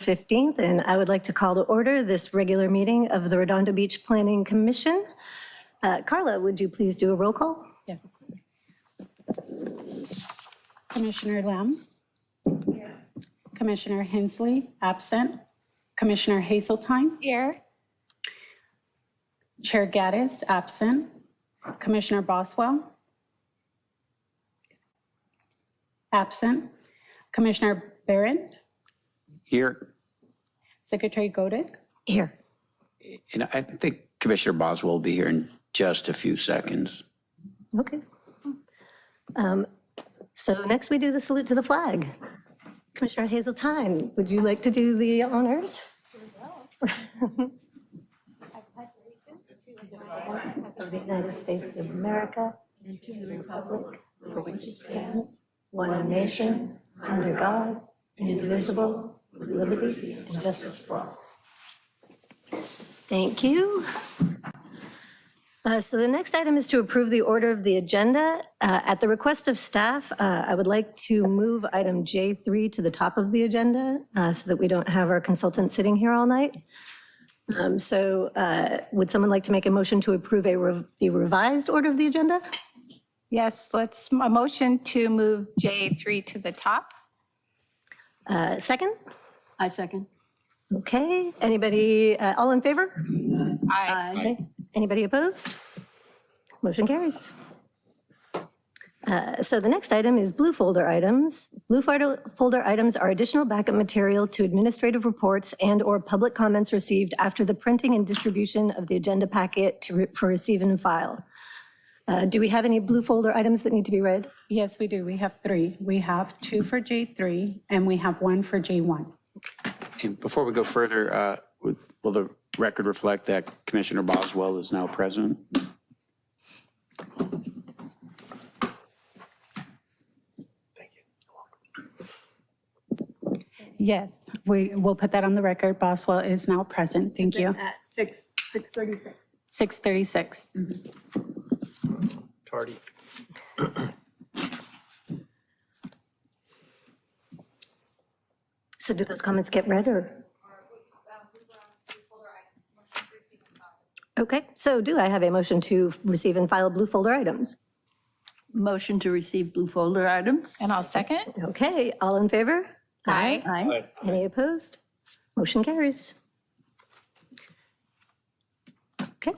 15th, and I would like to call to order this regular meeting of the Redondo Beach Planning Commission. Carla, would you please do a roll call? Yes. Commissioner Lamb? Here. Commissioner Hensley, absent. Commissioner Hazeltine? Here. Chair Gaddis, absent. Commissioner Boswell? Absent. Commissioner Barrett? Here. Secretary Godek? Here. And I think Commissioner Boswell will be here in just a few seconds. Okay. So next we do the salute to the flag. Commissioner Hazeltine, would you like to do the honors? Of the United States of America and to the republic for which it stands, one nation, under God, indivisible, with liberty and justice for all. Thank you. So the next item is to approve the order of the agenda. At the request of staff, I would like to move item J3 to the top of the agenda so that we don't have our consultant sitting here all night. Would someone like to make a motion to approve the revised order of the agenda? Yes, let's a motion to move J3 to the top. Second? I second. Okay, anybody, all in favor? Aye. Okay. Anybody opposed? Motion carries. So the next item is blue folder items. Blue folder items are additional backup material to administrative reports and/or public comments received after the printing and distribution of the agenda packet for receive and file. Do we have any blue folder items that need to be read? Yes, we do. We have 3. We have 2 for J3 and we have 1 for J1. And before we go further, will the record reflect that Commissioner Boswell is now present? Yes, we'll put that on the record. Boswell is now present. Thank you. At 6:36. 6:36. Tardy. So do those comments get read or? Okay, so do I have a motion to receive and file blue folder items? Motion to receive blue folder items. And I'll second. Okay, all in favor? Aye. Aye. Any opposed? Motion carries. Okay,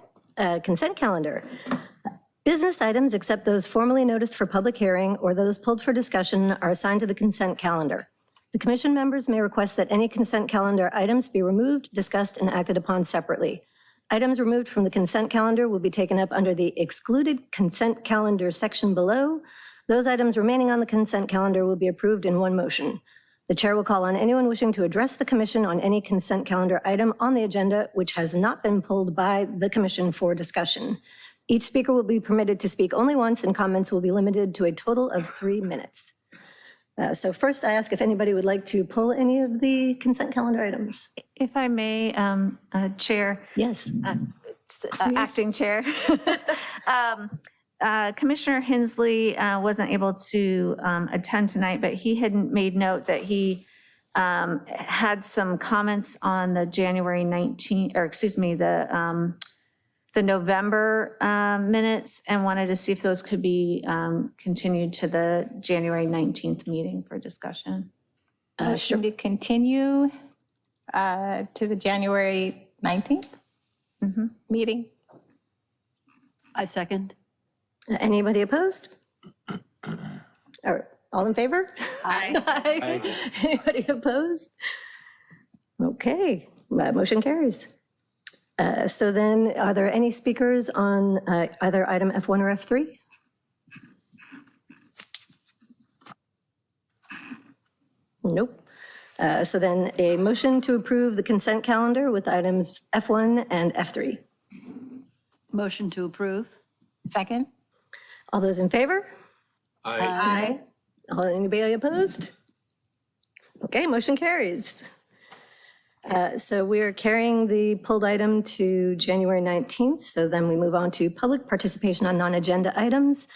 consent calendar. Business items, except those formally noticed for public hearing or those pulled for discussion, are assigned to the consent calendar. The commission members may request that any consent calendar items be removed, discussed, and acted upon separately. Items removed from the consent calendar will be taken up under the excluded consent calendar section below. Those items remaining on the consent calendar will be approved in one motion. The chair will call on anyone wishing to address the commission on any consent calendar item on the agenda which has not been pulled by the commission for discussion. Each speaker will be permitted to speak only once, and comments will be limited to a total of 3 minutes. So first, I ask if anybody would like to pull any of the consent calendar items. If I may, Chair, Yes. Acting Chair. Commissioner Hensley wasn't able to attend tonight, but he had made note that he had some comments on the January 19, or excuse me, the November minutes, and wanted to see if those could be continued to the January 19th meeting for discussion. Motion to continue to the January 19th meeting. I second. Anybody opposed? Or all in favor? Aye. Aye. Anybody opposed? Okay, motion carries. So then, are there any speakers on either item F1 or F3? Nope. So then a motion to approve the consent calendar with items F1 and F3. Motion to approve. Second. All those in favor? Aye. Anybody opposed? Okay, motion carries. So we are carrying the pulled item to January 19th, so then we move on to public participation on non-agenda items.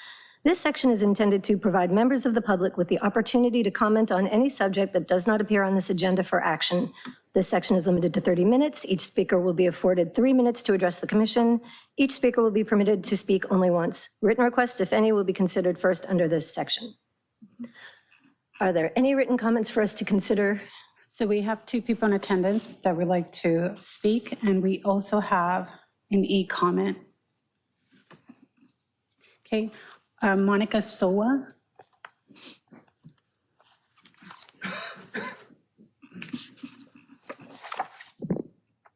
This section is intended to provide members of the public with the opportunity to comment on any subject that does not appear on this agenda for action. This section is limited to 30 minutes. Each speaker will be afforded 3 minutes to address the commission. Each speaker will be permitted to speak only once. Written requests, if any, will be considered first under this section. Are there any written comments for us to consider? So we have 2 people in attendance that would like to speak, and we also have an e-comment. Okay, Monica Soa.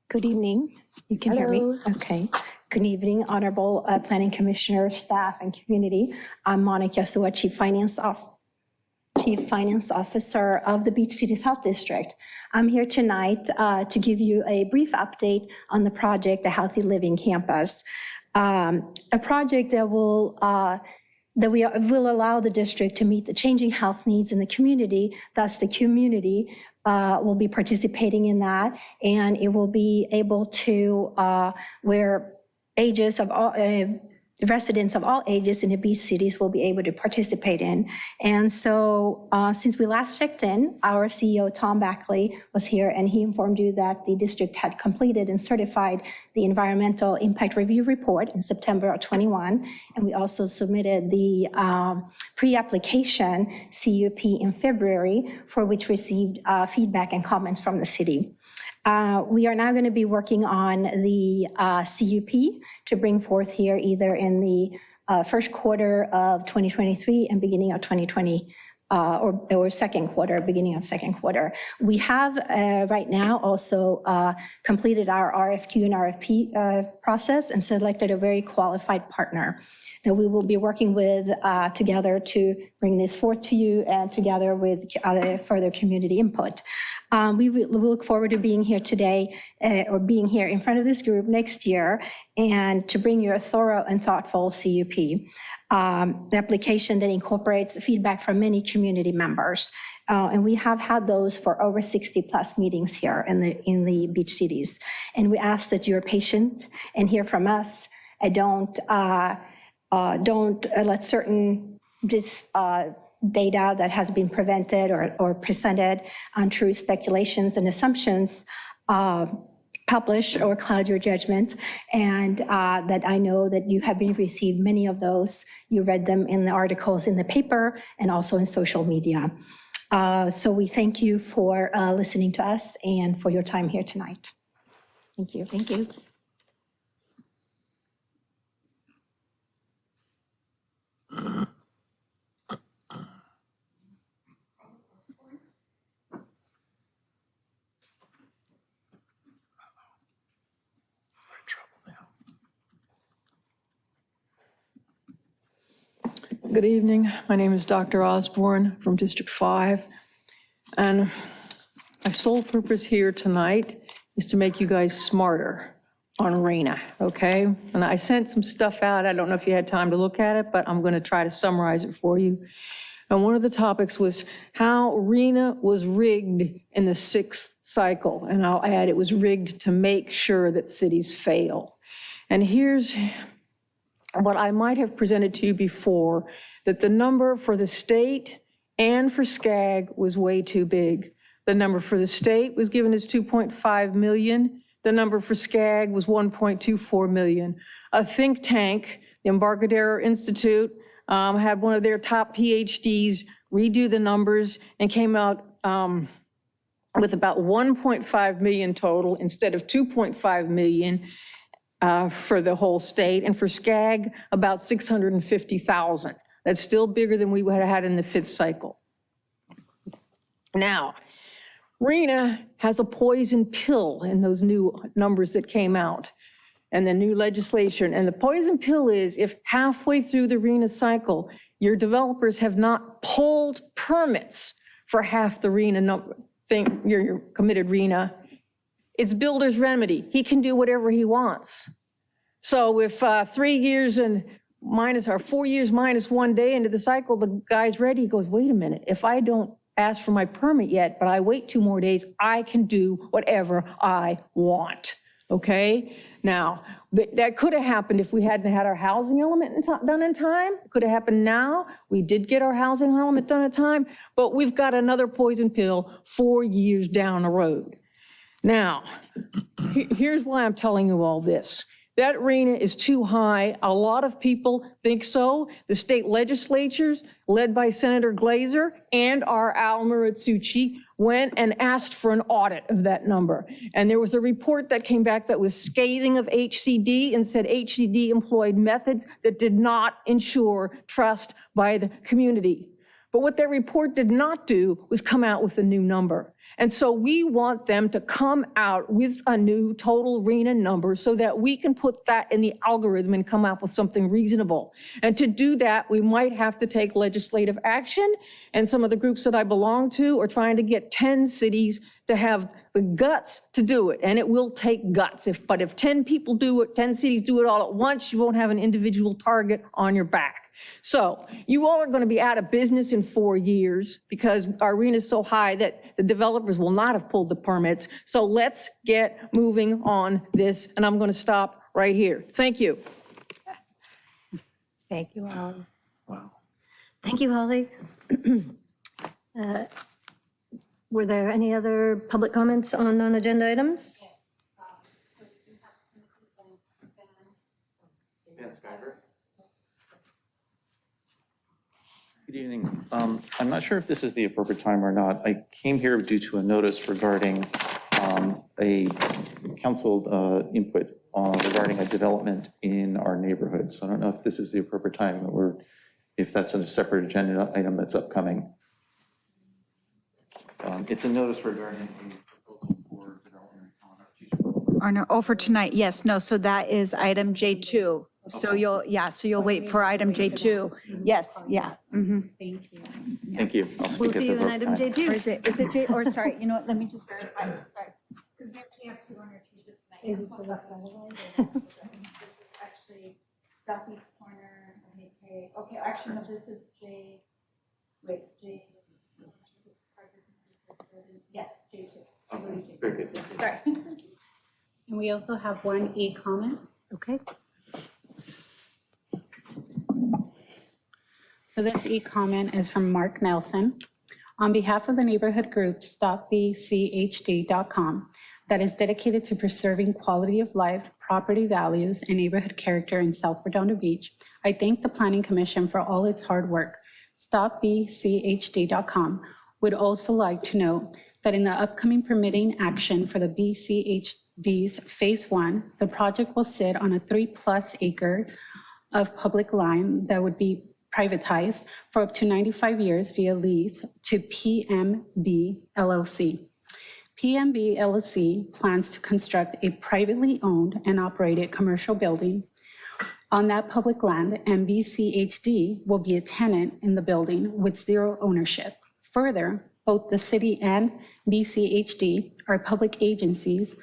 Good evening. You can hear me? Hello. Okay. Good evening, Honorable Planning Commissioner, staff, and community. I'm Monica Sua, Chief Finance Officer of the Beach Cities Health District. I'm here tonight to give you a brief update on the project, the Healthy Living Campus, a project that will allow the district to meet the changing health needs in the community. Thus, the community will be participating in that, and it will be able to, where ages of all, residents of all ages in the beach cities will be able to participate in. And so since we last checked in, our CEO, Tom Backley, was here, and he informed you that the district had completed and certified the environmental impact review report in September of 21. And we also submitted the pre-application CUP in February, for which received feedback and comments from the city. We are now going to be working on the CUP to bring forth here either in the first quarter of 2023 and beginning of 2020, or second quarter, beginning of second quarter. We have right now also completed our RFQ and RFP process and selected a very qualified partner that we will be working with together to bring this forth to you, and together with other further community input. We look forward to being here today, or being here in front of this group next year, and to bring you a thorough and thoughtful CUP. The application that incorporates feedback from many community members. And we have had those for over 60 plus meetings here in the beach cities. And we ask that you're patient and hear from us. And don't let certain data that has been presented or presented on true speculations and assumptions publish or cloud your judgment. And that I know that you have received many of those. You read them in the articles in the paper and also in social media. So we thank you for listening to us and for your time here tonight. Thank you. Thank you. Good evening. My name is Dr. Osborne from District 5. And my sole purpose here tonight is to make you guys smarter on RENA, okay? And I sent some stuff out. I don't know if you had time to look at it, but I'm going to try to summarize it for you. And one of the topics was how RENA was rigged in the 6th cycle. And I'll add, it was rigged to make sure that cities fail. And here's what I might have presented to you before, that the number for the state and for SCAG was way too big. The number for the state was given as 2.5 million. The number for SCAG was 1.24 million. A think tank, the Embarcadero Institute, had one of their top PhDs redo the numbers and came out with about 1.5 million total instead of 2.5 million. For the whole state, and for SCAG, about 650,000. That's still bigger than we would have had in the 5th cycle. Now, RENA has a poison pill in those new numbers that came out and the new legislation. And the poison pill is, if halfway through the RENA cycle, your developers have not pulled permits for half the RENA thing, your committed RENA, it's builder's remedy. He can do whatever he wants. So if 3 years and minus, or 4 years minus 1 day into the cycle, the guy's ready, he goes, wait a minute, if I don't ask for my permit yet, but I wait 2 more days, I can do whatever I want, okay? Now, that could have happened if we hadn't had our housing element done in time. It could have happened now. We did get our housing element done in time, but we've got another poison pill 4 years down the road. Now, here's why I'm telling you all this. That arena is too high. A lot of people think so. The state legislatures, led by Senator Glazer and our Al Muratsuchi, went and asked for an audit of that number. And there was a report that came back that was scathing of HCD and said HCD employed methods that did not ensure trust by the community. But what that report did not do was come out with a new number. And so we want them to come out with a new total RENA number so that we can put that in the algorithm and come up with something reasonable. And to do that, we might have to take legislative action. And some of the groups that I belong to are trying to get 10 cities to have the guts to do it. And it will take guts. But if 10 people do it, 10 cities do it all at once, you won't have an individual target on your back. So you all are going to be out of business in 4 years because our arena is so high that the developers will not have pulled the permits. So let's get moving on this, and I'm going to stop right here. Thank you. Thank you, Holly. Thank you, Holly. Were there any other public comments on non-agenda items? Good evening. I'm not sure if this is the appropriate time or not. I came here due to a notice regarding a council input regarding a development in our neighborhood. So I don't know if this is the appropriate time or if that's a separate agenda item that's upcoming. It's a notice regarding a proposal for development For tonight, yes, no, so that is item J2. So you'll wait for item J2. Yes, yeah. Thank you. Thank you. We'll see you in item J2. Or is it J, or sorry, you know what, let me just verify, sorry. Because we actually have 2 on our t-shirts tonight. Is it the This is actually southeast corner of McKay. Okay, actually, no, this is J, wait, J. Yes, J2. Very good. Sorry. And we also have one e-comment. Okay. So this e-comment is from Mark Nelson. On behalf of the neighborhood group StopBCHD.com that is dedicated to preserving quality of life, property values, and neighborhood character in South Redondo Beach, I thank the Planning Commission for all its hard work. StopBCHD.com would also like to note that in the upcoming permitting action for the BCHD's Phase 1, the project will sit on a 3+ acre of public land that would be privatized for up to 95 years via lease to PMB LLC. PMB LLC plans to construct a privately owned and operated commercial building on that public land, and BCHD will be a tenant in the building with 0 ownership. Further, both the city and BCHD are public agencies,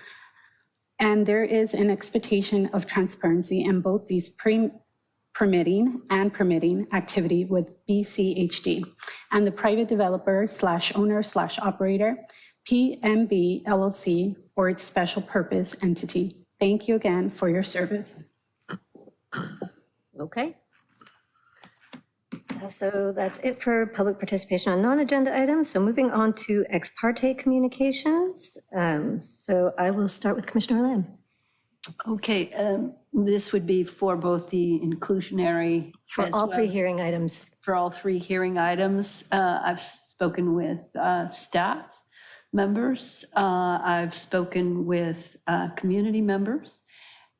and there is an expectation of transparency in both these permitting activity with BCHD and the private developer / owner / operator, PMB LLC, or its special purpose entity. Thank you again for your service. Okay. So that's it for public participation on non-agenda items. So moving on to ex parte communications. So I will start with Commissioner Lamb. Okay, this would be for both the inclusionary. For as all well- 3 hearing items. For all 3 hearing items. I've spoken with staff members. I've spoken with community members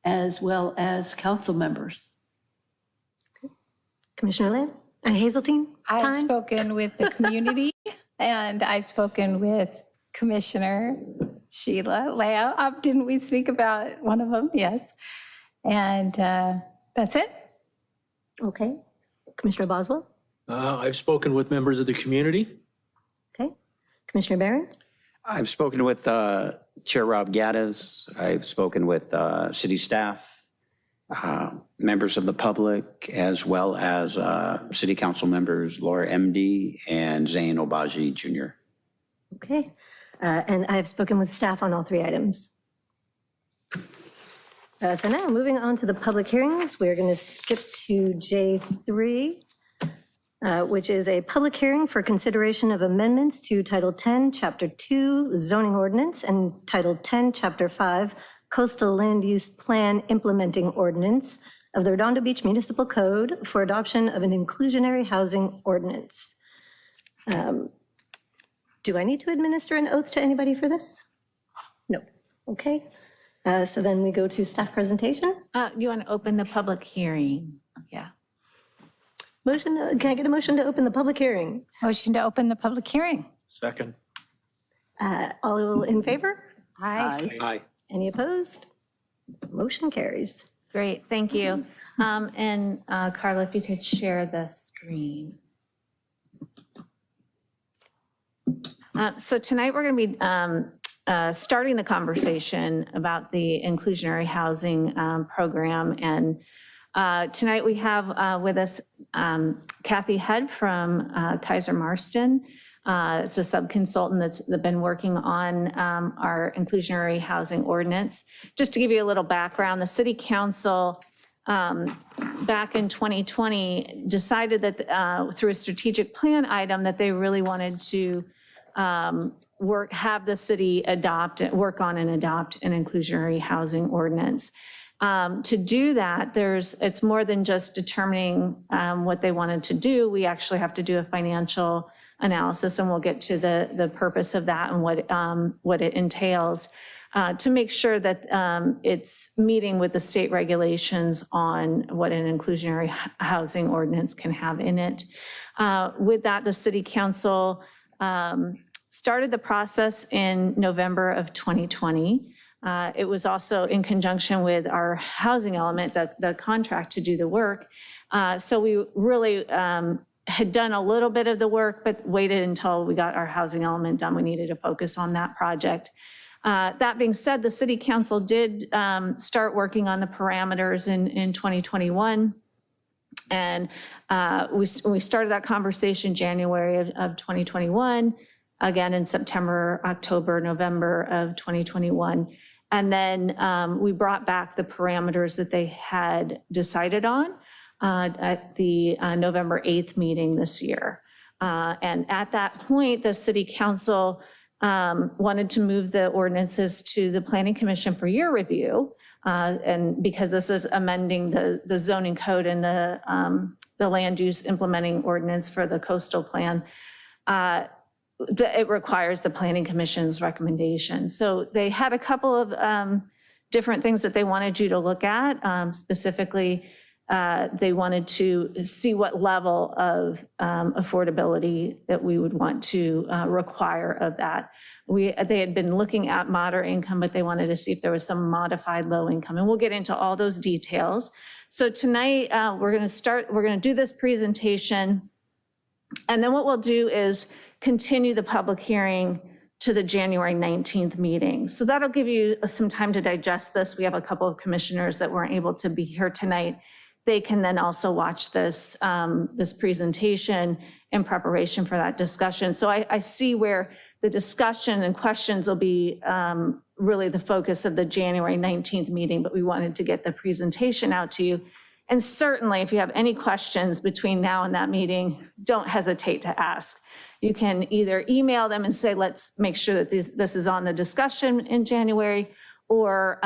as well as council members. Commissioner Lamb? Hazeltine? I've time? spoken with the community and I've spoken with Commissioner Sheila Lamb. Didn't we speak about one of them? Yes. And that's it. Okay. Commissioner Boswell? I've spoken with members of the community. Okay. Commissioner Barron? I've spoken with Chair Rob Gaddis. I've spoken with city staff, members of the public, as well as city council members Laura MD and Zane Obaji Jr. Okay. And I have spoken with staff on all 3 items. So now moving on to the public hearings, we're going to skip to J3. which is a public hearing for consideration of amendments to Title 10, Chapter 2 zoning ordinance and Title 10, Chapter 5 coastal land use plan implementing ordinance of the Redondo Beach Municipal Code for adoption of an inclusionary housing ordinance. Do I need to administer an oath to anybody for this? No. Okay. So then we go to staff presentation. You want to open the public hearing? Yeah. Motion, can I get a motion to open the public hearing? Motion to open the public hearing. Second. All in favor? Aye. Aye. Any opposed? Motion carries. Great, thank you. And Carla, if you could share the screen. So tonight, we're going to be starting the conversation about the inclusionary housing program. And tonight, we have with us Kathy Head from Kaiser Marston. It's a sub-consultant that's been working on our inclusionary housing ordinance. Just to give you a little background, the City Council back in 2020 decided that through a strategic plan item that they really wanted to have the city work on and adopt an inclusionary housing ordinance. To do that, it's more than just determining what they wanted to do. We actually have to do a financial analysis, and we'll get to the purpose of that and what it entails to make sure that it's meeting with the state regulations on what an inclusionary housing ordinance can have in it. With that, the City Council started the process in November of 2020. It was also in conjunction with our housing element, the contract to do the work. So we really had done a little bit of the work, but waited until we got our housing element done. We needed to focus on that project. That being said, the City Council did start working on the parameters in 2021. And we started that conversation January of 2021, again in September, October, November of 2021. And then we brought back the parameters that they had decided on at the November 8th meeting this year. And at that point, the City Council wanted to move the ordinances to the Planning Commission for your review. And because this is amending the zoning code and the land use implementing ordinance for the coastal plan, it requires the Planning Commission's recommendation. So they had a couple of different things that they wanted you to look at. Specifically, they wanted to see what level of affordability that we would want to require of that. They had been looking at moderate income, but they wanted to see if there was some modified low income. And we'll get into all those details. So tonight, we're going to do this presentation. And then what we'll do is continue the public hearing to the January 19th meeting. So that'll give you some time to digest this. We have a couple of commissioners that weren't able to be here tonight. They can then also watch this presentation in preparation for that discussion. So I see where the discussion and questions will be really the focus of the January 19th meeting, but we wanted to get the presentation out to you. And certainly, if you have any questions between now and that meeting, don't hesitate to ask. You can either email them and say, let's make sure that this is on the discussion in January, or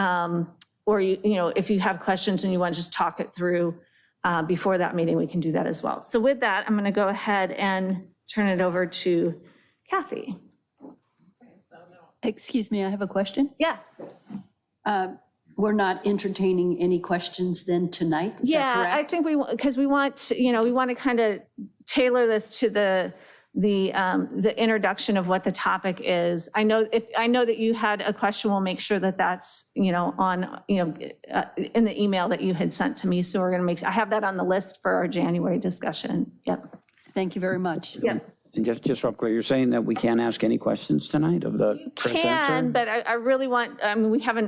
if you have questions and you want to just talk it through before that meeting, we can do that as well. So with that, I'm going to go ahead and turn it over to Kathy. Excuse me, I have a question. Yeah. We're not entertaining any questions then tonight, is that correct? I think because we want to kind of tailor this to the introduction of what the topic is. I know that you had a question, we'll make sure that that's, on, in the email that you had sent to me. So we're going to I have that on the list for our January discussion. Yep. Thank you very much. Yep. And just real clear, you're saying that we can't ask any questions tonight of the presenter? Can, but I really want, we have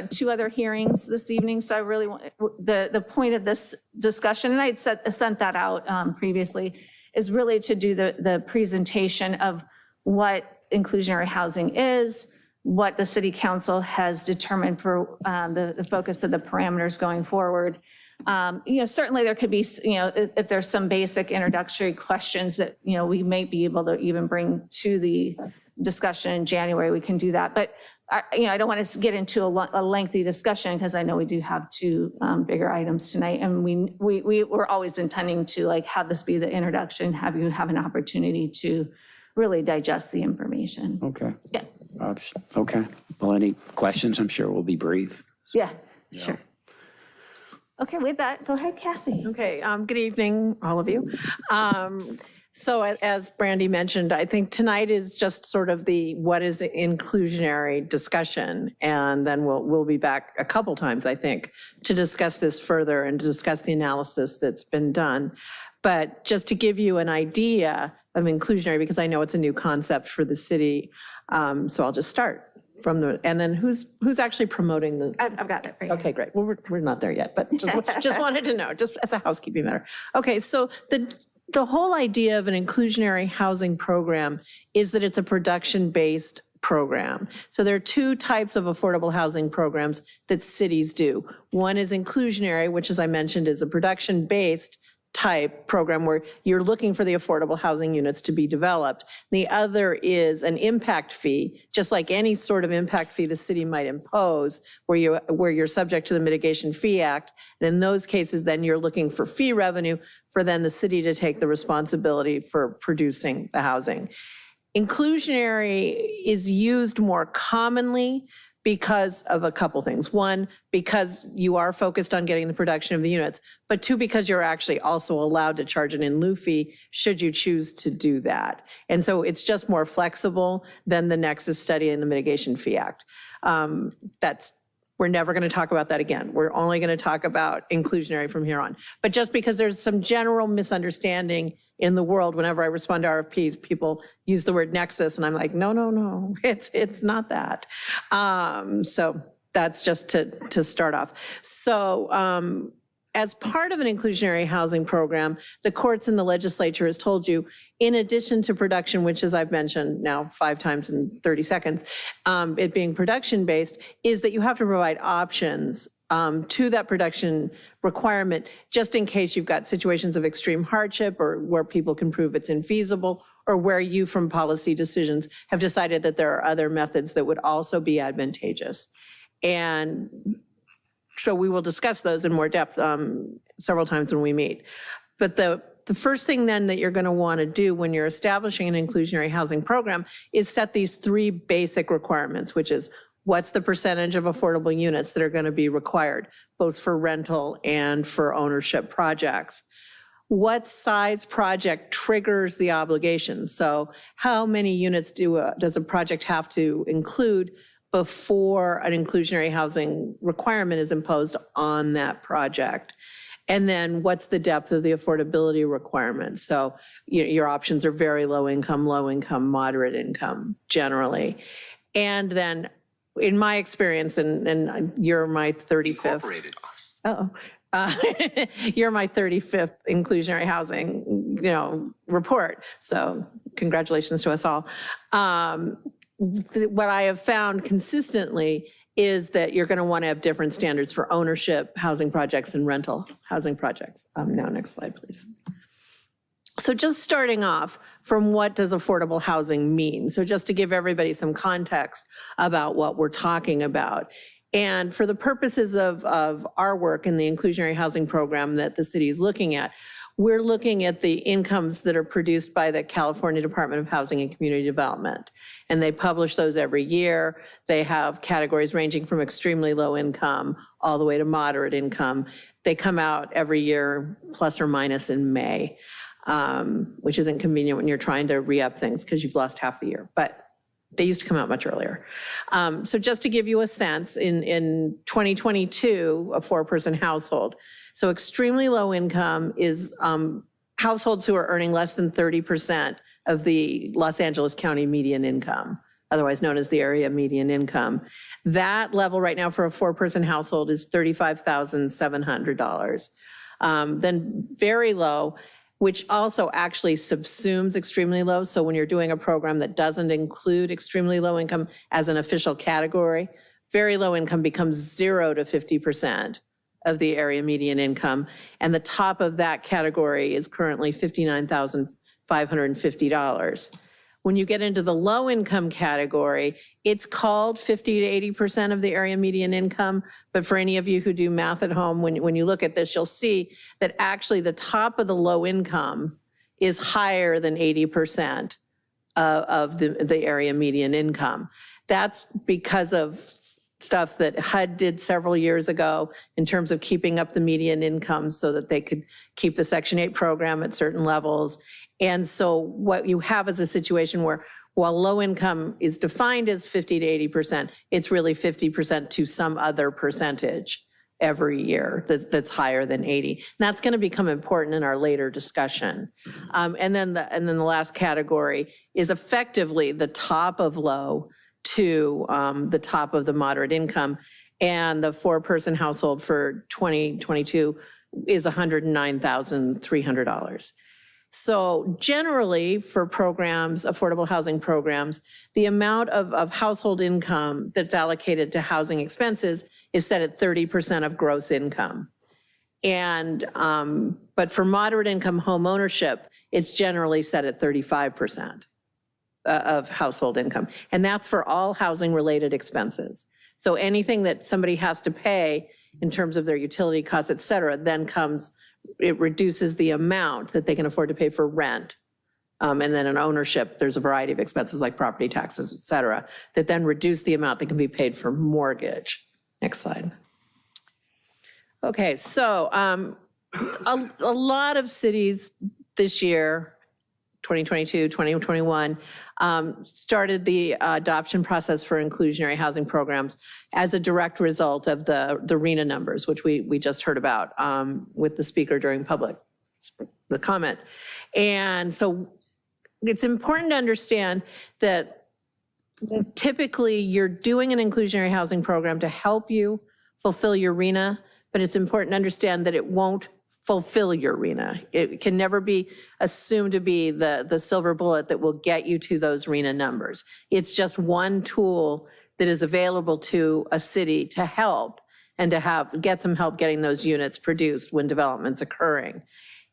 2 other hearings this evening, so I really want, the point of this discussion, and I had sent that out previously, is really to do the presentation of what inclusionary housing is, what the City Council has determined for the focus of the parameters going forward, Certainly there could be, if there's some basic introductory questions that, we may be able to even bring to the discussion in January, we can do that. But, I don't want to get into a lengthy discussion because I know we do have two bigger items tonight. And we're always intending to have this be the introduction, have you have an opportunity to really digest the information. Okay. Yeah. Okay. Well, any questions? I'm sure we'll be brief. Yeah, sure. Okay, with that, go ahead, Kathy. Okay, good evening, all of you. So as Brandy mentioned, I think tonight is just sort of the what is inclusionary discussion. And then we'll be back a couple times, I think, to discuss this further and to discuss the analysis that's been done. But just to give you an idea of inclusionary, because I know it's a new concept for the city, so I'll just start from and then who's actually promoting the? I've got it. Right. Okay, great. Well, we're not there yet, but just wanted to know, just as a housekeeping matter. Okay, so the whole idea of an inclusionary housing program is that it's a production-based program. So there are two types of affordable housing programs that cities do. One is inclusionary, which, as I mentioned, is a production-based type program where you're looking for the affordable housing units to be developed. The other is an impact fee, just like any sort of impact fee the city might impose, where you're subject to the Mitigation Fee Act. And in those cases, then you're looking for fee revenue for then the city to take the responsibility for producing the housing. Inclusionary is used more commonly because of a couple things. One, because you are focused on getting the production of the units, but two, because you're actually also allowed to charge an in lieu fee should you choose to do that. And so it's just more flexible than the Nexus study in the Mitigation Fee Act. We're never going to talk about that again. We're only going to talk about inclusionary from here on. But just because there's some general misunderstanding in the world, whenever I respond to RFPs, people use the word nexus, and I'm like, no, it's not that. So that's just to start off. So as part of an inclusionary housing program, the courts and the legislature has told you, in addition to production, which, as I've mentioned now 5 times in 30 seconds, it being production-based, is that you have to provide options to that production requirement, just in case you've got situations of extreme hardship or where people can prove it's infeasible, or where you, from policy decisions, have decided that there are other methods that would also be advantageous. And so we will discuss those in more depth several times when we meet. But the first thing then that you're going to want to do when you're establishing an inclusionary housing program is set these 3 basic requirements, which is what's the percentage of affordable units that are going to be required, both for rental and for ownership projects. What size project triggers the obligation? So how many units does a project have to include before an inclusionary housing requirement is imposed on that project? And then what's the depth of the affordability requirements? So your options are very low income, moderate income generally. And then in my experience, and you're my 35th. You're my 35th inclusionary housing, report. So congratulations to us all. What I have found consistently is that you're going to want to have different standards for ownership housing projects and rental housing projects. Now, next slide, please. So just starting off from what does affordable housing mean? So just to give everybody some context about what we're talking about. And for the purposes of our work in the inclusionary housing program that the city is looking at, we're looking at the incomes that are produced by the California Department of Housing and Community Development. And they publish those every year. They have categories ranging from extremely low income all the way to moderate income. They come out every year, plus or minus in May, which isn't convenient when you're trying to re-up things because you've lost half the year. But they used to come out much earlier. So just to give you a sense, in 2022, a 4-person household, so extremely low income is households who are earning less than 30% of the Los Angeles County median income, otherwise known as the area median income. That level right now for a 4-person household is $35,700. Then very low, which also actually subsumes extremely low. So when you're doing a program that doesn't include extremely low income as an official category, very low income becomes 0 to 50%. of the area median income. And the top of that category is currently $59,550. When you get into the low income category, it's called 50 to 80% of the area median income. But for any of you who do math at home, when you look at this, you'll see that actually the top of the low income is higher than 80% of the area median income. That's because of stuff that HUD did several years ago in terms of keeping up the median income so that they could keep the Section 8 program at certain levels. And so what you have is a situation where while low income is defined as 50 to 80%, it's really 50% to some other percentage every year that's higher than 80. And that's going to become important in our later discussion. And then the last category is effectively the top of low to the top of the moderate income. And the 4-person household for 2022 is $109,300. So generally for programs, affordable housing programs, the amount of household income that's allocated to housing expenses is set at 30% of gross income. And, but for moderate income home ownership, it's generally set at 35% of household income. And that's for all housing related expenses. So anything that somebody has to pay in terms of their utility costs, et cetera, then comes, it reduces the amount that they can afford to pay for rent. And then in ownership, there's a variety of expenses like property taxes, et cetera, that then reduce the amount that can be paid for mortgage. Next slide. Okay, so a lot of cities this year, 2022, 2021, started the adoption process for inclusionary housing programs as a direct result of the RENA numbers, which we just heard about with the speaker during the comment. And so it's important to understand that typically you're doing an inclusionary housing program to help you fulfill your RENA, but it's important to understand that it won't fulfill your RENA. It can never be assumed to be the silver bullet that will get you to those RENA numbers. It's just one tool that is available to a city to help and to get some help getting those units produced when development's occurring.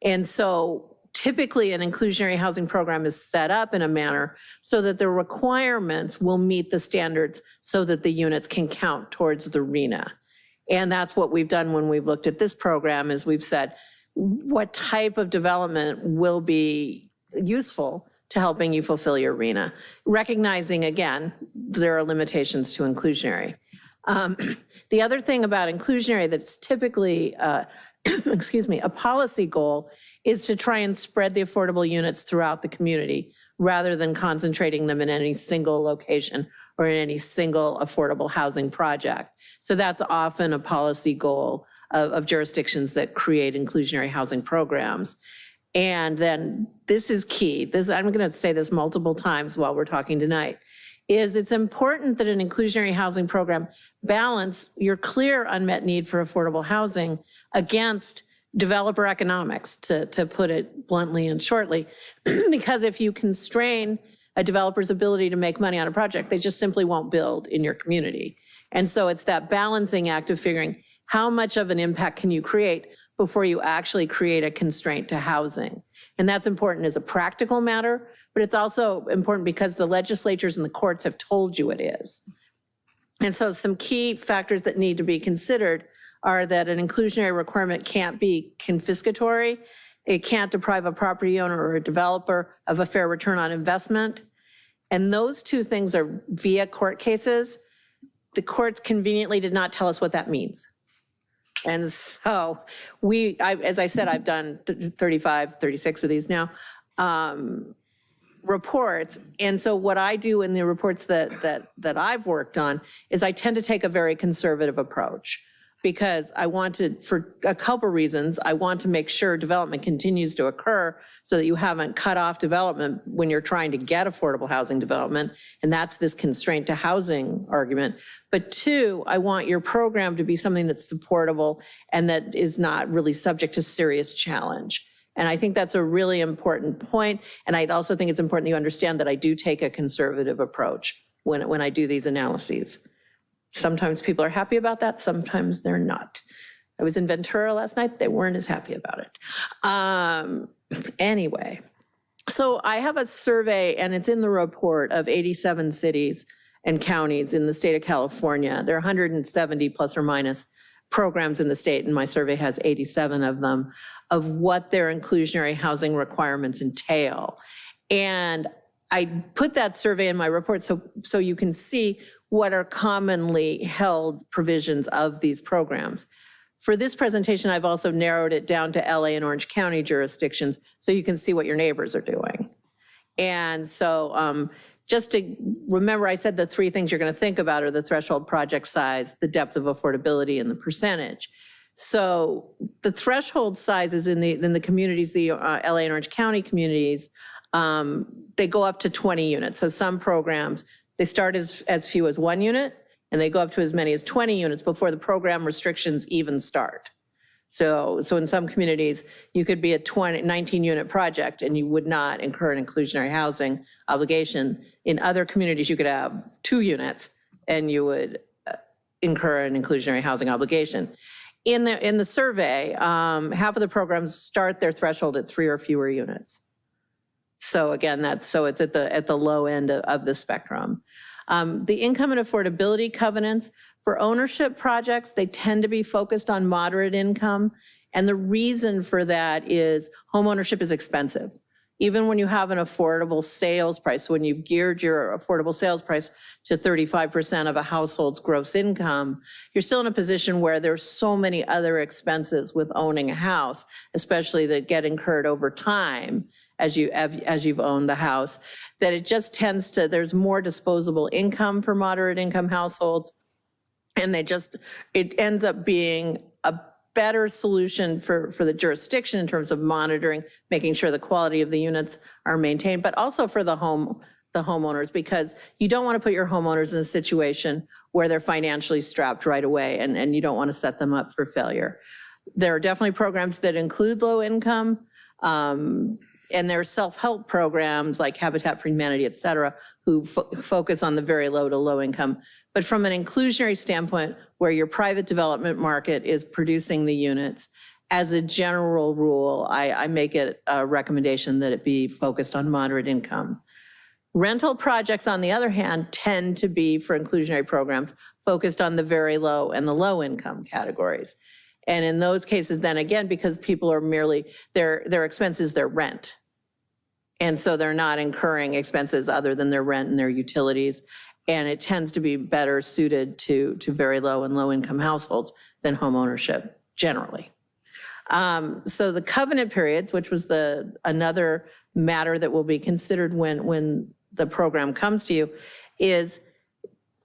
And so typically an inclusionary housing program is set up in a manner so that the requirements will meet the standards so that the units can count towards the RENA. And that's what we've done when we've looked at this program is we've said, what type of development will be useful to helping you fulfill your RENA? Recognizing, again, there are limitations to inclusionary. The other thing about inclusionary that's typically, excuse me, a policy goal is to try and spread the affordable units throughout the community rather than concentrating them in any single location or in any single affordable housing project. So that's often a policy goal of jurisdictions that create inclusionary housing programs. And then this is key. I'm going to say this multiple times while we're talking tonight, is it's important that an inclusionary housing program balance your clear unmet need for affordable housing against developer economics, to put it bluntly and shortly, because if you constrain a developer's ability to make money on a project, they just simply won't build in your community. And so it's that balancing act of figuring how much of an impact can you create before you actually create a constraint to housing. And that's important as a practical matter, but it's also important because the legislatures and the courts have told you it is. And so some key factors that need to be considered are that an inclusionary requirement can't be confiscatory. It can't deprive a property owner or a developer of a fair return on investment. And those two things are via court cases. The courts conveniently did not tell us what that means. And so as I said, I've done 35, 36 of these now, reports. And so what I do in the reports that I've worked on is I tend to take a very conservative approach. Because I wanted, for a couple reasons, I want to make sure development continues to occur so that you haven't cut off development when you're trying to get affordable housing development. And that's this constraint to housing argument. But two, I want your program to be something that's supportable and that is not really subject to serious challenge. And I think that's a really important point. And I also think it's important that you understand that I do take a conservative approach when I do these analyses. Sometimes people are happy about that, sometimes they're not. I was in Ventura last night. They weren't as happy about it. Anyway, so I have a survey, and it's in the report, of 87 cities and counties in the state of California. There are 170 plus or minus programs in the state, and my survey has 87 of them, of what their inclusionary housing requirements entail. And I put that survey in my report so you can see what are commonly held provisions of these programs. For this presentation, I've also narrowed it down to LA and Orange County jurisdictions so you can see what your neighbors are doing. And so just to remember, I said the three things you're going to think about are the threshold project size, the depth of affordability, and the percentage. So the threshold sizes in the communities, the LA and Orange County communities, they go up to 20 units. So some programs, they start as few as 1 unit, and they go up to as many as 20 units before the program restrictions even start. So in some communities, you could be a 19-unit project and you would not incur an inclusionary housing obligation. In other communities, you could have 2 units and you would incur an inclusionary housing obligation. In the survey, half of the programs start their threshold at 3 or fewer units. So again, it's at the low end of the spectrum. The income and affordability covenants for ownership projects, they tend to be focused on moderate income. And the reason for that is homeownership is expensive. Even when you have an affordable sales price, when you've geared your affordable sales price to 35% of a household's gross income, you're still in a position where there's so many other expenses with owning a house, especially that get incurred over time as you've owned the house, that it just tends to, there's more disposable income for moderate income households. And it ends up being a better solution for the jurisdiction in terms of monitoring, making sure the quality of the units are maintained, but also for the homeowners, because you don't want to put your homeowners in a situation where they're financially strapped right away, and you don't want to set them up for failure. There are definitely programs that include low income, and there are self-help programs like Habitat for Humanity, et cetera, who focus on the very low to low income. But from an inclusionary standpoint, where your private development market is producing the units, as a general rule, I make it a recommendation that it be focused on moderate income. Rental projects, on the other hand, tend to be, for inclusionary programs, focused on the very low and the low income categories. And in those cases, then again, because people are merely, their expense is their rent. And so they're not incurring expenses other than their rent and their utilities. And it tends to be better suited to very low and low income households than home ownership generally. So the covenant periods, which was another matter that will be considered when the program comes to you, is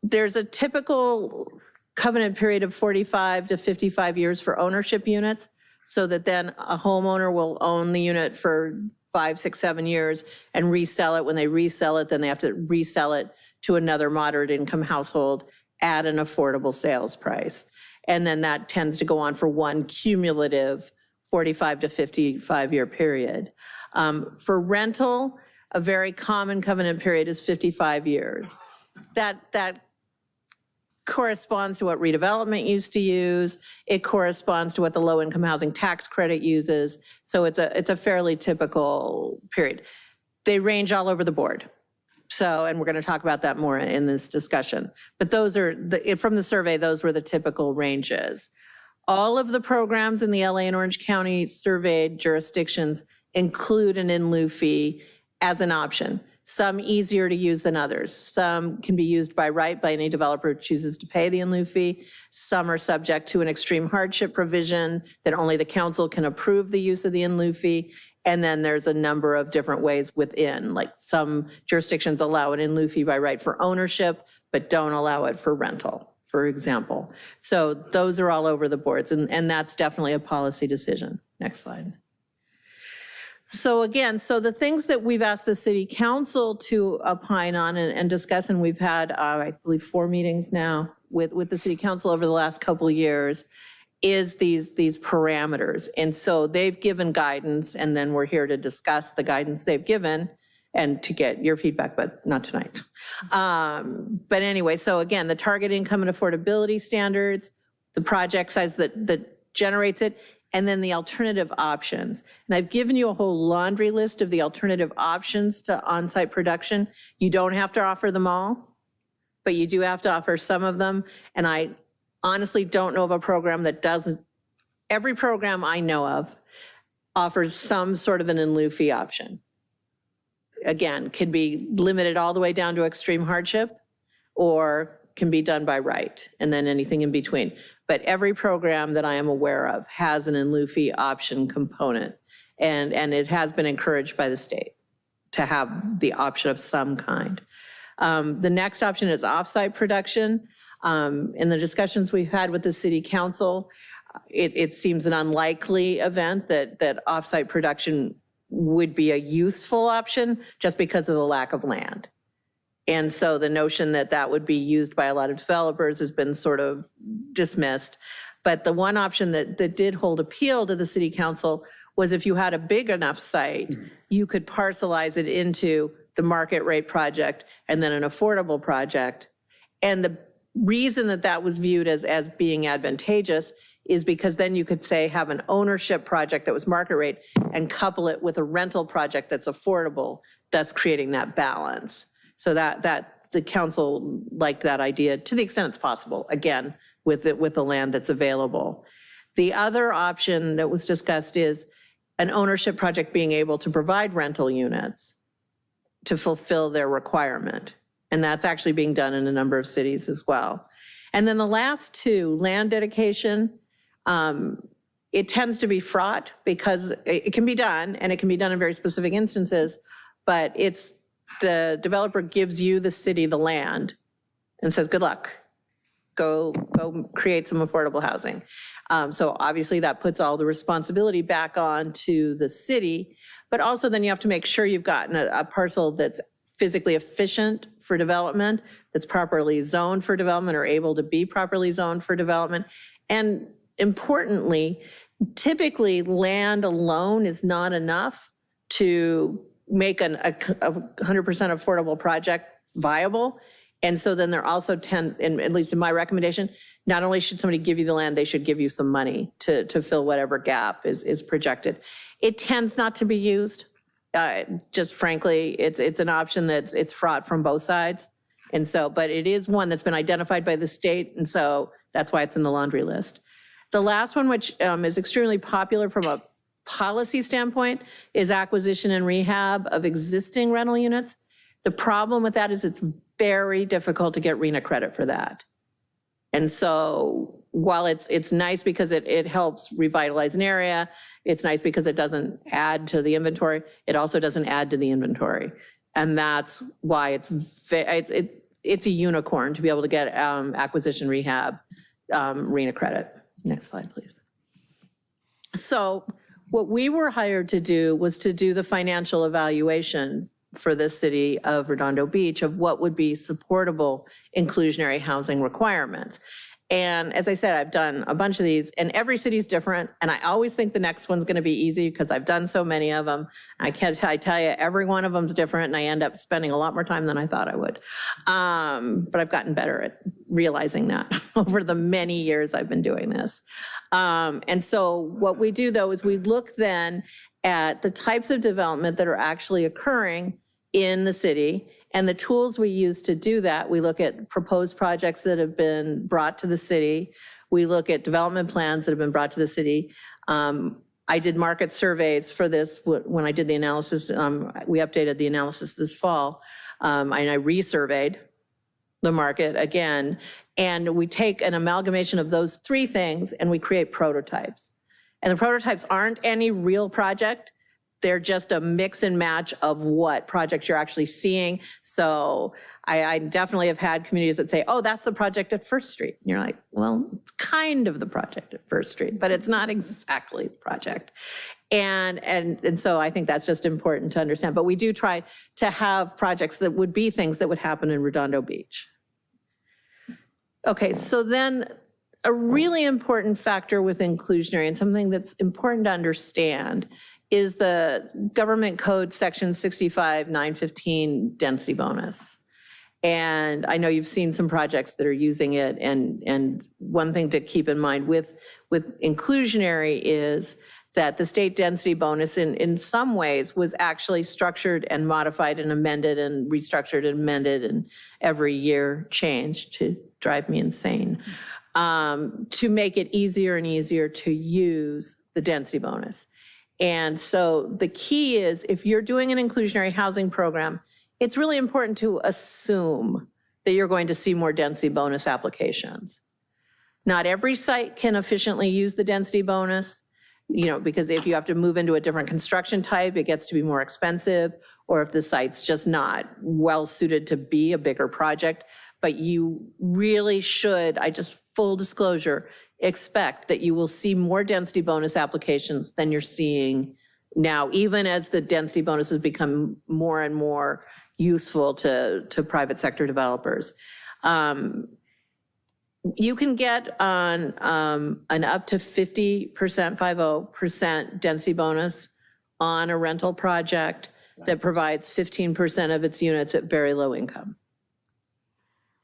there's a typical covenant period of 45 to 55 years for ownership units, so that then a homeowner will own the unit for 5, 6, 7 years and resell it. When they resell it, then they have to resell it to another moderate income household at an affordable sales price. And then that tends to go on for one cumulative 45 to 55 year period. For rental, a very common covenant period is 55 years. That corresponds to what redevelopment used to use. It corresponds to what the low-income housing tax credit uses. So it's a fairly typical period. They range all over the board. So, and we're going to talk about that more in this discussion. But those are, from the survey, those were the typical ranges. All of the programs in the LA and Orange County surveyed jurisdictions include an in-lieu fee as an option. Some easier to use than others. Some can be used by right by any developer who chooses to pay the in-lieu fee. Some are subject to an extreme hardship provision that only the council can approve the use of the in-lieu fee. And then there's a number of different ways within, like some jurisdictions allow an in-lieu fee by right for ownership, but don't allow it for rental, for example. So those are all over the boards, and that's definitely a policy decision. Next slide. So again, so the things that we've asked the city council to opine on and discuss, and we've had, I believe, 4 meetings now with the city council over the last couple of years, is these parameters. And so they've given guidance, and then we're here to discuss the guidance they've given and to get your feedback, but not tonight. But anyway, so again, the target income and affordability standards, the project size that generates it, and then the alternative options. And I've given you a whole laundry list of the alternative options to on-site production. You don't have to offer them all, but you do have to offer some of them. And I honestly don't know of a program that doesn't. Every program I know of offers some sort of an in lieu fee option. Again, can be limited all the way down to extreme hardship, or can be done by right, and then anything in between. But every program that I am aware of has an in lieu fee option component, and it has been encouraged by the state to have the option of some kind. The next option is offsite production. In the discussions we've had with the city council, it seems an unlikely event that offsite production would be a useful option just because of the lack of land. And so the notion that that would be used by a lot of developers has been sort of dismissed. But the one option that did hold appeal to the city council was if you had a big enough site, you could parcelize it into the market rate project and then an affordable project. And the reason that that was viewed as being advantageous is because then you could say have an ownership project that was market rate and couple it with a rental project that's affordable, thus creating that balance. So that the council liked that idea to the extent it's possible, again, with the land that's available. The other option that was discussed is an ownership project being able to provide rental units to fulfill their requirement. And that's actually being done in a number of cities as well. And then the last two, land dedication, it tends to be fraught because it can be done, and it can be done in very specific instances, but it's the developer gives you, the city, the land and says, good luck, go create some affordable housing. So obviously that puts all the responsibility back on to the city, but also then you have to make sure you've gotten a parcel that's physically efficient for development, that's properly zoned for development or able to be properly zoned for development. And importantly, typically land alone is not enough to make a 100% affordable project viable. And so then there also tend, and at least in my recommendation, not only should somebody give you the land, they should give you some money to fill whatever gap is projected. It tends not to be used. Just frankly, it's an option it's fraught from both sides. And so, but it is one that's been identified by the state. And so that's why it's in the laundry list. The last one, which is extremely popular from a policy standpoint, is acquisition and rehab of existing rental units. The problem with that is it's very difficult to get RENA credit for that. And so while it's nice because it helps revitalize an area, it's nice because it doesn't add to the inventory, it also doesn't add to the inventory. And that's why it's a unicorn to be able to get acquisition rehab RENA credit. Next slide, please. So what we were hired to do was to do the financial evaluation for the city of Redondo Beach of what would be supportable inclusionary housing requirements. And as I said, I've done a bunch of these, and every city's different. And I always think the next one's going to be easy because I've done so many of them. I tell you, every one of them's different, and I end up spending a lot more time than I thought I would. But I've gotten better at realizing that over the many years I've been doing this. And so what we do, though, is we look then at the types of development that are actually occurring in the city. And the tools we use to do that, we look at proposed projects that have been brought to the city. We look at development plans that have been brought to the city. I did market surveys for this when I did the analysis. We updated the analysis this fall, and I resurveyed the market again. And we take an amalgamation of those three things and we create prototypes. And the prototypes aren't any real project. They're just a mix and match of what projects you're actually seeing. So I definitely have had communities that say, oh, that's the project at First Street. And you're like, well, it's kind of the project at First Street, but it's not exactly the project. And so I think that's just important to understand. But we do try to have projects that would be things that would happen in Redondo Beach. Okay, so then a really important factor with inclusionary, and something that's important to understand, is the government code section 65-915 density bonus. And I know you've seen some projects that are using it. And one thing to keep in mind with inclusionary is that the state density bonus in some ways was actually structured and modified and amended and restructured and amended and every year changed to drive me insane, to make it easier and easier to use the density bonus. And so the key is, if you're doing an inclusionary housing program, it's really important to assume that you're going to see more density bonus applications. Not every site can efficiently use the density bonus, because if you have to move into a different construction type, it gets to be more expensive, or if the site's just not well suited to be a bigger project. But you really should, full disclosure, expect that you will see more density bonus applications than you're seeing now, even as the density bonuses become more and more useful to private sector developers. You can get on an up to 50% density bonus on a rental project that provides 15% of its units at very low income.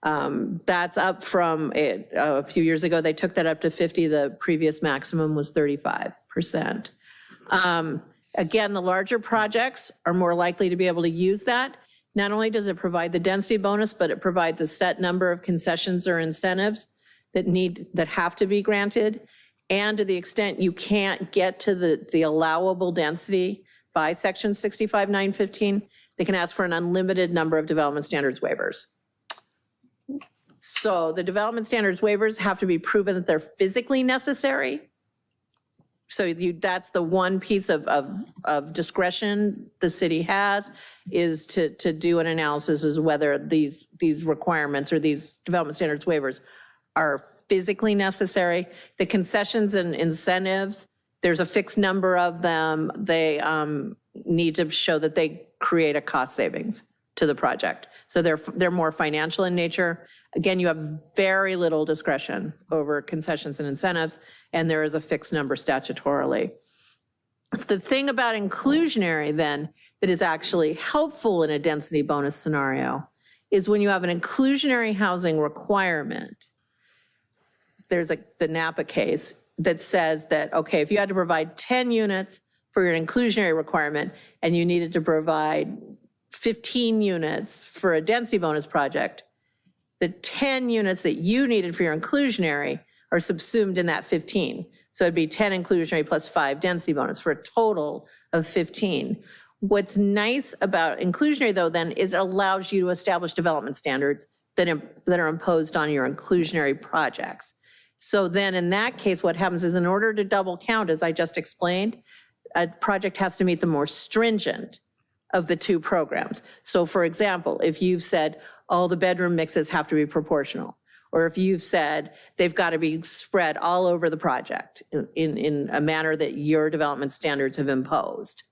That's up from a few years ago. They took that up to 50. The previous maximum was 35%. Again, the larger projects are more likely to be able to use that. Not only does it provide the density bonus, but it provides a set number of concessions or incentives that have to be granted. And to the extent you can't get to the allowable density by section 65.915, they can ask for an unlimited number of development standards waivers. So the development standards waivers have to be proven that they're physically necessary. So that's the one piece of discretion the city has, is to do an analysis as whether these requirements or these development standards waivers are physically necessary. The concessions and incentives, there's a fixed number of them. They need to show that they create a cost savings to the project. So they're more financial in nature. Again, you have very little discretion over concessions and incentives, and there is a fixed number statutorily. The thing about inclusionary then that is actually helpful in a density bonus scenario is when you have an inclusionary housing requirement. There's the Napa case that says that, okay, if you had to provide 10 units for your inclusionary requirement and you needed to provide 15 units for a density bonus project, the 10 units that you needed for your inclusionary are subsumed in that 15. So it'd be 10 inclusionary plus 5 density bonus for a total of 15. What's nice about inclusionary, though, then, is it allows you to establish development standards that are imposed on your inclusionary projects. So then in that case, what happens is, in order to double count, as I just explained, a project has to meet the more stringent of the two programs. So for example, if you've said all the bedroom mixes have to be proportional, or if you've said they've got to be spread all over the project in a manner that your development standards have imposed,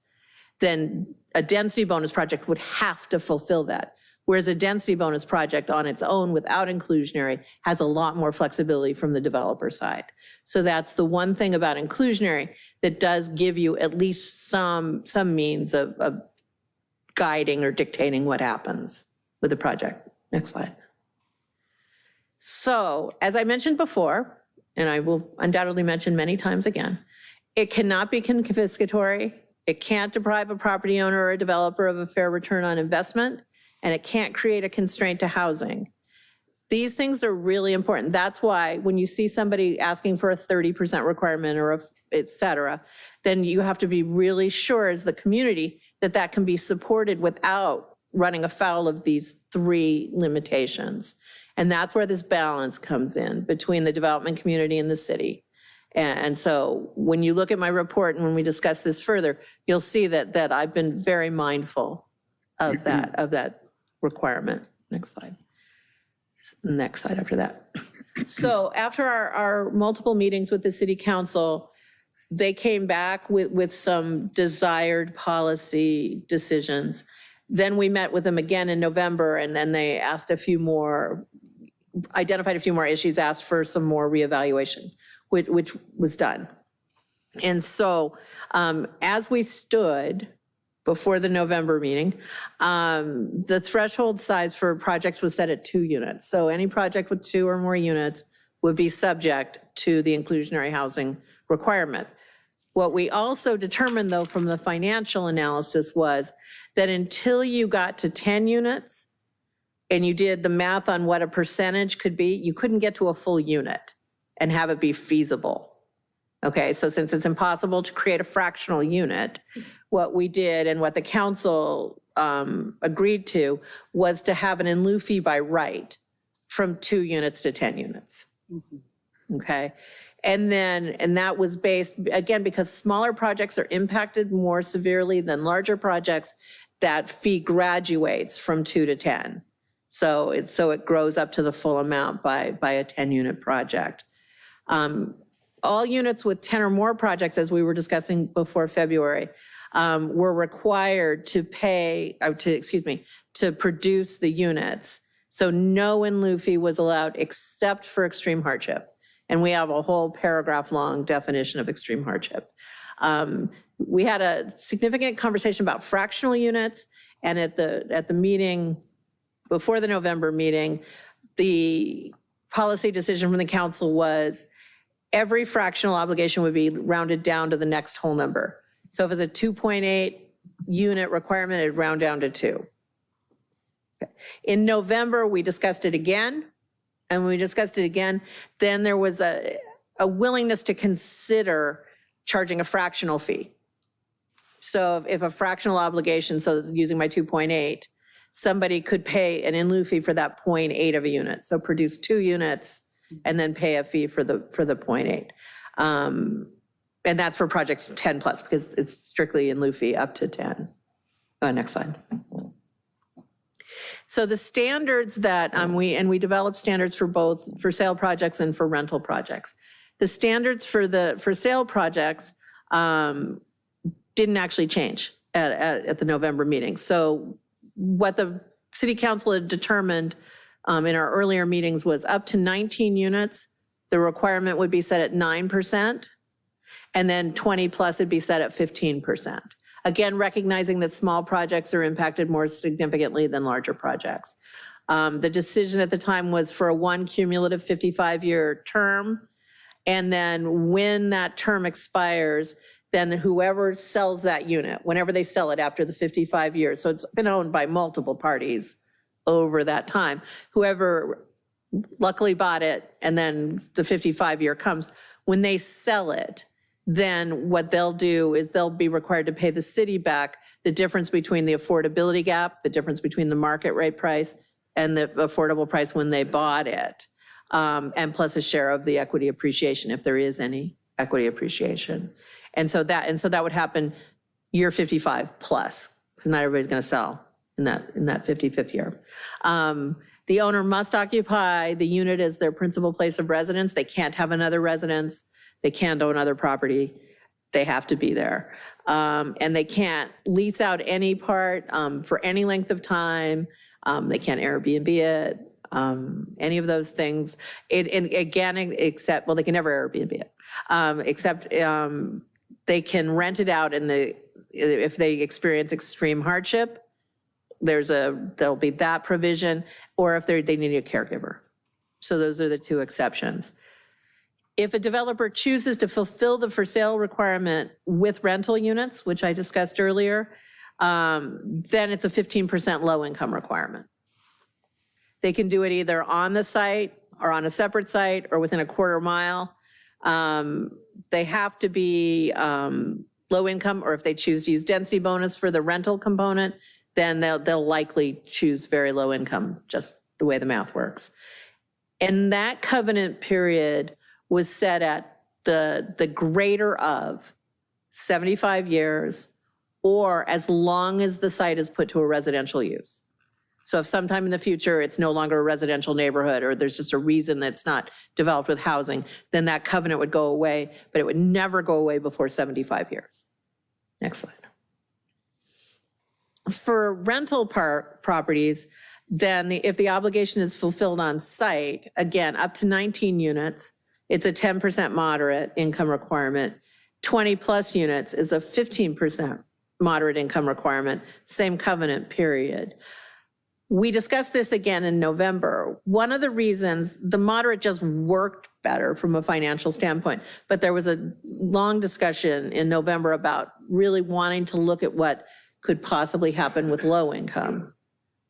then a density bonus project would have to fulfill that. Whereas a density bonus project on its own without inclusionary has a lot more flexibility from the developer side. So that's the one thing about inclusionary that does give you at least some means of guiding or dictating what happens with the project. Next slide. So, as I mentioned before, and I will undoubtedly mention many times again, it cannot be confiscatory. It can't deprive a property owner or a developer of a fair return on investment, and it can't create a constraint to housing. These things are really important. That's why when you see somebody asking for a 30% requirement or et cetera, then you have to be really sure as the community that that can be supported without running afoul of these 3 limitations. And that's where this balance comes in between the development community and the city. And so when you look at my report and when we discuss this further, you'll see that I've been very mindful of that requirement. Next slide. Next slide after that. So after our multiple meetings with the city council, they came back with some desired policy decisions. Then we met with them again in November, and then they asked identified a few more issues, asked for some more reevaluation, which was done. And so as we stood before the November meeting, the threshold size for projects was set at 2 units. So any project with 2 or more units would be subject to the inclusionary housing requirement. What we also determined, though, from the financial analysis was that until you got to 10 units and you did the math on what a percentage could be, you couldn't get to a full unit and have it be feasible. Okay, so since it's impossible to create a fractional unit, what we did and what the council agreed to was to have an in lieu fee by right from 2 units to 10 units. Okay, and that was based, again, because smaller projects are impacted more severely than larger projects, that fee graduates from 2 to 10. So it grows up to the full amount by a 10-unit project. All units with 10 or more projects, as we were discussing before February, were required to to produce the units. So no in lieu fee was allowed except for extreme hardship. And we have a whole paragraph-long definition of extreme hardship. We had a significant conversation about fractional units, and at the meeting, before the November meeting, the policy decision from the council was every fractional obligation would be rounded down to the next whole number. So if it's a 2.8 unit requirement, it'd round down to 2. Okay. In November, we discussed it again. And when we discussed it again, then there was a willingness to consider charging a fractional fee. So if a fractional obligation, so using my 2.8, somebody could pay an in lieu fee for that 0.8 of a unit. So produce 2 units and then pay a fee for the 0.8. And that's for projects 10 plus, because it's strictly in lieu fee up to 10. Next slide. So the standards that we developed standards for both for sale projects and for rental projects. The standards for sale projects didn't actually change at the November meeting. So what the city council had determined in our earlier meetings was up to 19 units, the requirement would be set at 9%, and then 20 plus would be set at 15%. Again, recognizing that small projects are impacted more significantly than larger projects. The decision at the time was for a 1 cumulative 55-year term, and then when that term expires, then whoever sells that unit, whenever they sell it after the 55 years, so it's been owned by multiple parties over that time, whoever luckily bought it and then the 55-year comes, when they sell it, then what they'll do is they'll be required to pay the city back the difference between the affordability gap, the difference between the market rate price and the affordable price when they bought it, and plus a share of the equity appreciation if there is any equity appreciation. And so that would happen year 55 plus, because not everybody's going to sell in that 55th year. The owner must occupy the unit as their principal place of residence. They can't have another residence. They can't own other property. They have to be there. And they can't lease out any part for any length of time. They can't Airbnb it, any of those things. Except, well, they can never Airbnb it, except they can rent it out if they experience extreme hardship. There'll be that provision, or if they need a caregiver. So those are the 2 exceptions. If a developer chooses to fulfill the for sale requirement with rental units, which I discussed earlier, then it's a 15% low income requirement. They can do it either on the site or on a separate site or within a quarter mile. They have to be low income, or if they choose to use density bonus for the rental component, then they'll likely choose very low income, just the way the math works. And that covenant period was set at the greater of 75 years, or as long as the site is put to a residential use. So if sometime in the future it's no longer a residential neighborhood, or there's just a reason that it's not developed with housing, then that covenant would go away, but it would never go away before 75 years. Next slide. For rental properties, then if the obligation is fulfilled on site, again, up to 19 units, it's a 10% moderate income requirement. 20 plus units is a 15% moderate income requirement, same covenant period. We discussed this again in November. One of the reasons the moderate just worked better from a financial standpoint, but there was a long discussion in November about really wanting to look at what could possibly happen with low income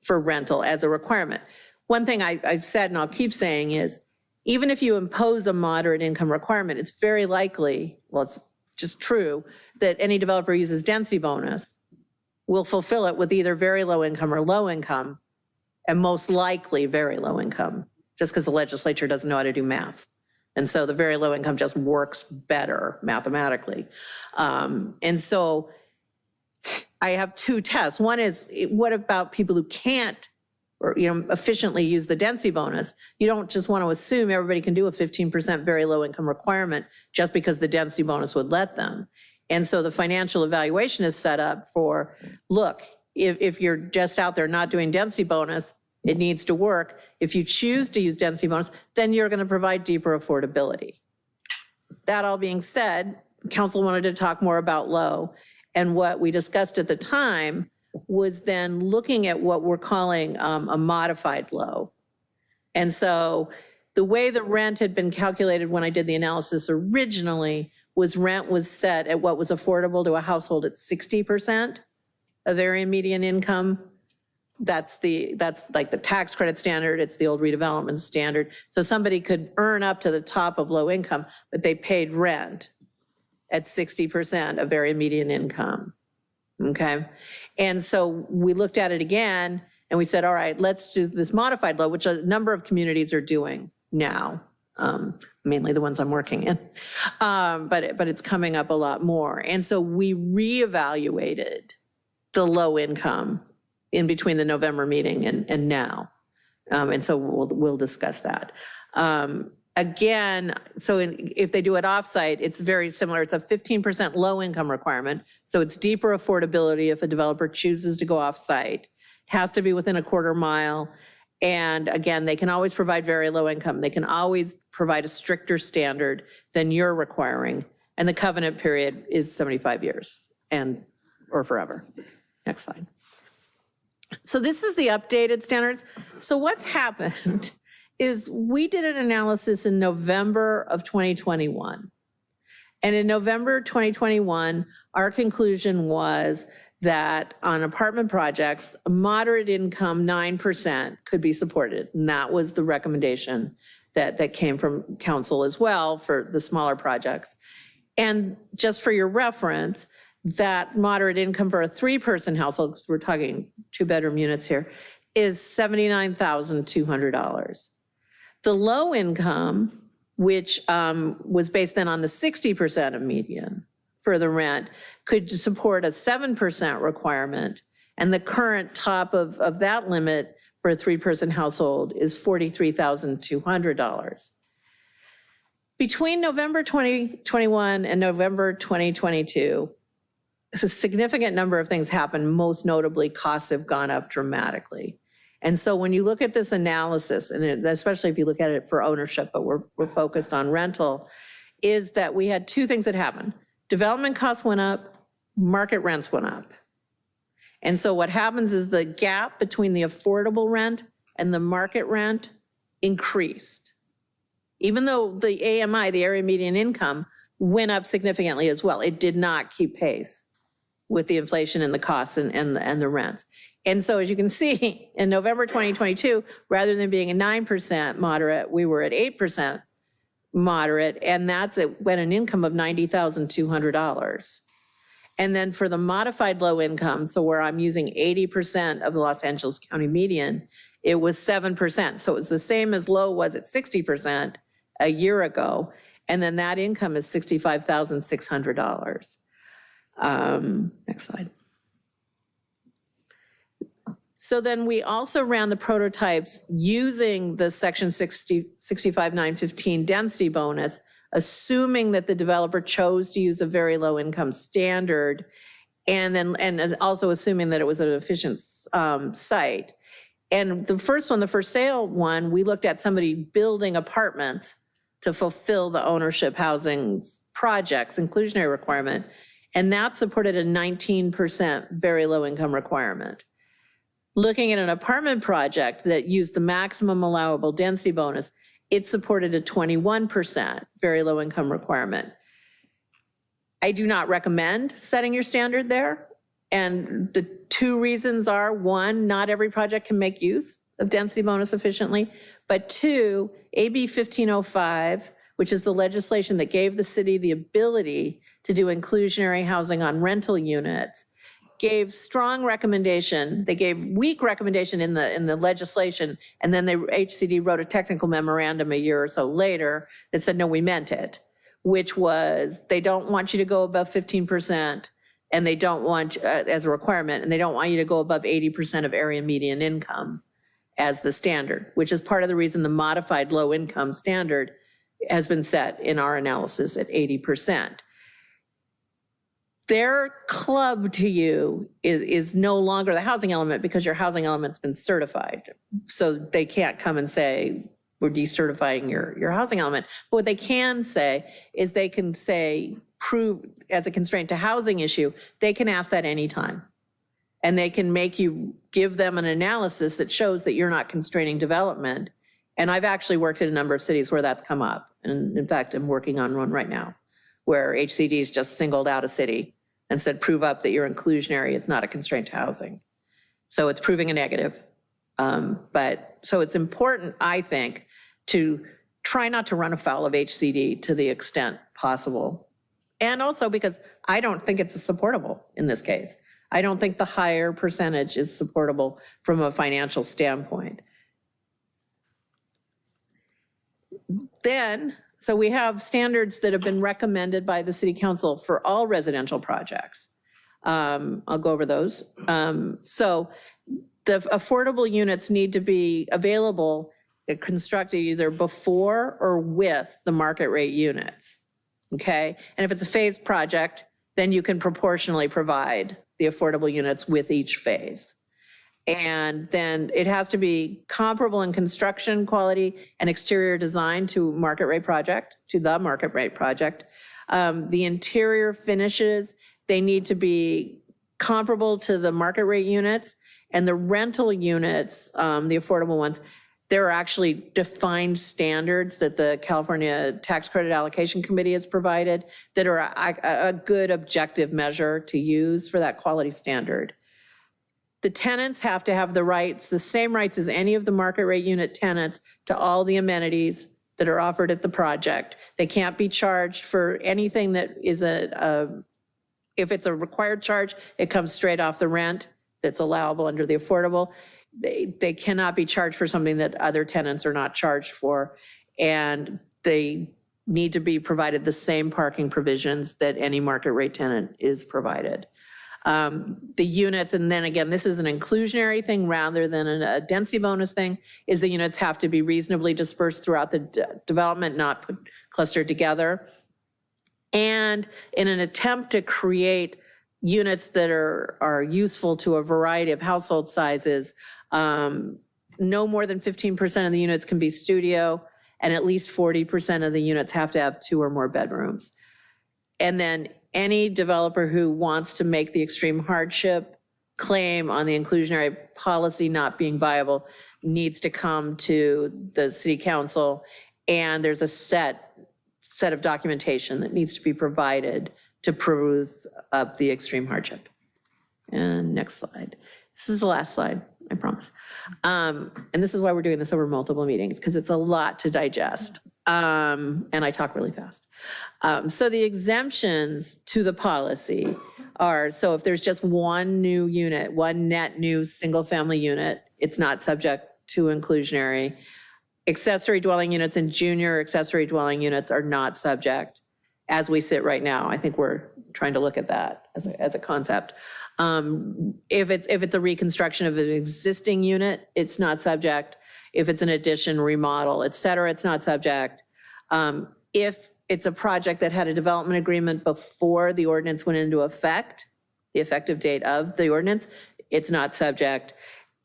for rental as a requirement. One thing I've said and I'll keep saying is, even if you impose a moderate income requirement, it's very likely, well, it's just true, that any developer who uses density bonus will fulfill it with either very low income or low income, and most likely very low income, just because the legislature doesn't know how to do math. And so the very low income just works better mathematically. And so I have two tests. One is, what about people who can't or efficiently use the density bonus? You don't just want to assume everybody can do a 15% very low income requirement just because the density bonus would let them. And so the financial evaluation is set up for, look, if you're just out there not doing density bonus, it needs to work. If you choose to use density bonus, then you're going to provide deeper affordability. That all being said, council wanted to talk more about low. And what we discussed at the time was then looking at what we're calling a modified low. And so the way the rent had been calculated when I did the analysis originally was rent was set at what was affordable to a household at 60% of area median income. That's like the tax credit standard. It's the old redevelopment standard. So somebody could earn up to the top of low income, but they paid rent at 60% of area median income. Okay. And so we looked at it again and we said, all right, let's do this modified low, which a number of communities are doing now, mainly the ones I'm working in. But it's coming up a lot more. And so we reevaluated the low income in between the November meeting and now. And so we'll discuss that. Again, so if they do it offsite, it's very similar. It's a 15% low income requirement. So it's deeper affordability if a developer chooses to go offsite. It has to be within a quarter mile. And again, they can always provide very low income. They can always provide a stricter standard than you're requiring. And the covenant period is 75 years or forever. Next slide. So this is the updated standards. So what's happened is we did an analysis in November of 2021. And in November 2021, our conclusion was that on apartment projects, moderate income 9% could be supported. And that was the recommendation that came from council as well for the smaller projects. And just for your reference, that moderate income for a 3-person household, because we're talking 2-bedroom units here, is $79,200. The low income, which was based then on the 60% of median for the rent, could support a 7% requirement. And the current top of that limit for a 3-person household is $43,200. Between November 2021 and November 2022, a significant number of things happened. Most notably, costs have gone up dramatically. And so when you look at this analysis, and especially if you look at it for ownership, but we're focused on rental, is that we had two things that happened. Development costs went up, market rents went up. And so what happens is the gap between the affordable rent and the market rent increased. Even though the AMI, the area median income, went up significantly as well, it did not keep pace with the inflation and the costs and the rents. And so as you can see, in November 2022, rather than being a 9% moderate, we were at 8% moderate, and that's at an income of $90,200. And then for the modified low income, so where I'm using 80% of the Los Angeles County median, it was 7%. So it was the same as low was at 60% a year ago. And then that income is $65,600. Next slide. So then we also ran the prototypes using the section 65915 density bonus, assuming that the developer chose to use a very low income standard, and also assuming that it was an efficient site. And the first one, the for sale one, we looked at somebody building apartments to fulfill the ownership housing projects inclusionary requirement. And that supported a 19% very low income requirement. Looking at an apartment project that used the maximum allowable density bonus, it supported a 21% very low income requirement. I do not recommend setting your standard there. And the two reasons are, one, not every project can make use of density bonus efficiently, but two, AB 1505, which is the legislation that gave the city the ability to do inclusionary housing on rental units, gave strong recommendation. They gave weak recommendation in the legislation, and then the HCD wrote a technical memorandum a year or so later that said, no, we meant it, which was they don't want you to go above 15%, and they don't want, as a requirement, and they don't want you to go above 80% of area median income as the standard, which is part of the reason the modified low income standard has been set in our analysis at 80%. Their club to you is no longer the housing element because your housing element's been certified. So they can't come and say, we're decertifying your housing element. But what they can say is they can say, prove as a constraint to housing issue, they can ask that anytime. And they can make you give them an analysis that shows that you're not constraining development. And I've actually worked in a number of cities where that's come up. And in fact, I'm working on one right now where HCD's just singled out a city and said, prove up that your inclusionary is not a constraint to housing. So it's proving a negative. But so it's important, I think, to try not to run afoul of HCD to the extent possible. And also because I don't think it's supportable in this case. I don't think the higher percentage is supportable from a financial standpoint. Then, so we have standards that have been recommended by the city council for all residential projects. I'll go over those. So the affordable units need to be available, constructed either before or with the market rate units, okay? And if it's a phased project, then you can proportionally provide the affordable units with each phase. And then it has to be comparable in construction quality and exterior design to the market rate project. The interior finishes, they need to be comparable to the market rate units, and the rental units, the affordable ones, there are actually defined standards that the California Tax Credit Allocation Committee has provided that are a good objective measure to use for that quality standard. The tenants have to have the rights, the same rights as any of the market rate unit tenants to all the amenities that are offered at the project. They can't be charged for anything that is if it's a required charge, it comes straight off the rent that's allowable under the affordable. They cannot be charged for something that other tenants are not charged for. And they need to be provided the same parking provisions that any market rate tenant is provided. The units, and then again, this is an inclusionary thing rather than a density bonus thing, is the units have to be reasonably dispersed throughout the development, not clustered together. And in an attempt to create units that are useful to a variety of household sizes, no more than 15% of the units can be studio, and at least 40% of the units have to have 2 or more bedrooms. And then any developer who wants to make the extreme hardship claim on the inclusionary policy not being viable needs to come to the city council, and there's a set of documentation that needs to be provided to prove up the extreme hardship. And next slide. This is the last slide, I promise. And this is why we're doing this over multiple meetings, because it's a lot to digest. And I talk really fast. So the exemptions to the policy are, so if there's just one new unit, one net new single family unit, it's not subject to inclusionary. Accessory dwelling units and junior accessory dwelling units are not subject as we sit right now. I think we're trying to look at that as a concept. If it's a reconstruction of an existing unit, it's not subject. If it's an addition, remodel, et cetera, it's not subject. If it's a project that had a development agreement before the ordinance went into effect, the effective date of the ordinance, it's not subject.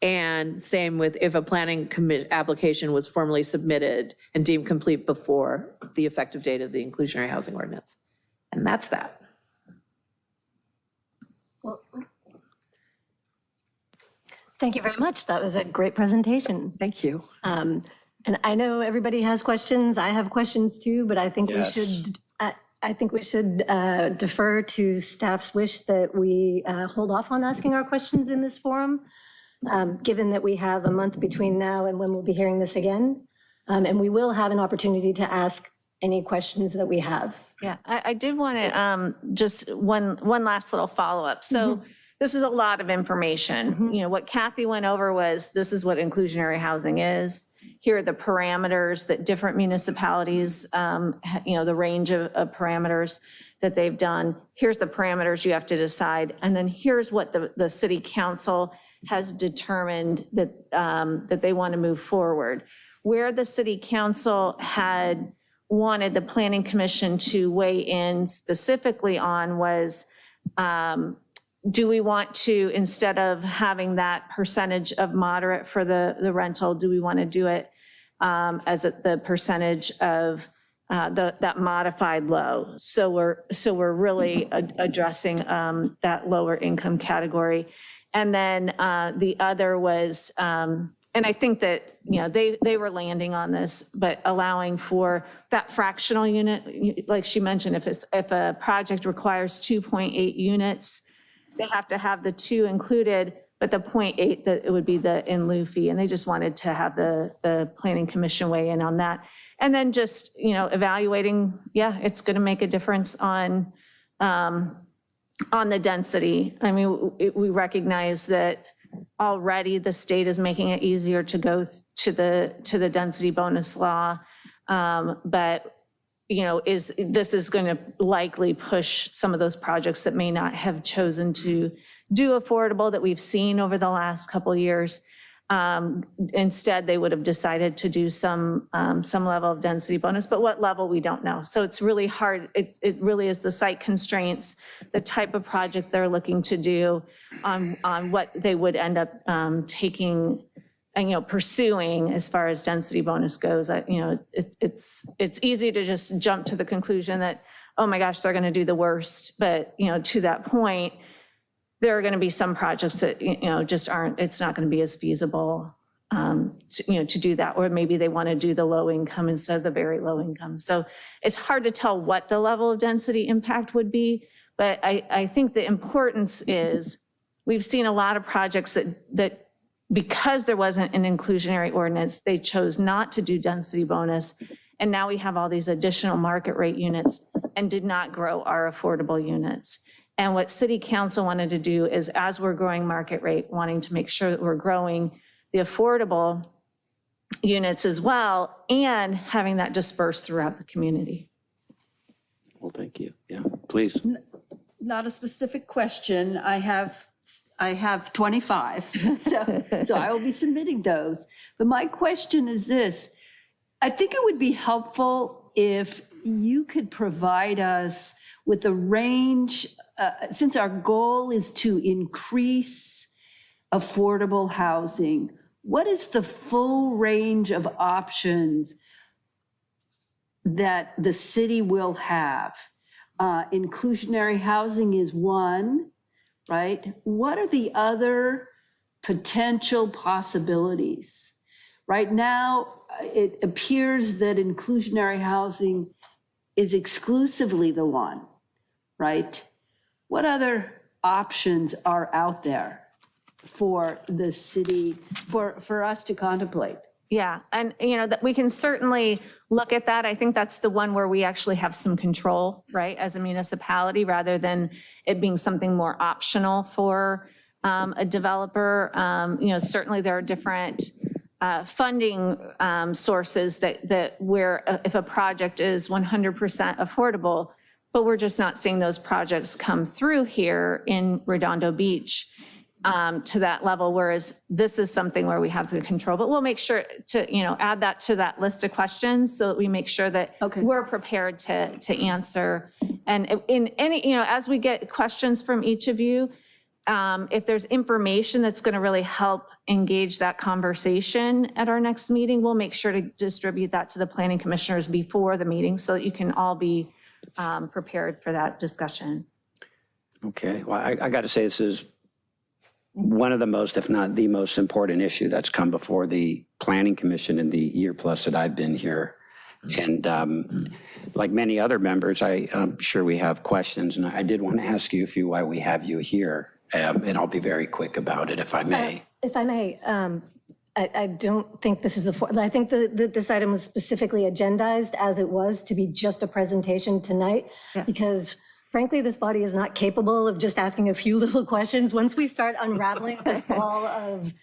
And same with if a planning application was formally submitted and deemed complete before the effective date of the inclusionary housing ordinance. And that's that. Thank you very much. That was a great presentation. Thank you. And I know everybody has questions. I have questions too, but I think we Yes. should, I think we should defer to staff's wish that we hold off on asking our questions in this forum, given that we have a month between now and when we'll be hearing this again. And we will have an opportunity to ask any questions that we have. Yeah, I did want to, just one last little follow-up. So this is a lot of information. You know, what Kathy went over was, this is what inclusionary housing is. Here are the parameters that different municipalities, you know, the range of parameters that they've done. Here's the parameters you have to decide. And then here's what the city council has determined that, that they want to move forward. Where the city council had wanted the planning commission to weigh in specifically on was, do we want to, instead of having that percentage of moderate for the rental, do we want to do it as the percentage of that modified low? So we're really addressing that lower income category. And then the other was, and I think that, you know, they were landing on this, but allowing for that fractional unit, like she mentioned, if a project requires 2.8 units, they have to have the 2 included, but the 0.8, that it would be the in lieu fee. And they just wanted to have the planning commission weigh in on that. And then just, you know, evaluating, yeah, it's going to make a difference on the density. I mean, we recognize that already the state is making it easier to go to the density bonus law. But, you know, this is going to likely push some of those projects that may not have chosen to do affordable that we've seen over the last couple of years. Instead, they would have decided to do some level of density bonus, but what level, we don't know. So it's really hard. It really is the site constraints, the type of project they're looking to do on what they would end up taking and, you know, pursuing as far as density bonus goes. You know, it's easy to just jump to the conclusion that, oh my gosh, they're going to do the worst. But, you know, to that point, there are going to be some projects that, you know, just aren't, it's not going to be as feasible, to do that. Or maybe they want to do the low income instead of the very low income. So it's hard to tell what the level of density impact would be. But I think the importance is, we've seen a lot of projects that because there wasn't an inclusionary ordinance, they chose not to do density bonus. And now we have all these additional market rate units and did not grow our affordable units. And what city council wanted to do is, as we're growing market rate, wanting to make sure that we're growing the affordable units as well, and having that dispersed throughout the community. Well, thank you. Yeah, please. Not a specific question. I have 25, so I will be submitting those. But my question is this: I think it would be helpful if you could provide us with a range, since our goal is to increase affordable housing, what is the full range of options that the city will have? Inclusionary housing is one, right? What are the other potential possibilities? Right now, it appears that inclusionary housing is exclusively the one, right? What other options are out there for the city, for us to contemplate? Yeah, and you know, that we can certainly look at that. I think that's the one where we actually have some control, right, as a municipality, rather than it being something more optional for a developer. You know, certainly there are different funding sources that where if a project is 100% affordable, but we're just not seeing those projects come through here in Redondo Beach to that level, whereas this is something where we have the control. But we'll make sure to, you know, add that to that list of questions so that we make sure that we're prepared to answer. And in any, you know, as we get questions from each of you, if there's information that's going to really help engage that conversation at our next meeting, we'll make sure to distribute that to the planning commissioners before the meeting so that you can all be prepared for that discussion. Okay, well, I got to say, this is one of the most, if not the most important issue that's come before the Planning Commission in the year plus that I've been here. And like many other members, I'm sure we have questions, and I did want to ask you a few while we have you here, and I'll be very quick about it if I may. If I may, I don't think this is I think this item was specifically agendized as it was to be just a presentation tonight, because frankly, this body is not capable of just asking a few little questions. Once we start unraveling this ball of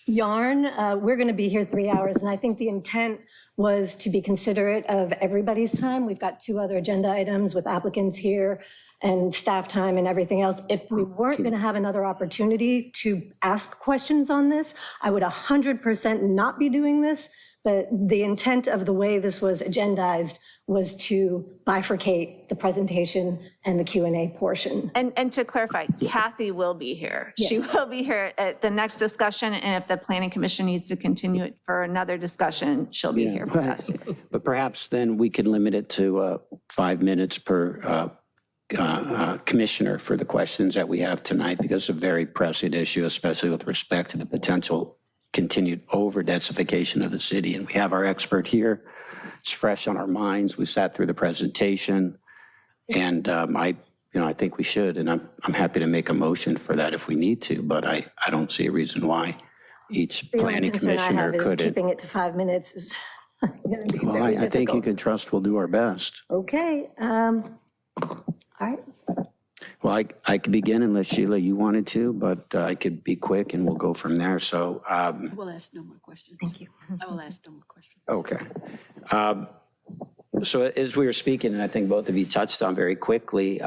yarn, we're going to be here 3 hours. And I think the intent was to be considerate of everybody's time. We've got 2 other agenda items with applicants here and staff time and everything else. If we weren't going to have another opportunity to ask questions on this, I would 100% not be doing this. But the intent of the way this was agendized was to bifurcate the presentation and the Q&A portion. And to clarify, Kathy will be here. She will be here at the next discussion, and if the Planning Commission needs to continue it for another discussion, she'll be here for that too. But perhaps then we could limit it to 5 minutes per commissioner for the questions that we have tonight, because it's a very pressing issue, especially with respect to the potential continued over-densification of the city. And we have our expert here. It's fresh on our minds. We sat through the presentation, and I think we should, and I'm happy to make a motion for that if we need to, but I don't see a reason why each planning commissioner The only concern I have is couldn't. keeping it to 5 minutes is going to be Well, very I think you difficult. can trust we'll do our best. Okay, all right. Well, I could begin unless, Sheila, you wanted to, but I could be quick and we'll go from there. So, I will ask no more questions. Thank you. I will ask no more questions. okay. So as we were speaking, and I think both of you touched on very quickly,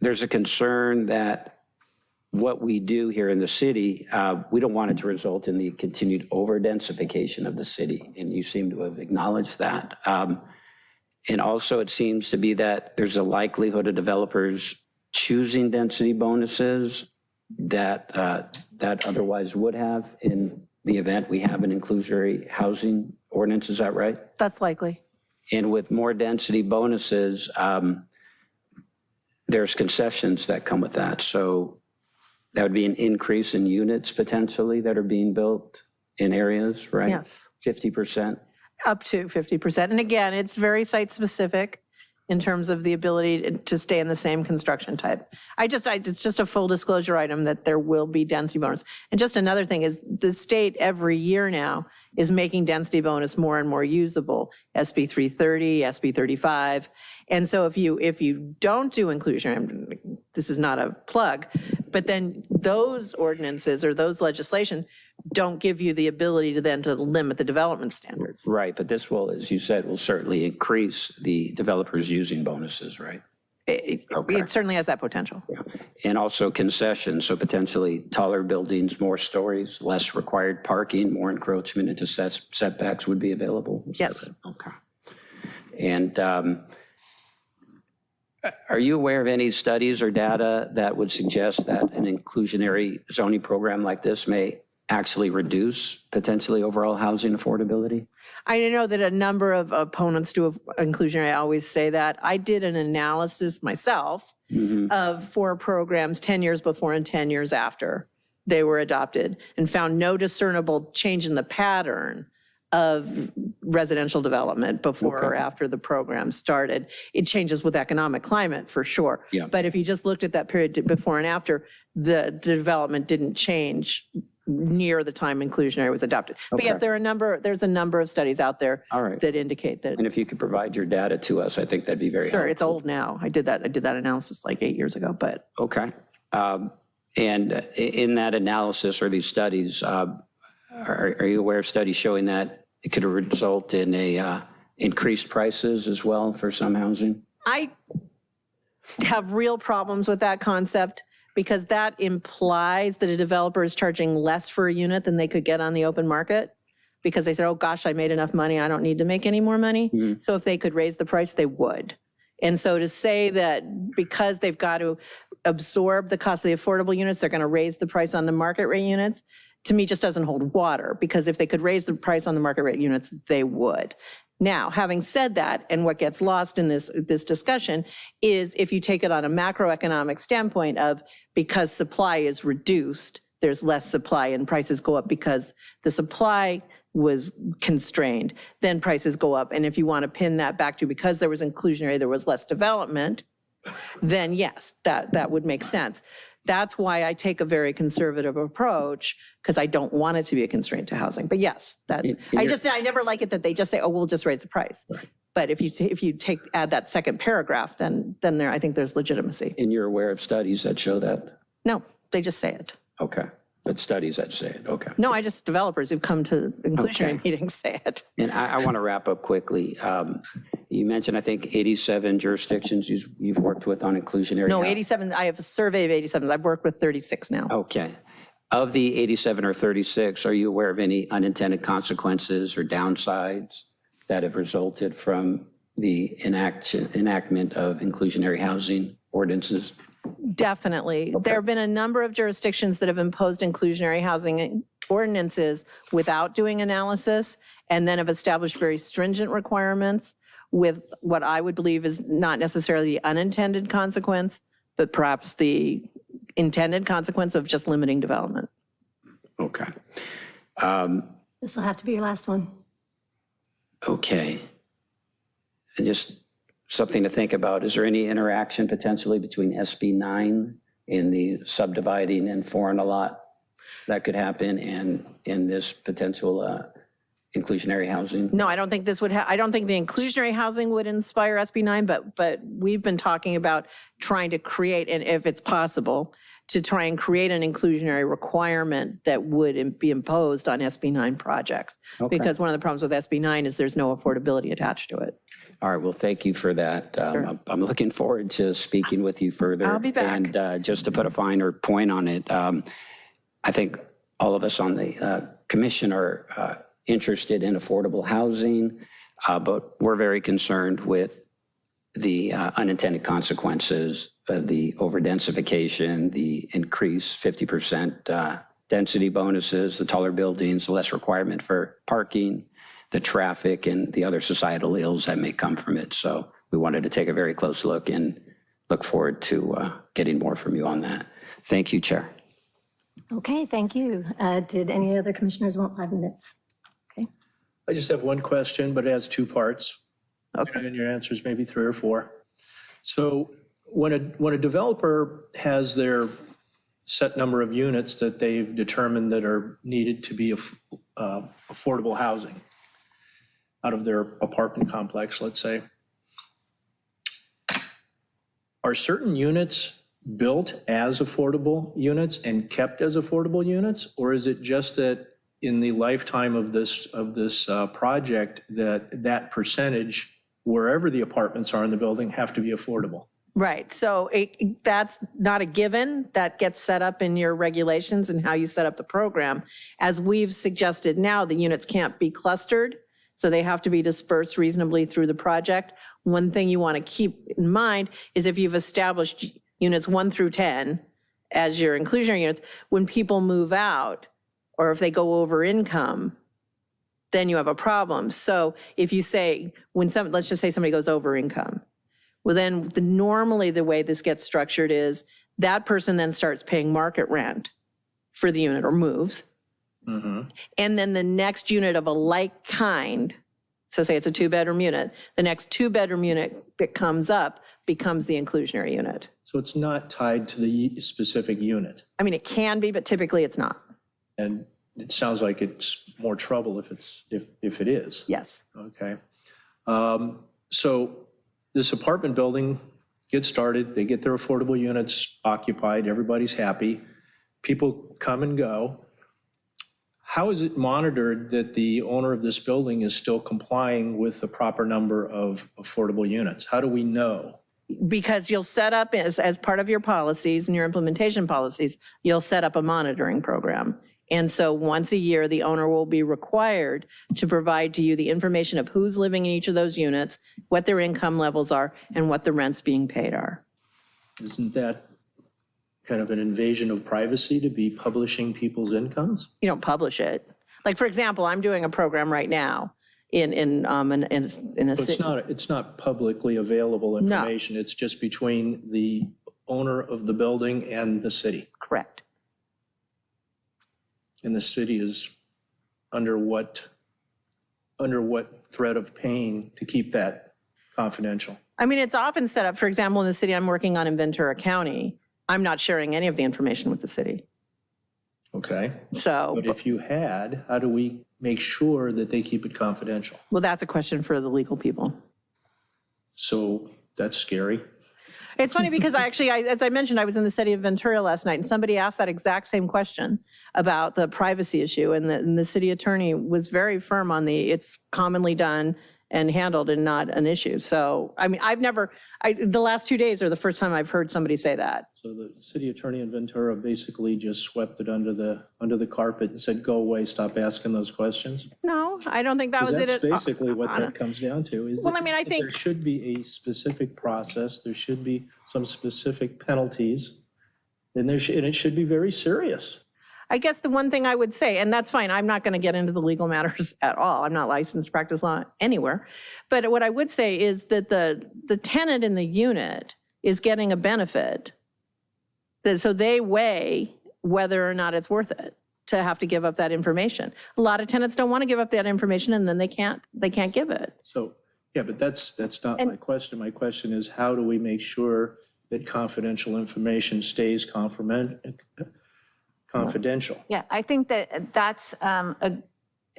there's a concern that what we do here in the city, we don't want it to result in the continued over-densification of the city. And you seem to have acknowledged that. And also it seems to be that there's a likelihood of developers choosing density bonuses that otherwise would have in the event we have an inclusionary housing ordinance. Is that right? That's likely. And with more density bonuses, there's concessions that come with that. So that would be an increase in units potentially that are being built in areas, right? Yes. 50%. Up to 50%. And again, it's very site specific in terms of the ability to stay in the same construction type. It's just a full disclosure item that there will be density bonus. And just another thing is the state every year now is making density bonus more and more usable, SB 330, SB 35. And so if you don't do inclusion, this is not a plug, but then those ordinances or those legislation don't give you the ability to then to limit the development standards. Right, but this will, as you said, will certainly increase the developers using bonuses, right? It certainly has that potential. Yeah. And also concessions, so potentially taller buildings, more stories, less required parking, more encroachment into setbacks would be available? Yes. Okay. And are you aware of any studies or data that would suggest that an inclusionary zoning program like this may actually reduce potentially overall housing affordability? I know that a number of opponents do inclusionary. I always say that. I did an analysis myself of 4 programs 10 years before and 10 years after they were adopted and found no discernible change in the pattern of residential development before or after the program started. It changes with economic climate for sure. Yeah. But if you just looked at that period before and after, the development didn't change near the time inclusionary was adopted. But yes, there's a number of studies out there All right. that indicate that. And if you could provide your data to us, I think that'd be very Sure, helpful. it's old now. I did that analysis like 8 years ago, but Okay. And in that analysis or these studies, are you aware of studies showing that it could result in increased prices as well for some housing? I have real problems with that concept because that implies that a developer is charging less for a unit than they could get on the open market because they said, oh gosh, I made enough money, I don't need to make any more money. So if they could raise the price, they would. And so to say that because they've got to absorb the cost of the affordable units, they're going to raise the price on the market rate units, to me just doesn't hold water, because if they could raise the price on the market rate units, they would. Now, having said that, and what gets lost in this discussion is if you take it on a macroeconomic standpoint of because supply is reduced, there's less supply and prices go up because the supply was constrained, then prices go up. And if you want to pin that back to because there was inclusionary, there was less development, then yes, that would make sense. That's why I take a very conservative approach, because I don't want it to be a constraint to housing. But yes, I never like it that they just say, oh, we'll just raise the price. Right. But if you add that second paragraph, then there, I think there's legitimacy. And you're aware of studies that show that? No, they just say it. Okay. But studies that say it, okay. No, developers who've come to inclusionary meetings say it. And I want to wrap up quickly. You mentioned, I think, 87 jurisdictions you've worked with on inclusionary. No, 87, I have a survey of 87. I've worked with 36 now. Okay. Of the 87 or 36, are you aware of any unintended consequences or downsides that have resulted from the enactment of inclusionary housing ordinances? Definitely. Okay. There have been a number of jurisdictions that have imposed inclusionary housing ordinances without doing analysis, and then have established very stringent requirements with what I would believe is not necessarily the unintended consequence, but perhaps the intended consequence of just limiting development. Okay. This will have to be your last one. Okay. And just something to think about. Is there any interaction potentially between SB 9 and the subdividing and foreign a lot that could happen and in this potential inclusionary housing? No, I don't think this would I don't think the inclusionary housing would inspire SB 9, but we've been talking about trying to create, and if it's possible, to try and create an inclusionary requirement that would be imposed on SB 9 projects. Okay. Because one of the problems with SB 9 is there's no affordability attached to it. All right, well, thank you for that. Sure. I'm looking forward to speaking with you further. I'll be back. And just to put a finer point on it, I think all of us on the commission are interested in affordable housing, but we're very concerned with the unintended consequences of the overdensification, the increased 50% density bonuses, the taller buildings, the less requirement for parking, the traffic, and the other societal ills that may come from it. So we wanted to take a very close look and look forward to getting more from you on that. Thank you, Chair. Okay, thank you. Did any other commissioners want 5 minutes? Okay. I just have one question, but it has two parts. Okay. And your answers maybe 3 or 4. So when a developer has their set number of units that they've determined that are needed to be affordable housing out of their apartment complex, let's say, are certain units built as affordable units and kept as affordable units? Or is it just that in the lifetime of this project that percentage, wherever the apartments are in the building, have to be affordable? Right. So that's not a given. That gets set up in your regulations and how you set up the program. As we've suggested now, the units can't be clustered, so they have to be dispersed reasonably through the project. One thing you want to keep in mind is if you've established units 1 through 10 as your inclusionary units, when people move out or if they go over income, then you have a problem. So if you say, let's just say somebody goes over income, well then normally the way this gets structured is that person then starts paying market rent for the unit or moves. Mm-hmm. And then the next unit of a like kind, so say it's a 2-bedroom unit, the next 2-bedroom unit that comes up becomes the inclusionary unit. So it's not tied to the specific unit. I mean, it can be, but typically it's not. And it sounds like it's more trouble if it is. Yes. Okay. So this apartment building gets started, they get their affordable units occupied, everybody's happy, people come and go. How is it monitored that the owner of this building is still complying with the proper number of affordable units? How do we know? Because you'll set up, as part of your policies and your implementation policies, you'll set up a monitoring program. And so once a year, the owner will be required to provide to you the information of who's living in each of those units, what their income levels are, and what the rents being paid are. Isn't that kind of an invasion of privacy to be publishing people's incomes? You don't publish it. Like, for example, I'm doing a program right now, in a city. It's not publicly available information. It's just between the owner of the building and the city. Correct. And the city is under what threat of paying to keep that confidential? I mean, it's often set up, for example, in the city I'm working on in Ventura County, I'm not sharing any of the information with the city. Okay. So, But if you had, how do we make sure that they keep it confidential? well, that's a question for the legal people. So that's scary. It's funny because as I mentioned, I was in the city of Ventura last night, and somebody asked that exact same question about the privacy issue, and the city attorney was very firm on it's commonly done and handled and not an issue. So, I mean, the last 2 days are the first time I've heard somebody say that. So the city attorney in Ventura basically just swept it under the carpet and said, go away, stop asking those questions? No, I don't think that was it. That's basically what that comes down to. Well, I mean, I think- there should be a specific process, there should be some specific penalties, and it should be very serious. I guess the one thing I would say, and that's fine, I'm not going to get into the legal matters at all. I'm not licensed to practice law anywhere. But what I would say is that the tenant in the unit is getting a benefit. So they weigh whether or not it's worth it to have to give up that information. A lot of tenants don't want to give up that information, and then they can't give it. So, yeah, but that's not my question. My question is, how do we make sure that confidential information stays confidential? Yeah, I think that's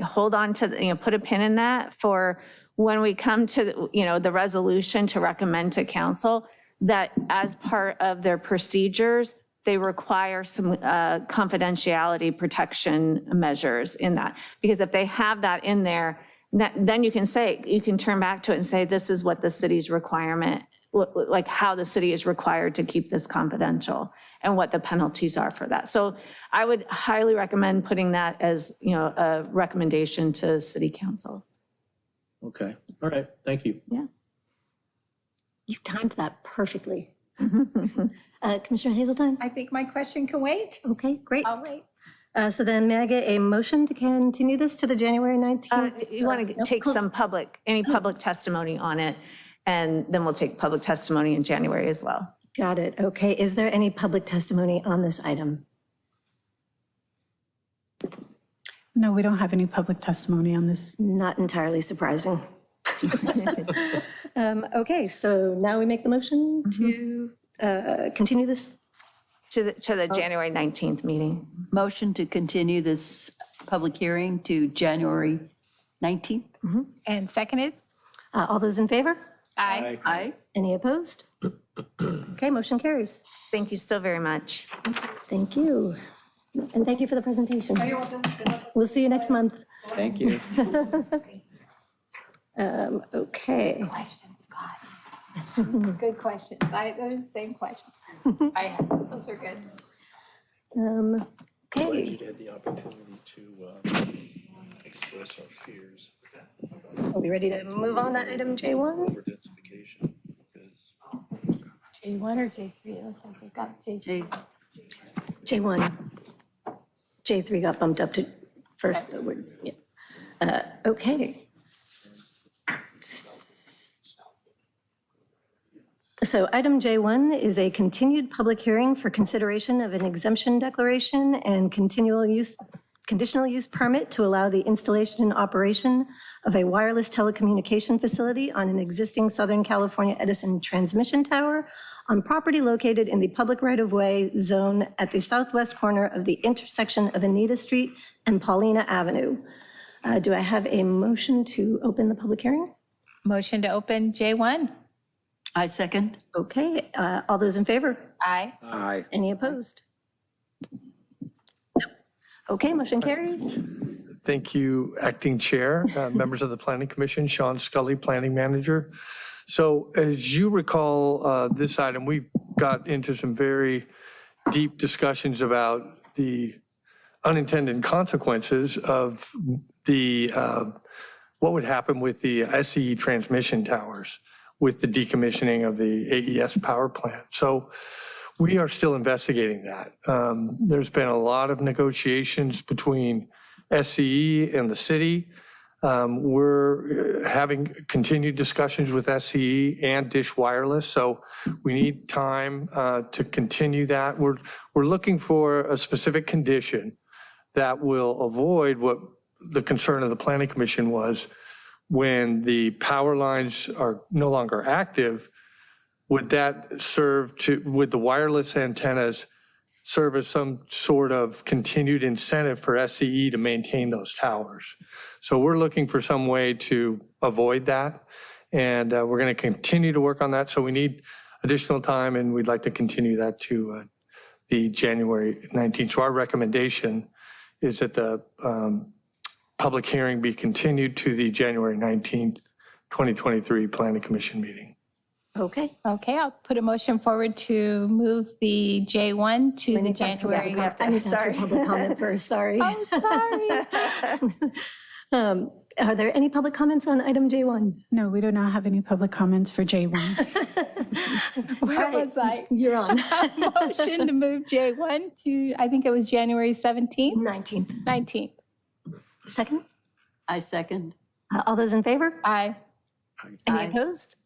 hold on to, put a pin in that for when we come to, the resolution to recommend to council that as part of their procedures, they require some confidentiality protection measures in that. Because if they have that in there, then you can turn back to it and say, this is what the city's requirement, like how the city is required to keep this confidential and what the penalties are for that. So I would highly recommend putting that as, a recommendation to city council. Okay, all right, thank you. Yeah. You've timed that perfectly. Commissioner Hazeltine? I think my question can wait. Okay, great. I'll wait. So then may I get a motion to continue this to the January 19th? You want to take any public testimony on it, and then we'll take public testimony in January as well. Got it. Okay. Is there any public testimony on this item? No, we don't have any public testimony on this. Not entirely surprising. Okay, so now we make the motion to continue this. To the January 19th meeting. Motion to continue this public hearing to January 19th? And seconded? All those in favor? Aye. Aye. Any opposed? Okay, motion carries. Thank you so very much. Thank you. And thank you for the presentation. We'll see you next month. Thank you. Okay. Questions, Scott. Good questions. Those are the same questions I had. Those are good. Okay. You had the opportunity to express our fears Are we ready to move on to item J1? for densification, because J1 or J3? It looks like they've got J3. J1. J3 got bumped up to first, but we're, yeah. Okay. So item J1 is a continued public hearing for consideration of an exemption declaration and conditional use permit to allow the installation and operation of a wireless telecommunication facility on an existing Southern California Edison transmission tower on property located in the public right-of-way zone at the southwest corner of the intersection of Anita Street and Paulina Avenue. Do I have a motion to open the public hearing? Motion to open J1? I second. Okay, all those in favor? Aye. Aye. Any opposed? No. Okay, motion carries. Thank you, Acting Chair, members of the Planning Commission, Sean Scully, Planning Manager. So as you recall, this item, we got into some very deep discussions about the unintended consequences of the what would happen with the SE transmission towers with the decommissioning of the AES power plant. So we are still investigating that. There's been a lot of negotiations between SCE and the city. We're having continued discussions with SCE and Dish Wireless, so we need time to continue that. We're looking for a specific condition that will avoid what the concern of the Planning Commission was when the power lines are no longer active. Would that serve to, would the wireless antennas serve as some sort of continued incentive for SCE to maintain those towers? So we're looking for some way to avoid that, and we're going to continue to work on that. So we need additional time, and we'd like to continue that to the January 19th. So our recommendation is that the public hearing be continued to the January 19th, 2023 Planning Commission meeting. Okay. Okay, I'll put a motion forward to move the J1 to the January. I need to ask for public comment first, sorry. Oh, sorry. Are there any public comments on item J1? No, we do not have any public comments for J1. Where was I? You're on. Motion to move J1 to, I think it was January 17th, 19th. 19th. Second? I second. All those in favor? Aye. Any Aye. opposed?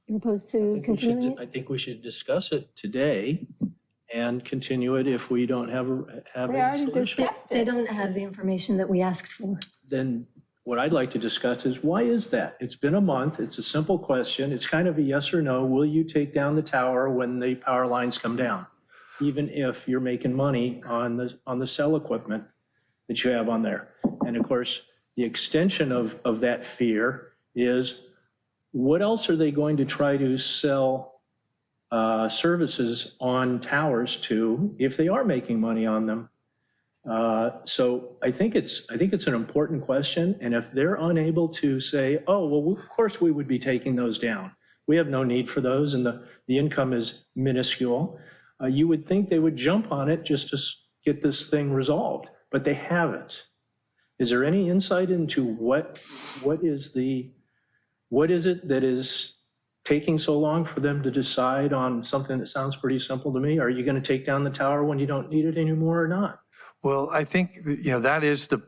You're opposed to continuing it? I think we should discuss it today and continue it if we don't have We a already solution. discussed They it. don't have the information that we asked for. Then what I'd like to discuss is, why is that? It's been a month. It's a simple question. It's kind of a yes or no. Will you take down the tower when the power lines come down? Even if you're making money on the cell equipment that you have on there. And of course, the extension of that fear is, what else are they going to try to sell services on towers to if they are making money on them? So I think it's an important question. And if they're unable to say, oh, well, of course we would be taking those down. We have no need for those, and the income is minuscule. You would think they would jump on it just to get this thing resolved, but they haven't. Is there any insight into what is it that is taking so long for them to decide on something that sounds pretty simple to me? Are you going to take down the tower when you don't need it anymore or not? Well, I think, that is the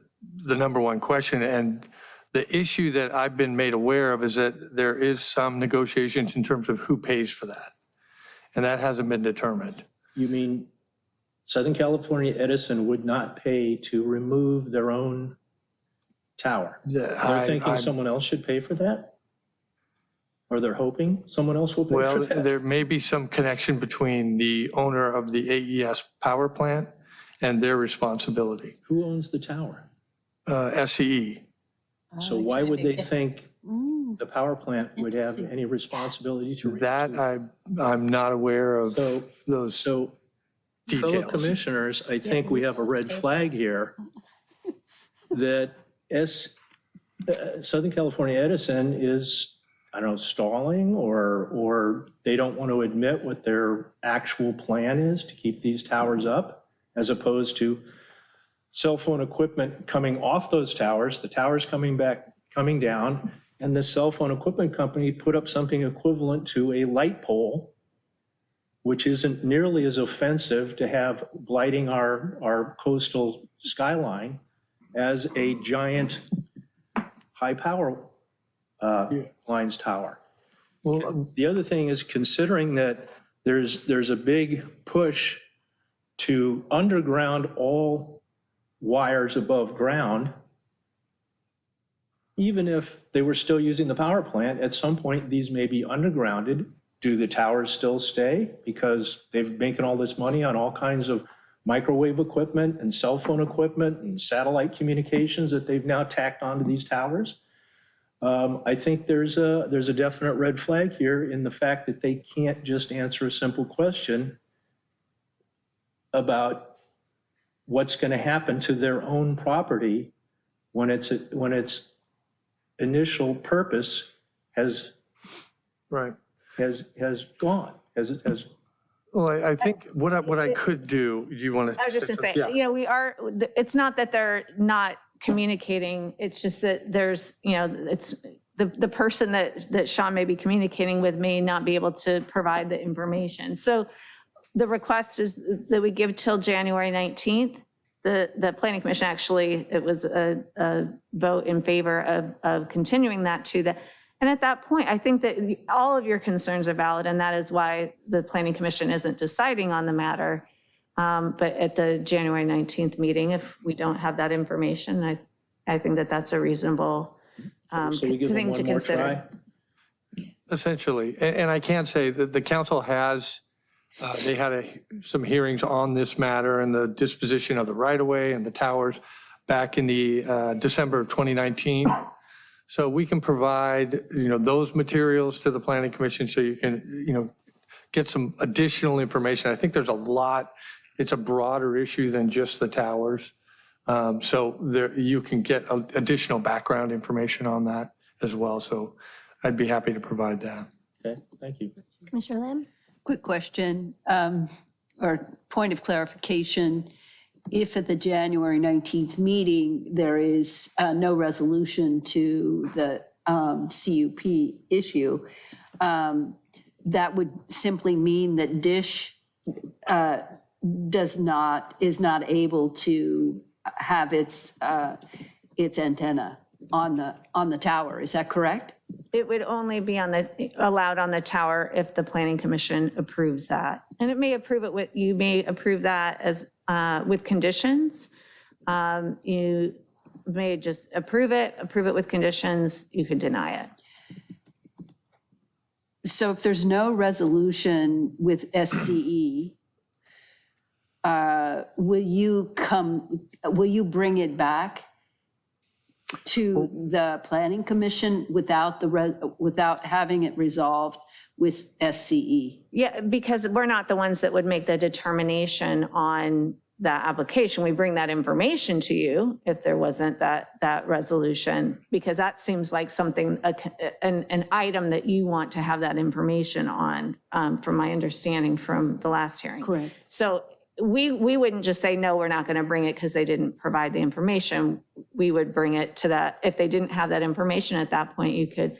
number one question. And the issue that I've been made aware of is that there is some negotiations in terms of who pays for that. And that hasn't been determined. You mean Southern California Edison would not pay to remove their own tower? They're thinking someone else should pay for that? Or they're hoping someone else will pay for Well, that? there may be some connection between the owner of the AES power plant and their responsibility, Who owns the tower? SCE. So why would they think the power plant would have any responsibility to? That I'm not aware of those So fellow details. commissioners, I think we have a red flag here that Southern California Edison is, I don't know, stalling, or they don't want to admit what their actual plan is to keep these towers up, as opposed to cell phone equipment coming off those towers, the towers coming down, and the cell phone equipment company put up something equivalent to a light pole, which isn't nearly as offensive to have blighting our coastal skyline as a giant high power lines tower. Well, The other thing is, considering that there's a big push to underground all wires above ground, even if they were still using the power plant, at some point these may be undergrounded. Do the towers still stay? Because they've making all this money on all kinds of microwave equipment and cell phone equipment and satellite communications that they've now tacked onto these towers. I think there's a definite red flag here in the fact that they can't just answer a simple question about what's going to happen to their own property when its initial purpose has right. gone. Well, I think what I could do, you want to? I was just going to say, it's not that they're not communicating, it's just that there's, it's the person that Sean may be communicating with may not be able to provide the information. So the request is that we give till January 19th the planning commission actually, it was a vote in favor of continuing that to the, and at that point, I think that all of your concerns are valid, and that is why the planning commission isn't deciding on the matter. But at the January 19th meeting, if we don't have that information, I think that that's a reasonable So we give them thing to one more consider. try? Essentially, and I can say that the council has, they had some hearings on this matter and the disposition of the right-of-way and the towers back in the December of 2019. So we can provide, those materials to the planning commission so you can, get some additional information. I think there's a lot, it's a broader issue than just the towers. So there, you can get additional background information on that as well. So I'd be happy to provide that. Okay, thank you. Commissioner Lamb? Quick question, or point of clarification. If at the January 19th meeting, there is no resolution to the CUP issue, that would simply mean that DISH is not able to have its antenna on the tower. Is that correct? It would only be allowed on the tower if the planning commission approves that. And it may approve it you may approve that as, with conditions. You may just approve it with conditions, you could deny it. So if there's no resolution with SCE, will you bring it back to the planning commission without having it resolved with SCE? Yeah, because we're not the ones that would make the determination on that application. We bring that information to you if there wasn't that resolution, because that seems like something, an item that you want to have that information on, from my understanding from the last hearing. Correct. So we wouldn't just say, no, we're not going to bring it because they didn't provide the information. We would bring it to that. If they didn't have that information at that point, you could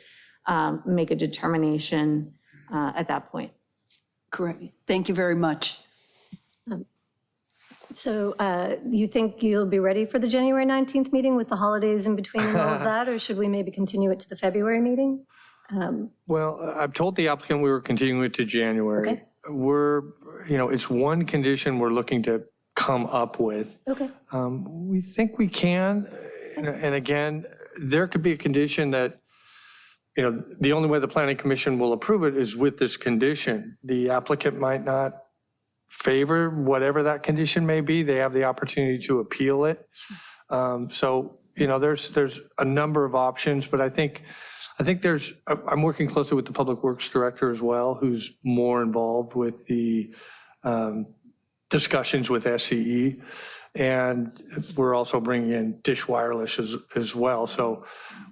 make a determination at that point. Correct. Thank you very much. So you think you'll be ready for the January 19th meeting with the holidays in between and all of that, or should we maybe continue it to the February meeting? Well, I've told the applicant we were continuing it to January. Okay. It's one condition we're looking to come up with. Okay. We think we can, and again, there could be a condition that, the only way the planning commission will approve it is with this condition. The applicant might not favor whatever that condition may be. They have the opportunity to appeal it. So, there's a number of options, but I think I'm working closely with the Public Works Director as well, who's more involved with the discussions with SCE. And we're also bringing in Dish Wireless as well. So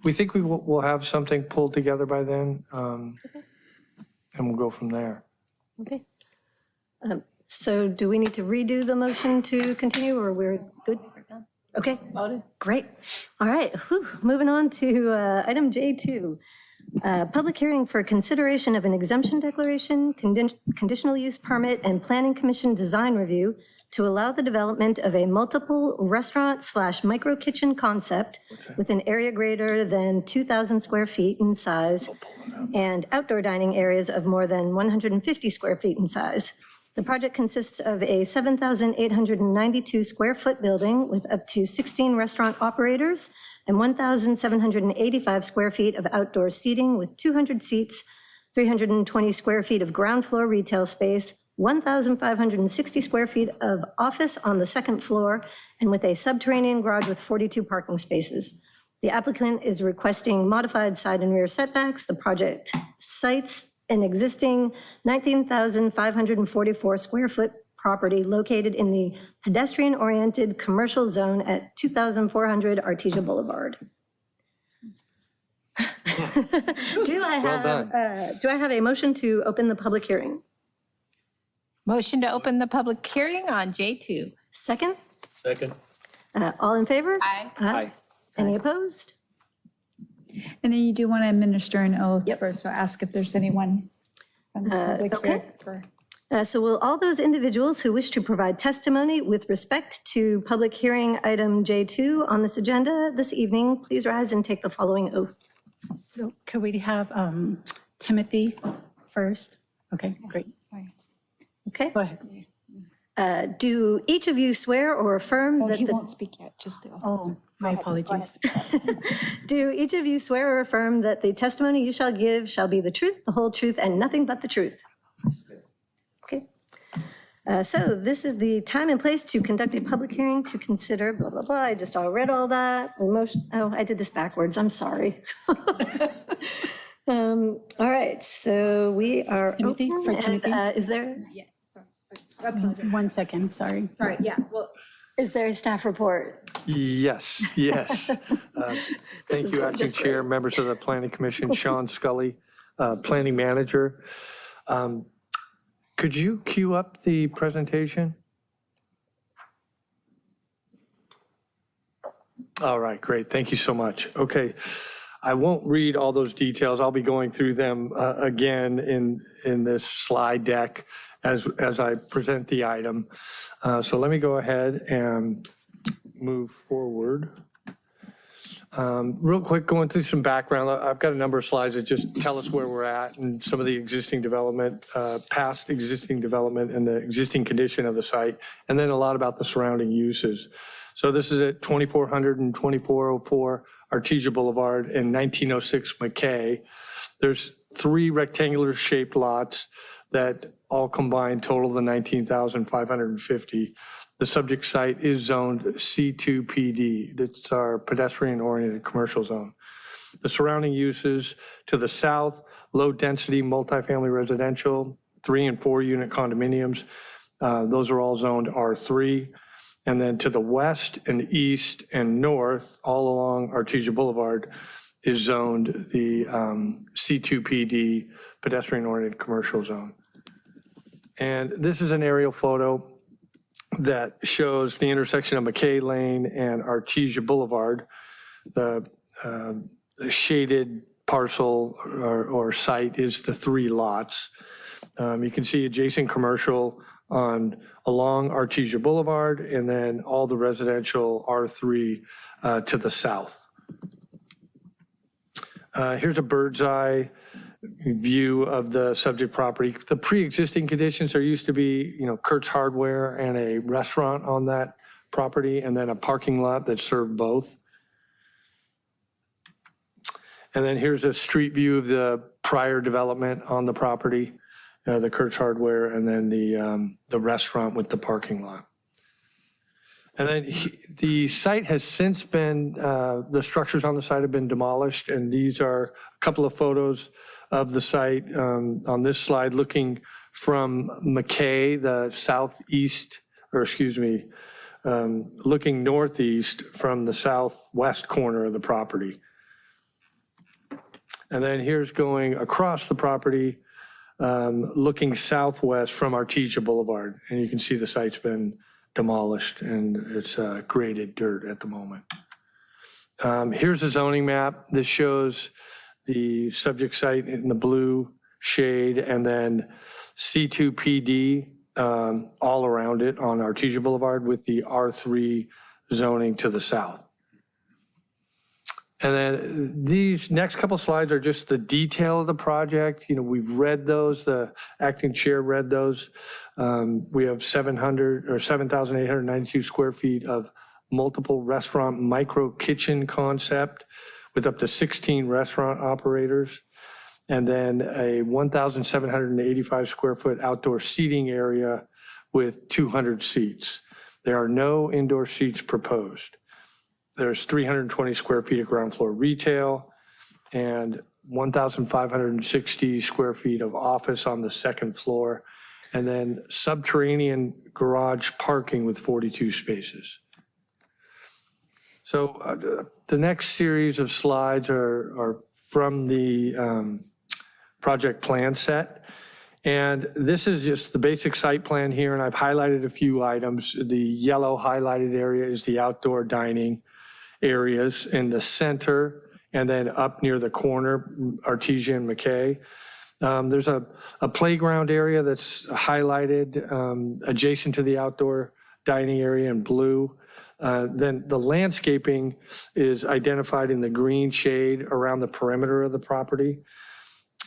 we think we'll have something pulled together by then, and we'll go from there. Okay. So do we need to redo the motion to continue, or we're good? Okay, great. All right, moving on to item J2. Public hearing for consideration of an exemption declaration, conditional use permit, and planning commission design review to allow the development of a multiple restaurant/micro kitchen concept with an area greater than 2,000 square feet in size and outdoor dining areas of more than 150 square feet in size. The project consists of a 7,892 square foot building with up to 16 restaurant operators and 1,785 square feet of outdoor seating with 200 seats, 320 square feet of ground floor retail space, 1,560 square feet of office on the second floor, and with a subterranean garage with 42 parking spaces. The applicant is requesting modified side and rear setbacks. The project cites an existing 19,544 square foot property located in the pedestrian-oriented commercial zone at 2,400 Artesia Boulevard. Do I have a motion to open the public hearing? Motion to open the public hearing on J2. Second? Second. All in favor? Aye. Aye. Any opposed? And then you do want to administer an oath first, so ask if there's anyone from the public okay. here for. So will all those individuals who wish to provide testimony with respect to public hearing item J2 on this agenda this evening, please rise and take the following oath. So could we have Timothy first? Okay, great. Okay? Go ahead. Do each of you swear or affirm that He the... won't speak yet, just the. Oh, my apologies. Do each of you swear or affirm that the testimony you shall give shall be the truth, the whole truth, and nothing but the truth? Okay. So this is the time and place to conduct a public hearing to consider blah, blah, blah. I just all read all that. Oh, I did this backwards. I'm sorry. All right, so we are Timothy, open, for and, Timothy. is there... 1 second, sorry. Sorry, yeah, well, Is there a staff report? Yes, yes. Thank is you, Acting just Chair, great. members of the Planning Commission, Sean Scully, Planning Manager. Could you queue up the presentation? All right, great. Thank you so much. Okay. I won't read all those details. I'll be going through them again in this slide deck as I present the item. So let me go ahead and move forward. Real quick, going through some background. I've got a number of slides that just tell us where we're at and some of the existing development, past existing development and the existing condition of the site, and then a lot about the surrounding uses. So this is at 2400 and 2404 Artesia Boulevard and 1906 McKay. There's 3 rectangular shaped lots that all combined total the 19,550. The subject site is zoned C2PD. That's our pedestrian-oriented commercial zone. The surrounding uses to the south, low-density multifamily residential, 3 and 4 unit condominiums. Those are all zoned R3. And then to the west and east and north, all along Artesia Boulevard, is zoned the C2PD pedestrian-oriented commercial zone. And this is an aerial photo that shows the intersection of McKay Lane and Artesia Boulevard. The shaded parcel or site is the 3 lots. You can see adjacent commercial along Artesia Boulevard, and then all the residential R3 to the south. Here's a bird's eye view of the subject property. The pre-existing conditions, there used to be, Kurt's Hardware and a restaurant on that property, and then a parking lot that served both. And then here's a street view of the prior development on the property, the Kurt's Hardware, and then the restaurant with the parking lot. And then the site has since been, the structures on the site have been demolished, and these are a couple of photos of the site on this slide looking from McKay, the southeast, looking northeast from the southwest corner of the property. And then here's going across the property, looking southwest from Artesia Boulevard. And you can see the site's been demolished and it's graded dirt at the moment. Here's a zoning map. This shows the subject site in the blue shade and then C2PD all around it on Artesia Boulevard with the R3 zoning to the south. And then these next couple slides are just the detail of the project. We've read those, the acting chair read those. We have 7,892 square feet of multiple restaurant micro kitchen concept with up to 16 restaurant operators. And then a 1,785 square foot outdoor seating area with 200 seats. There are no indoor seats proposed. There's 320 square feet of ground floor retail and 1,560 square feet of office on the second floor, and then subterranean garage parking with 42 spaces. So the next series of slides are from the project plan set. And this is just the basic site plan here, and I've highlighted a few items. The yellow highlighted area is the outdoor dining areas in the center, and then up near the corner, Artesia and McKay. There's a playground area that's highlighted adjacent to the outdoor dining area in blue. Then the landscaping is identified in the green shade around the perimeter of the property.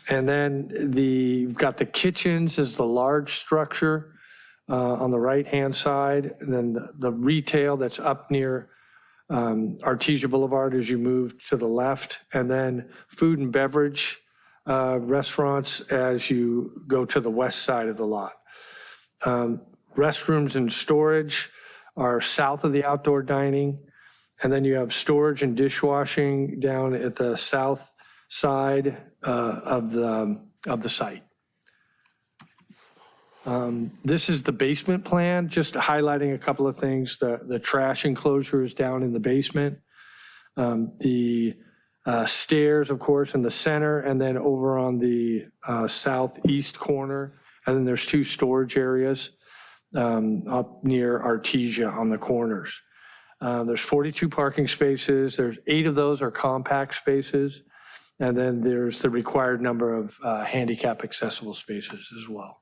And then you've got the kitchens as the large structure on the right-hand side. And then the retail that's up near Artesia Boulevard as you move to the left. And then food and beverage restaurants as you go to the west side of the lot. Restrooms and storage are south of the outdoor dining. And then you have storage and dishwashing down at the south side of the site. This is the basement plan, just highlighting a couple of things. The trash enclosure is down in the basement. The stairs, of course, in the center, and then over on the southeast corner. And then there's 2 storage areas up near Artesia on the corners. There's 42 parking spaces. There's 8 of those are compact spaces. And then there's the required number of handicap accessible spaces as well.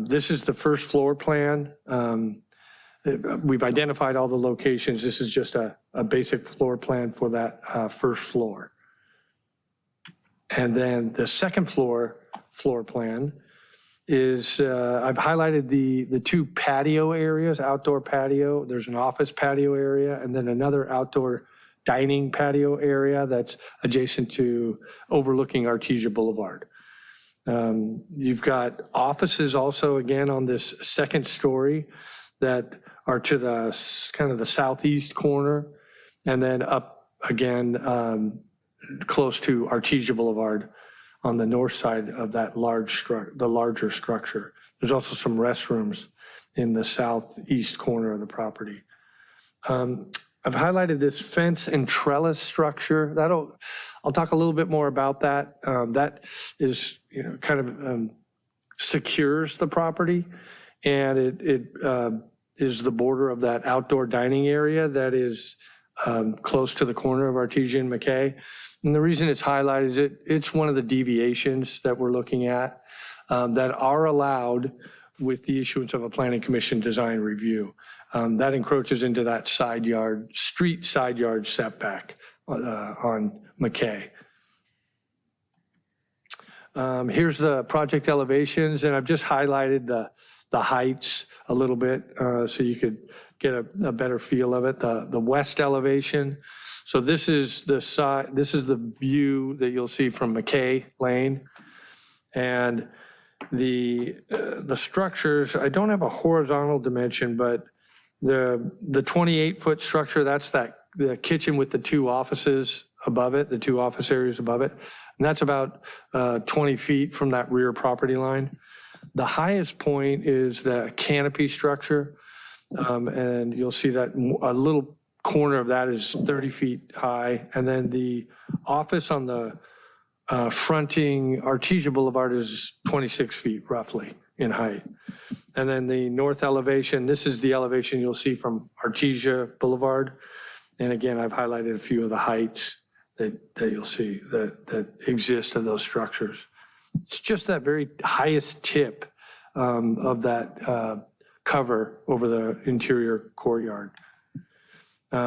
This is the first floor plan. We've identified all the locations. This is just a basic floor plan for that first floor. And then the second floor plan is, I've highlighted the 2 patio areas, outdoor patio. There's an office patio area and then another outdoor dining patio area that's adjacent to overlooking Artesia Boulevard. You've got offices also, again, on this second story that are to the kind of the southeast corner, and then up again close to Artesia Boulevard on the north side of that the larger structure. There's also some restrooms in the southeast corner of the property. I've highlighted this fence and trellis structure. I'll talk a little bit more about that. That is, kind of secures the property, and it is the border of that outdoor dining area that is close to the corner of Artesia and McKay. And the reason it's highlighted is it's one of the deviations that we're looking at that are allowed with the issuance of a planning commission design review. That encroaches into that street side yard setback on McKay. Here's the project elevations, and I've just highlighted the heights a little bit so you could get a better feel of it. The west elevation. So this is the view that you'll see from McKay Lane, and the structures. I don't have a horizontal dimension, but the 28-foot structure, that's the kitchen with the 2 offices above it, the 2 office areas above it. And that's about 20 feet from that rear property line. The highest point is the canopy structure. And you'll see that a little corner of that is 30 feet high. And then the office on the fronting Artesia Boulevard is 26 feet roughly in height. And then the north elevation, this is the elevation you'll see from Artesia Boulevard. And again, I've highlighted a few of the heights that you'll see that exist of those structures. It's just that very highest tip of that cover over the interior courtyard.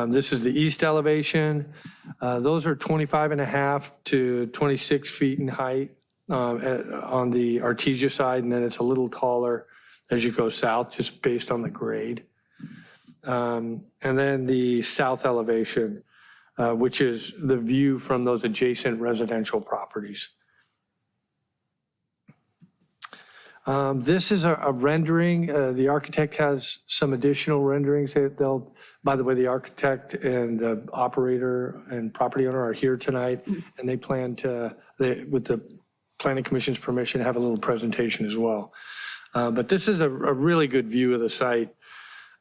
This is the east elevation. Those are 25.5 to 26 feet in height on the Artesia side, and then it's a little taller as you go south, just based on the grade. And then the south elevation, which is the view from those adjacent residential properties. This is a rendering. The architect has some additional renderings. By the way, the architect and the operator and property owner are here tonight, and they plan to, with the Planning Commission's permission, have a little presentation as well. But this is a really good view of the site.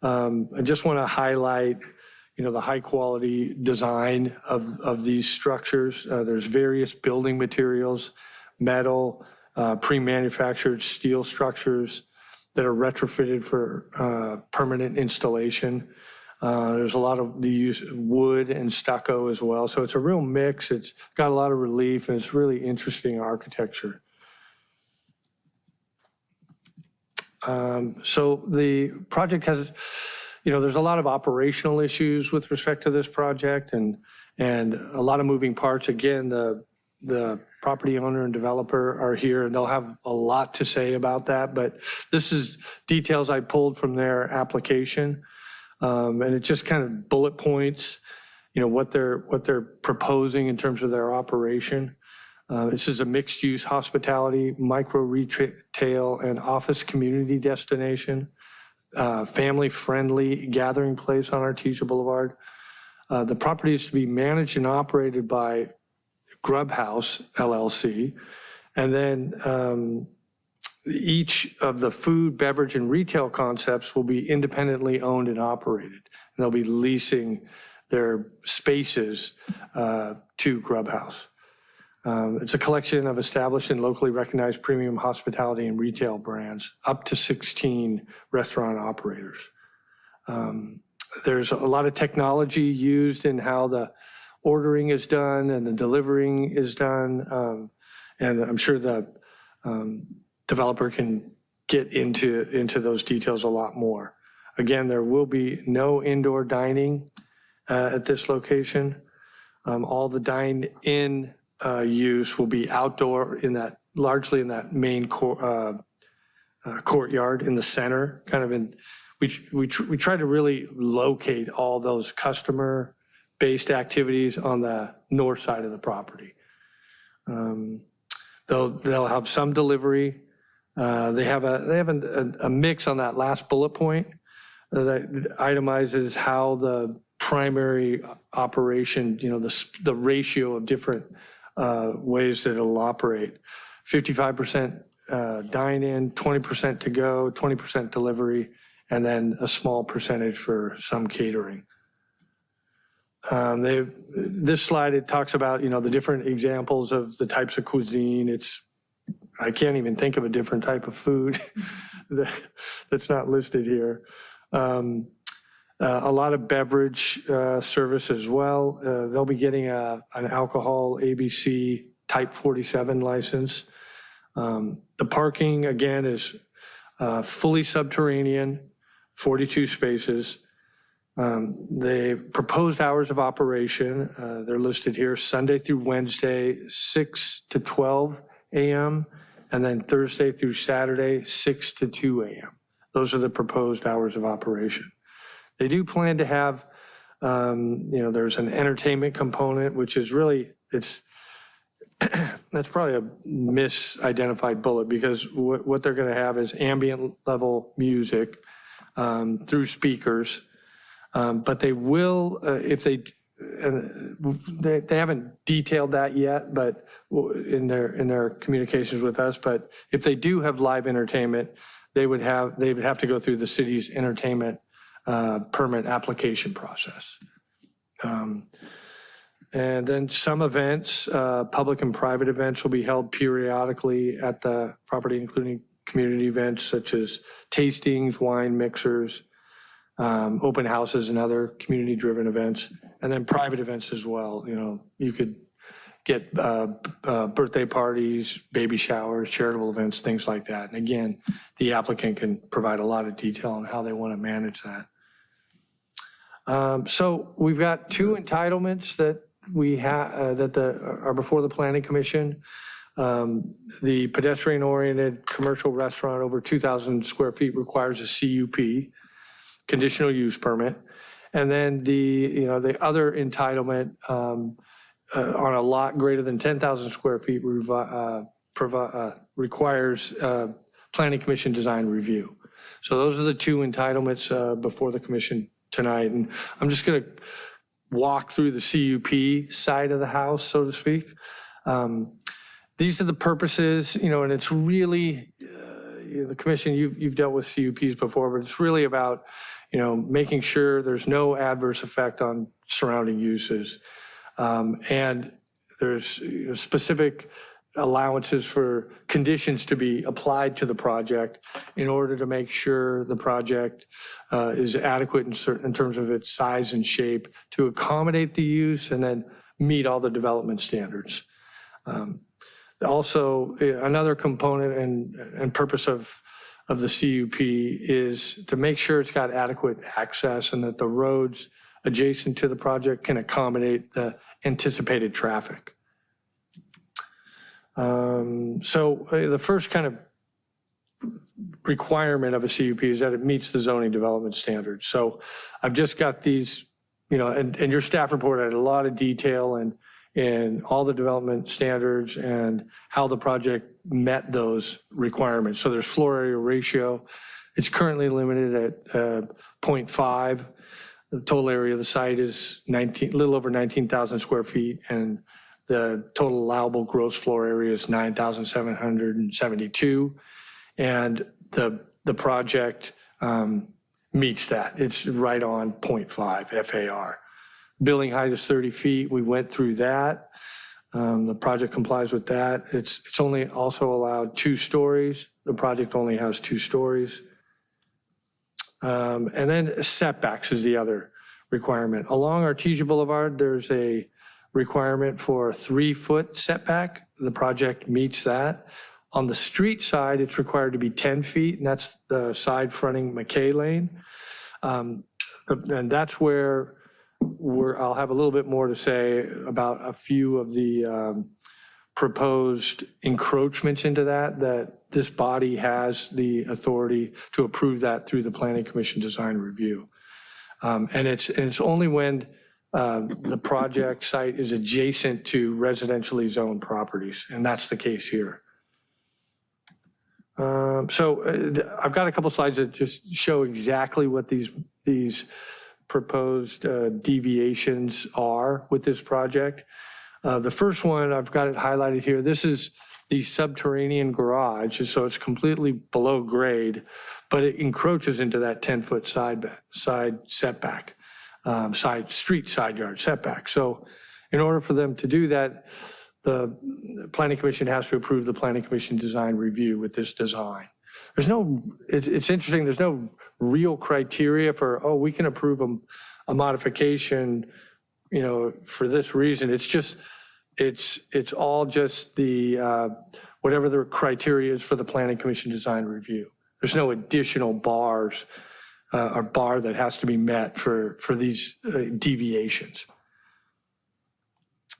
I just want to highlight, the high quality design of these structures. There's various building materials, metal, pre-manufactured steel structures that are retrofitted for permanent installation. There's a lot of the use of wood and stucco as well. So it's a real mix. It's got a lot of relief, and it's really interesting architecture. So the project has, there's a lot of operational issues with respect to this project and a lot of moving parts. Again, the property owner and developer are here, and they'll have a lot to say about that. But this is details I pulled from their application. And it just kind of bullet points, what they're proposing in terms of their operation. This is a mixed-use hospitality, micro-retail, and office community destination, family-friendly gathering place on Artesia Boulevard. The property is to be managed and operated by Grub House, LLC, and then each of the food, beverage, and retail concepts will be independently owned and operated. And they'll be leasing their spaces to Grub House. It's a collection of established and locally recognized premium hospitality and retail brands, up to 16 restaurant operators. There's a lot of technology used in how the ordering is done and the delivering is done. And I'm sure the developer can get into those details a lot more. Again, there will be no indoor dining at this location. All the dine-in use will be outdoor largely in that main courtyard in the center, kind of in, we try to really locate all those customer-based activities on the north side of the property. They'll have some delivery. They have a mix on that last bullet point that itemizes how the primary operation, the ratio of different ways that it'll operate. 55% dine-in, 20% to go, 20% delivery, and then a small percentage for some catering. This slide, it talks about, the different examples of the types of cuisine. I can't even think of a different type of food that's not listed here. A lot of beverage service as well. They'll be getting an alcohol ABC Type 47 license. The parking, again, is fully subterranean, 42 spaces. The proposed hours of operation, they're listed here, Sunday through Wednesday, 6 to 12 a.m., and then Thursday through Saturday, 6 to 2 a.m. Those are the proposed hours of operation. They do plan to have, there's an entertainment component, which is really, that's probably a misidentified bullet, because what they're going to have is ambient level music through speakers. But they will, if they haven't detailed that yet, but in their communications with us, but if they do have live entertainment, they would have to go through the city's entertainment permit application process. And then some events, public and private events, will be held periodically at the property, including community events such as tastings, wine mixers, open houses, and other community-driven events, and then private events as well. You could get birthday parties, baby showers, charitable events, things like that. And again, the applicant can provide a lot of detail on how they want to manage that. So we've got two entitlements that we have are before the Planning Commission. The pedestrian-oriented commercial restaurant over 2,000 square feet requires a CUP, conditional use permit. And then the other entitlement on a lot greater than 10,000 square feet requires Planning Commission design review. So those are the two entitlements before the commission tonight. And I'm just going to walk through the CUP side of the house, so to speak. These are the purposes, and it's really, the commission, you've dealt with CUPs before, but it's really about, making sure there's no adverse effect on surrounding uses. And there's specific allowances for conditions to be applied to the project in order to make sure the project is adequate in terms of its size and shape to accommodate the use and then meet all the development standards. Also, another component and purpose of the CUP is to make sure it's got adequate access and that the roads adjacent to the project can accommodate the anticipated traffic. So the first kind of requirement of a CUP is that it meets the zoning development standards. So I've just got these, and your staff report had a lot of detail and all the development standards and how the project met those requirements. So there's floor area ratio. It's currently limited at 0.5. The total area of the site is a little over 19,000 square feet, and the total allowable gross floor area is 9,772. And the project meets that. It's right on 0.5 FAR. Building height is 30 feet. We went through that. The project complies with that. It's only also allowed 2 stories. The project only has 2 stories. And then setbacks is the other requirement. Along Artesia Boulevard, there's a requirement for a 3-foot setback. The project meets that. On the street side, it's required to be 10 feet, and that's the side fronting McKay Lane. And that's where I'll have a little bit more to say about a few of the proposed encroachments into that this body has the authority to approve that through the Planning Commission design review. And it's only when the project site is adjacent to residentially zoned properties, and that's the case here. So I've got a couple slides that just show exactly what these proposed deviations are with this project. The first one, I've got it highlighted here. This is the subterranean garage, so it's completely below grade, but it encroaches into that 10-foot side setback, street side yard setback. So in order for them to do that, the Planning Commission has to approve the Planning Commission design review with this design. It's interesting, there's no real criteria for, we can approve a modification, for this reason. It's all just the, whatever the criteria is for the Planning Commission design review. There's no additional bars or bar that has to be met for these deviations.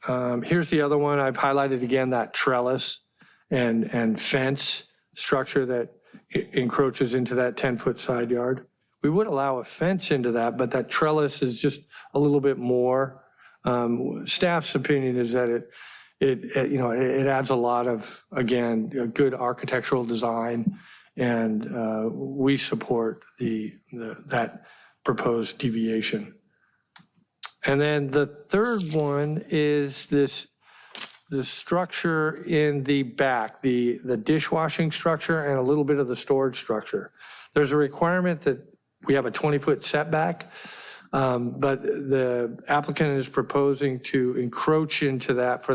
Here's the other one. I've highlighted again that trellis and fence structure that encroaches into that 10-foot side yard. We would allow a fence into that, but that trellis is just a little bit more. Staff's opinion is that it adds a lot of, again, a good architectural design, and we support that proposed deviation. And then the third one is the structure in the back, the dishwashing structure and a little bit of the storage structure. There's a requirement that we have a 20-foot setback, but the applicant is proposing to encroach into that for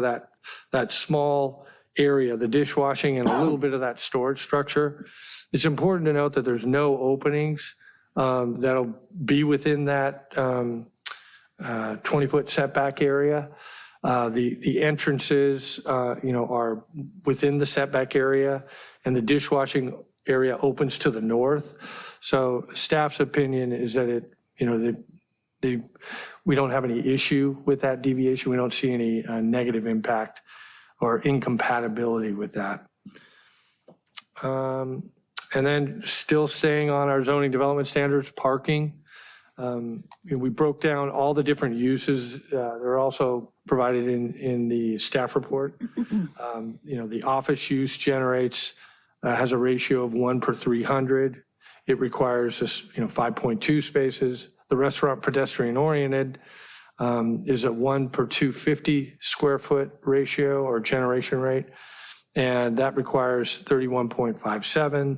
that small area, the dishwashing and a little bit of that storage structure. It's important to note that there's no openings that'll be within that 20-foot setback area. The entrances, are within the setback area, and the dishwashing area opens to the north. So staff's opinion is that we don't have any issue with that deviation. We don't see any negative impact or incompatibility with that. And then still staying on our zoning development standards, parking. We broke down all the different uses. They're also provided in the staff report. The office use has a ratio of 1 per 300. It requires 5.2 spaces. The restaurant pedestrian oriented is at 1 per 250 square foot ratio or generation rate. And that requires 31.57.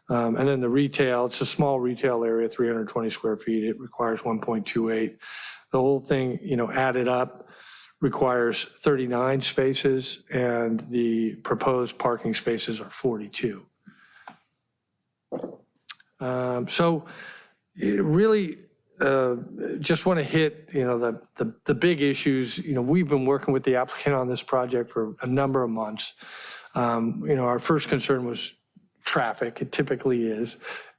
And then the retail, it's a small retail area, 320 square feet. It requires 1.28. The whole thing, added up requires 39 spaces, and the proposed parking spaces are 42. So it really just want to hit, the big issues. We've been working with the applicant on this project for a number of months. Our first concern was traffic. It typically is.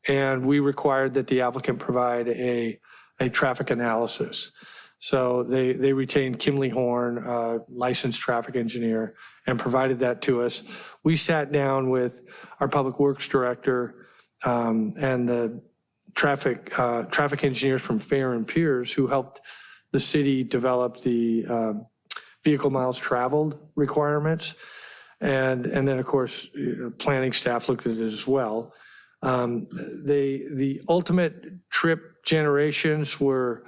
And we required that the applicant provide a traffic analysis. So they retained Kimley Horn, licensed traffic engineer, and provided that to us. We sat down with our public works director and the traffic engineers from Fair and Piers, who helped the city develop the vehicle miles traveled requirements. And then, of course, planning staff looked at it as well. The ultimate trip generations were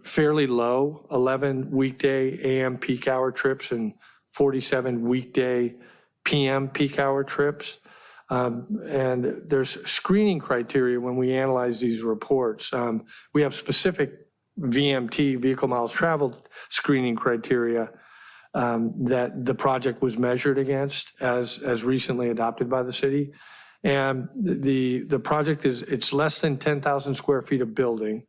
fairly low, 11 weekday AM peak hour trips and 47 weekday PM peak hour trips. And there's screening criteria when we analyze these reports. We have specific VMT, vehicle miles traveled, screening criteria that the project was measured against as recently adopted by the city. And the project it's less than 10,000 square feet of building,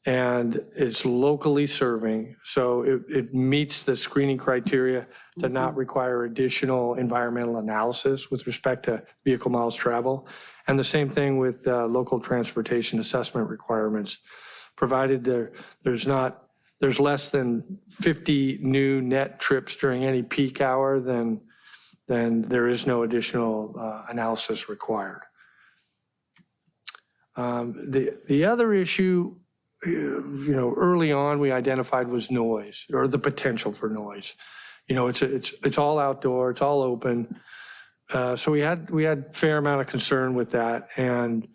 and it's locally serving. So it meets the screening criteria to not require additional environmental analysis with respect to vehicle miles travel. And the same thing with local transportation assessment requirements. Provided there's less than 50 new net trips during any peak hour, then there is no additional analysis required. The other issue, early on we identified was noise, or the potential for noise. It's all outdoor, it's all open. So we had fair amount of concern with that, and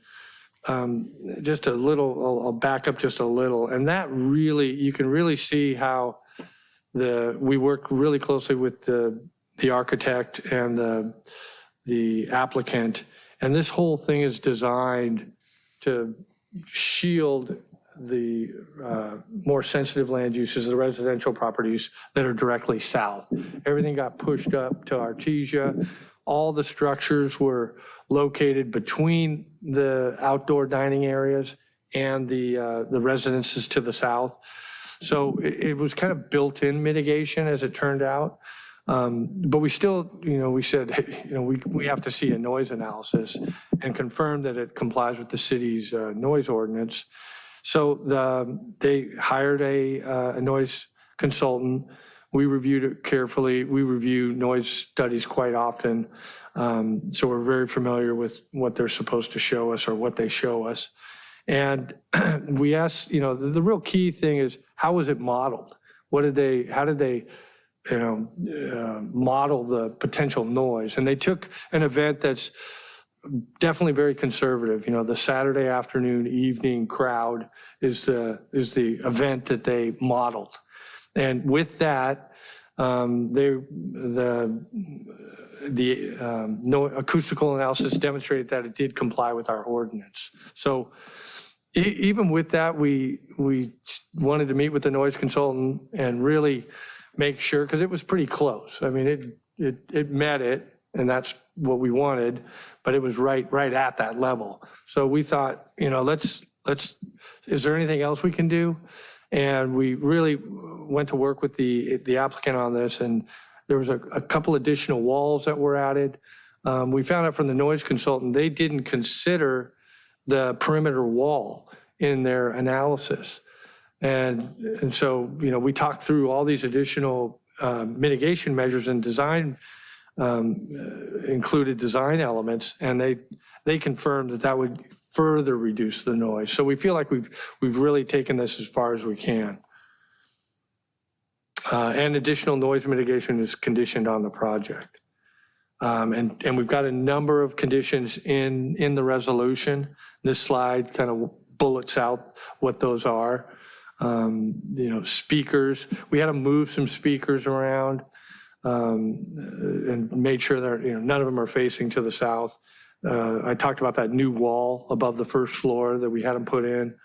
just a little, I'll back up just a little, and that really, you can really see how we work really closely with the architect and the applicant, and this whole thing is designed to shield the more sensitive land uses, the residential properties that are directly south. Everything got pushed up to Artesia. All the structures were located between the outdoor dining areas and the residences to the south. So it was kind of built-in mitigation, as it turned out. But we still, we said, hey, we have to see a noise analysis and confirm that it complies with the city's noise ordinance. So they hired a noise consultant. We reviewed it carefully. We review noise studies quite often. So we're very familiar with what they're supposed to show us or what they show us. And we asked, the real key thing is, how was it modeled? How did they model the potential noise? And they took an event that's definitely very conservative. The Saturday afternoon, evening crowd is the event that they modeled. And with that, the acoustical analysis demonstrated that it did comply with our ordinance. So even with that, we wanted to meet with the noise consultant and really make sure, because it was pretty close. I mean, it met it, and that's what we wanted, but it was right at that level. So we thought, let's is there anything else we can do? And we really went to work with the applicant on this, and there was a couple additional walls that were added. We found out from the noise consultant, they didn't consider the perimeter wall in their analysis. And so, we talked through all these additional mitigation measures, and design included design elements, and they confirmed that would further reduce the noise. So we feel like we've really taken this as far as we can. And additional noise mitigation is conditioned on the project. And we've got a number of conditions in the resolution. This slide kind of bullets out what those are. Speakers, we had to move some speakers around and made sure that none of them are facing to the south. I talked about that new wall above the first floor that we had them put in.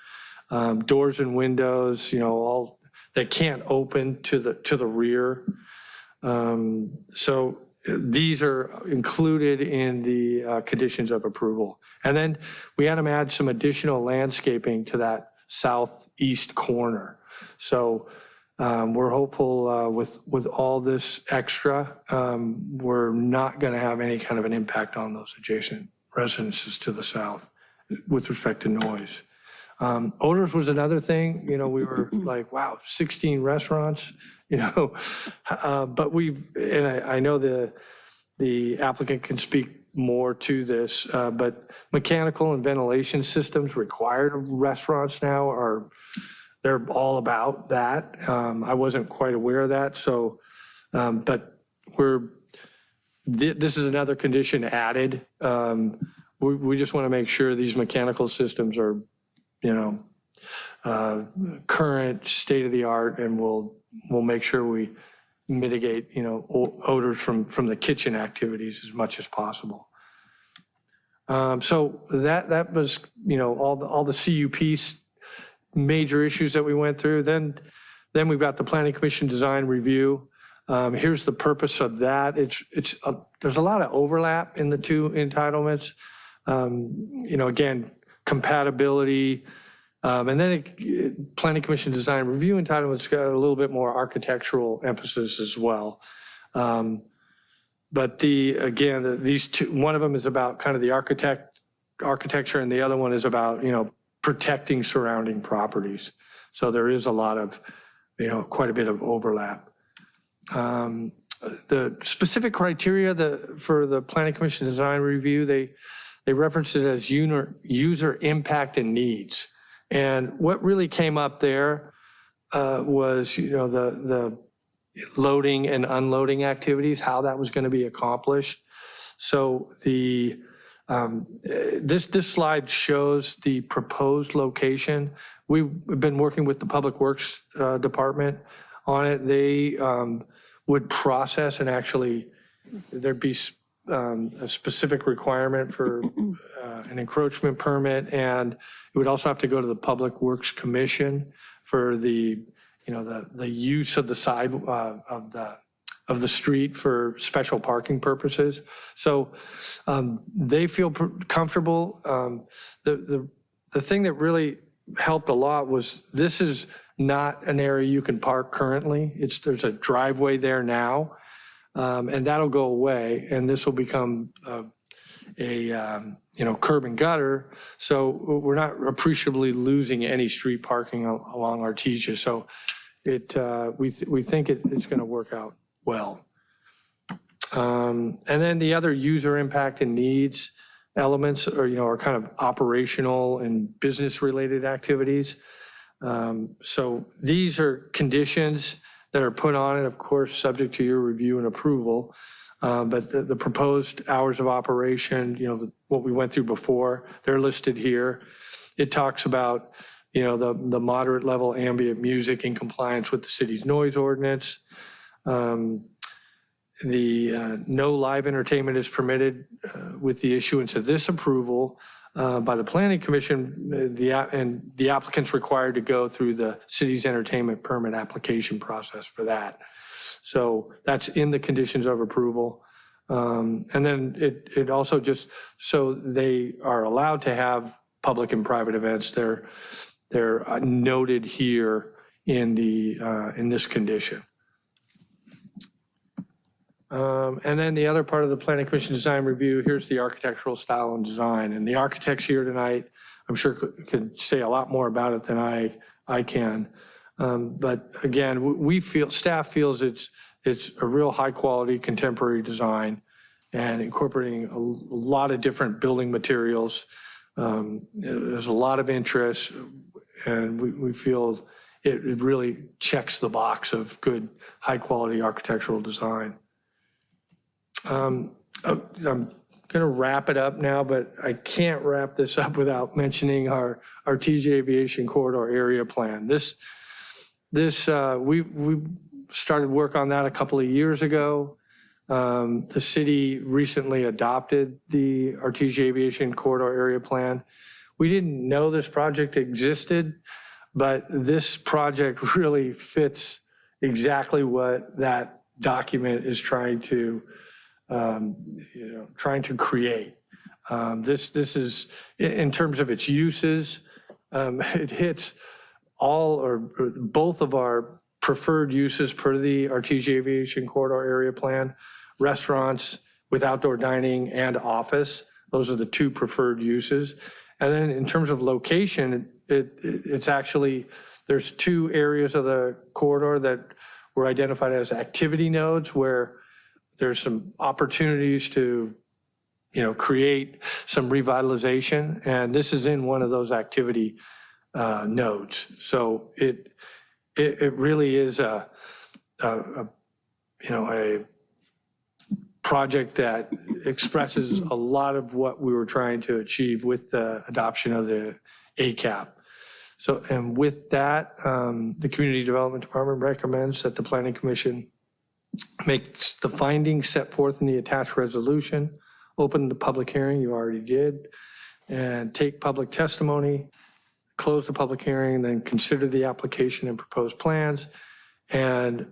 Doors and windows, all that can't open to the rear. So these are included in the conditions of approval. And then we had them add some additional landscaping to that southeast corner. So we're hopeful with all this extra, we're not going to have any kind of an impact on those adjacent residences to the south with respect to noise. Odors was another thing. We were like, wow, 16 restaurants, but I know the applicant can speak more to this, but mechanical and ventilation systems required of restaurants now they're all about that. I wasn't quite aware of that. So, but this is another condition added. We just want to make sure these mechanical systems are, current, state of the art, and we'll make sure we mitigate, odors from the kitchen activities as much as possible. So that was, all the CUP major issues that we went through. Then we've got the Planning Commission design review. Here's the purpose of that. There's a lot of overlap in the two entitlements. Again, compatibility. And then Planning Commission design review entitlements got a little bit more architectural emphasis as well. But these two, one of them is about kind of the architecture, and the other one is about, protecting surrounding properties. So there is a lot of, quite a bit of overlap. The specific criteria for the Planning Commission design review, they reference it as user impact and needs. And what really came up there was, the loading and unloading activities, how that was going to be accomplished. So this slide shows the proposed location. We've been working with the Public Works Department on it. They would process, and actually there'd be a specific requirement for an encroachment permit, and it would also have to go to the Public Works Commission for the use of the side of the street for special parking purposes. So they feel comfortable. The thing that really helped a lot was this is not an area you can park currently. There's a driveway there now, and that'll go away, and this will become a curb and gutter. So we're not appreciably losing any street parking along Artesia. So we think it's going to work out well. And then the other user impact and needs elements are kind of operational and business related activities. So these are conditions that are put on it, of course, subject to your review and approval. But the proposed hours of operation, what we went through before, they're listed here. It talks about, the moderate level ambient music in compliance with the city's noise ordinance. The no live entertainment is permitted with the issuance of this approval by the Planning Commission, and the applicant's required to go through the city's entertainment permit application process for that. So that's in the conditions of approval. And then it also just, so they are allowed to have public and private events. They're noted here in this condition. And then the other part of the Planning Commission design review, here's the architectural style and design. And the architects here tonight, I'm sure could say a lot more about it than I can. But again, staff feels it's a real high quality contemporary design and incorporating a lot of different building materials. There's a lot of interest, and we feel it really checks the box of good, high quality architectural design. I'm going to wrap it up now, but I can't wrap this up without mentioning our TJ Aviation Corridor Area Plan. We started work on that a couple of years ago. The city recently adopted the Artesia Aviation Corridor Area Plan. We didn't know this project existed, but this project really fits exactly what that document is trying to, create. This is, in terms of its uses, it hits all or both of our preferred uses per the Artesia Aviation Corridor Area Plan, restaurants with outdoor dining and office. Those are the two preferred uses. And then in terms of location, it's actually, there's two areas of the corridor that were identified as activity nodes where there's some opportunities to, create some revitalization. And this is in one of those activity nodes. So it really is a project that expresses a lot of what we were trying to achieve with the adoption of the ACAP. So, and with that, the Community Development Department recommends that the Planning Commission make the findings set forth in the attached resolution, open the public hearing, you already did, and take public testimony, close the public hearing, then consider the application and proposed plans. And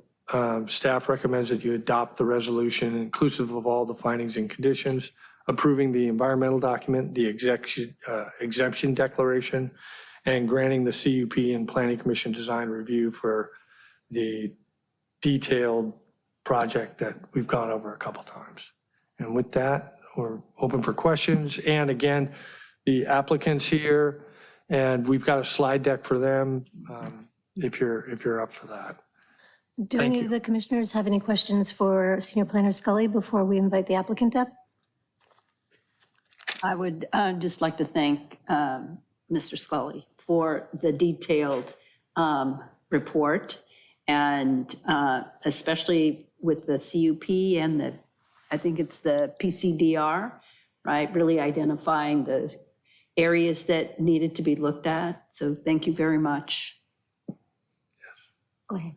staff recommends that you adopt the resolution inclusive of all the findings and conditions, approving the environmental document, the exemption declaration, and granting the CUP and Planning Commission design review for the detailed project that we've gone over a couple times. And with that, we're open for questions. And again, the applicants here, and we've got a slide deck for them if you're up for that. Do any of the commissioners have any questions for Senior Planner Scully before we invite the applicant up? I would just like to thank Mr. Scully for the detailed report, and especially with the CUP and I think it's the PCDR, right? Really identifying the areas that needed to be looked at. So thank you very much. Go ahead.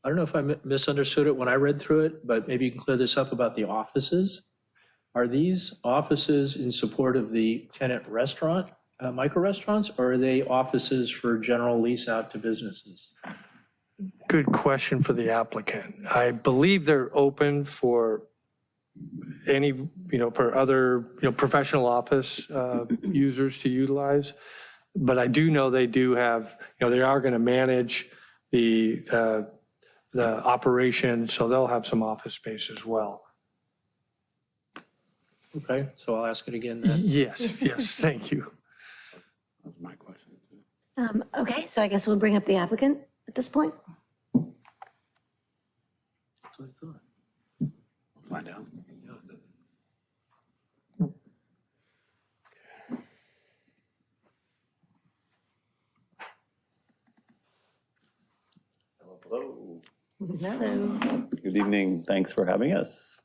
I don't know if I misunderstood it when I read through it, but maybe you can clear this up about the offices. Are these offices in support of the tenant restaurant, micro restaurants, or are they offices for general lease out to businesses? Good question for the applicant. I believe they're open for any, for other, professional office users to utilize. But I do know they do have, they are going to manage the operation, so they'll have some office space as well. Okay, so I'll ask it again then. Yes, thank you. That was my question. Okay, so I guess we'll bring up the applicant at this point. That's what I thought. Find out. Hello. Hello. Good evening. Thanks for having us.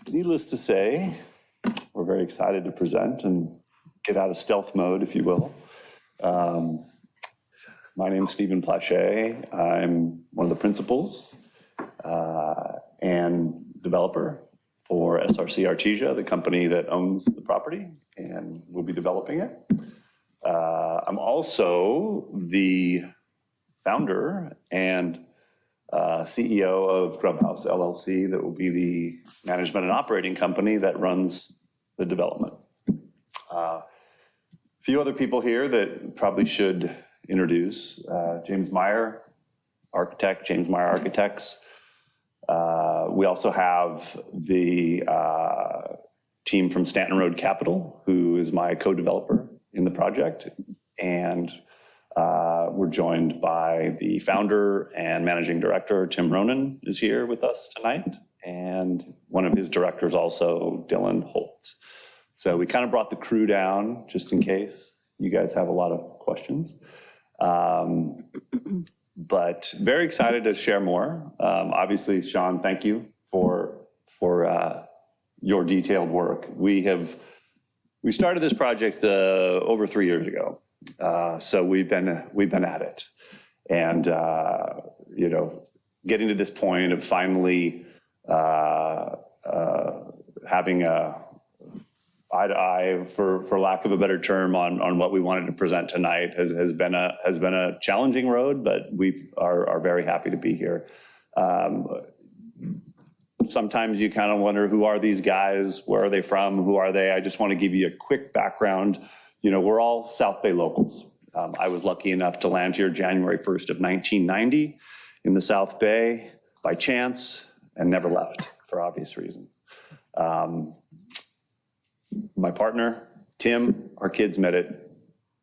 Needless to say, we're very excited to present and get out of stealth mode, if you will. My name is Stephen Plachet. I'm one of the principals and developer for SRC Artesia, the company that owns the property and will be developing it. I'm also the founder and CEO of Grubhouse LLC, that will be the management and operating company that runs the development. A few other people here that probably should introduce. James Meyer, architect, James Meyer Architects. We also have the team from Stanton Road Capital, who is my co-developer in the project. And we're joined by the founder and managing director, Tim Ronan, is here with us tonight. And one of his directors also, Dylan Holt. So we kind of brought the crew down just in case you guys have a lot of questions. But very excited to share more. Obviously, Sean, thank you for your detailed work. We started this project over 3 years ago. So we've been at it, and getting to this point of finally having eye to eye, for lack of a better term, on what we wanted to present tonight has been a challenging road, but we are very happy to be here. Sometimes you kind of wonder, who are these guys? Where are they from? Who are they? I just want to give you a quick background. You know, we're all South Bay locals. I was lucky enough to land here January 1st of 1990 in the South Bay by chance and never left for obvious reasons. My partner, Tim, our kids met at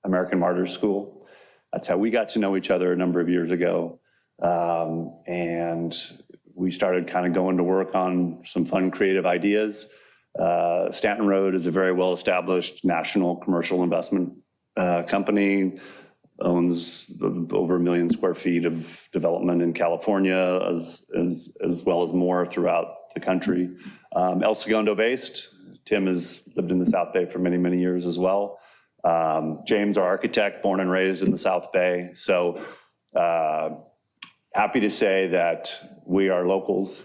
American Martyrs School. That's how we got to know each other a number of years ago. And we started kind of going to work on some fun, creative ideas. Stanton Road is a very well-established national commercial investment company, owns over 1 million square feet of development in California, as well as more throughout the country. El Segundo based. Tim has lived in the South Bay for many, many years as well. James, our architect, born and raised in the South Bay. So happy to say that we are locals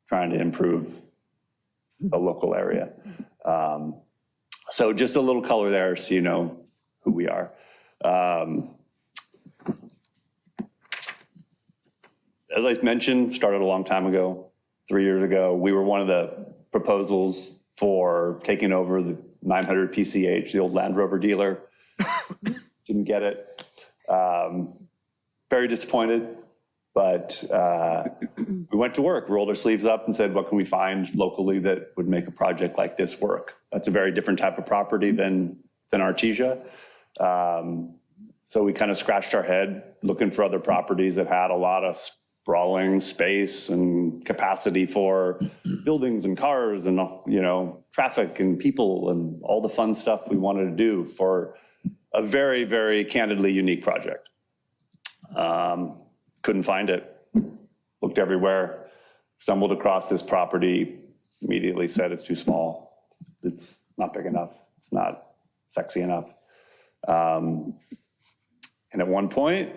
trying to improve the local area. So just a little color there so you know who we are. As I mentioned, started a long time ago, 3 years ago. We were one of the proposals for taking over the 900 PCH, the old Land Rover dealer. Didn't get it. Very disappointed, but we went to work, rolled our sleeves up and said, what can we find locally that would make a project like this work? That's a very different type of property than Artesia. So we kind of scratched our head looking for other properties that had a lot of sprawling space and capacity for buildings and cars and, you know, traffic and people and all the fun stuff we wanted to do for a very, very candidly unique project. Couldn't find it. Looked everywhere. Stumbled across this property. Immediately said it's too small. It's not big enough. It's not sexy enough. And at one point,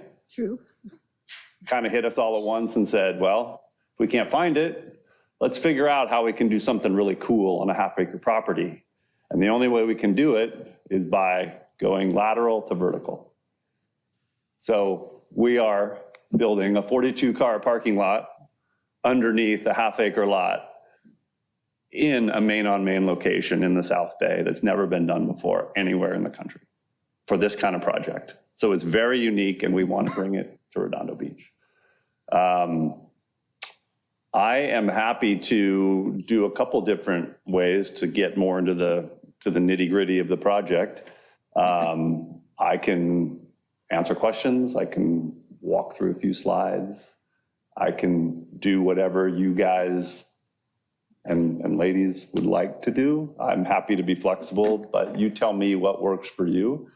kind of hit us all at once and said, well, if we can't find it, let's figure out how we can do something really cool on a half-acre property. And the only way we can do it is by going lateral to vertical. So we are building a 42-car parking lot underneath a half-acre lot in a main-on-main location in the South Bay that's never been done before anywhere in the country for this kind of project. So it's very unique, and we want to bring it to Redondo Beach. I am happy to do a couple different ways to get more into the nitty-gritty of the project. I can answer questions. I can walk through a few slides. I can do whatever you guys and ladies would like to do. I'm happy to be flexible, but you tell me what works for you.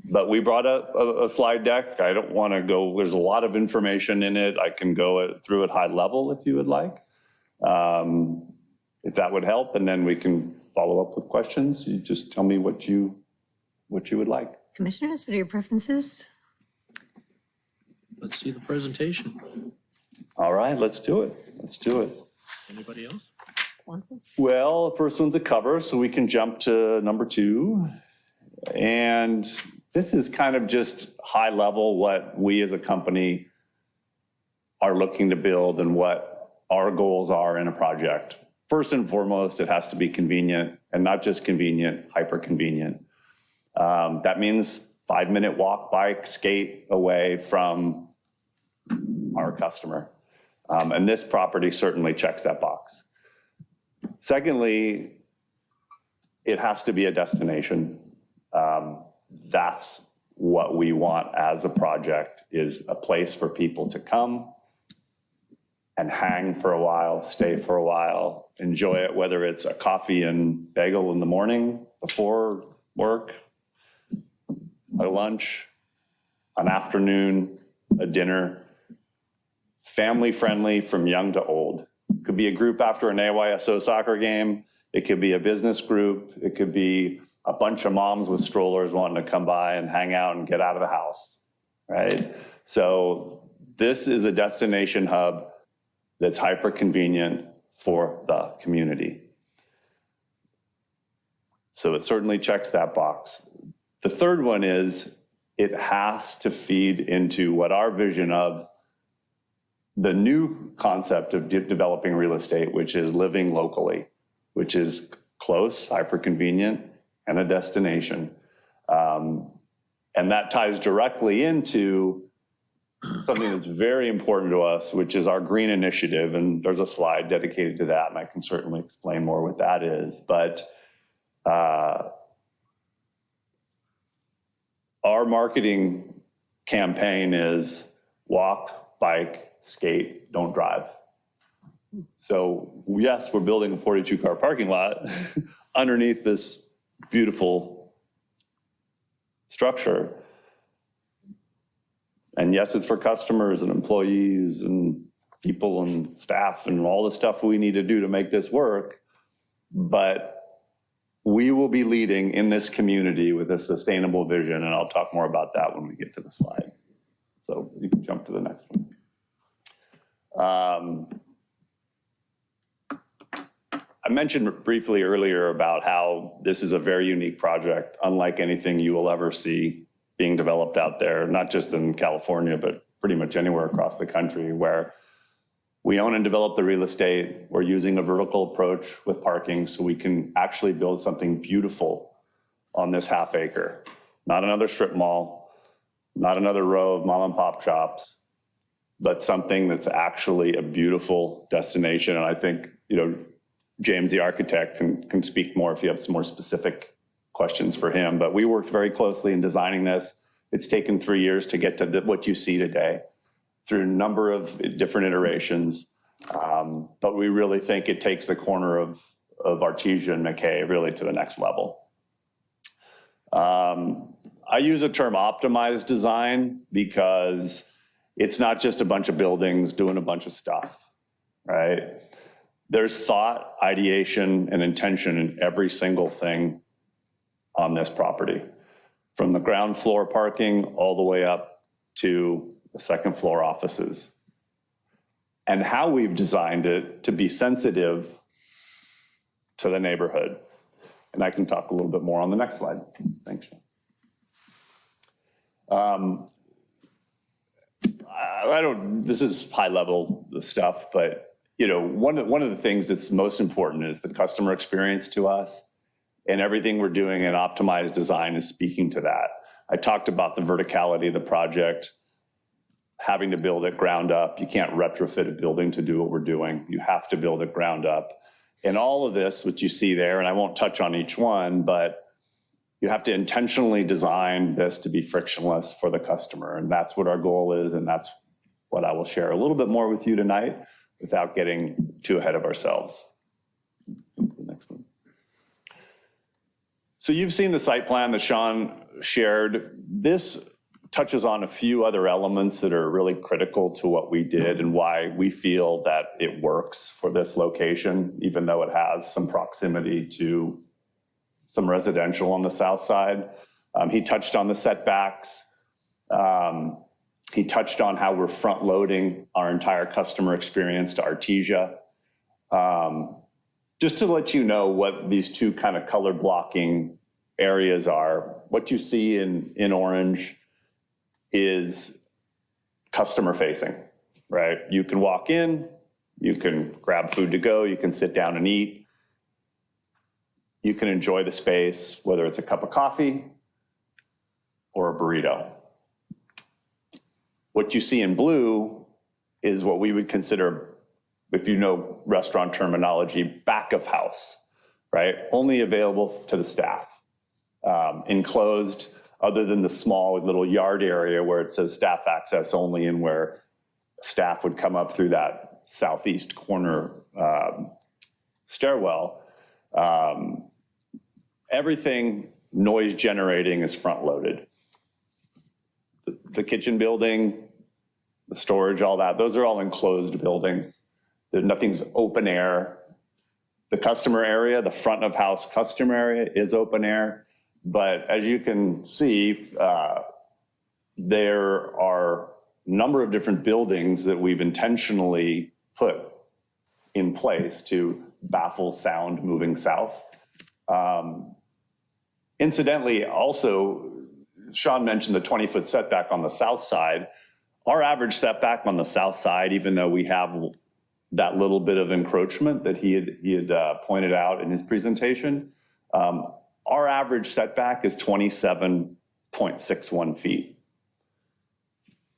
But we brought a slide deck. I don't want to go, there's a lot of information in it. I can go through it high level if you would like, if that would help. And then we can follow up with questions. You just tell me what you would like. Commissioners, what are your preferences? Let's see the presentation. All right, let's do it. Let's do it. Anybody else? Sounds good. Well, the first one's a cover, so we can jump to number 2. And this is kind of just high level what we as a company are looking to build and what our goals are in a project. First and foremost, it has to be convenient, and not just convenient, hyper convenient. That means 5-minute walk, bike, skate away from our customer. And this property certainly checks that box. Secondly, it has to be a destination. That's what we want as a project, is a place for people to come and hang for a while, stay for a while, enjoy it, whether it's a coffee and bagel in the morning before work, a lunch, an afternoon, a dinner. Family friendly from young to old. Could be a group after an AYSO soccer game. It could be a business group. It could be a bunch of moms with strollers wanting to come by and hang out and get out of the house, right? So this is a destination hub that's hyper convenient for the community. So it certainly checks that box. The third one is it has to feed into what our vision of the new concept of developing real estate, which is living locally, which is close, hyper convenient, and a destination. And that ties directly into something that's very important to us, which is our green initiative. And there's a slide dedicated to that, and I can certainly explain more what that is. But our marketing campaign is walk, bike, skate, don't drive. So yes, we're building a 42-car parking lot underneath this beautiful structure. And yes, it's for customers and employees and people and staff and all the stuff we need to do to make this work. But we will be leading in this community with a sustainable vision, and I'll talk more about that when we get to the slide. So you can jump to the next one. I mentioned briefly earlier about how this is a very unique project, unlike anything you will ever see being developed out there, not just in California, but pretty much anywhere across the country, where we own and develop the real estate. We're using a vertical approach with parking so we can actually build something beautiful on this half acre. Not another strip mall, not another row of mom and pop shops, but something that's actually a beautiful destination. And I think, James, the architect, can speak more if you have some more specific questions for him. But we worked very closely in designing this. It's taken 3 years to get to what you see today through a number of different iterations. But we really think it takes the corner of Artesia and McKay really to the next level. I use the term optimized design because it's not just a bunch of buildings doing a bunch of stuff, right? There's thought, ideation, and intention in every single thing on this property, from the ground floor parking all the way up to the second floor offices. And how we've designed it to be sensitive to the neighborhood. And I can talk a little bit more on the next slide. Thanks. This is high level stuff, but one of the things that's most important is the customer experience to us, and everything we're doing in optimized design is speaking to that. I talked about the verticality of the project, having to build it ground up. You can't retrofit a building to do what we're doing. You have to build it ground up. And all of this, which you see there, and I won't touch on each one, but you have to intentionally design this to be frictionless for the customer. And that's what our goal is, and that's what I will share a little bit more with you tonight without getting too ahead of ourselves. The next one. So you've seen the site plan that Sean shared. This touches on a few other elements that are really critical to what we did and why we feel that it works for this location, even though it has some proximity to some residential on the south side. He touched on the setbacks. He touched on how we're front loading our entire customer experience to Artesia. Just to let you know what these two kind of color blocking areas are, what you see in orange is customer facing, right? You can walk in, you can grab food to go, you can sit down and eat. You can enjoy the space, whether it's a cup of coffee or a burrito. What you see in blue is what we would consider, if you know restaurant terminology, back of house, right? Only available to the staff, enclosed, other than the small little yard area where it says staff access only, and where staff would come up through that southeast corner stairwell. Everything noise generating is front loaded. The kitchen building, the storage, all that, those are all enclosed buildings. Nothing's open air. The customer area, the front of house customer area is open air. But as you can see, there are a number of different buildings that we've intentionally put in place to baffle sound moving south. Incidentally, also, Sean mentioned the 20-foot setback on the south side. Our average setback on the south side, even though we have that little bit of encroachment that he had pointed out in his presentation, our average setback is 27.61 feet.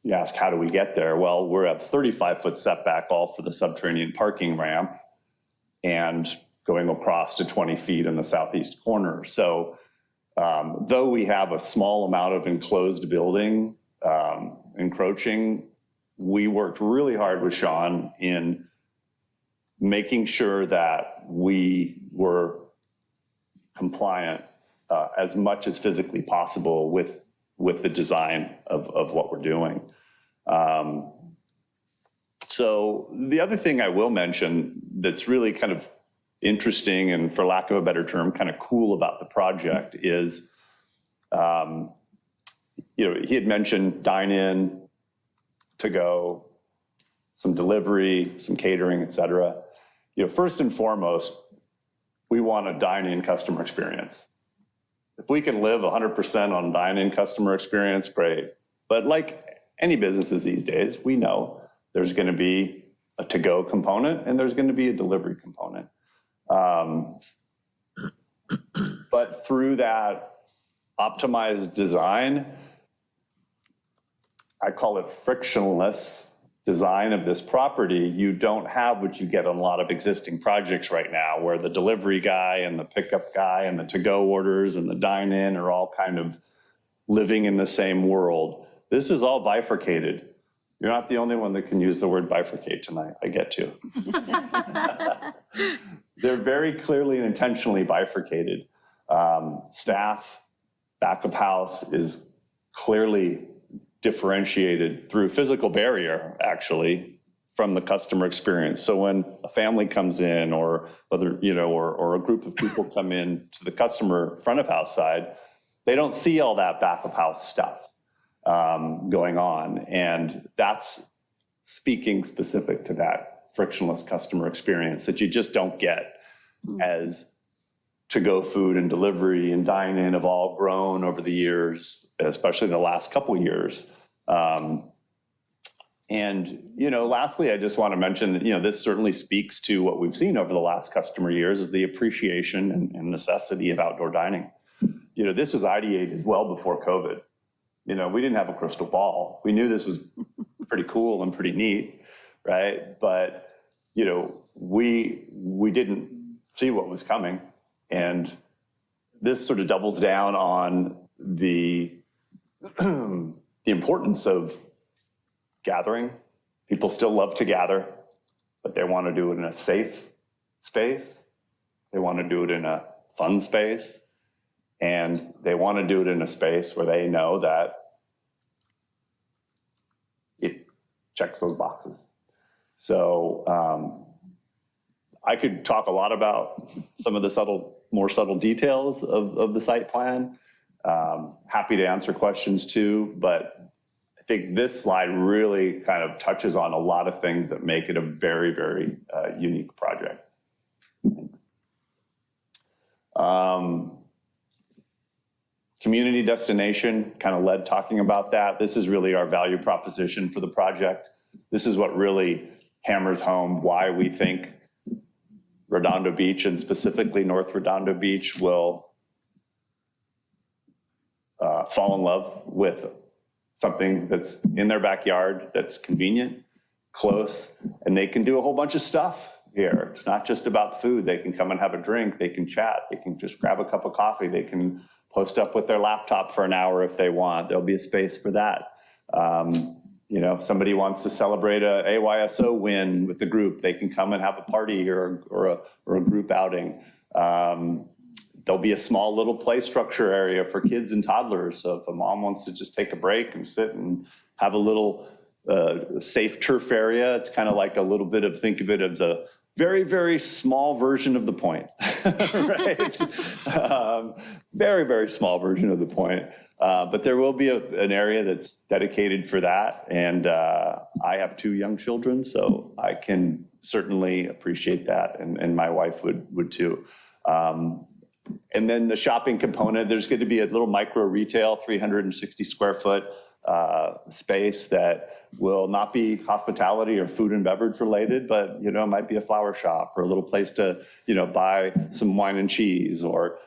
You ask, how do we get there? Well, we're at 35-foot setback all for the subterranean parking ramp and going across to 20 feet in the southeast corner. So though we have a small amount of enclosed building encroaching, we worked really hard with Sean in making sure that we were compliant as much as physically possible with the design of what we're doing. So the other thing I will mention that's really kind of interesting and, for lack of a better term, kind of cool about the project is, he had mentioned dine-in, to go, some delivery, some catering, et cetera. First and foremost, we want a dine-in customer experience. If we can live 100% on dine-in customer experience, great. But like any businesses these days, we know there's going to be a to-go component and there's going to be a delivery component. But through that optimized design, I call it frictionless design of this property, you don't have what you get on a lot of existing projects right now, where the delivery guy and the pickup guy and the to-go orders and the dine-in are all kind of living in the same world. This is all bifurcated. You're not the only one that can use the word bifurcate tonight. I get to. They're very clearly and intentionally bifurcated. Staff, back of house is clearly differentiated through physical barrier, actually, from the customer experience. So when a family comes in, or other, or a group of people come in to the customer front of house side, they don't see all that back of house stuff going on. And that's speaking specific to that frictionless customer experience that you just don't get as to-go food and delivery and dine-in have all grown over the years, especially the last couple of years. Lastly, I just want to mention that, this certainly speaks to what we've seen over the last customer years, is the appreciation and necessity of outdoor dining. This was ideated well before COVID. We didn't have a crystal ball. We knew this was pretty cool and pretty neat, right? But, we didn't see what was coming. And this sort of doubles down on the importance of gathering. People still love to gather, but they want to do it in a safe space. They want to do it in a fun space. And they want to do it in a space where they know that it checks those boxes. So I could talk a lot about some of the more subtle details of the site plan. Happy to answer questions too, but I think this slide really kind of touches on a lot of things that make it a very, very unique project. Community destination, kind of led talking about that. This is really our value proposition for the project. This is what really hammers home why we think Redondo Beach, and specifically North Redondo Beach, will fall in love with something that's in their backyard, that's convenient, close, and they can do a whole bunch of stuff here. It's not just about food. They can come and have a drink. They can chat. They can just grab a cup of coffee. They can post up with their laptop for an hour if they want. There'll be a space for that. If somebody wants to celebrate a AYSO win with the group, they can come and have a party or a group outing. There'll be a small little play structure area for kids and toddlers. So if a mom wants to just take a break and sit and have a little safe turf area, it's kind of like a little bit of, think of it as a very, very small version of the point, right? Very, very small version of the point. But there will be an area that's dedicated for that. And I have 2 young children, so I can certainly appreciate that. And my wife would too. And then the shopping component, there's going to be a little micro retail, 360 square foot space that will not be hospitality or food and beverage related, but, you know, it might be a flower shop or a little place to, you know, buy some wine and cheese, or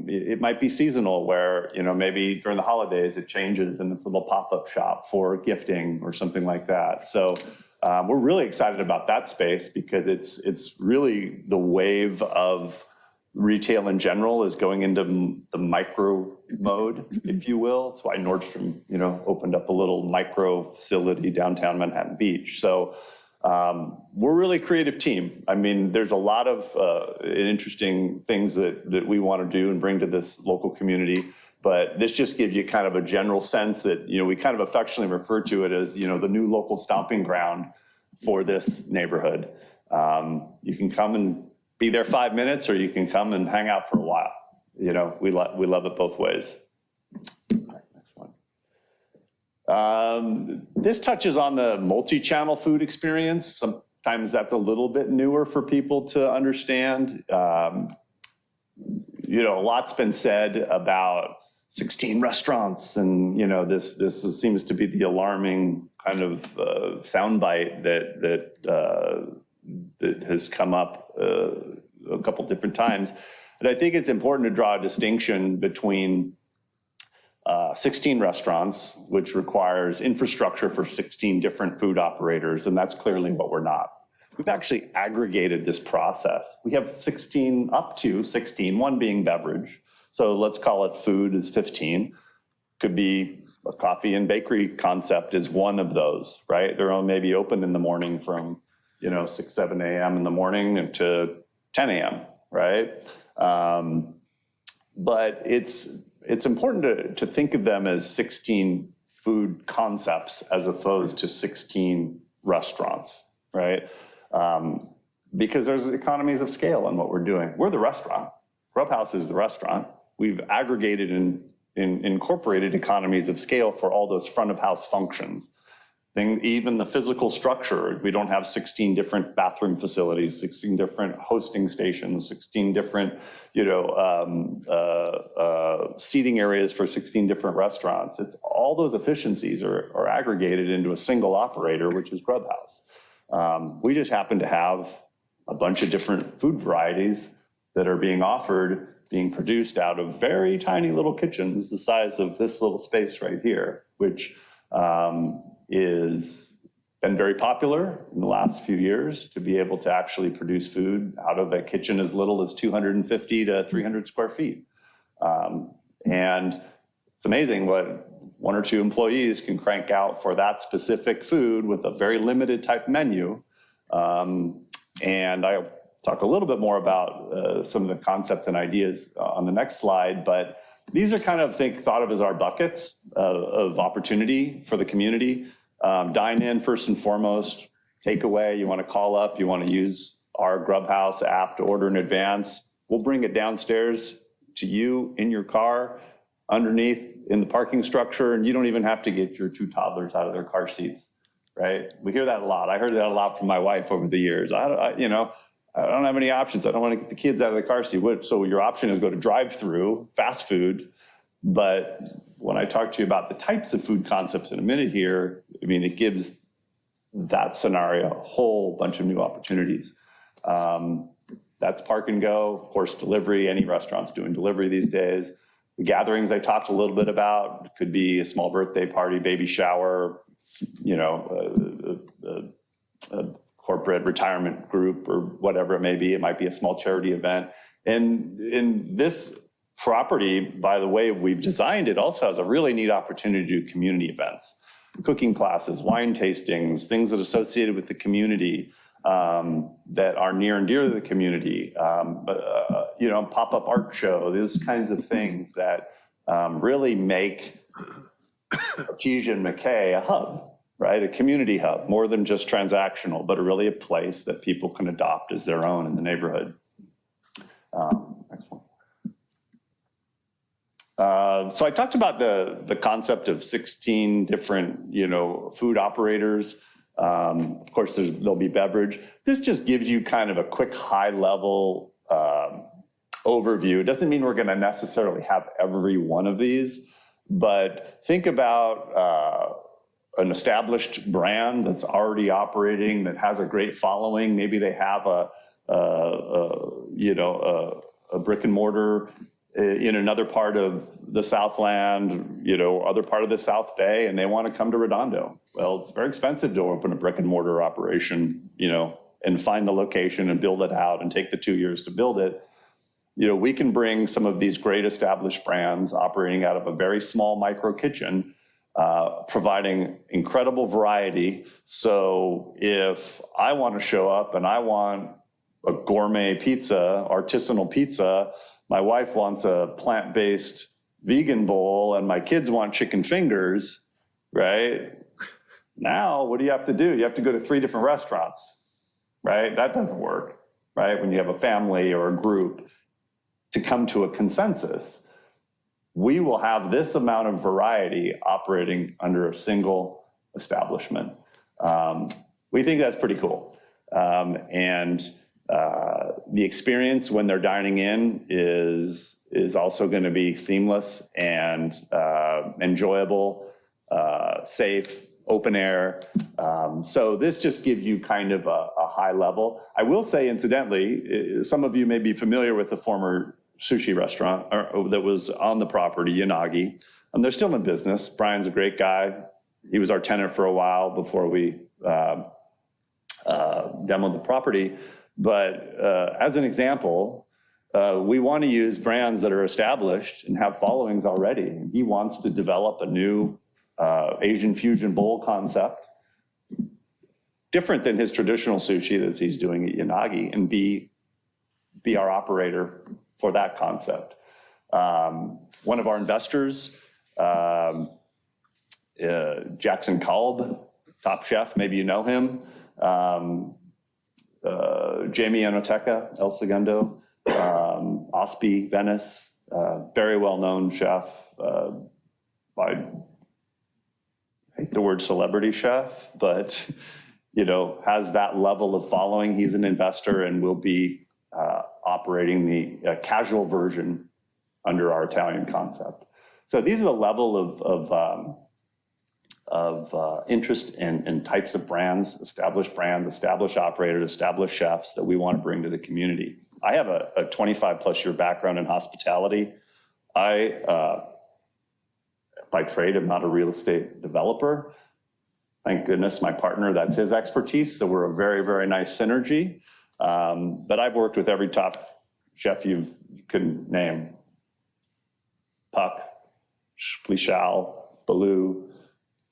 it might be seasonal where, you know, maybe during the holidays it changes and it's a little pop-up shop for gifting or something like that. So we're really excited about that space because it's really the wave of retail in general is going into the micro mode, if you will. That's why Nordstrom, you know, opened up a little micro facility downtown Manhattan Beach. So we're a really creative team. I mean, there's a lot of interesting things that we want to do and bring to this local community. But this just gives you kind of a general sense that, you know, we kind of affectionately refer to it as, you know, the new local stomping ground for this neighborhood. You can come and be there 5 minutes, or you can come and hang out for a while. You know, we love it both ways. Next one. This touches on the multi-channel food experience. Sometimes that's a little bit newer for people to understand. You know, a lot's been said about 16 restaurants, and, you know, this seems to be the alarming kind of soundbite that has come up a couple different times. But I think it's important to draw a distinction between 16 restaurants, which requires infrastructure for 16 different food operators, and that's clearly what we're not. We've actually aggregated this process. We have 16, up to 16, one being beverage. So let's call it food is 15. Could be a coffee and bakery concept is one of those, right? They're all maybe open in the morning from, you know, 6, 7 a.m. in the morning to 10 a.m., right? But it's important to think of them as 16 food concepts as opposed to 16 restaurants, right? Because there's economies of scale in what we're doing. We're the restaurant. Grubhouse is the restaurant. We've aggregated and incorporated economies of scale for all those front of house functions. Even the physical structure, we don't have 16 different bathroom facilities, 16 different hosting stations, 16 different, you know, seating areas for 16 different restaurants. It's all those efficiencies are aggregated into a single operator, which is Grubhouse. We just happen to have a bunch of different food varieties that are being offered, being produced out of very tiny little kitchens the size of this little space right here, which is been very popular in the last few years to be able to actually produce food out of a kitchen as little as 250 to 300 square feet. And it's amazing what 1 or 2 employees can crank out for that specific food with a very limited type menu. And I'll talk a little bit more about some of the concepts and ideas on the next slide, but these are kind of thought of as our buckets of opportunity for the community. Dine in first and foremost, takeaway, you want to call up, you want to use our Grubhouse app to order in advance. We'll bring it downstairs to you in your car, underneath in the parking structure, and you don't even have to get your 2 toddlers out of their car seats, right? We hear that a lot. I heard that a lot from my wife over the years. I don't have any options. I don't want to get the kids out of the car seat. So your option is go to drive-through, fast food. But when I talk to you about the types of food concepts in a minute here, I mean, it gives that scenario a whole bunch of new opportunities. That's park and go, of course, delivery. Any restaurant's doing delivery these days. The gatherings I talked a little bit about, it could be a small birthday party, baby shower, you know, a corporate retirement group or whatever it may be. It might be a small charity event. And in this property, by the way we've designed it, also has a really neat opportunity to do community events, cooking classes, wine tastings, things that are associated with the community that are near and dear to the community, you know, pop-up art show, those kinds of things that really make Artesia McKay a hub, right? A community hub, more than just transactional, but really a place that people can adopt as their own in the neighborhood. Next one. So I talked about the concept of 16 different, you know, food operators. Of course, there'll be beverage. This just gives you kind of a quick high level overview. It doesn't mean we're going to necessarily have every one of these, but think about an established brand that's already operating, that has a great following. Maybe they have a brick and mortar in another part of the Southland, other part of the South Bay, and they want to come to Redondo. Well, it's very expensive to open a brick and mortar operation, and find the location and build it out and take the 2 years to build it. We can bring some of these great established brands operating out of a very small micro kitchen, providing incredible variety. So if I want to show up and I want a gourmet pizza, artisanal pizza, my wife wants a plant-based vegan bowl, and my kids want chicken fingers, right? Now, what do you have to do? You have to go to 3 different restaurants, right? That doesn't work, right? When you have a family or a group to come to a consensus, we will have this amount of variety operating under a single establishment. We think that's pretty cool. The experience when they're dining in is also going to be seamless and enjoyable, safe, open air. So this just gives you kind of a high level. I will say, incidentally, some of you may be familiar with the former sushi restaurant that was on the property, Yanagi. They're still in business. Brian's a great guy. He was our tenant for a while before we demoed the property. But as an example, we want to use brands that are established and have followings already. He wants to develop a new Asian fusion bowl concept, different than his traditional sushi that he's doing at Yanagi, and be our operator for that concept. One of our investors, Jackson Kalb, top chef, maybe you know him. Jamie Anoteca, El Segundo, Ospi, Venice, very well-known chef. I hate the word celebrity chef, but has that level of following. He's an investor and will be operating the casual version under our Italian concept. So these are the level of interest and types of brands, established operators, established chefs that we want to bring to the community. I have a 25-plus year background in hospitality. I, by trade, am not a real estate developer. Thank goodness my partner, that's his expertise, so we're a very, very nice synergy. But I've worked with every top chef you can name. Puck, Plichal, Baloo.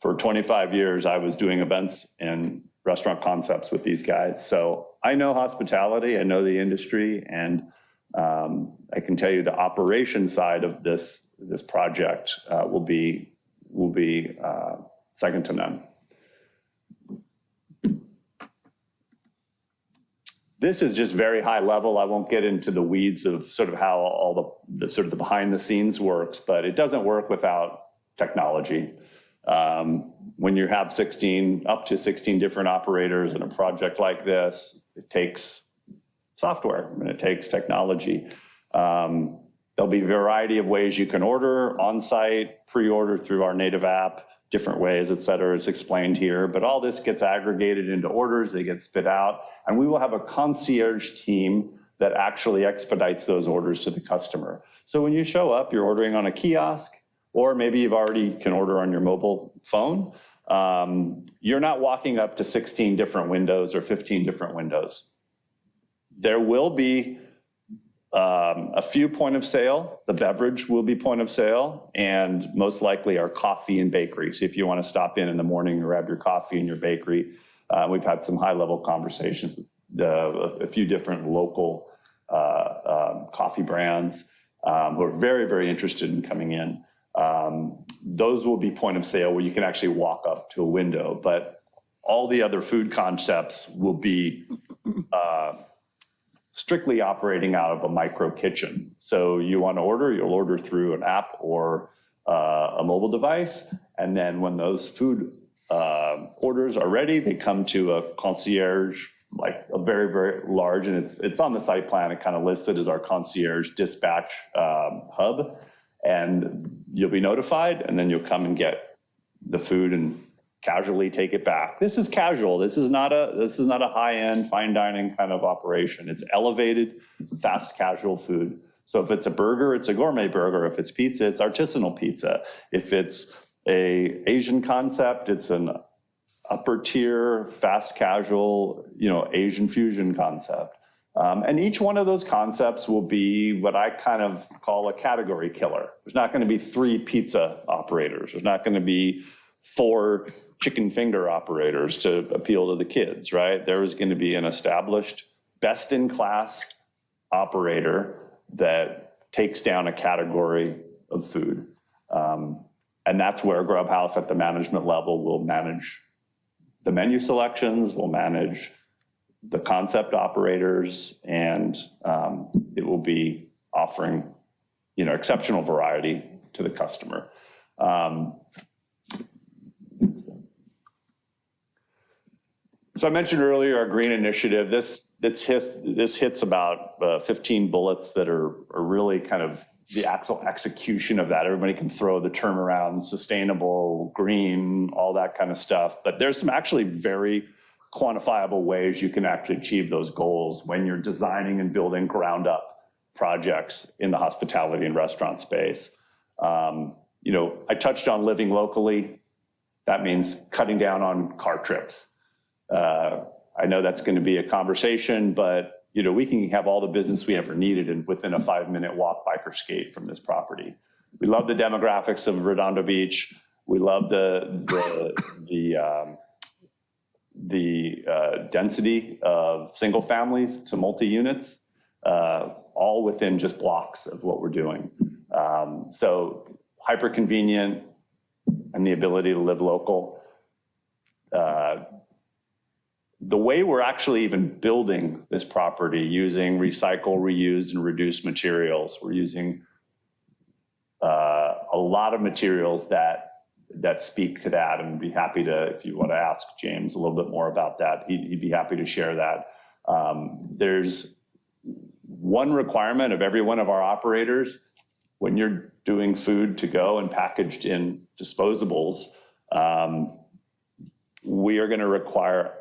For 25 years, I was doing events and restaurant concepts with these guys. So I know hospitality, I know the industry, and I can tell you the operation side of this project will be second to none. This is just very high level. I won't get into the weeds of sort of how all the sort of the behind the scenes works, but it doesn't work without technology. When you have up to 16 different operators in a project like this, it takes software and it takes technology. There'll be a variety of ways you can order on-site, pre-order through our native app, different ways, et cetera. It's explained here, but all this gets aggregated into orders, they get spit out, and we will have a concierge team that actually expedites those orders to the customer. So when you show up, you're ordering on a kiosk, or maybe you've already can order on your mobile phone. You're not walking up to 16 different windows or 15 different windows. There will be a few point of sale. The beverage will be point of sale, and most likely our coffee and bakery. So if you want to stop in the morning and grab your coffee in your bakery, we've had some high-level conversations with a few different local coffee brands who are very, very interested in coming in. Those will be point of sale where you can actually walk up to a window, but all the other food concepts will be strictly operating out of a micro kitchen. So you want to order, you'll order through an app or a mobile device. And then when those food orders are ready, they come to a concierge like a very, very large, and it's on the site plan. It kind of lists it as our concierge dispatch hub, and you'll be notified, and then you'll come and get the food and casually take it back. This is casual. This is not a high-end fine dining kind of operation. It's elevated, fast casual food. So if it's a burger, it's a gourmet burger. If it's pizza, it's artisanal pizza. If it's a Asian concept, it's an upper tier, fast casual, Asian fusion concept. And each one of those concepts will be what I kind of call a category killer. There's not going to be 3 pizza operators. There's not going to be 4 chicken finger operators to appeal to the kids, right? There is going to be an established, best-in-class operator that takes down a category of food. And that's where Grubhouse at the management level will manage the menu selections, will manage the concept operators, and it will be offering, exceptional variety to the customer. So I mentioned earlier our green initiative. This hits about 15 bullets that are really kind of the actual execution of that. Everybody can throw the turnaround, sustainable, green, all that kind of stuff. But there's some actually very quantifiable ways you can actually achieve those goals when you're designing and building ground up projects in the hospitality and restaurant space. I touched on living locally. That means cutting down on car trips. I know that's going to be a conversation, but we can have all the business we ever needed and within a 5-minute walk, bike, or skate from this property. We love the demographics of Redondo Beach. We love the density of single families to multi-units, all within just blocks of what we're doing. So hyper convenient and the ability to live local. The way we're actually even building this property using recycle, reused, and reduced materials, we're using a lot of materials that speak to that, and be happy to, if you want to ask James a little bit more about that, he'd be happy to share that. There's one requirement of every one of our operators when you're doing food to go and packaged in disposables. We are going to require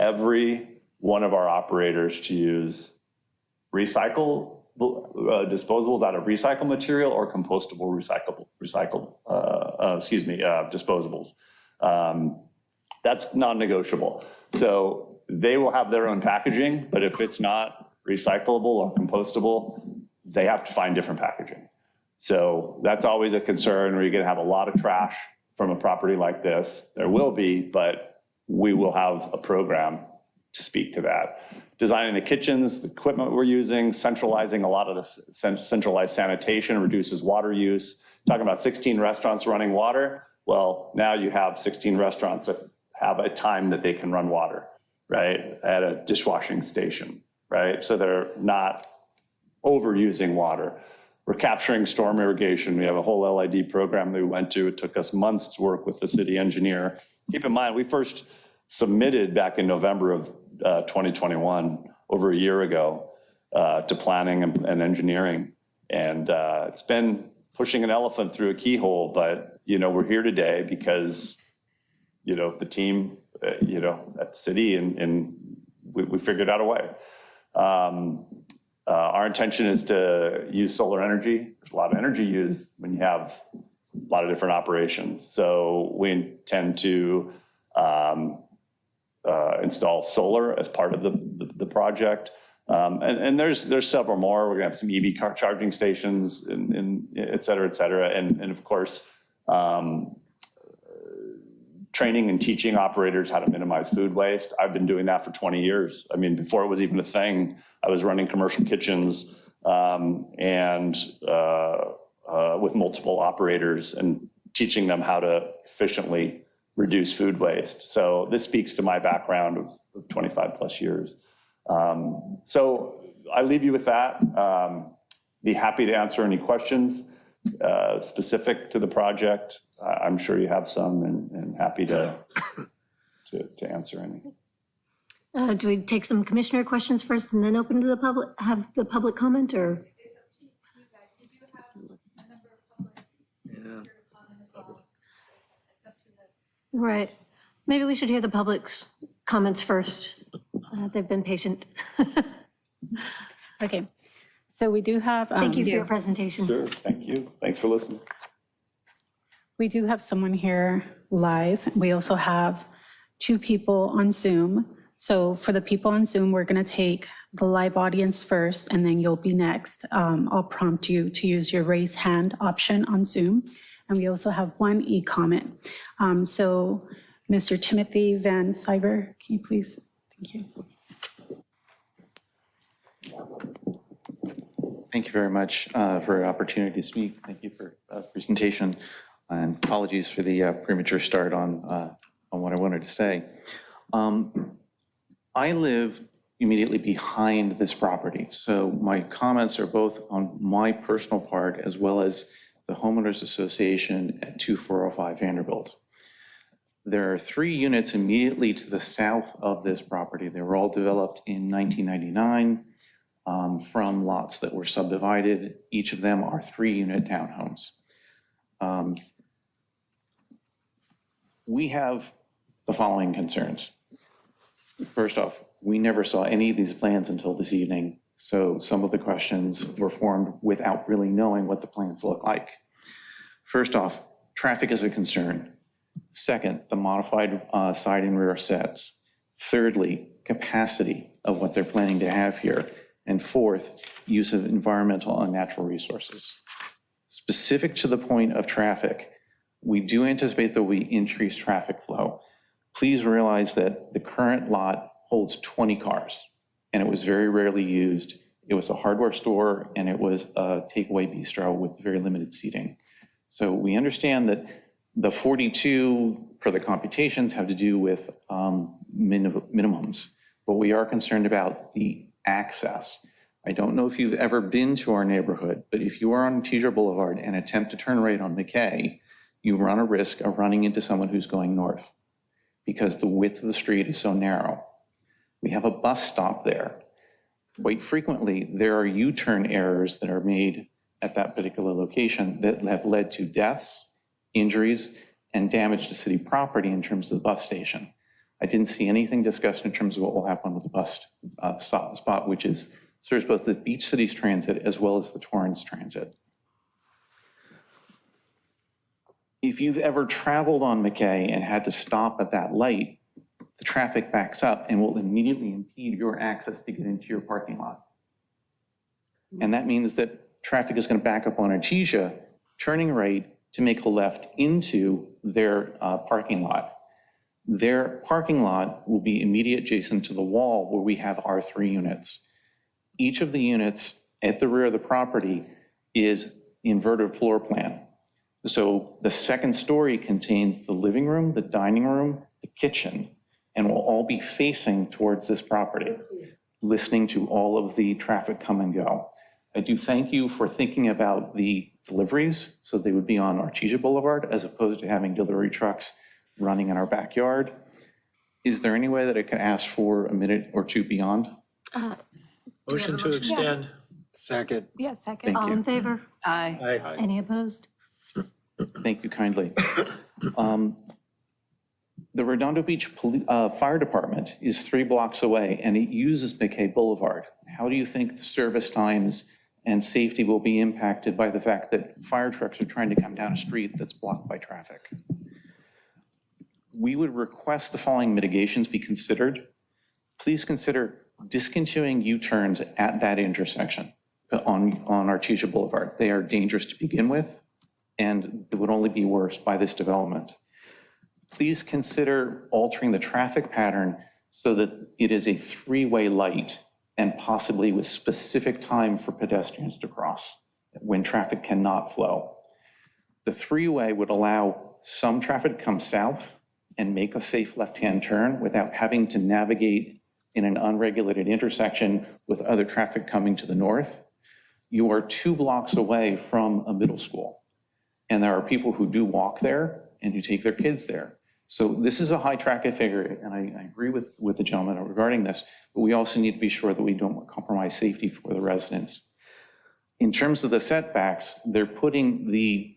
every one of our operators to use disposables out of recycled material or compostable disposables. That's non-negotiable. So they will have their own packaging, but if it's not recyclable or compostable, they have to find different packaging. So that's always a concern where you're going to have a lot of trash from a property like this. There will be, but we will have a program to speak to that. Designing the kitchens, the equipment we're using, centralizing a lot of the centralized sanitation reduces water use. Talking about 16 restaurants running water. Well, now you have 16 restaurants that have a time that they can run water, right? At a dishwashing station, right? So they're not overusing water. We're capturing storm irrigation. We have a whole LID program that we went to. It took us months to work with the city engineer. Keep in mind, we first submitted back in November of 2021, over a year ago, to planning and engineering. And it's been pushing an elephant through a keyhole, but, we're here today because, the team, at the city and we figured out a way. Our intention is to use solar energy. There's a lot of energy used when you have a lot of different operations. So we intend to install solar as part of the project. And there's several more. We're gonna have some EV car charging stations and et cetera, et cetera. And of course, training and teaching operators how to minimize food waste. I've been doing that for 20 years. I mean, before it was even a thing, I was running commercial kitchens with multiple operators and teaching them how to efficiently reduce food waste. So this speaks to my background of 25 plus years. So I leave you with that. Be happy to answer any questions specific to the project. I'm sure you have some, and happy to answer any. Do we take some commissioner questions first and then open to the public, have the public comment, or? Right. Maybe we should hear the public's comments first. They've been patient. Okay, so we do have. Thank you for your presentation. Sure, thank you. Thanks for listening. We do have someone here live. We also have 2 people on Zoom. So for the people on Zoom, we're going to take the live audience first, and then you'll be next. I'll prompt you to use your raise hand option on Zoom. And we also have 1 e-comment. So Mr. Timothy Van Cyber, can you please? Thank you. Thank you very much for an opportunity to speak. Thank you for presentation, and apologies for the premature start on what I wanted to say. I live immediately behind this property, so my comments are both on my personal part as well as the Homeowners Association at 2405 Vanderbilt. There are 3 units immediately to the south of this property. They were all developed in 1999 from lots that were subdivided. Each of them are 3-unit townhomes. We have the following concerns. First off, we never saw any of these plans until this evening, so some of the questions were formed without really knowing what the plans look like. First off, traffic is a concern. Second, the modified side and rear sets. Thirdly, capacity of what they're planning to have here. And fourth, use of environmental and natural resources. Specific to the point of traffic, we do anticipate there will be increased traffic flow. Please realize that the current lot holds 20 cars, and it was very rarely used. It was a hardware store, and it was a takeaway bistro with very limited seating. So we understand that the 42 per the computations have to do with minimums, but we are concerned about the access. I don't know if you've ever been to our neighborhood, but if you are on Teaser Boulevard and attempt to turn right on McKay, you run a risk of running into someone who's going north because the width of the street is so narrow. We have a bus stop there. Quite frequently, there are U-turn errors that are made at that particular location that have led to deaths, injuries, and damage to city property in terms of the bus station. I didn't see anything discussed in terms of what will happen with the bus spot, which serves both the Beach Cities Transit as well as the Torrance Transit. If you've ever traveled on McKay and had to stop at that light, the traffic backs up and will immediately impede your access to get into your parking lot. And that means that traffic is going to back up on Artesia, turning right to make a left into their parking lot. Their parking lot will be immediate adjacent to the wall where we have our 3 units. Each of the units at the rear of the property is inverted floor plan. So the second story contains the living room, the dining room, the kitchen, and will all be facing towards this property, listening to all of the traffic come and go. I do thank you for thinking about the deliveries, so they would be on Artesia Boulevard as opposed to having delivery trucks running in our backyard. Is there any way that I could ask for a minute or 2 beyond? Motion to extend. Second. Yeah, second. Thank All you. in favor? Aye. Aye. Any opposed? Thank you kindly. The Redondo Beach Fire Department is 3 blocks away, and it uses McKay Boulevard. How do you think the service times and safety will be impacted by the fact that fire trucks are trying to come down a street that's blocked by traffic? We would request the following mitigations be considered. Please consider discontinuing U-turns at that intersection on Artesia Boulevard. They are dangerous to begin with, and it would only be worse by this development. Please consider altering the traffic pattern so that it is a 3-way light and possibly with specific time for pedestrians to cross when traffic cannot flow. The 3-way would allow some traffic to come south and make a safe left-hand turn without having to navigate in an unregulated intersection with other traffic coming to the north. You are 2 blocks away from a middle school, and there are people who do walk there and who take their kids there. So this is a high traffic figure, and I agree with the gentleman regarding this, but we also need to be sure that we don't compromise safety for the residents. In terms of the setbacks, they're putting the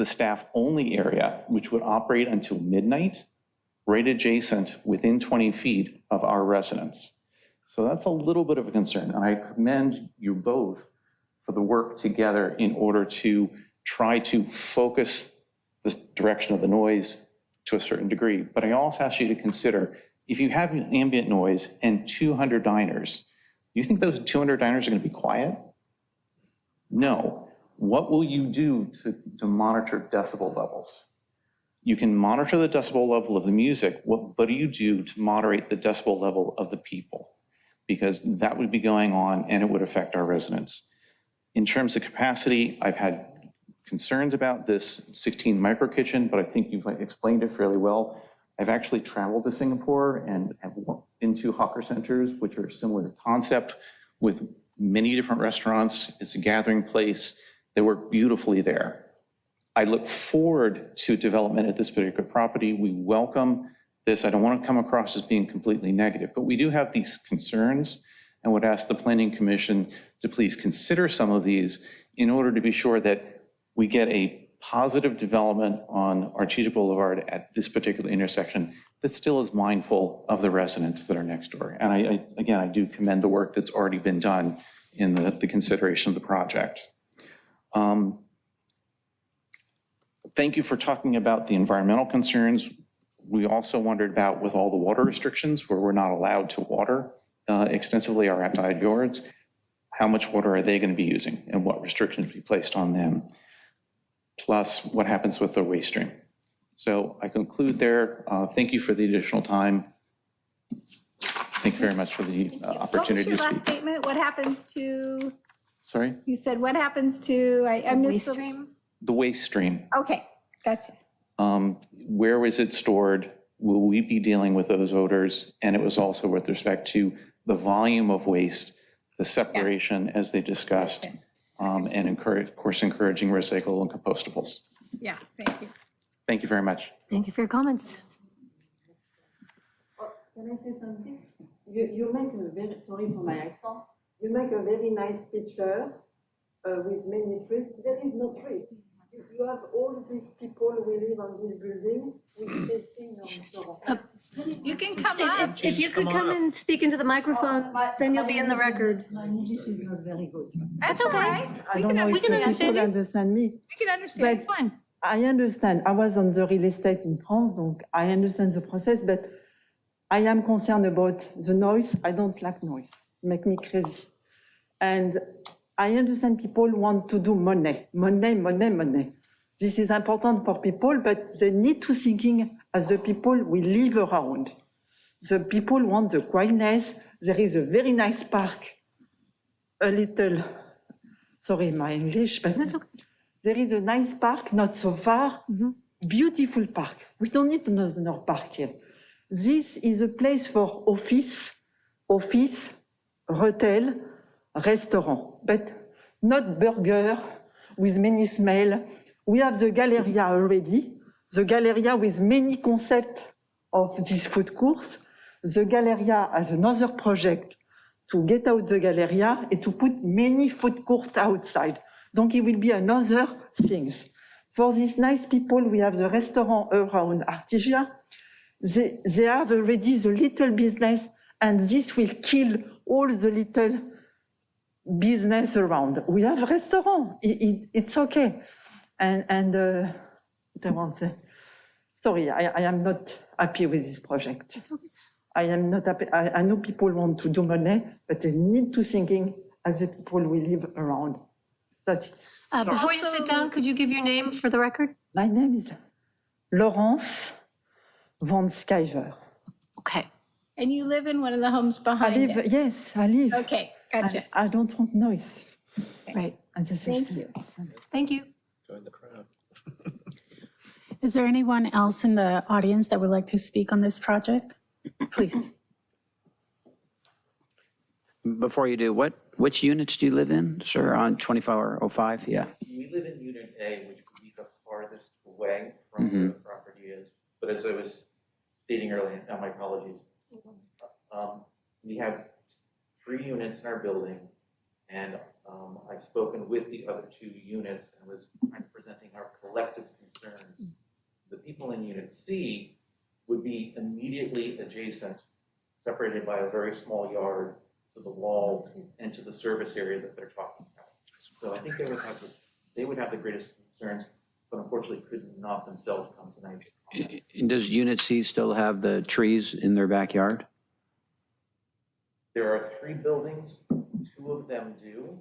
staff-only area, which would operate until midnight, right adjacent within 20 feet of our residents. So that's a little bit of a concern, and I commend you both for the work together in order to try to focus the direction of the noise to a certain degree. But I also ask you to consider, if you have ambient noise and 200 diners, do you think those 200 diners are going to be quiet? No. What will you do to monitor decibel levels? You can monitor the decibel level of the music. What do you do to moderate the decibel level of the people? Because that would be going on and it would affect our residents. In terms of capacity, I've had concerns about this 16 micro kitchen, but I think you've explained it fairly well. I've actually traveled to Singapore and have been to hawker centers, which are a similar concept with many different restaurants. It's a gathering place. They work beautifully there. I look forward to development at this particular property. We welcome this. I don't want to come across as being completely negative, but we do have these concerns and would ask the Planning Commission to please consider some of these in order to be sure that we get a positive development on Artesia Boulevard at this particular intersection that still is mindful of the residents that are next door. And again, I do commend the work that's already been done in the consideration of the project. Thank you for talking about the environmental concerns. We also wondered about, with all the water restrictions where we're not allowed to water extensively our outside yards, how much water are they going to be using and what restrictions will be placed on them? Plus, what happens with the waste stream? So I conclude there. Thank you for the additional time. Thank you very much for the opportunity to What was your speak. last statement? What happens to, Sorry? you said, what happens to, I missed the stream? The waste stream. Okay, gotcha. Where is it stored? Will we be dealing with those odors? And it was also with respect to the volume of waste, the separation as they discussed, and of course, encouraging recyclable and compostables. Yeah, thank you. Thank you very much. Thank you for your comments. Can I say something? You make a very, sorry for my accent, you make a very nice picture with many trees. There is no trees. You have all these people who live on this building with facing on You can come up. If you could come and speak into the microphone, then you'll be in the record. My English is not very good. That's okay. I don't know if people understand me. We can understand. But I understand. I was on the real estate in France, donc I understand the process, but I am concerned about the noise. I don't like noise. It makes me crazy. And I understand people want to do money. This is important for people, but they need to thinking as the people we live around. The people want the quietness. There is a very nice park, a little, sorry, my English, but That's okay. there is a nice park, not so far, beautiful park. We don't need another park here. This is a place for office, hotel, restaurant, but not burger with many smell. We have the Galleria already, the Galleria with many concepts of this food course. The Galleria has another project to get out the Galleria and to put many food courts outside. Donc it will be another things. For these nice people, we have the restaurant around Artesia. They have already the little business, and this will kill all the little business around. We have a restaurant. It's okay. And what I want to say, sorry, I am not happy with this project. It's okay. I am not happy. I know people want to do money, but they need to thinking as the people we live around. That's it. Before you sit down, could you give your name for the record? My name is Laurence von Skyver. Okay. And you live in one of the homes behind it? Yes, I live. Okay, gotcha. I don't want noise. Right. Thank you. Thank you. Join the crowd. Is there anyone else in the audience that would like to speak on this project? Please. Before you do, which units do you live in, sir, on 2405? Yeah. We live in Unit A, which would be the farthest away from where the property is. as I was stating earlier, my apologies. We have 3 units in our building, and I've spoken with the other 2 units and was kind of presenting our collective concerns. The people in Unit C would be immediately adjacent, separated by a very small yard to the wall and to the service area that they're talking about. So I think they would have the greatest concerns, but unfortunately could not themselves come tonight. And does Unit C still have the trees in their backyard? There are 3 buildings, 2 of them do.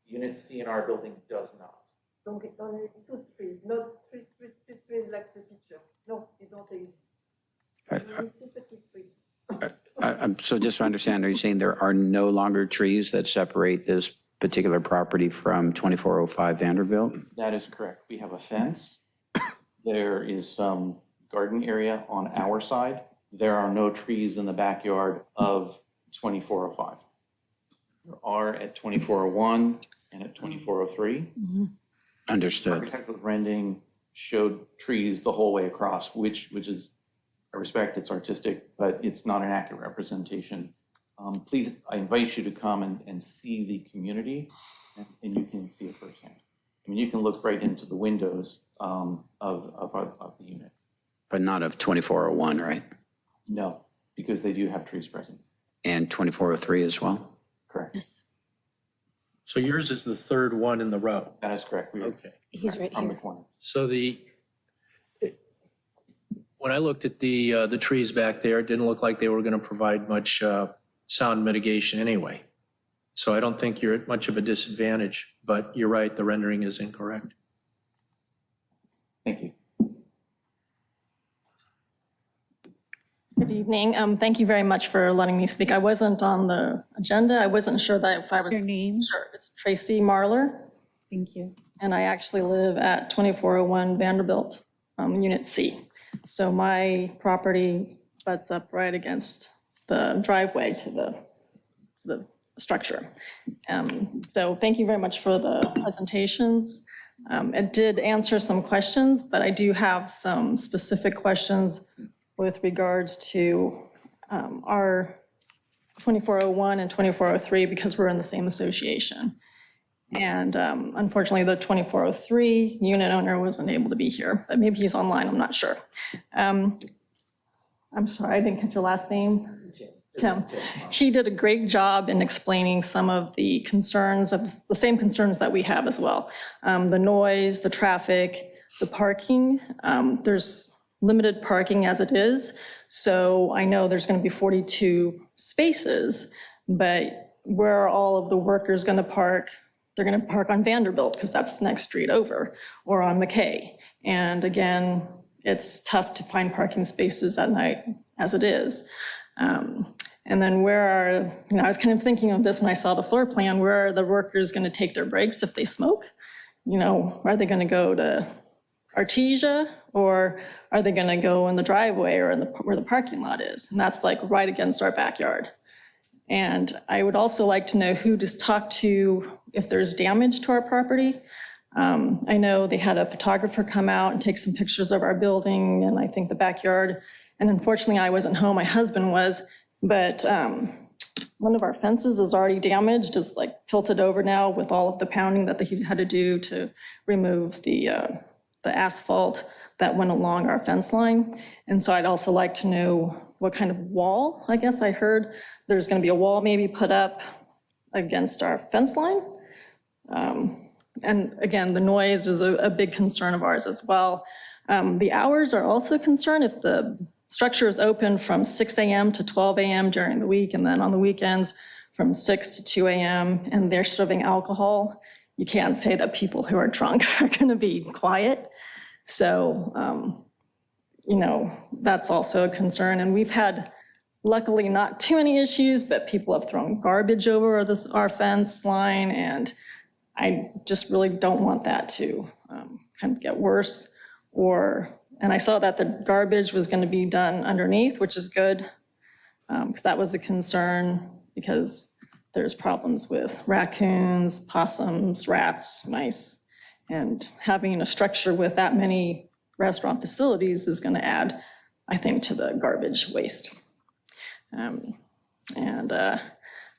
Unit C in our building does not. Donc, only 2 trees, not trees like the picture. No, they don't exist. Only 2 petite trees. I'm so just to understand, are you saying there are no longer trees that separate this particular property from 2405 Vanderbilt? That is correct. We have a fence. There is some garden area on our side. There are no trees in the backyard of 2405. There are at 2401 and at 2403. Understood. Architectural rendering showed trees the whole way across, which is, I respect, it's artistic, but it's not an accurate representation. Please, I invite you to come and see the community, and you can see it firsthand. I mean, you can look right into the windows of the unit. But not of 2401, right? No, because they do have trees present. And 2403 as well? Correct. Yes. So yours is the 3rd one in the row. That is correct. We are Okay. He's right on the here. corner. So when I looked at the trees back there, it didn't look like they were going to provide much sound mitigation anyway. So I don't think you're at much of a disadvantage, but you're right, the rendering is incorrect. Thank you. Good evening. Thank you very much for letting me speak. I wasn't on the agenda. I wasn't sure that if I was. Your name? Sure. It's Tracy Marler, Thank you. and I actually live at 2401 Vanderbilt, Unit C. So my property butts up right against the driveway to the structure. So thank you very much for the presentations. It did answer some questions, but I do have some specific questions with regards to our 2401 and 2403 because we're in the same association. And unfortunately, the 2403 unit owner wasn't able to be here, but maybe he's online, I'm not sure. I'm sorry, I didn't catch your last name. Tim. He did a great job in explaining some of the concerns, of the same concerns that we have as well. The noise, the traffic, the parking. There's limited parking as it is. So I know there's going to be 42 spaces, but where are all of the workers going to park? They're going to park on Vanderbilt because that's the next street over, or on McKay. And again, it's tough to find parking spaces at night as it is. And then where are, I was kind of thinking of this when I saw the floor plan, where are the workers going to take their breaks if they smoke? Are they going to go to Artesia, or are they going to go in the driveway or where the parking lot is? And that's like right against our backyard. And I would also like to know who to talk to if there's damage to our property. I know they had a photographer come out and take some pictures of our building and I think the backyard. And unfortunately, I wasn't home, my husband was, but one of our fences is already damaged. It's like tilted over now with all of the pounding that he had to do to remove the asphalt that went along our fence line. And so I'd also like to know what kind of wall, I guess I heard there's going to be a wall maybe put up against our fence line. And again, the noise is a big concern of ours as well. The hours are also a concern. If the structure is open from 6 a.m. to 12 a.m. during the week, and then on the weekends from 6 to 2 a.m., and they're serving alcohol, you can't say that people who are drunk are going to be quiet. So, that's also a concern. And we've had, luckily, not too many issues, but people have thrown garbage over our fence line, and I just really don't want that to kind of get worse. And I saw that the garbage was going to be done underneath, which is good, because that was a concern, because there's problems with raccoons, possums, rats, mice, and having a structure with that many restaurant facilities is going to add, I think, to the garbage waste. And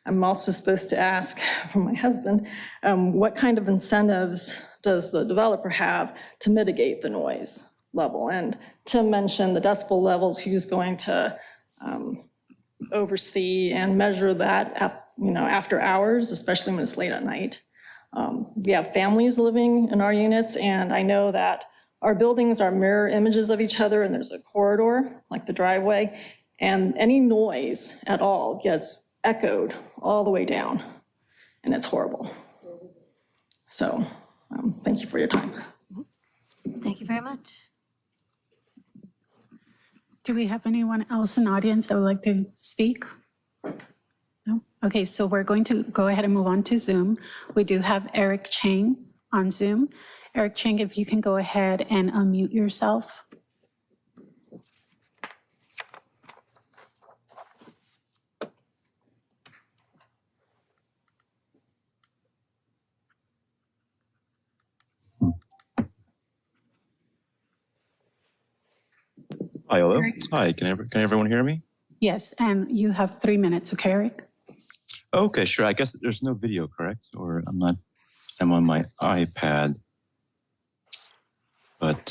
I'm also supposed to ask from my husband, what kind of incentives does the developer have to mitigate the noise level? And Tim mentioned the decibel levels. He was going to oversee and measure that after hours, especially when it's late at night. We have families living in our units, and I know that our buildings are mirror images of each other, and there's a corridor, like the driveway, and any noise at all gets echoed all the way down, and it's horrible. So thank you for your time. Thank you very much. Do we have anyone else in the audience that would like to speak? No? Okay, so we're going to go ahead and move on to Zoom. We do have Eric Chang on Zoom. Eric Chang, if you can go ahead and unmute yourself. Hi, hello. Eric. Hi, can everyone hear me? Yes, and you have 3 minutes, okay, Eric? Okay, sure. I guess there's no video, correct? Or I'm on my iPad. But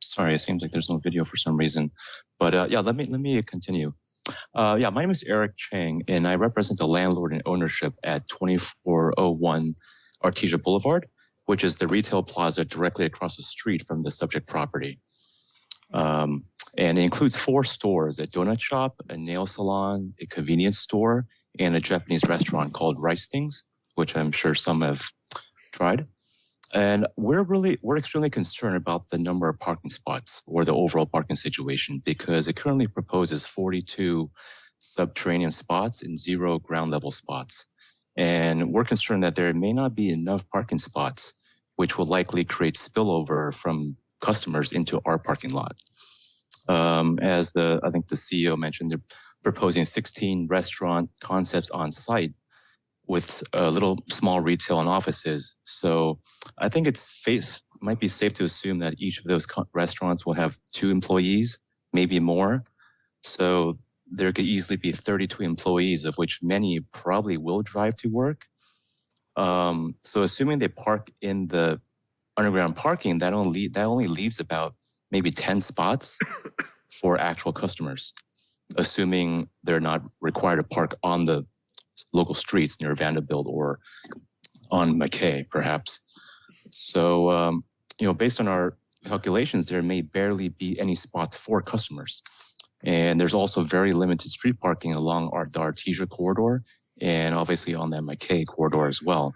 sorry, it seems like there's no video for some reason. But yeah, let me continue. Yeah, my name is Eric Chang, and I represent the landlord and ownership at 2401 Artesia Boulevard, which is the retail plaza directly across the street from the subject property. And it includes 4 stores, a donut shop, a nail salon, a convenience store, and a Japanese restaurant called Rice Things, which I'm sure some have tried. And we're extremely concerned about the number of parking spots or the overall parking situation, because it currently proposes 42 subterranean spots and 0 ground level spots. And we're concerned that there may not be enough parking spots, which will likely create spillover from customers into our parking lot. As I think the CEO mentioned, they're proposing 16 restaurant concepts on site with a little small retail and offices. So I think might be safe to assume that each of those restaurants will have 2 employees, maybe more. So there could easily be 32 employees, of which many probably will drive to work. So assuming they park in the underground parking, that only leaves about maybe 10 spots for actual customers, assuming they're not required to park on the local streets near Vanderbilt or on McKay, perhaps. So, based on our calculations, there may barely be any spots for customers. And there's also very limited street parking along the Artesia corridor and obviously on that McKay corridor as well.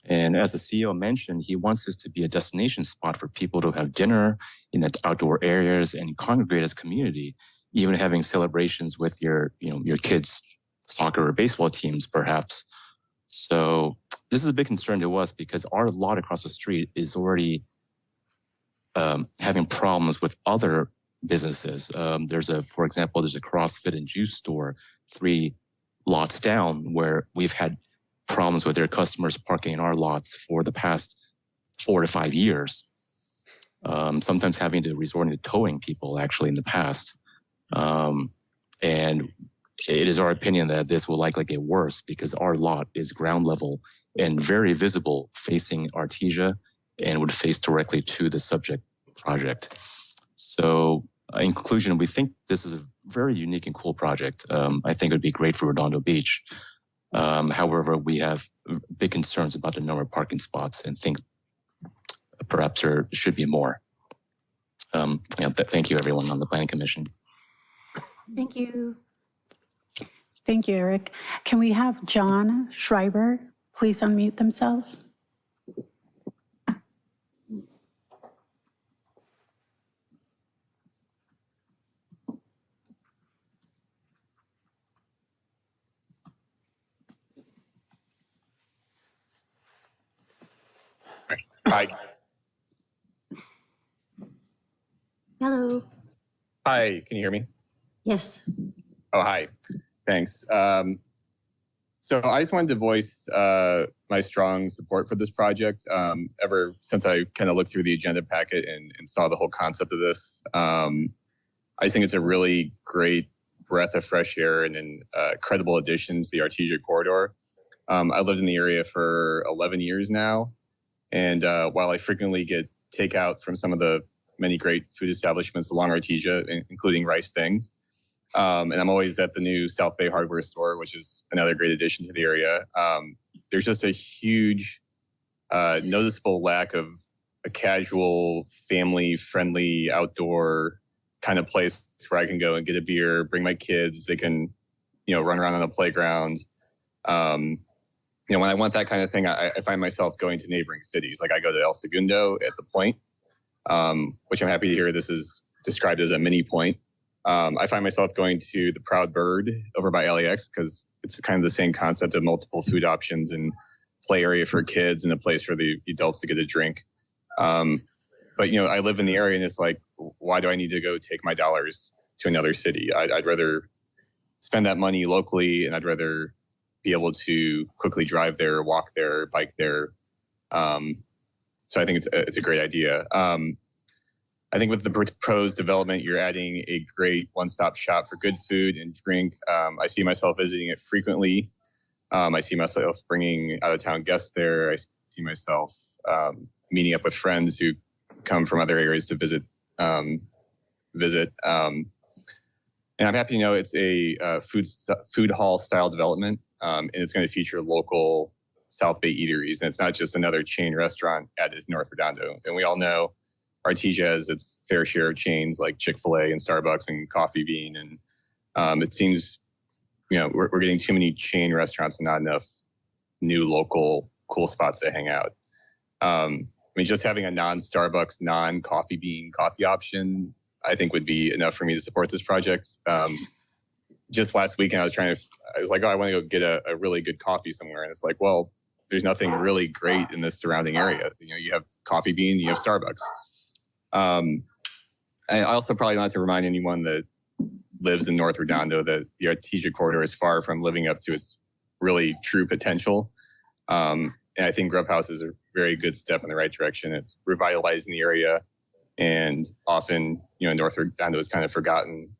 And as the CEO mentioned, he wants this to be a destination spot for people to have dinner in the outdoor areas and congregate as community, even having celebrations with your kids' soccer or baseball teams, perhaps. So this is a big concern to us because our lot across the street is already having problems with other businesses. For example, there's a CrossFit and juice store 3 lots down where we've had problems with their customers parking in our lots for the past 4 to 5 years. Sometimes having to resort to towing people actually in the past. And it is our opinion that this will likely get worse because our lot is ground level and very visible facing Artesia and would face directly to the subject project. So in conclusion, we think this is a very unique and cool project. I think it would be great for Redondo Beach. However, we have big concerns about the number of parking spots and think perhaps there should be more. Thank you, everyone on the Planning Commission. Thank you. Thank you, Eric. Can we have John Schreiber please unmute themselves? Hi. Hello. Hi, can you hear me? Yes. Oh, hi. Thanks. So I just wanted to voice my strong support for this project ever since I kind of looked through the agenda packet and saw the whole concept of this. I think it's a really great breath of fresh air and an credible addition to the Artesia corridor. I lived in the area for 11 years now. And while I frequently get takeout from some of the many great food establishments along Artesia, including Rice Things, and I'm always at the new South Bay hardware store, which is another great addition to the area, there's just a huge noticeable lack of a casual, family-friendly, outdoor kind of place where I can go and get a beer, bring my kids, they can, run around on the playground. When I want that kind of thing, I find myself going to neighboring cities. Like I go to El Segundo at the Point, which I'm happy to hear this is described as a mini point. I find myself going to the Proud Bird over by LAX because it's kind of the same concept of multiple food options and play area for kids and a place for the adults to get a drink. But, I live in the area and it's like, why do I need to go take my dollars to another city? I'd rather spend that money locally, and I'd rather be able to quickly drive there, walk there, bike there. So I think it's a great idea. I think with the proposed development, you're adding a great one-stop shop for good food and drink. I see myself visiting it frequently. I see myself bringing out-of-town guests there. I see myself meeting up with friends who come from other areas to visit. And I'm happy to know it's a food hall style development, and it's going to feature local South Bay eateries. And it's not just another chain restaurant added to North Redondo. And we all know Artesia has its fair share of chains like Chick-fil-A and Starbucks and Coffee Bean. And it seems, we're getting too many chain restaurants and not enough new local cool spots to hang out. Just having a non-Starbucks, non-Coffee Bean coffee option, I think would be enough for me to support this project. Just last weekend, I was like, I want to go get a really good coffee somewhere. And it's like, well, there's nothing really great in the surrounding area. You have Coffee Bean, you have Starbucks. I also probably not to remind anyone that lives in North Redondo that the Artesia corridor is far from living up to its really true potential. And I think Grub House is a very good step in the right direction. It's revitalizing the area, and often, North Redondo is kind of forgotten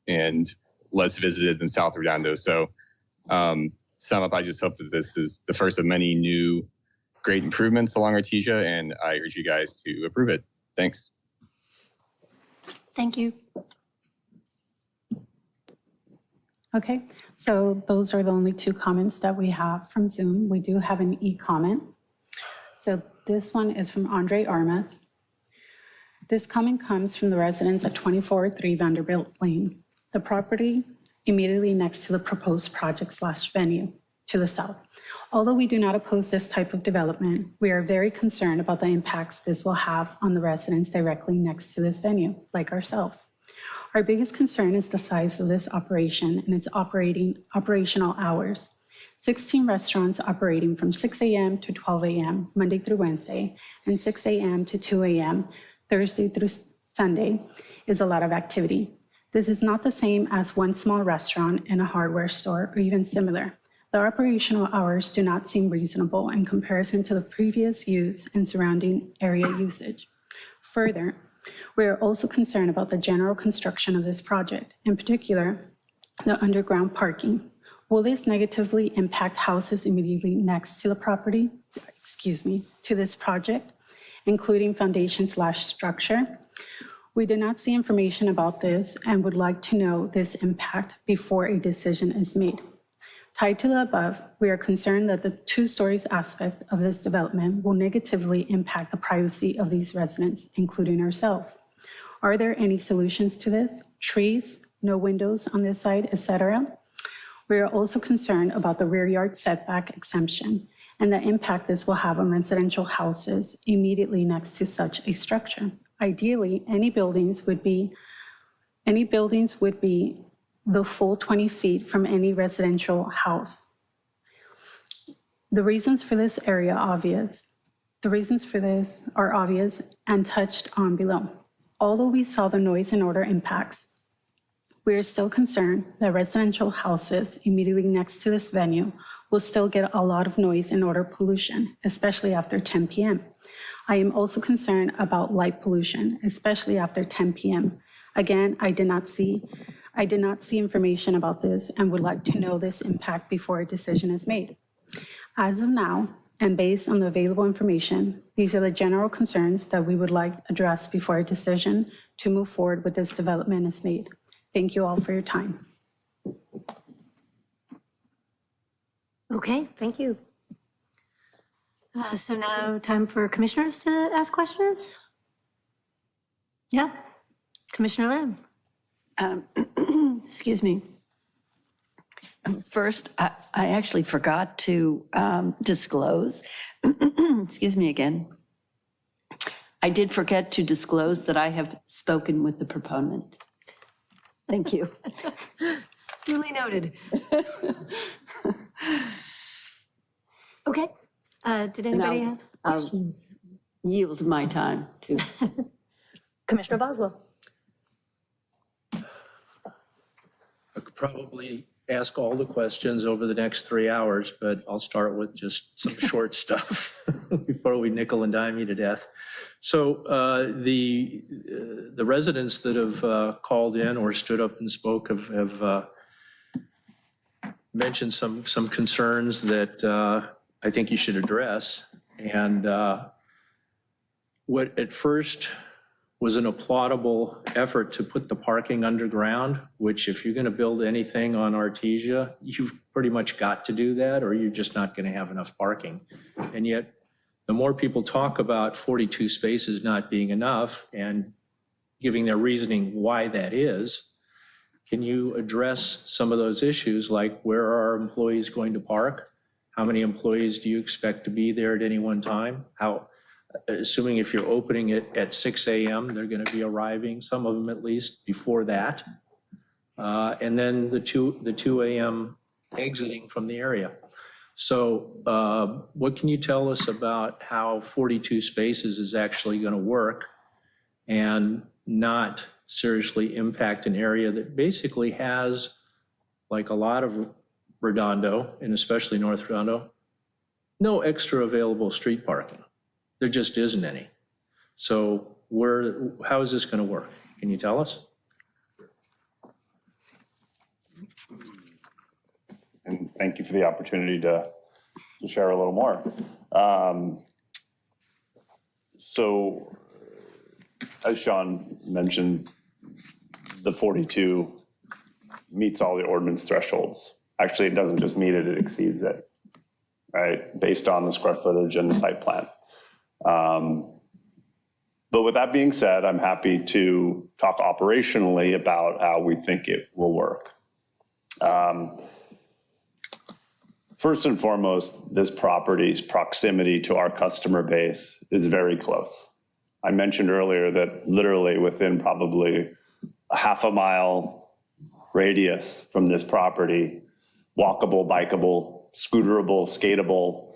and less visited than South Redondo. So sum up, I just hope that this is the first of many new great improvements along Artesia, and I urge you guys to approve it. Thanks. Thank you. Okay, so those are the only two comments that we have from Zoom. We do have an e-comment. So this one is from Andre Armas. This comment comes from the residents at 2403 Vanderbilt Lane, the property immediately next to the proposed project/venue to the south. Although we do not oppose this type of development, we are very concerned about the impacts this will have on the residents directly next to this venue, like ourselves. Our biggest concern is the size of this operation and its operational hours. 16 restaurants operating from 6 a.m. to 12 a.m. Monday through Wednesday, and 6 a.m. to 2 a.m. Thursday through Sunday is a lot of activity. This is not the same as one small restaurant in a hardware store or even similar. The operational hours do not seem reasonable in comparison to the previous use and surrounding area usage. Further, we are also concerned about the general construction of this project, in particular, the underground parking. Will this negatively impact houses immediately next to the property, to this project, including foundation/structure? We did not see information about this and would like to know this impact before a decision is made. Tied to the above, we are concerned that the 2 stories aspect of this development will negatively impact the privacy of these residents, including ourselves. Are there any solutions to this? Trees, no windows on this side, etc.? We are also concerned about the rear yard setback exemption and the impact this will have on residential houses immediately next to such a structure. Ideally, any buildings would be the full 20 feet from any residential house. The reasons for this are obvious and touched on below. Although we saw the noise and odor impacts, we are still concerned that residential houses immediately next to this venue will still get a lot of noise and odor pollution, especially after 10 p.m. I am also concerned about light pollution, especially after 10 p.m. Again, I did not see information about this and would like to know this impact before a decision is made. As of now, and based on the available information, these are the general concerns that we would like addressed before a decision to move forward with this development is made. Thank you all for your time. Okay, thank you. So now time for commissioners to ask questions? Yeah, Commissioner Lamb. Excuse me. First, I actually forgot to disclose, excuse me again. I did forget to disclose that I have spoken with the proponent. Thank you. Duly noted. Okay, did anybody have questions? I'll yield my time to Commissioner Boswell. I could probably ask all the questions over the next 3 hours, but I'll start with just some short stuff before we nickel and dime you to death. So the residents that have called in or stood up and spoke have mentioned some concerns that I think you should address. And what at first was an applaudable effort to put the parking underground, which if you're going to build anything on Artesia, you've pretty much got to do that or you're just not going to have enough parking. And yet the more people talk about 42 spaces not being enough and giving their reasoning why that is, can you address some of those issues like where are our employees going to park? How many employees do you expect to be there at any one time? Assuming if you're opening it at 6 a.m., they're going to be arriving, some of them at least, before that. And then the 2 a.m. exiting from the area. So what can you tell us about how 42 spaces is actually going to work and not seriously impact an area that basically has, like a lot of Redondo, and especially North Redondo, no extra available street parking. There just isn't any. So how is this going to work? Can you tell us? And thank you for the opportunity to share a little more. So as Sean mentioned, the 42 meets all the ordinance thresholds. Actually, it doesn't just meet it, it exceeds it, right? Based on the square footage and the site plan. But with that being said, I'm happy to talk operationally about how we think it will work. First and foremost, this property's proximity to our customer base is very close. I mentioned earlier that literally within probably a half a mile radius from this property, walkable, bikeable, scooterable, skatable,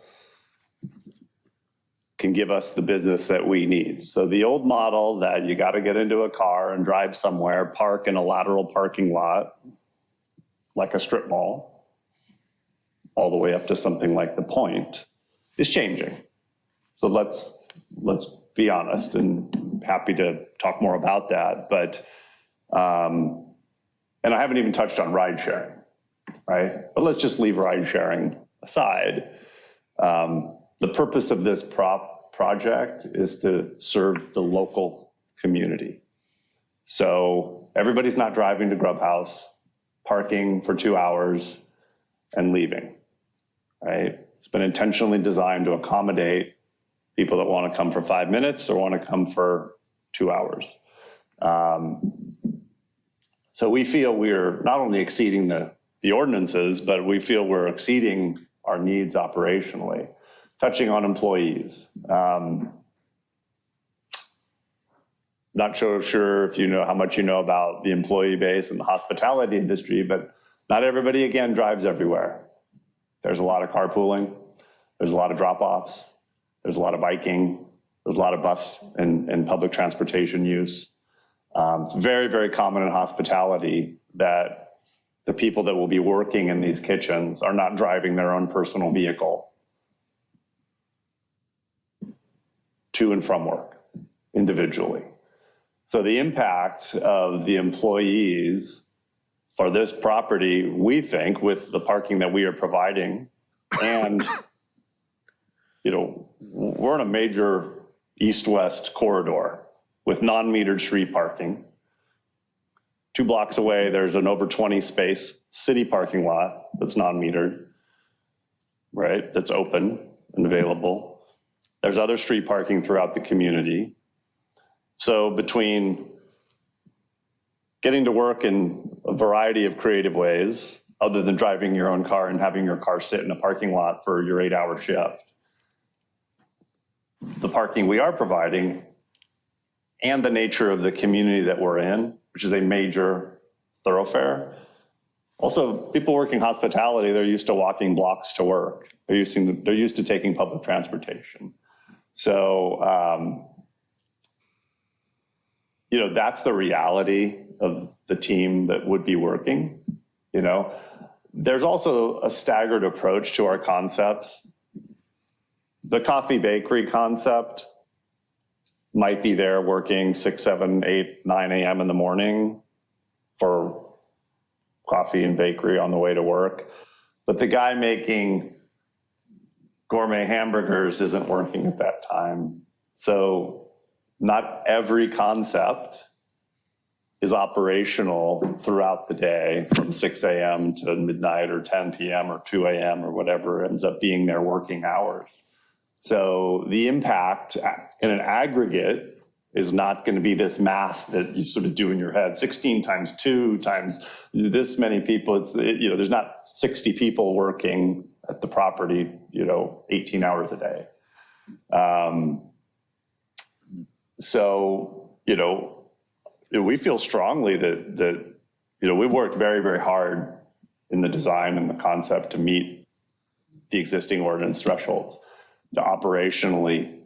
can give us the business that we need. So the old model that you got to get into a car and drive somewhere, park in a lateral parking lot, like a strip mall, all the way up to something like the Point, is changing. So let's be honest, and happy to talk more about that. But, and I haven't even touched on ride sharing, right? But let's just leave ride sharing aside. The purpose of this project is to serve the local community. So everybody's not driving to Grub House, parking for 2 hours and leaving, right? It's been intentionally designed to accommodate people that want to come for 5 minutes or want to come for 2 hours. So we feel we're not only exceeding the ordinances, but we feel we're exceeding our needs operationally. Touching on employees. Not sure if you know how much you know about the employee base in the hospitality industry, but not everybody, again, drives everywhere. There's a lot of carpooling. There's a lot of drop-offs. There's a lot of biking. There's a lot of bus and public transportation use. It's very, very common in hospitality that the people that will be working in these kitchens are not driving their own personal vehicle to and from work individually. So the impact of the employees for this property, we think, with the parking that we are providing, and, you know, we're in a major east-west corridor with non-metered street parking. 2 blocks away, there's an over 20 space city parking lot that's non-metered, right? That's open and available. There's other street parking throughout the community. So between getting to work in a variety of creative ways, other than driving your own car and having your car sit in a parking lot for your 8-hour shift, the parking we are providing, and the nature of the community that we're in, which is a major thoroughfare. Also, people working hospitality, they're used to walking blocks to work. They're used to taking public transportation. So, you know, that's the reality of the team that would be working, you know. There's also a staggered approach to our concepts. The coffee bakery concept might be there working 6, 7, 8, 9 a.m. in the morning for coffee and bakery on the way to work. But the guy making gourmet hamburgers isn't working at that time. So not every concept is operational throughout the day from 6 a.m. to midnight or 10 p.m. or 2 a.m. or whatever ends up being their working hours. So the impact in an aggregate is not going to be this math that you sort of do in your head. 16 times 2 times this many people. It's, you know, there's not 60 people working at the property, you know, 18 hours a day. So, you know, we feel strongly that you know, we worked very, very hard in the design and the concept to meet the existing ordinance thresholds, to operationally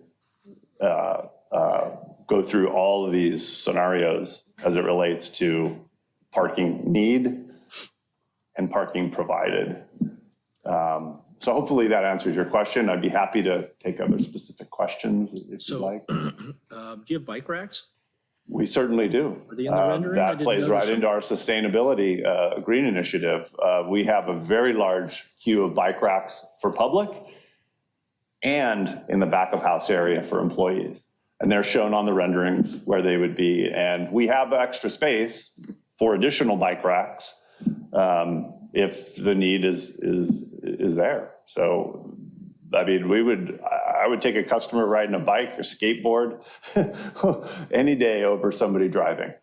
go through all of these scenarios as it relates to parking need and parking provided. So hopefully that answers your question. I'd be happy to take other specific questions if you'd like. Do you have bike racks? We certainly do. Are they in the rendering? I That didn't plays right notice into our sustainability green initiative. We have a very large queue of bike racks for public and in the back of house area for employees. And they're shown on the renderings where they would be. And we have extra space for additional bike racks if the need is there. So, I mean, I would take a customer riding a bike or skateboard any day over somebody driving.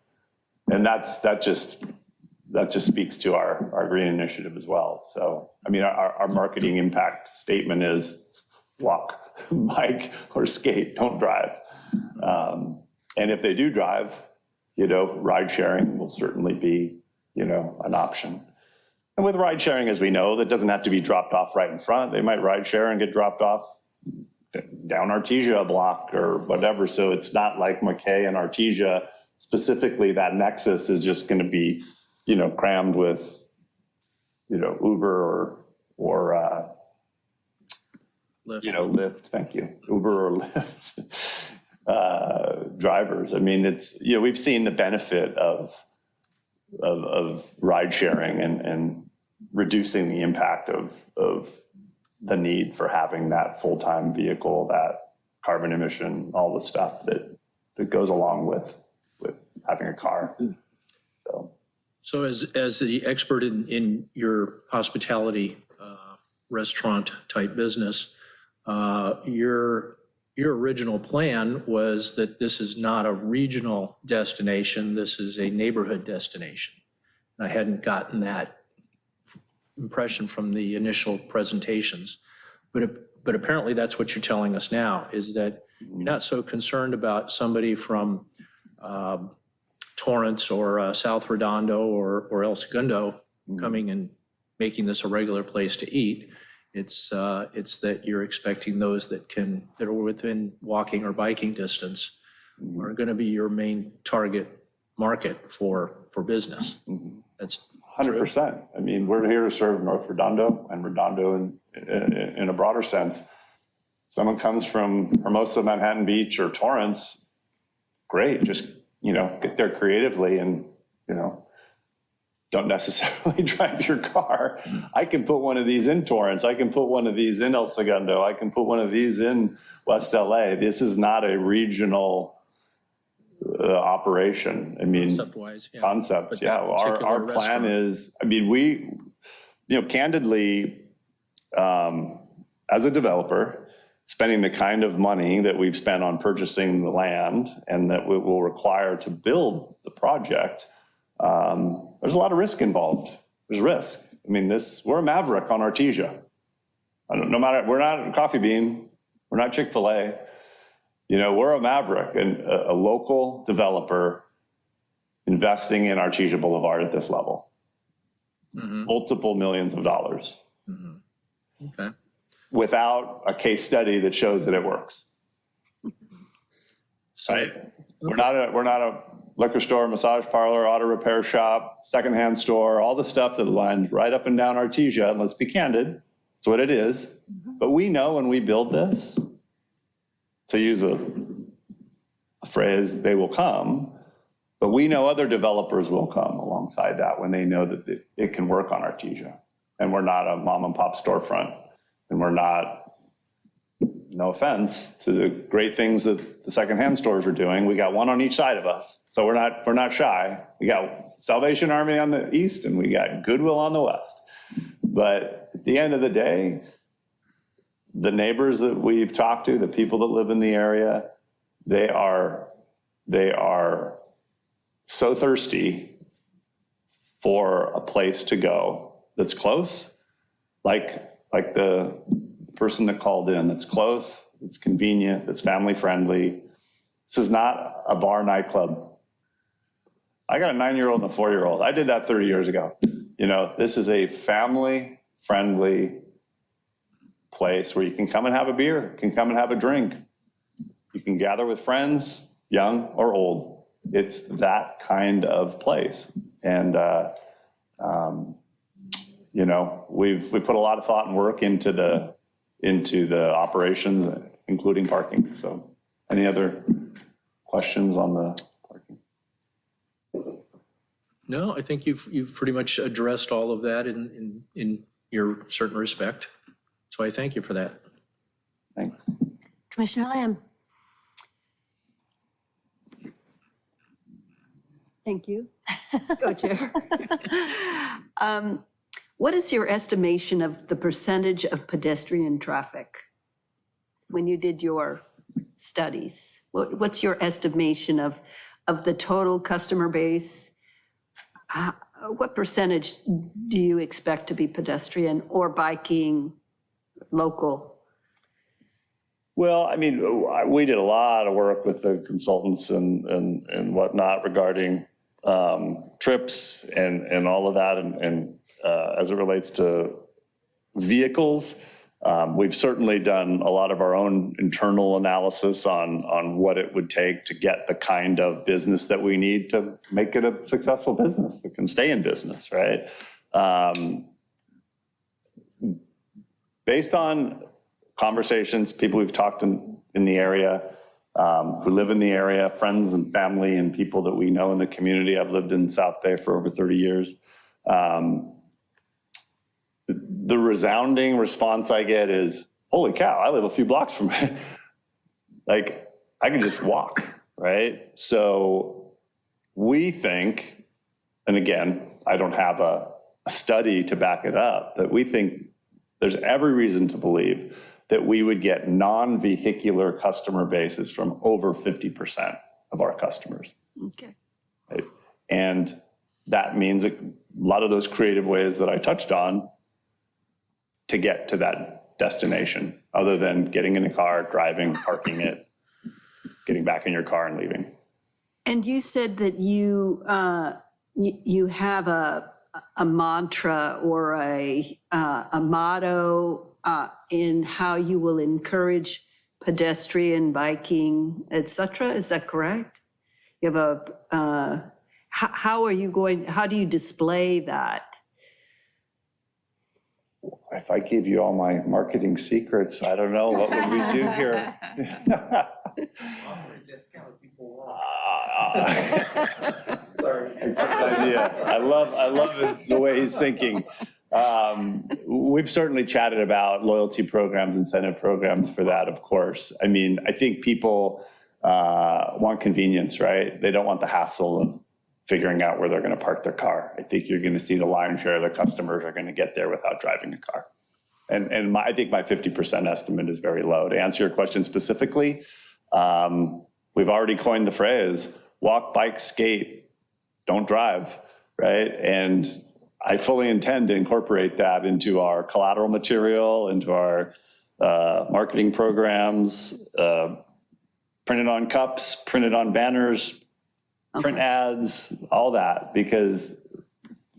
And that just speaks to our green initiative as well. So, I mean, our marketing impact statement is walk, bike, or skate, don't drive. And if they do drive, you know, ride sharing will certainly be, you know, an option. And with ride sharing, as we know, that doesn't have to be dropped off right in front. They might ride share and get dropped off down Artesia block or whatever. So it's not like McKay and Artesia, specifically that nexus is just going to be, you know, crammed with, you know, Uber or Lyft. You know, Lyft, thank you, Uber or Lyft drivers. I mean, it's, you know, we've seen the benefit of ride sharing and reducing the impact of the need for having that full-time vehicle, that carbon emission, all the stuff that goes along with having a car. So as the expert in your hospitality restaurant type business, your original plan was that this is not a regional destination, this is a neighborhood destination. I hadn't gotten that impression from the initial presentations, but apparently that's what you're telling us now, is that you're not so concerned about somebody from Torrance or South Redondo or El Segundo coming and making this a regular place to eat. It's that you're expecting those that are within walking or biking distance are going to be your main target market for business. That's 100%. I mean, we're here to serve North Redondo and Redondo in a broader sense. Someone comes from Hermosa, Manhattan Beach, or Torrance, great. Just, get there creatively and, don't necessarily drive your car. I can put one of these in Torrance. I can put one of these in El Segundo. I can put one of these in West LA. This is not a regional operation. I mean, Concept-wise, yeah. concept. But Yeah. that particular Our plan restaurant. is, I mean, we, candidly, as a developer, spending the kind of money that we've spent on purchasing the land and that we will require to build the project, there's a lot of risk involved. There's risk. I mean, we're a maverick on Artesia. No matter, we're not Coffee Bean, we're not Chick-fil-A. We're a maverick and a local developer investing in Artesia Boulevard at this level. Multiple millions of dollars. Okay. Without a case study that shows that it works. Right? We're not a liquor store, massage parlor, auto repair shop, secondhand store, all the stuff that lines right up and down Artesia. And let's be candid, it's what it is. But we know when we build this, to use a phrase, they will come. But we know other developers will come alongside that when they know that it can work on Artesia. And we're not a mom and pop storefront. And we're not, no offense to the great things that the secondhand stores are doing. We got one on each side of us. So we're not shy. We got Salvation Army on the east and we got Goodwill on the west. But at the end of the day, the neighbors that we've talked to, the people that live in the area, they are so thirsty for a place to go that's close, like the person that called in, that's close, it's convenient, it's family friendly. This is not a bar nightclub. I got a 9-year-old and a 4-year-old. I did that 30 years ago. This is a family friendly place where you can come and have a beer, can come and have a drink. You can gather with friends, young or old. It's that kind of place. And, we put a lot of thought and work into the operations, including parking. So any other questions on the parking? No, I think you've pretty much addressed all of that in your certain respect. So I thank you for that. Thanks. Commissioner Lamb. Thank you. Go, Chair. What is your estimation of the percentage of pedestrian traffic when you did your studies? What's your estimation of the total customer base? What percentage do you expect to be pedestrian or biking local? Well, I mean, we did a lot of work with the consultants and whatnot regarding trips and all of that. And as it relates to vehicles, we've certainly done a lot of our own internal analysis on what it would take to get the kind of business that we need to make it a successful business that can stay in business, right? Based on conversations, people we've talked in the area, who live in the area, friends and family and people that we know in the community. I've lived in South Bay for over 30 years. The resounding response I get is, holy cow, I live a few blocks from it. Like, I can just walk, right? So we think, and again, I don't have a study to back it up, but we think there's every reason to believe that we would get non-vehicular customer bases from over 50% of our customers. Okay. Right? And that means a lot of those creative ways that I touched on to get to that destination, other than getting in a car, driving, parking it, getting back in your car and leaving. And you said that you have a mantra or a motto in how you will encourage pedestrian, biking, et cetera. Is that correct? You have how do you display that? If I give you all my marketing secrets, I don't know, what would we do here? Sorry. Idea. I love the way he's thinking. We've certainly chatted about loyalty programs, incentive programs for that, of course. I mean, I think people want convenience, right? They don't want the hassle of figuring out where they're going to park their car. I think you're going to see the lion's share of the customers are going to get there without driving a car. And I think my 50% estimate is very low. To answer your question specifically, we've already coined the phrase, walk, bike, skate, don't drive, right? And I fully intend to incorporate that into our collateral material, into our marketing programs, printed on cups, printed on banners, print ads, all that, because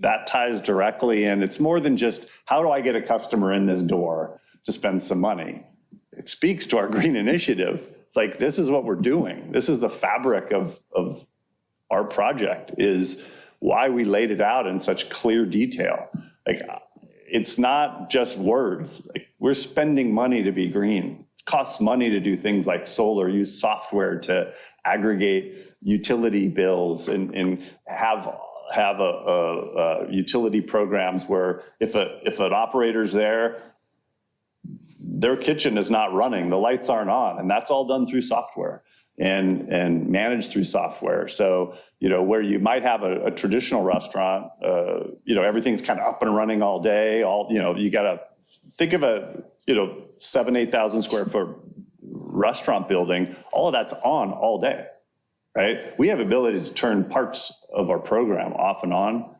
that ties directly in. It's more than just, how do I get a customer in this door to spend some money? It speaks to our green initiative. It's like, this is what we're doing. This is the fabric of our project, is why we laid it out in such clear detail. Like, it's not just words. Like, we're spending money to be green. It costs money to do things like solar, use software to aggregate utility bills and have a utility programs where if an operator's there, their kitchen is not running, the lights aren't on, and that's all done through software and managed through software. So, where you might have a traditional restaurant, everything's kind of up and running all day, you got to think of a, 7,000, 8,000 square foot restaurant building, all of that's on all day, right? We have ability to turn parts of our program off and on,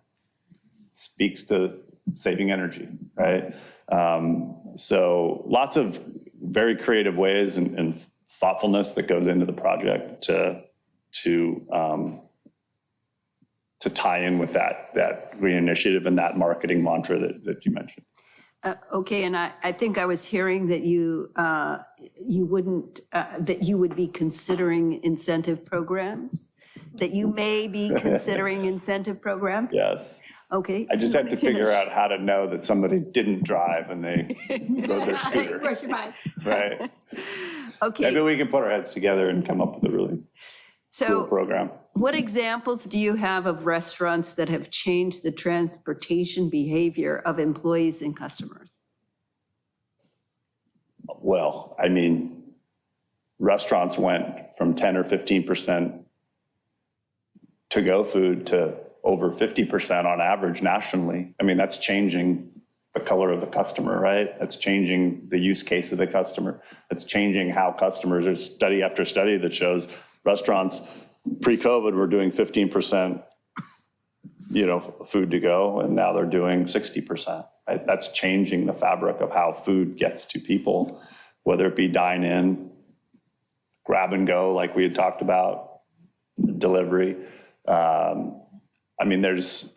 speaks to saving energy, right? So lots of very creative ways and thoughtfulness that goes into the project to tie in with that green initiative and that marketing mantra that you mentioned. Okay, and I think I was hearing that you would be considering incentive programs, that you may be considering incentive programs? Yes. Okay. I just have to figure out how to know that somebody didn't drive and they rode their scooter. Where's your bike? Right. Okay. Maybe we can put our heads together and come up with a really cool program. What examples do you have of restaurants that have changed the transportation behavior of employees and customers? Well, I mean, restaurants went from 10 or 15% to-go food to over 50% on average nationally. I mean, that's changing the color of the customer, right? That's changing the use case of the customer. That's changing how customers, there's study after study that shows restaurants pre-COVID were doing 15%, food to go, and now they're doing 60%. Right? That's changing the fabric of how food gets to people, whether it be dine in, grab and go, like we had talked about, delivery. I mean, there's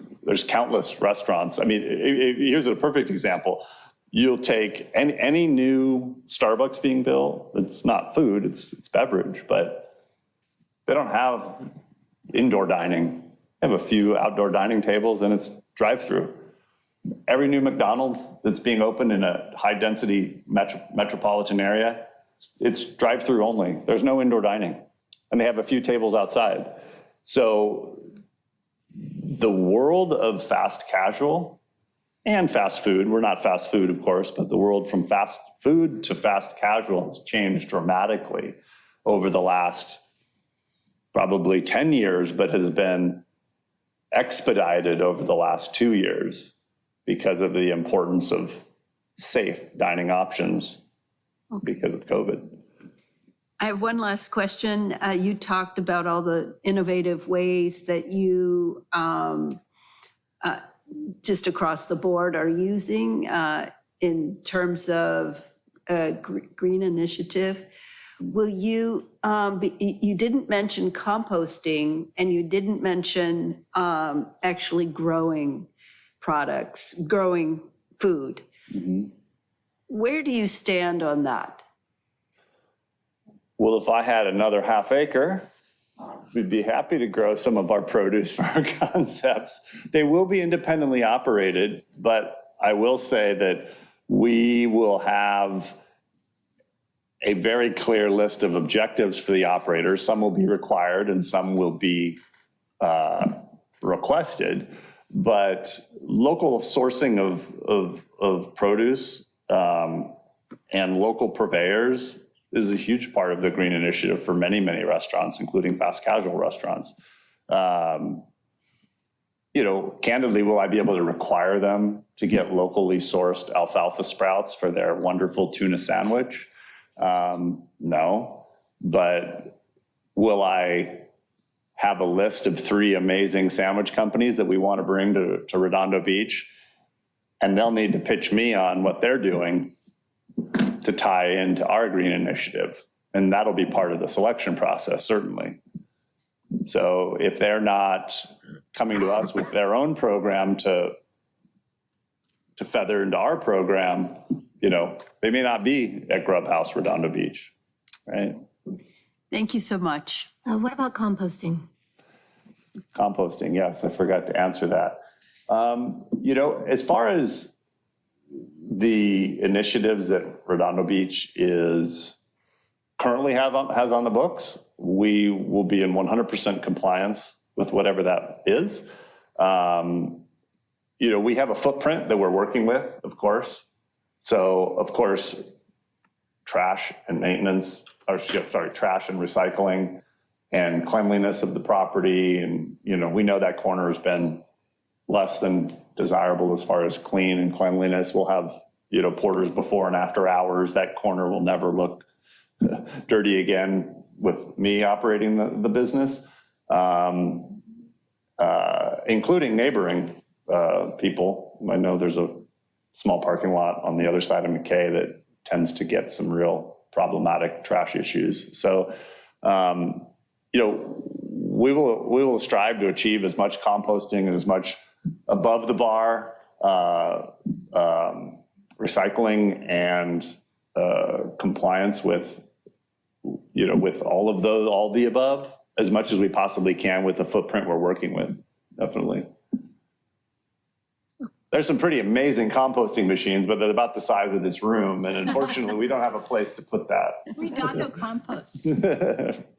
countless restaurants. I mean, here's a perfect example. You'll take any new Starbucks being built. It's not food, it's beverage, but they don't have indoor dining. They have a few outdoor dining tables and it's drive-through. Every new McDonald's that's being opened in a high-density metropolitan area, it's drive-through only. There's no indoor dining. And they have a few tables outside. So the world of fast casual and fast food, we're not fast food, of course, but the world from fast food to fast casual has changed dramatically over the last probably 10 years, but has been expedited over the last 2 years because of the importance of safe dining options because of COVID. I have one last question. You talked about all the innovative ways that you just across the board are using in terms of green initiative. Will you, you didn't mention composting and you didn't mention actually growing products, growing food. Mm-hmm. Where do you stand on that? Well, if I had another half acre, we'd be happy to grow some of our produce for our concepts. They will be independently operated, but I will say that we will have a very clear list of objectives for the operators. Some will be required and some will be requested. But local sourcing of produce and local purveyors is a huge part of the green initiative for many, many restaurants, including fast casual restaurants. Candidly, will I be able to require them to get locally sourced alfalfa sprouts for their wonderful tuna sandwich? No. But will I have a list of 3 amazing sandwich companies that we want to bring to Redondo Beach? And they'll need to pitch me on what they're doing to tie into our green initiative. And that'll be part of the selection process, certainly. So if they're not coming to us with their own program to feather into our program, they may not be at Grub House Redondo Beach, right? Thank you so much. What about composting? Composting, yes, I forgot to answer that. As far as the initiatives that Redondo Beach is currently has on the books, we will be in 100% compliance with whatever that is. We have a footprint that we're working with, of course. So, of course, trash and maintenance, trash and recycling and cleanliness of the property. And, we know that corner has been less than desirable as far as clean and cleanliness. We'll have, porters before and after hours. That corner will never look dirty again with me operating the business, including neighboring people. I know there's a small parking lot on the other side of McKay that tends to get some real problematic trash issues. So, we will strive to achieve as much composting and as much above the bar recycling and compliance with all the above as much as we possibly can with the footprint we're working with. Definitely. There's some pretty amazing composting machines, but they're about the size of this room. And unfortunately, we don't have a place to put that. Redondo compost. So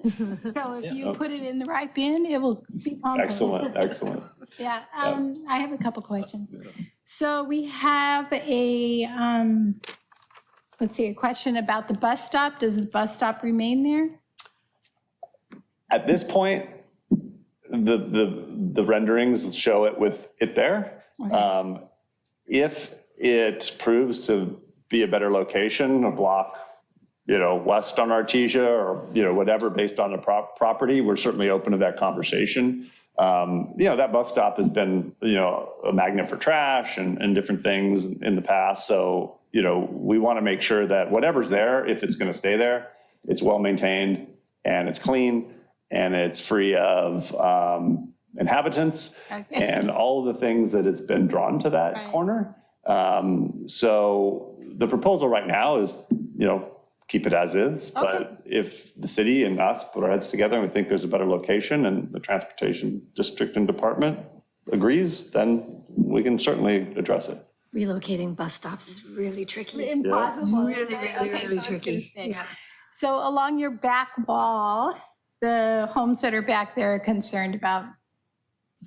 if you put it in the right bin, it will be compost. Excellent. Yeah, I have a couple questions. So we have a question about the bus stop. Does the bus stop remain there? At this point, the renderings show it with it there. Okay. If it proves to be a better location, a block, west on Artesia or, whatever based on the property, we're certainly open to that conversation. That bus stop has been, a magnet for trash and different things in the past. So, we want to make sure that whatever's there, if it's going to stay there, it's well maintained and it's clean and it's free of inhabitants and all of the things that has been drawn to that corner. So the proposal right now is, keep it as is. But if the city and us put our heads together and we think there's a better location and the transportation district and department agrees, then we can certainly address it. Relocating bus stops is really tricky. Impossible. Really tricky. Yeah. So along your back wall, the homes that are back there are concerned about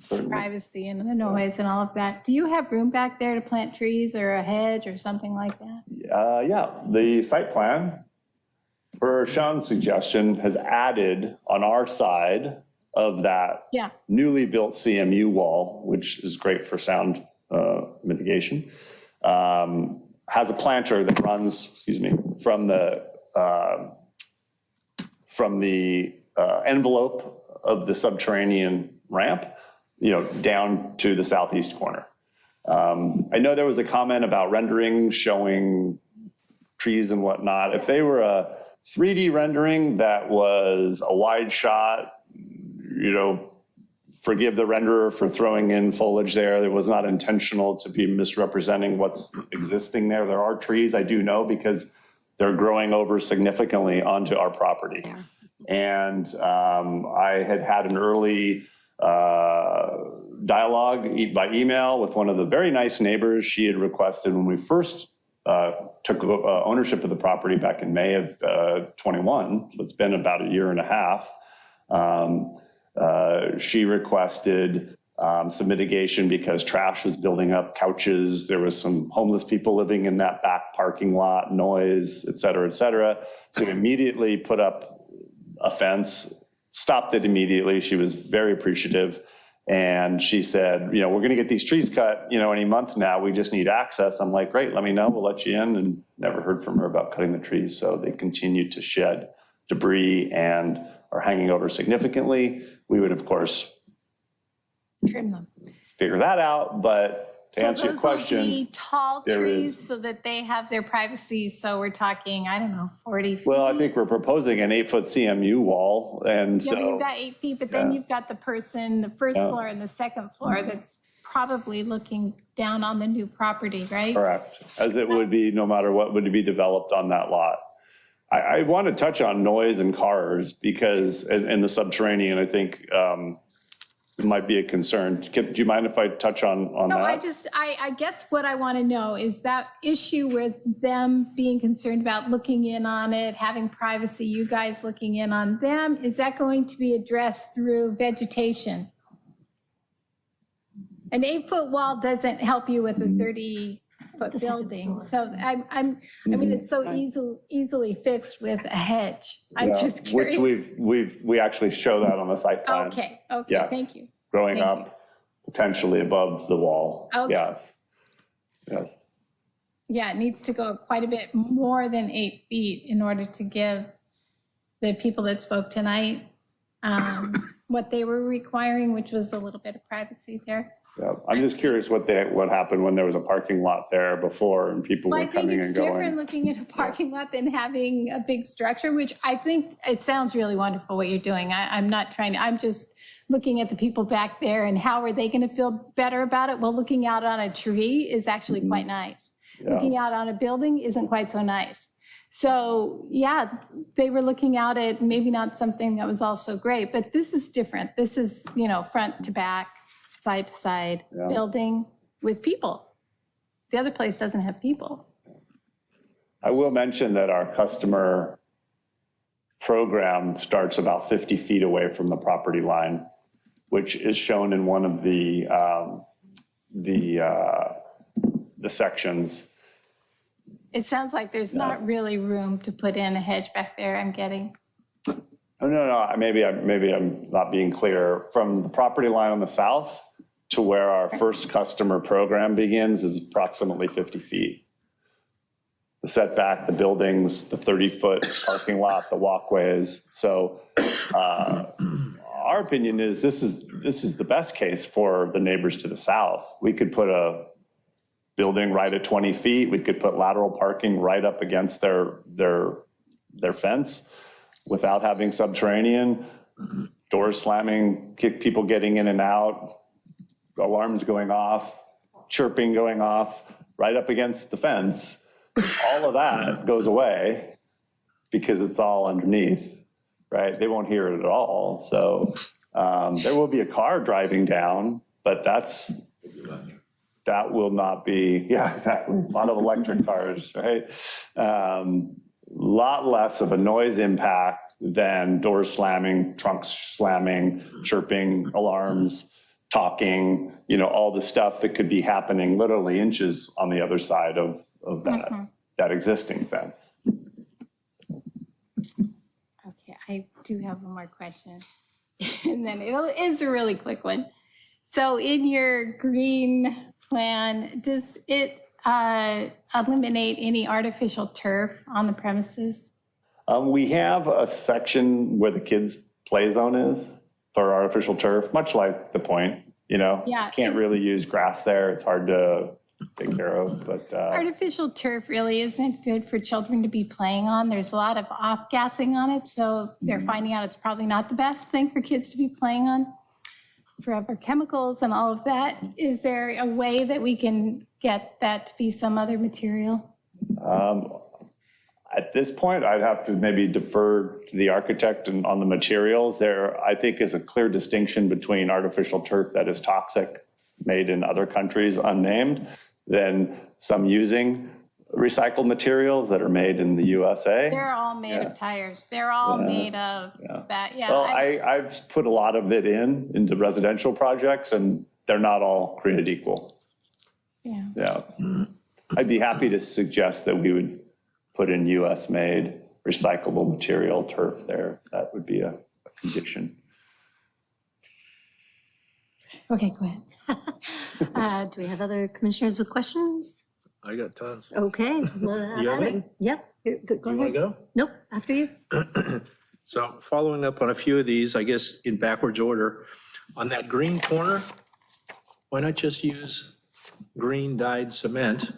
privacy and the noise and all of that. Do you have room back there to plant trees or a hedge or something like that? Yeah, the site plan, per Sean's suggestion, has added on our side of that newly built CMU wall, which is great for sound mitigation, has a planter that runs, from the envelope of the subterranean ramp, down to the southeast corner. I know there was a comment about rendering showing trees and whatnot. If they were a 3D rendering that was a wide shot, forgive the renderer for throwing in foliage there. It was not intentional to be misrepresenting what's existing there. There are trees, I do know, because they're growing over significantly onto our property. Yeah. And I had an early dialogue by email with one of the very nice neighbors. She had requested when we first took ownership of the property back in May of 21. So it's been about a year and a half. She requested some mitigation because trash was building up, couches. There was some homeless people living in that back parking lot, noise, et cetera, et cetera. So we immediately put up a fence, stopped it immediately. She was very appreciative. And she said, we're going to get these trees cut, any month now. We just need access. I'm like, great, let me know. We'll let you in. And never heard from her about cutting the trees. So they continued to shed debris and are hanging over significantly. We would, of course, Trim them. figure that out. But to So answer your those will question, be tall there trees is- so that they have their privacy. So we're talking, I don't know, 40 feet. well, I think we're proposing an 8-foot CMU wall. And Yeah, but so you've got 8 feet, but then Yeah. you've got the person, the first Yeah. floor and the second floor that's probably looking down on the new property, right? correct, as it would be no matter what would be developed on that lot. I want to touch on noise and cars because, and the subterranean, I think might be a concern. Do you mind if I touch on No, that? I guess what I want to know is that issue with them being concerned about looking in on it, having privacy, you guys looking in on them, is that going to be addressed through vegetation? An 8-foot wall doesn't help you with a 30-foot The second building. story. So I mean, it's so easily fixed with a hedge. I'm Yeah, just curious. Which we actually show that on the site plan. Okay, Yes. thank you. Growing Thank up potentially above the wall. Okay. Yes. Yeah, it needs to go quite a bit more than 8 feet in order to give the people that spoke tonight what they were requiring, which was a little bit of privacy there. Yeah. I'm just curious what happened when there was a parking lot there before and people Well, were I think coming it's and different going. looking at a parking lot than having a big structure, which I think it sounds really wonderful what you're doing. I'm not trying to, I'm just looking at the people back there and how are they going to feel better about it? Well, looking out on a tree is actually quite nice. Yeah. Looking out on a building isn't quite so nice. So yeah, they were looking out at maybe not something that was also great, but this is different. This is, front to back, side to side, Yeah. building with people. The other place doesn't have people. I will mention that our customer program starts about 50 feet away from the property line, which is shown in one of the sections. It sounds like there's not really room to put in a hedge back there, I'm getting. Oh, no, maybe I'm not being clear. From the property line on the south to where our first customer program begins is approximately 50 feet. The setback, the buildings, the 30-foot parking lot, the walkways. So our opinion is this is the best case for the neighbors to the south. We could put a building right at 20 feet. We could put lateral parking right up against their fence without having subterranean, doors slamming, people getting in and out, alarms going off, chirping going off, right up against the fence. All of that goes away because it's all underneath, right? They won't hear it at all. So there will be a car driving down, but that will not be, yeah, exactly. A lot of electric cars, right? Lot less of a noise impact than doors slamming, trunks slamming, chirping, alarms, talking, all the stuff that could be happening literally inches on the other side of that existing fence. Okay, I do have one more question. And then it is a really quick one. So in your green plan, does it eliminate any artificial turf on the premises? We have a section where the kids' play zone is for artificial turf, much like the point, Yeah. Can't really use grass there. It's hard to take care of, but Artificial turf really isn't good for children to be playing on. There's a lot of off-gassing on it, so they're finding out it's probably not the best thing for kids to be playing on. Forever chemicals and all of that. Is there a way that we can get that to be some other material? at this point, I'd have to maybe defer to the architect and on the materials. There, I think, is a clear distinction between artificial turf that is toxic, made in other countries, unnamed, than some using recycled materials that are made in the USA. They're all made of tires. They're all made of that. Yeah. Well, I've put a lot of it into residential projects, and they're not all created equal. Yeah. I'd be happy to suggest that we would put in US-made recyclable material turf there. That would be a condition. Okay, go ahead. Do we have other commissioners with questions? I got tons. Okay. Well, You have any? Yep. Go Do you want to ahead. go? Nope, after you. So following up on a few of these, I guess in backwards order, on that green corner, why not just use green dyed cement?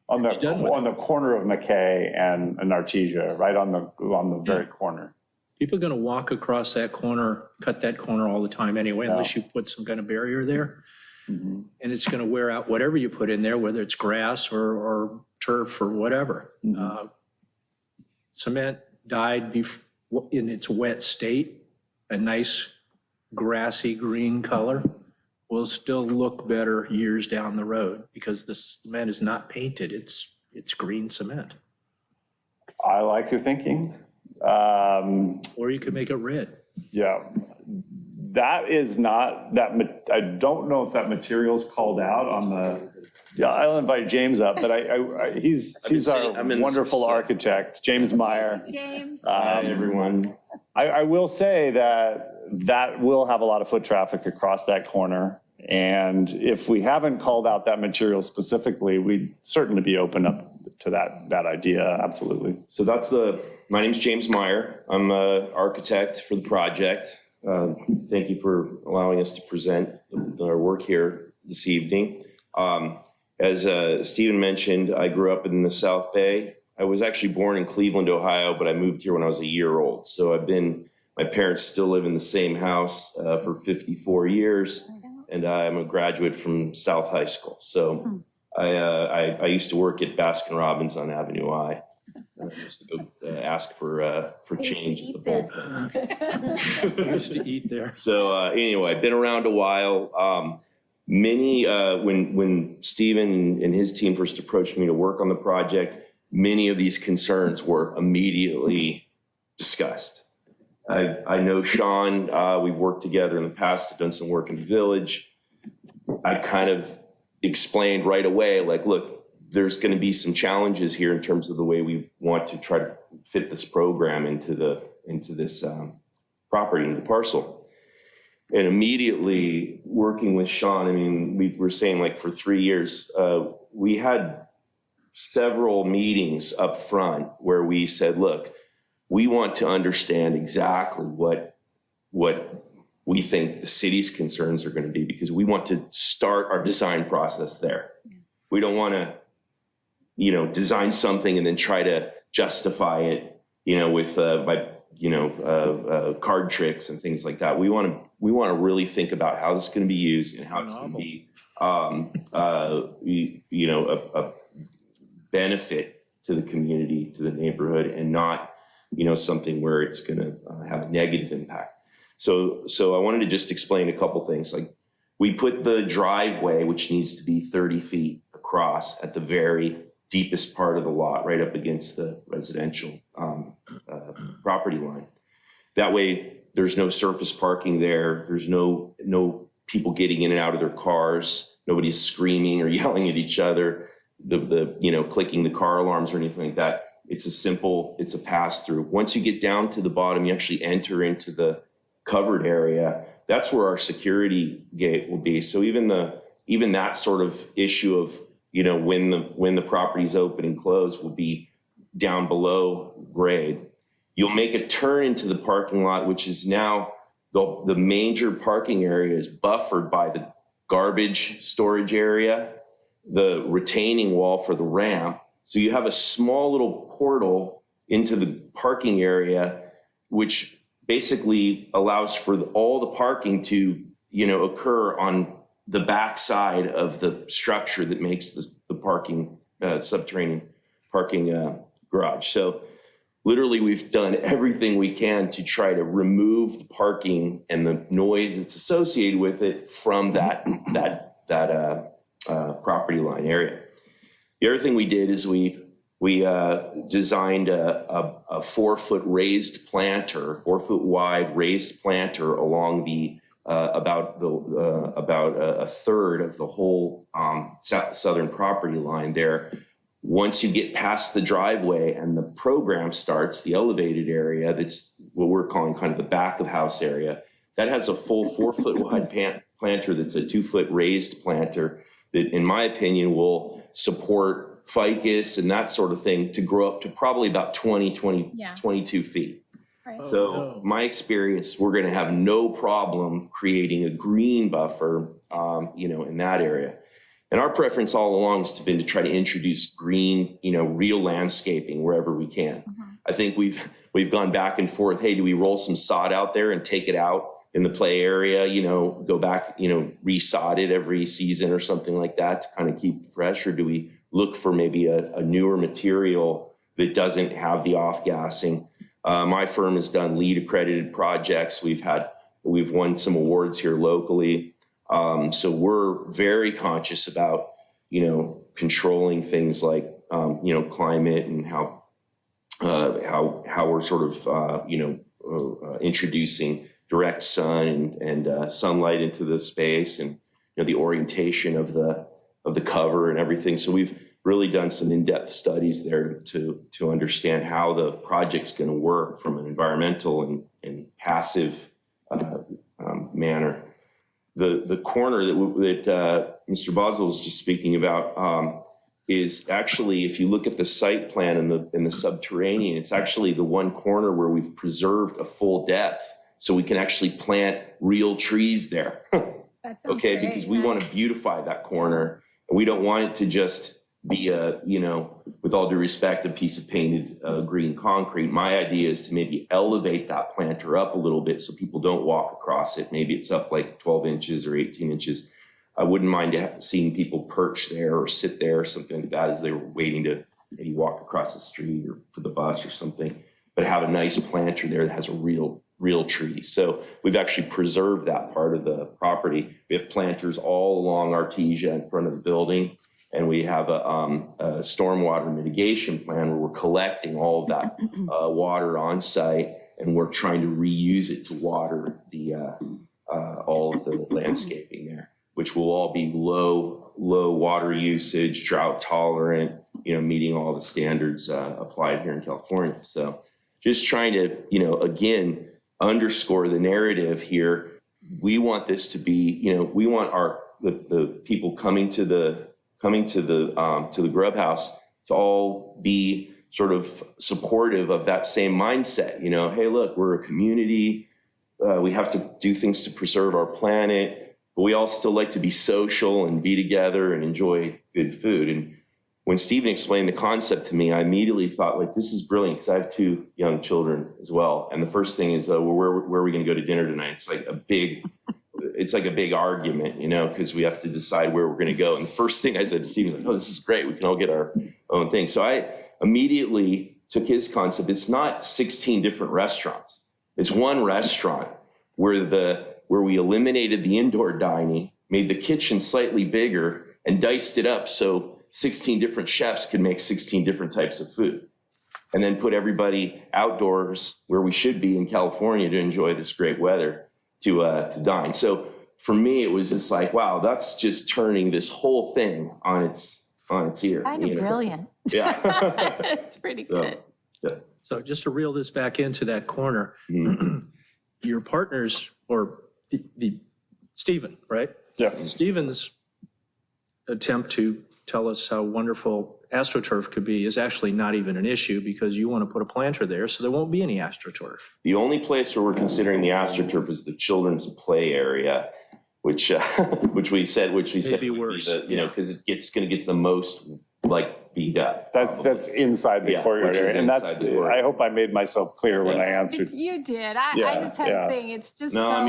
On the corner of McKay and Artesia, right on the very corner. People are going to walk across that corner, cut that corner all the time anyway, unless you put some kind of barrier there. And it's going to wear out whatever you put in there, whether it's grass or turf or whatever. Cement dyed in its wet state, a nice grassy green color, will still look better years down the road because the cement is not painted, it's green cement. I like your thinking. Or you could make it red. Yeah. That is not, I don't know if that material's called out on the, I'll invite James up, but he's our wonderful architect, James Meyer. James. Hi, everyone. I will say that will have a lot of foot traffic across that corner. And if we haven't called out that material specifically, we'd certainly be open up to that idea, absolutely. So my name's James Meyer. I'm an architect for the project. Thank you for allowing us to present our work here this evening. As Stephen mentioned, I grew up in the South Bay. I was actually born in Cleveland, Ohio, but I moved here when I was a year old. So my parents still live in the same house for 54 years. And I'm a graduate from South High School. So I used to work at Baskin Robbins on Avenue I. I used to go ask for change at the bullpen. I used to eat there. So anyway, I've been around a while. When Stephen and his team first approached me to work on the project, many of these concerns were immediately discussed. I know Sean, we've worked together in the past, I've done some work in the village. I kind of explained right away, like, look, there's going to be some challenges here in terms of the way we want to try to fit this program into this property, into the parcel. And immediately working with Sean, I mean, we were saying like for 3 years, we had several meetings up front where we said, look, we want to understand exactly what we think the city's concerns are going to be, because we want to start our design process there. We don't want to, design something and then try to justify it, with card tricks and things like that. We want to really think about how this is going to be used and how it's going to be, a benefit to the community, to the neighborhood, and not, something where it's going to have a negative impact. So I wanted to just explain a couple things. Like, we put the driveway, which needs to be 30 feet across, at the very deepest part of the lot, right up against the residential property line. That way, there's no surface parking there. There's no people getting in and out of their cars. Nobody's screaming or yelling at each other, clicking the car alarms or anything like that. It's a pass through. Once you get down to the bottom, you actually enter into the covered area. That's where our security gate will be. So even that sort of issue of, when the property's open and closed will be down below grade. You'll make a turn into the parking lot, which is now the major parking area is buffered by the garbage storage area, the retaining wall for the ramp. So you have a small little portal into the parking area, which basically allows for all the parking to, occur on the back side of the structure that makes the parking, subterranean parking garage. So literally, we've done everything we can to try to remove the parking and the noise that's associated with it from that property line area. The other thing we did is we designed a 4-foot raised planter, 4-foot wide raised planter along the about a third of the whole southern property line there. Once you get past the driveway and the program starts, the elevated area, that's what we're calling kind of the back of house area, that has a full 4-foot wide planter that's a 2-foot raised planter that, in my opinion, will support ficus and that sort of thing to grow up to probably about 22 feet. Right. So my experience, we're going to have no problem creating a green buffer, in that area. And our preference all along has been to try to introduce green, real landscaping wherever we can. I think we've gone back and forth. Hey, do we roll some sod out there and take it out in the play area, go back, resod it every season or something like that to kind of keep it fresh? Or do we look for maybe a newer material that doesn't have the off-gassing? My firm has done LEED accredited projects. We've won some awards here locally. So we're very conscious about, controlling things like, climate and how we're sort of, introducing direct sun and sunlight into the space, and the orientation of the cover and everything. So we've really done some in-depth studies there to understand how the project's going to work from an environmental and passive manner. The corner that Mr. Boswell was just speaking about is actually, if you look at the site plan in the subterranean, it's actually the one corner where we've preserved a full depth, so we can actually plant real trees there. Okay, great, because we want to beautify that corner, and we don't want it to just be with all due respect, a piece of painted green concrete. My idea is to maybe elevate that planter up a little bit so people don't walk across it. Maybe it's up like 12 inches or 18 inches. I wouldn't mind seeing people perch there or sit there or something like that as they were waiting to maybe walk across the street or for the bus or something, but have a nice planter there that has a real tree. So we've actually preserved that part of the property. We have planters all along Artesia in front of the building, and we have a stormwater mitigation plan where we're collecting all of that water on site, and we're trying to reuse it to water all of the landscaping there, which will all be low water usage, drought tolerant, meeting all the standards applied here in California. So just trying to, again, underscore the narrative here. We want this to be, we want the people coming to the Grub House to all be sort of supportive of that same mindset. Hey, look, we're a community. We have to do things to preserve our planet, but we all still like to be social and be together and enjoy good food. And when Stephen explained the concept to me, I immediately thought, like, this is brilliant, because I have 2 young children as well. And the first thing is, well, where are we going to go to dinner tonight? It's like a big argument, because we have to decide where we're going to go. And the first thing I said to Stephen was like, oh, this is great. We can all get our own thing. So I immediately took his concept. It's not 16 different restaurants. It's one restaurant where we eliminated the indoor dining, made the kitchen slightly bigger, and diced it up so 16 different chefs could make 16 different types of food, and then put everybody outdoors where we should be in California to enjoy this great weather to dine. So for me, it was just like, wow, that's just turning this whole thing on its ear. Kind of brilliant. Yeah. It's pretty good. Yeah. So just to reel this back into that corner, your partners, or the Stephen, right? Yes. Stephen's attempt to tell us how wonderful AstroTurf could be is actually not even an issue, because you want to put a planter there, so there won't be any AstroTurf. The only place where we're considering the AstroTurf is the children's play area, which we said Maybe worse, because it's going to get the most beat up. That's inside the courtyard area, and I hope I made myself clear when I answered. You did. I just had a thing. It's just bad.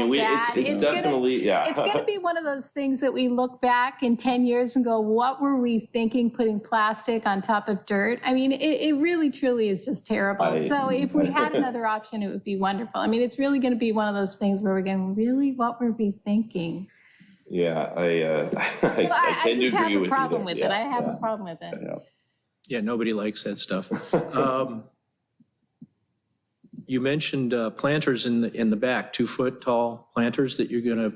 It's definitely, It's going to be one of those things that we look back in 10 years and go, what were we thinking putting plastic on top of dirt? I mean, it really, truly is just terrible. So if we had another option, it would be wonderful. I mean, it's really going to be one of those things where we're going, really, what were we thinking? Yeah, I tend to just have agree a with you problem there. with it. Yeah, I have yeah. a problem with it. Yeah, nobody likes that stuff. You mentioned planters in the back, 2-foot tall planters that you're gonna,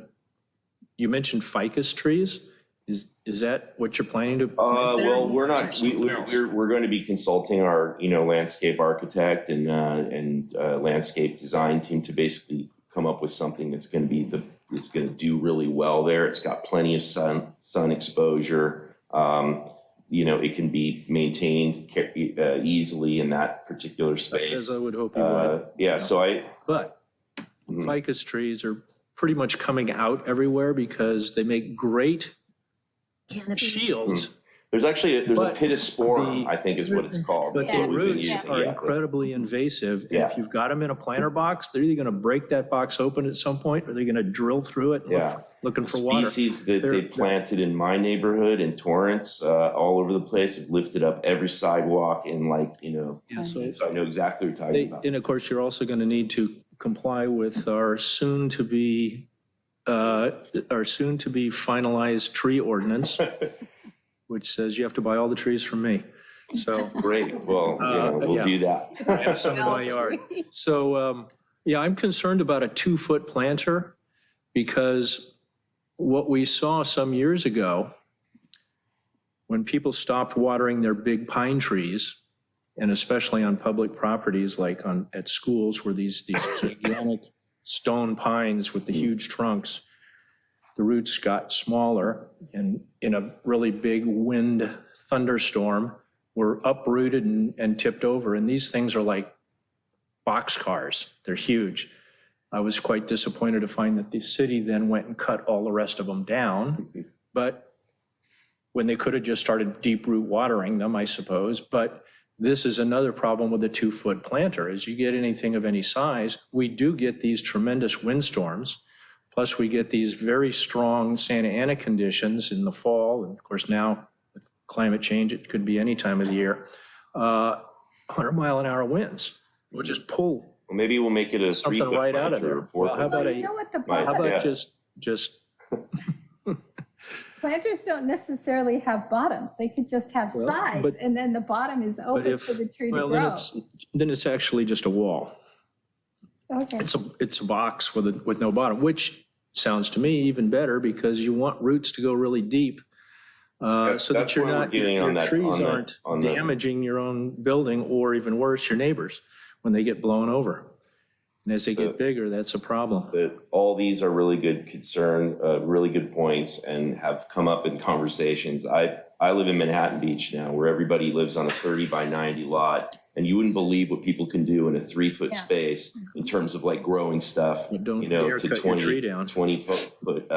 you mentioned ficus trees. Is that what you're planning to plant there? Well, we're Or is not, it something else? we're going to be consulting our, landscape architect and landscape design team to basically come up with something that's going to be is going to do really well there. It's got plenty of sun exposure. It can be maintained easily in that particular space. As I would hope you would. Yeah, so But ficus trees are pretty much coming out everywhere because they make great shields. There's a pittosporum, I think is what it's called. But the roots are Yeah. incredibly invasive. And if Yeah. you've got them in a planter box, they're either going to break that box open at some point or they're going to drill through it looking for water. Species that they planted in my neighborhood in Torrance, all over the place, have lifted up every sidewalk and so I know exactly what you're talking about. And of course, you're also going to need to comply with our soon to be finalized tree ordinance, which says you have to buy all the trees from me. So great. Well, we'll do that. I have some in my yard. So I'm concerned about a 2-foot planter because what we saw some years ago when people stopped watering their big pine trees, and especially on public properties like at schools where these gigantic stone pines with the huge trunks, the roots got smaller and in a really big wind thunderstorm were uprooted and tipped over. And these things are like boxcars. They're huge. I was quite disappointed to find that the city then went and cut all the rest of them down. But when they could have just started deep root watering them, I suppose. But this is another problem with a 2-foot planter. As you get anything of any size, we do get these tremendous windstorms. Plus we get these very strong Santa Ana conditions in the fall. And of course now with climate change, it could be any time of the year. 100-mile-an-hour winds will just pull. Well, maybe we'll make it a something 3-foot right out of planter there. or 4-foot. Well, how about You know what the Right, how bottom, about yeah. just planters don't necessarily have bottoms. They could just have Well, sides but- and then the bottom is but open if, for the tree to well, grow. then it's actually just a wall. Okay. It's a box with no bottom, which sounds to me even better because you want roots to go really deep. So that that's you're what we're not, doing your on that- trees on the- aren't on the- damaging your own building or even worse, your neighbors when they get blown over. And as they get bigger, that's a problem. That all these are really good really good points and have come up in conversations. I live in Manhattan Beach now where everybody lives on a 30 by 90 lot. And you wouldn't believe what people can do in a 3-foot space in terms of like growing stuff, Don't dare to cut your tree down. 20 foot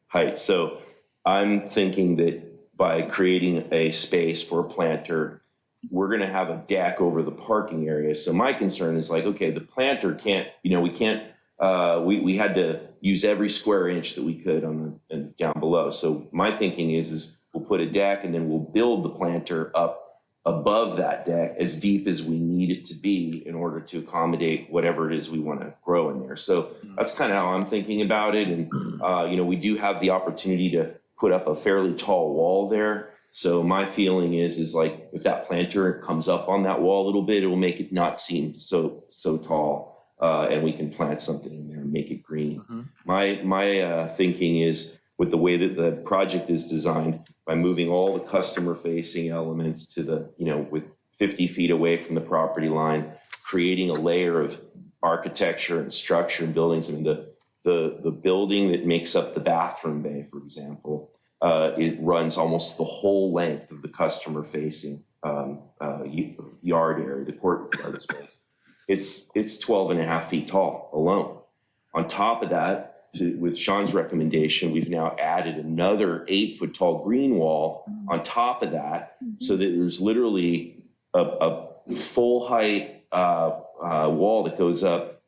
height. So I'm thinking that by creating a space for a planter, we're going to have a deck over the parking area. So my concern is like, okay, the planter can't, we had to use every square inch that we could and down below. So my thinking is we'll put a deck and then we'll build the planter up above that deck as deep as we need it to be in order to accommodate whatever it is we want to grow in there. So that's kind of how I'm thinking about it. And, we do have the opportunity to put up a fairly tall wall there. So my feeling is like if that planter comes up on that wall a little bit, it will make it not seem so tall, and we can plant something in there and make it green. My thinking is with the way that the project is designed, by moving all the customer-facing elements to with 50 feet away from the property line, creating a layer of architecture and structure and buildings. I mean, the building that makes up the bathroom bay, for example, it runs almost the whole length of the customer-facing yard area, the courtyard space. It's 12 and a half feet tall alone. On top of that, with Sean's recommendation, we've now added another 8-foot tall green wall on top of that, so that there's literally a full height wall that goes up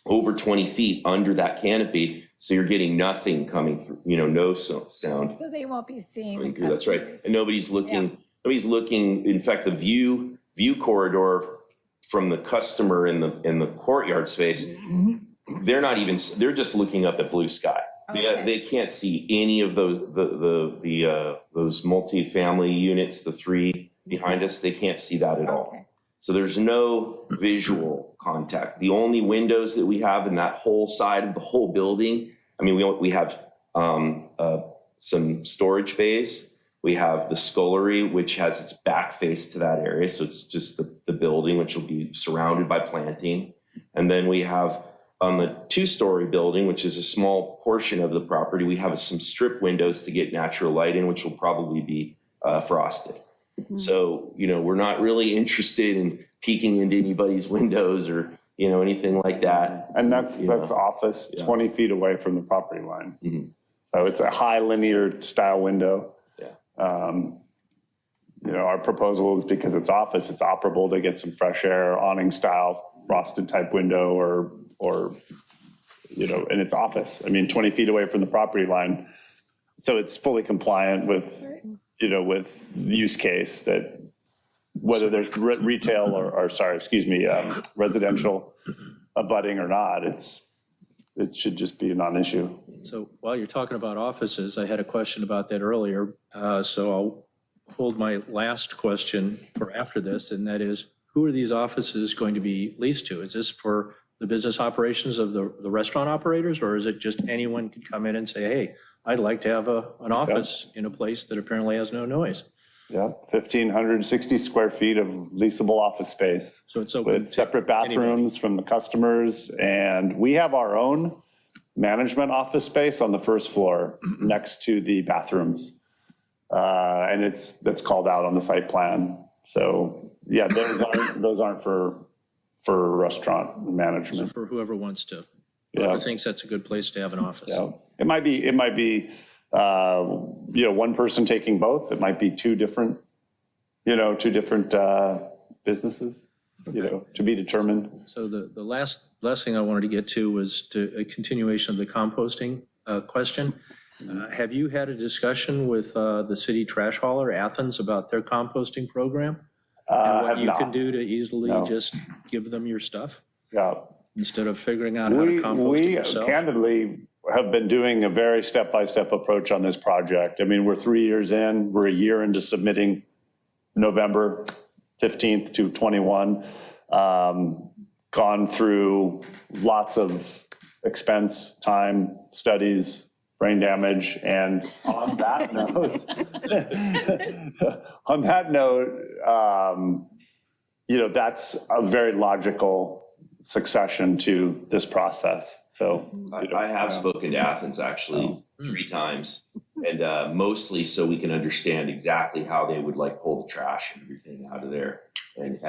over 20 feet under that canopy. So you're getting nothing coming through, no sound. So they won't be seeing the That's right. customers. And nobody's looking, in fact, the view corridor from the customer in the courtyard space, they're just looking up at blue sky. They can't see any of those, those multifamily units, the three behind us, they can't see that at all. So there's no visual contact. The only windows that we have in that whole side of the whole building, I mean, we have some storage bays. We have the scullery, which has its back face to that area. So it's just the building, which will be surrounded by planting. And then we have on the 2-story building, which is a small portion of the property, we have some strip windows to get natural light in, which will probably be frosted. So, we're not really interested in peeking into anybody's windows or, anything like that. And that's office 20 feet away from the property line. Mm-hmm. So it's a high linear style window. Our proposal is because it's office, it's operable to get some fresh air, awning style, frosted type window or and it's office. I mean, 20 feet away from the property line. So it's fully compliant with, with use case that whether there's retail or residential abutting or not, it should just be a non-issue. So while you're talking about offices, I had a question about that earlier. So I'll hold my last question for after this, and that is, who are these offices going to be leased to? Is this for the business operations of the restaurant operators, or is it just anyone can come in and say, hey, I'd like to have an office in a place that apparently has no noise? Yeah, 1,560 square feet of leasable office space. So it's open with separate bathrooms from the customers. And we have our own management office space on the first floor next to the bathrooms. And that's called out on the site plan. So yeah, those aren't for restaurant management. So for whoever wants to, whoever thinks that's a good place to have an office. Yeah. It might be one person taking both. It might be two different businesses, to be determined. So the last thing I wanted to get to was a continuation of the composting question. Have you had a discussion with the city trash hauler, Athens, about their composting program? And what you can do to easily just give them your stuff? Yeah. Instead of figuring out how to compost it yourself? We candidly have been doing a very step-by-step approach on this project. I mean, we're 3 years in, we're a year into submitting November 15th to 21. Gone through lots of expense, time, studies, brain damage, and on that note, that's a very logical succession to this process. So I have spoken to Athens actually 3 times, and mostly so we can understand exactly how they would pull the trash and everything out of there, and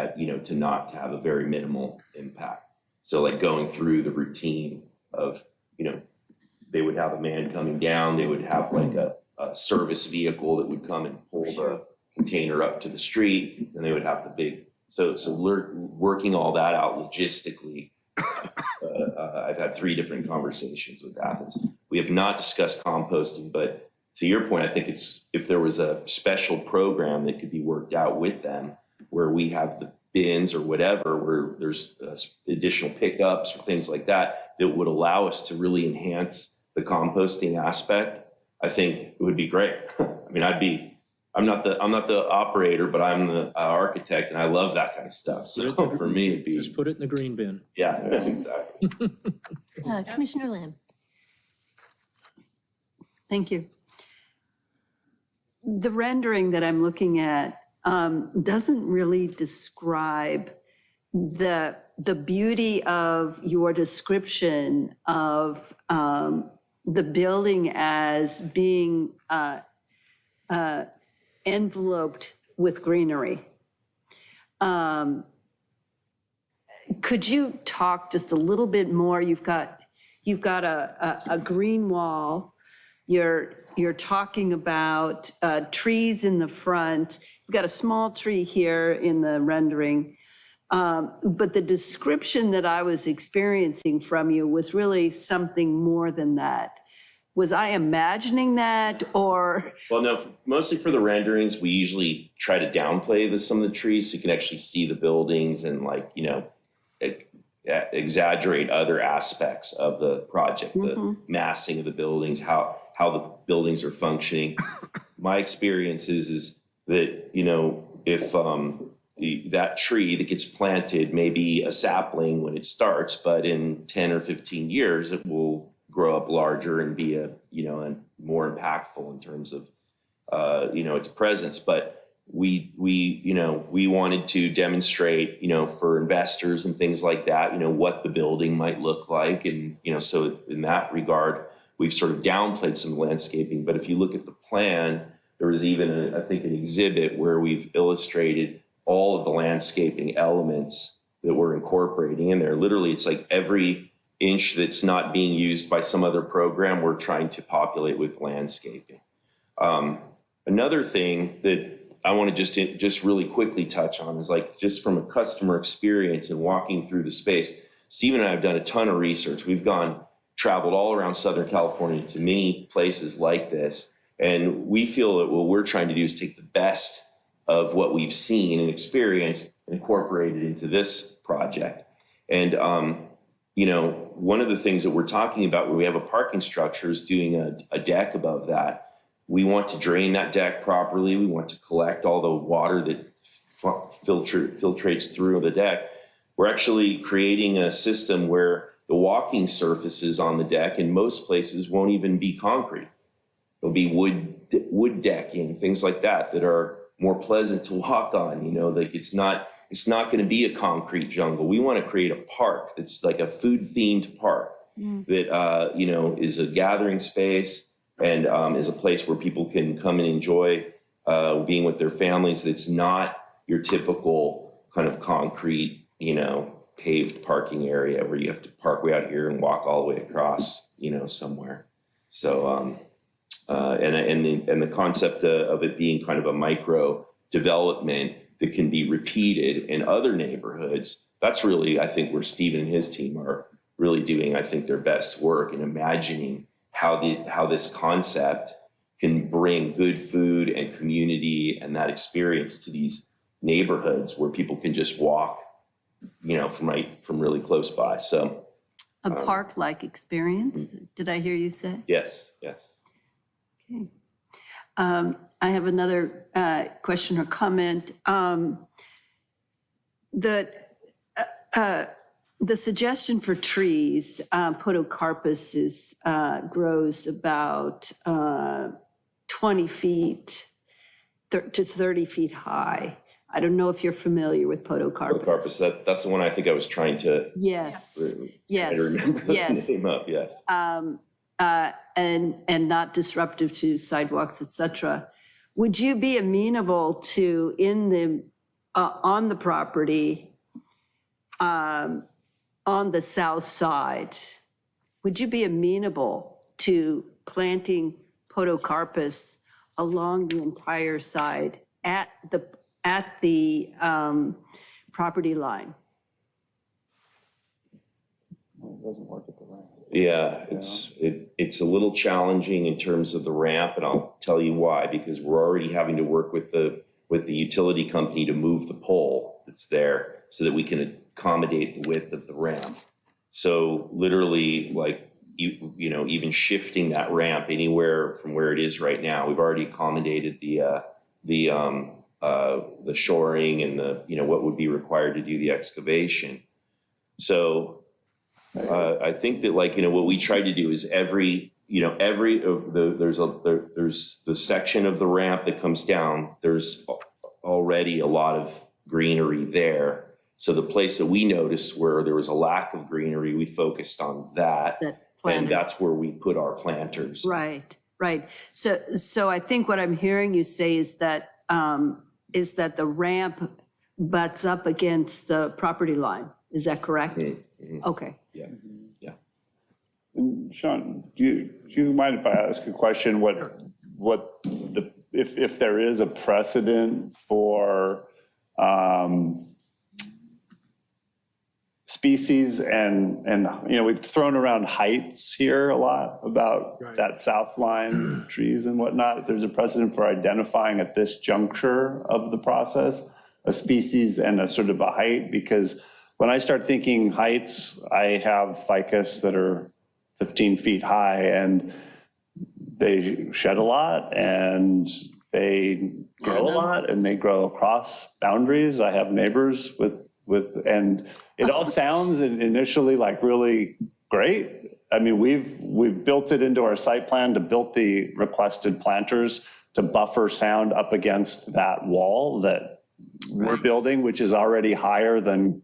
to not have a very minimal impact. So going through the routine of they would have a man coming down, they would have a service vehicle that would come and pull the container up to the street, and they would have the big. So working all that out logistically, I've had 3 different conversations with Athens. We have not discussed composting, but to your point, I think if there was a special program that could be worked out with them, where we have the bins or whatever, where there's additional pickups or things like that, that would allow us to really enhance the composting aspect, I think it would be great. I mean, I'm not the operator, but I'm the architect, and I love that kind of stuff. So for me, it'd be just put it in the green bin. Yeah, exactly. Commissioner Lamb. Thank you. The rendering that I'm looking at doesn't really describe the beauty of your description of the building as being enveloped with greenery. Could you talk just a little bit more? You've got a green wall. You're talking about trees in the front. You've got a small tree here in the rendering. But the description that I was experiencing from you was really something more than that. Was I imagining that, or? Well, no, mostly for the renderings, we usually try to downplay some of the trees so you can actually see the buildings and exaggerate other aspects of the project, the massing of the buildings, how the buildings are functioning. My experience is that, if that tree that gets planted may be a sapling when it starts, but in 10 or 15 years, it will grow up larger and be a more impactful in terms of, its presence. But we wanted to demonstrate, for investors and things like that, what the building might look like. And, so in that regard, we've sort of downplayed some landscaping. But if you look at the plan, there was even, I think, an exhibit where we've illustrated all of the landscaping elements that we're incorporating in there. Literally, it's like every inch that's not being used by some other program, we're trying to populate with landscaping. Another thing that I want to just really quickly touch on is like just from a customer experience and walking through the space. Steve and I have done a ton of research. We've traveled all around Southern California to many places like this. And we feel that what we're trying to do is take the best of what we've seen and experienced and incorporate it into this project. And, one of the things that we're talking about where we have a parking structure is doing a deck above that. We want to drain that deck properly. We want to collect all the water that filtrates through the deck. We're actually creating a system where the walking surfaces on the deck in most places won't even be concrete. There'll be wood decking, things like that are more pleasant to walk on. Like it's not going to be a concrete jungle. We want to create a park that's like a food-themed park that, is a gathering space and is a place where people can come and enjoy being with their families. That's not your typical kind of concrete, paved parking area where you have to park way out here and walk all the way across, somewhere. So, and the concept of it being kind of a micro development that can be repeated in other neighborhoods, that's really, I think, where Stephen and his team are really doing, I think, their best work in imagining how this concept can bring good food and community and that experience to these neighborhoods where people can just walk, from really close by. So a park-like experience, did I hear you say? Yes. Okay. I have another question or comment. The suggestion for trees, podocarpus grows about 20 feet to 30 feet high. I don't know if you're familiar with podocarpus. Podocarpus, that's the one I think I was trying to Yes. remember the name of, yes. And not disruptive to sidewalks, et cetera. Would you be amenable to on the property, on the south side, would you be amenable to planting podocarpus along the entire side at the property line? It doesn't work at the ramp. Yeah, it's a little challenging in terms of the ramp, and I'll tell you why, because we're already having to work with the utility company to move the pole that's there so that we can accommodate the width of the ramp. So literally, like, even shifting that ramp anywhere from where it is right now, we've already accommodated the shoring and what would be required to do the excavation. So I think that what we try to do is there's the section of the ramp that comes down. There's already a lot of greenery there. So the place that we noticed where there was a lack of greenery, we focused on that. And that's where we put our planters. Right. So I think what I'm hearing you say is that the ramp butts up against the property line. Is that correct? Mm-hmm. Okay. Yeah. And Sean, do you mind if I ask a question? If there is a precedent for species and we've thrown around heights here a lot about that south line trees and whatnot. There's a precedent for identifying at this juncture of the process a species and a sort of a height, because when I start thinking heights, I have ficus that are 15 feet high, and they shed a lot, and they grow a lot, and they grow across boundaries. I have neighbors and it all sounds initially like really great. I mean, we've built it into our site plan to build the requested planters to buffer sound up against that wall that we're building, which is already higher than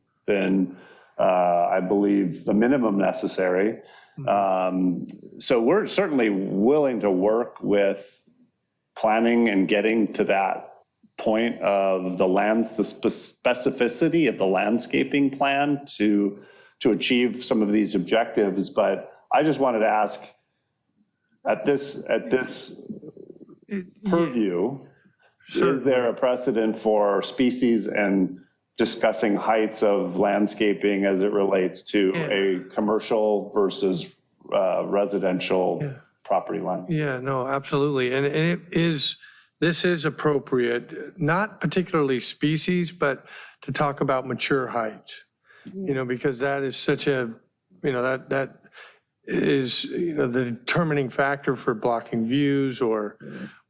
I believe the minimum necessary. So we're certainly willing to work with planning and getting to that point of the specificity of the landscaping plan to achieve some of these objectives. But I just wanted to ask, at this purview, is there a precedent for species and discussing heights of landscaping as it relates to a commercial versus residential property line? Yeah, no, absolutely. And this is appropriate, not particularly species, but to talk about mature heights, because that is such a, that is, the determining factor for blocking views or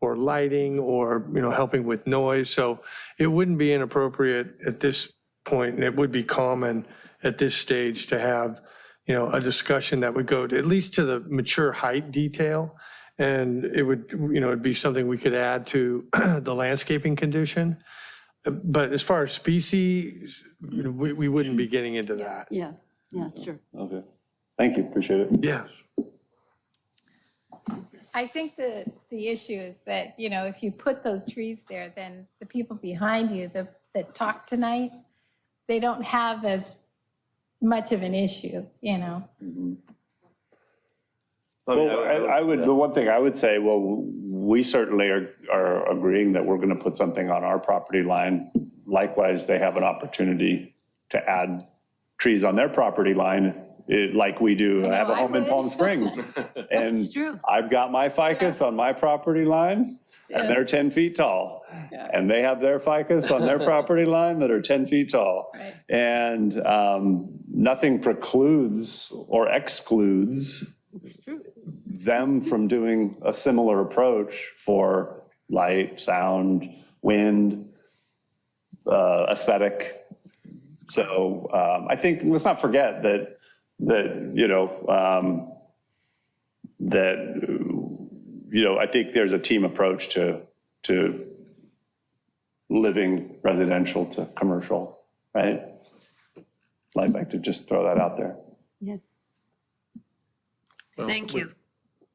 lighting or, helping with noise. So it wouldn't be inappropriate at this point, and it would be common at this stage to have, a discussion that would go to, at least to the mature height detail. And it would, it'd be something we could add to the landscaping condition. But as far as species, we wouldn't be getting into that. Yeah, sure. Okay, thank you, appreciate it. Yes. I think the issue is that, if you put those trees there, then the people behind you that talked tonight, they don't have as much of an issue, Well, I would, the one thing I would say, well, we certainly are agreeing that we're going to put something on our property line. Likewise, they have an opportunity to add trees on their property line, like we do. I have a home in Palm Springs. And true. I've got my ficus on my property line, and they're 10 feet tall. And they have their ficus on their property line that are 10 feet tall. Right. And nothing precludes or excludes them from doing a similar approach for light, sound, wind, aesthetic. So I think, let's not forget that I think there's a team approach to living residential to commercial, right? I'd like to just throw that out there. Yes. Thank you.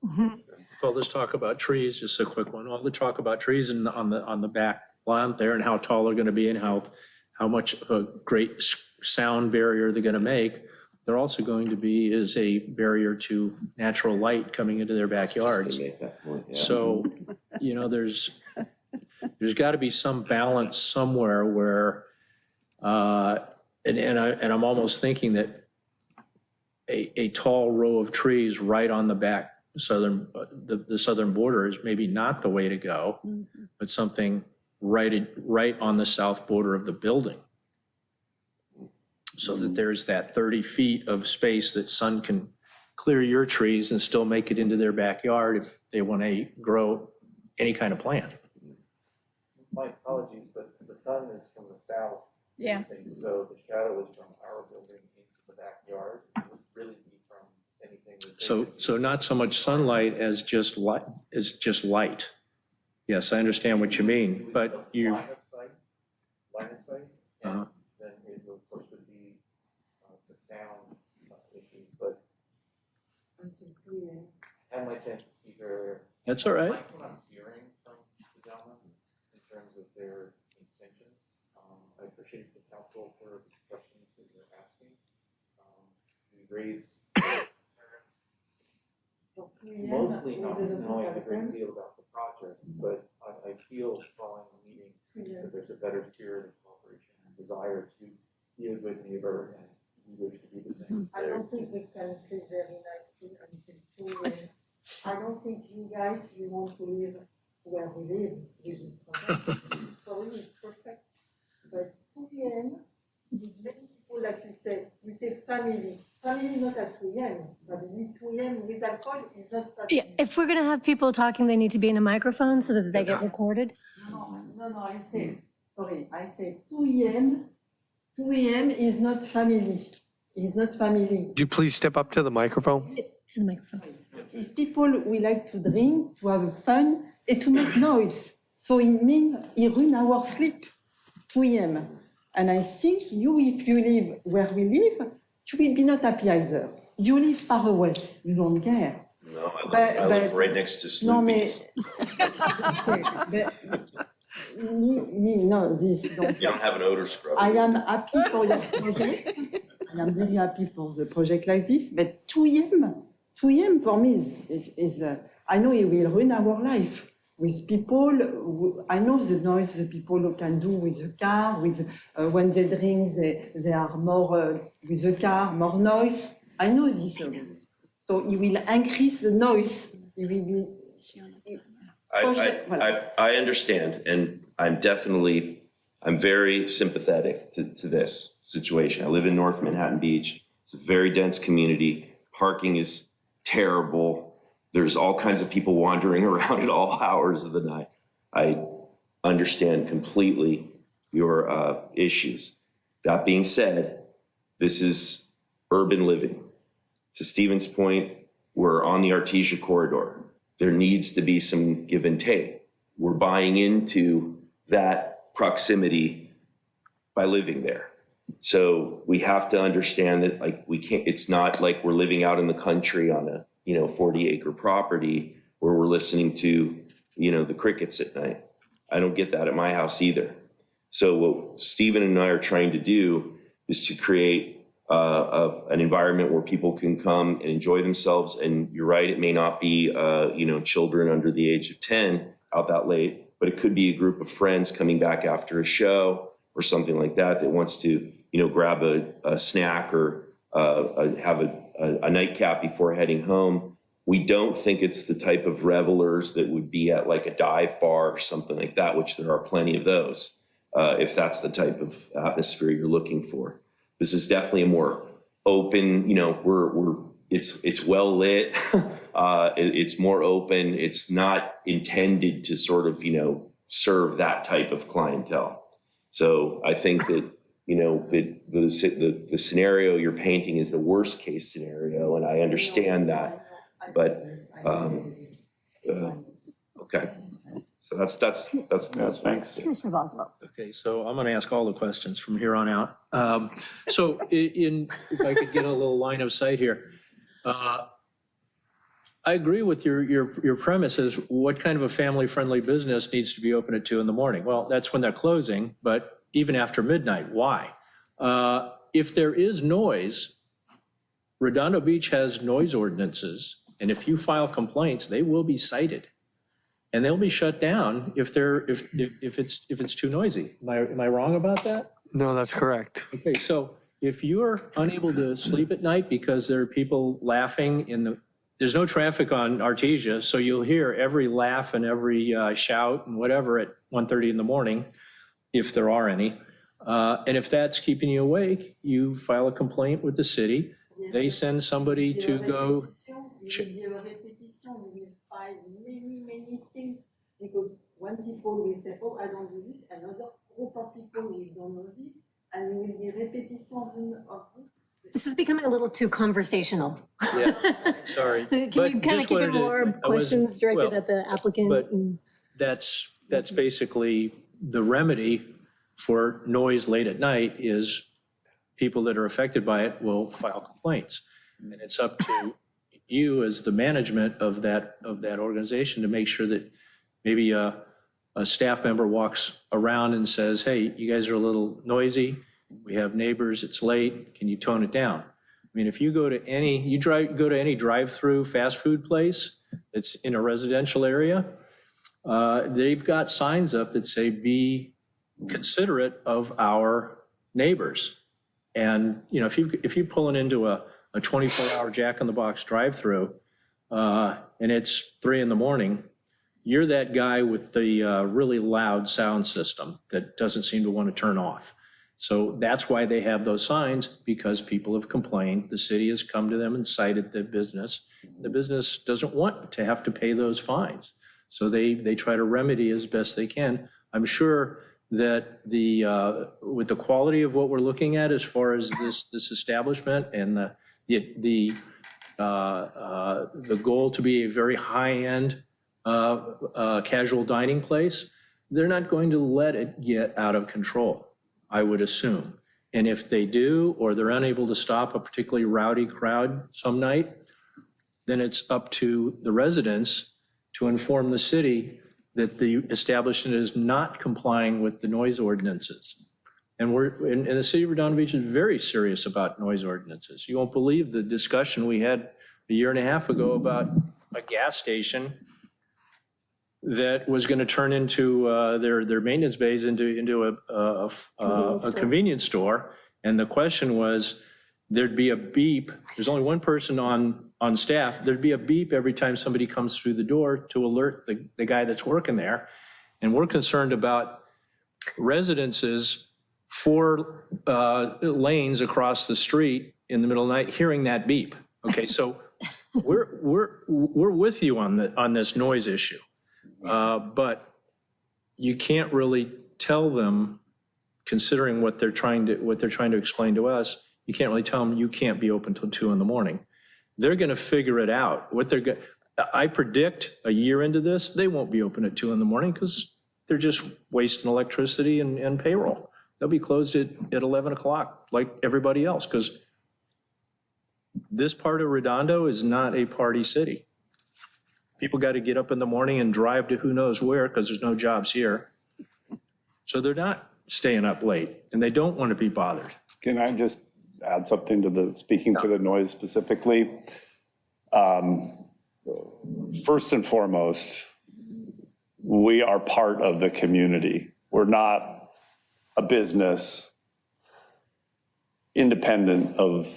With all this talk about trees, just a quick one, all the talk about trees and on the back lawn there and how tall they're going to be and how much of a great sound barrier they're going to make, they're also going to be is a barrier to natural light coming into their backyards. So, there's got to be some balance somewhere where, and I'm almost thinking that a tall row of trees right on the back the southern border is maybe not the way to go, but something right on the south border of the building. So that there's that 30 feet of space that sun can clear your trees and still make it into their backyard if they want to grow any kind of plant. My apologies, but the sun is from the south. Yeah. So the shadow is from our building into the backyard. It would really be from anything that So not so much sunlight as just light. Yes, I understand what you mean, but you. line of sight, and then it of course would be the sound issue, but I had my chance to speak earlier. That's all right. I like what I'm hearing from the gentleman in terms of their intentions. I appreciate the council for the questions that you're asking. We raised mostly not knowing a great deal about the project, but I feel following the meeting that there's a better spirit of cooperation and desire to be a good neighbor, and we wish to be the same. I don't think we can say very nicely until 2 years. I don't think you guys, you want to live where we live with this project. Story is perfect, but 2 p.m. with many people people, like we say family. Family not at 2 a.m. Family 2 a.m. with alcohol is not family. Yeah, if we're going to have people talking, they need to be in a microphone so that they get recorded. No, I say 2 a.m. 2 a.m. is not family. Is not family. Would you please step up to the microphone? To the microphone. It's people who like to drink, to have fun, and to make noise. So it means it ruin our sleep, 2 a.m. And I think if you live where we live, you will be not happy either. You live far away, you don't care. No, I live right next to Snoopy's. No, this. You don't have an odor scrub. I am happy for your project. I am very happy for the project like this, but 2 a.m. for me is I know it will ruin our life. With people, I know the noise the people can do with the car, with when they drink, they are more with the car, more noise. I know this. So it will increase the noise. It will be. I understand, and I'm very sympathetic to this situation. I live in North Manhattan Beach. It's a very dense community. Parking is terrible. There's all kinds of people wandering around at all hours of the night. I understand completely your issues. That being said, this is urban living. To Stephen's point, we're on the Artesia corridor. There needs to be some give and take. We're buying into that proximity by living there. So we have to understand that, like, we can't, it's not like we're living out in the country on a 40-acre property where we're listening to, the crickets at night. I don't get that at my house either. So what Stephen and I are trying to do is to create an environment where people can come and enjoy themselves. And you're right, it may not be, children under the age of 10 out that late, but it could be a group of friends coming back after a show or something like that wants to, grab a snack or have a nightcap before heading home. We don't think it's the type of revelers that would be at like a dive bar or something like that, which there are plenty of those, if that's the type of atmosphere you're looking for. This is definitely a more open, it's well lit. It's more open. It's not intended to sort of, serve that type of clientele. So I think that, the scenario you're painting is the worst case scenario, and I understand that. But okay, so that's thanks. Commissioner Boswell. Okay, so I'm going to ask all the questions from here on out. So if I could get a little line of sight here. I agree with your premises. What kind of a family-friendly business needs to be open at 2 a.m? Well, that's when they're closing, but even after midnight, why? If there is noise, Redondo Beach has noise ordinances, and if you file complaints, they will be cited. And they'll be shut down if it's too noisy. Am I wrong about that? No, that's correct. Okay, so if you're unable to sleep at night because there are people laughing there's no traffic on Artesia, so you'll hear every laugh and every shout and whatever at 1:30 in the morning, if there are any. And if that's keeping you awake, you file a complaint with the city. They send somebody to go. Many things, because when people will say, oh, I don't do this, another group of people will don't know this, and it will be repetition of this. This is becoming a little too conversational. Yeah, sorry. Can we kind of keep it more questions directed at the applicant? But that's basically the remedy for noise late at night is people that are affected by it will file complaints. And it's up to you as the management of that organization to make sure that maybe a staff member walks around and says, hey, you guys are a little noisy. We have neighbors, it's late. Can you tone it down? I mean, if you go to any drive-through fast food place that's in a residential area, they've got signs up that say, be considerate of our neighbors. And, if you're pulling into a 24-hour Jack-in-the-Box drive-through, and it's 3 a.m, you're that guy with the really loud sound system that doesn't seem to want to turn off. So that's why they have those signs, because people have complained. The city has come to them and cited the business. The business doesn't want to have to pay those fines. So they try to remedy as best they can. I'm sure that with the quality of what we're looking at as far as this establishment and the goal to be a very high-end casual dining place, they're not going to let it get out of control, I would assume. And if they do, or they're unable to stop a particularly rowdy crowd some night, then it's up to the residents to inform the city that the establishment is not complying with the noise ordinances. And and the city of Redondo Beach is very serious about noise ordinances. You won't believe the discussion we had a year and a half ago about a gas station that was going to turn into their maintenance bays into a convenience store. And the question was, there'd be a beep. There's only one person on staff. There'd be a beep every time somebody comes through the door to alert the guy that's working there. And we're concerned about residences 4 lanes across the street in the middle of the night hearing that beep. Okay, so we're with you on this noise issue. But you can't really tell them, considering what they're trying to explain to us, you can't really tell them you can't be open till 2 a.m. They're going to figure it out. I predict a year into this, they won't be open at 2 a.m. because they're just wasting electricity and payroll. They'll be closed at 11 o'clock like everybody else, because this part of Redondo is not a party city. People got to get up in the morning and drive to who knows where because there's no jobs here. So they're not staying up late, and they don't want to be bothered. Can I just add something to speaking to the noise specifically? First and foremost, we are part of the community. We're not a business independent of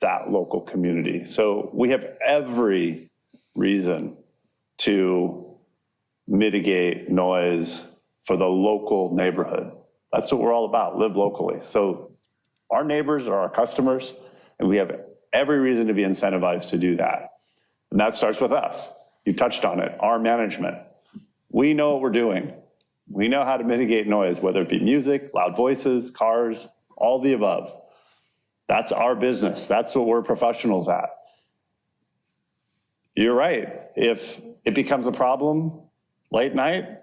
that local community. So we have every reason to mitigate noise for the local neighborhood. That's what we're all about, live locally. So our neighbors are our customers, and we have every reason to be incentivized to do that. And that starts with us. You touched on it, our management. We know what we're doing. We know how to mitigate noise, whether it be music, loud voices, cars, all the above. That's our business. That's what we're professionals at. You're right. If it becomes a problem late night,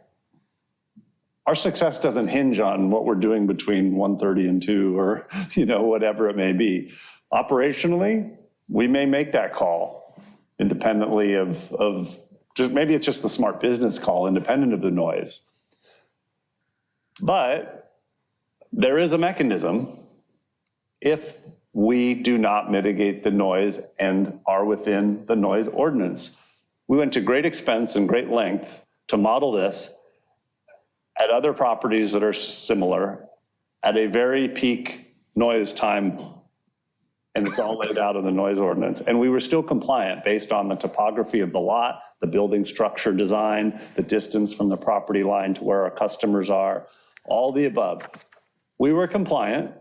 our success doesn't hinge on what we're doing between 1:30 and 2 or, whatever it may be. Operationally, we may make that call independently of just, maybe it's just the smart business call independent of the noise. But there is a mechanism if we do not mitigate the noise and are within the noise ordinance. We went to great expense and great length to model this at other properties that are similar at a very peak noise time, and it's all laid out in the noise ordinance. And we were still compliant based on the topography of the lot, the building structure design, the distance from the property line to where our customers are, all the above. We were compliant,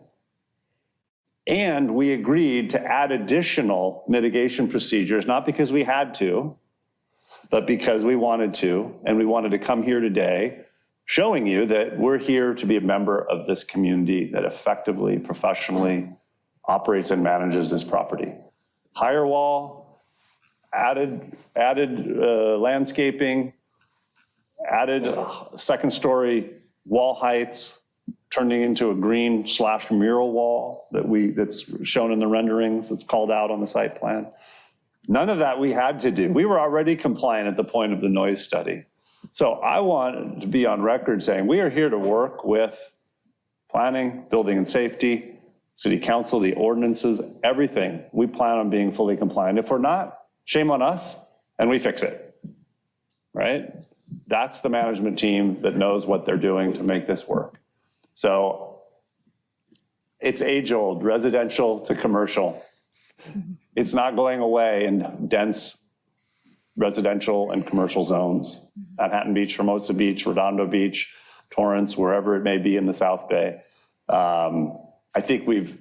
and we agreed to add additional mitigation procedures, not because we had to, but because we wanted to, and we wanted to come here today showing you that we're here to be a member of this community that effectively, professionally operates and manages this property. Higher wall, added landscaping, added second story wall heights, turning into a green/mural wall that's shown in the renderings, that's called out on the site plan. None of that we had to do. We were already compliant at the point of the noise study. So I want to be on record saying we are here to work with planning, building and safety, city council, the ordinances, everything. We plan on being fully compliant. If we're not, shame on us, and we fix it, right? That's the management team that knows what they're doing to make this work. So it's age-old, residential to commercial. It's not going away in dense residential and commercial zones. Manhattan Beach, Hermosa Beach, Redondo Beach, Torrance, wherever it may be in the South Bay. I think with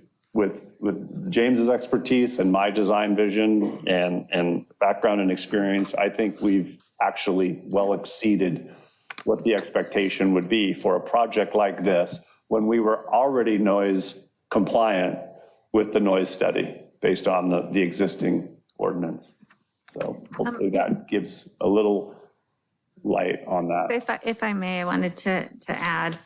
James's expertise and my design vision and background and experience, I think we've actually well exceeded what the expectation would be for a project like this when we were already noise compliant with the noise study based on the existing ordinance. So hopefully that gives a little light on that. If I may, I wanted to add,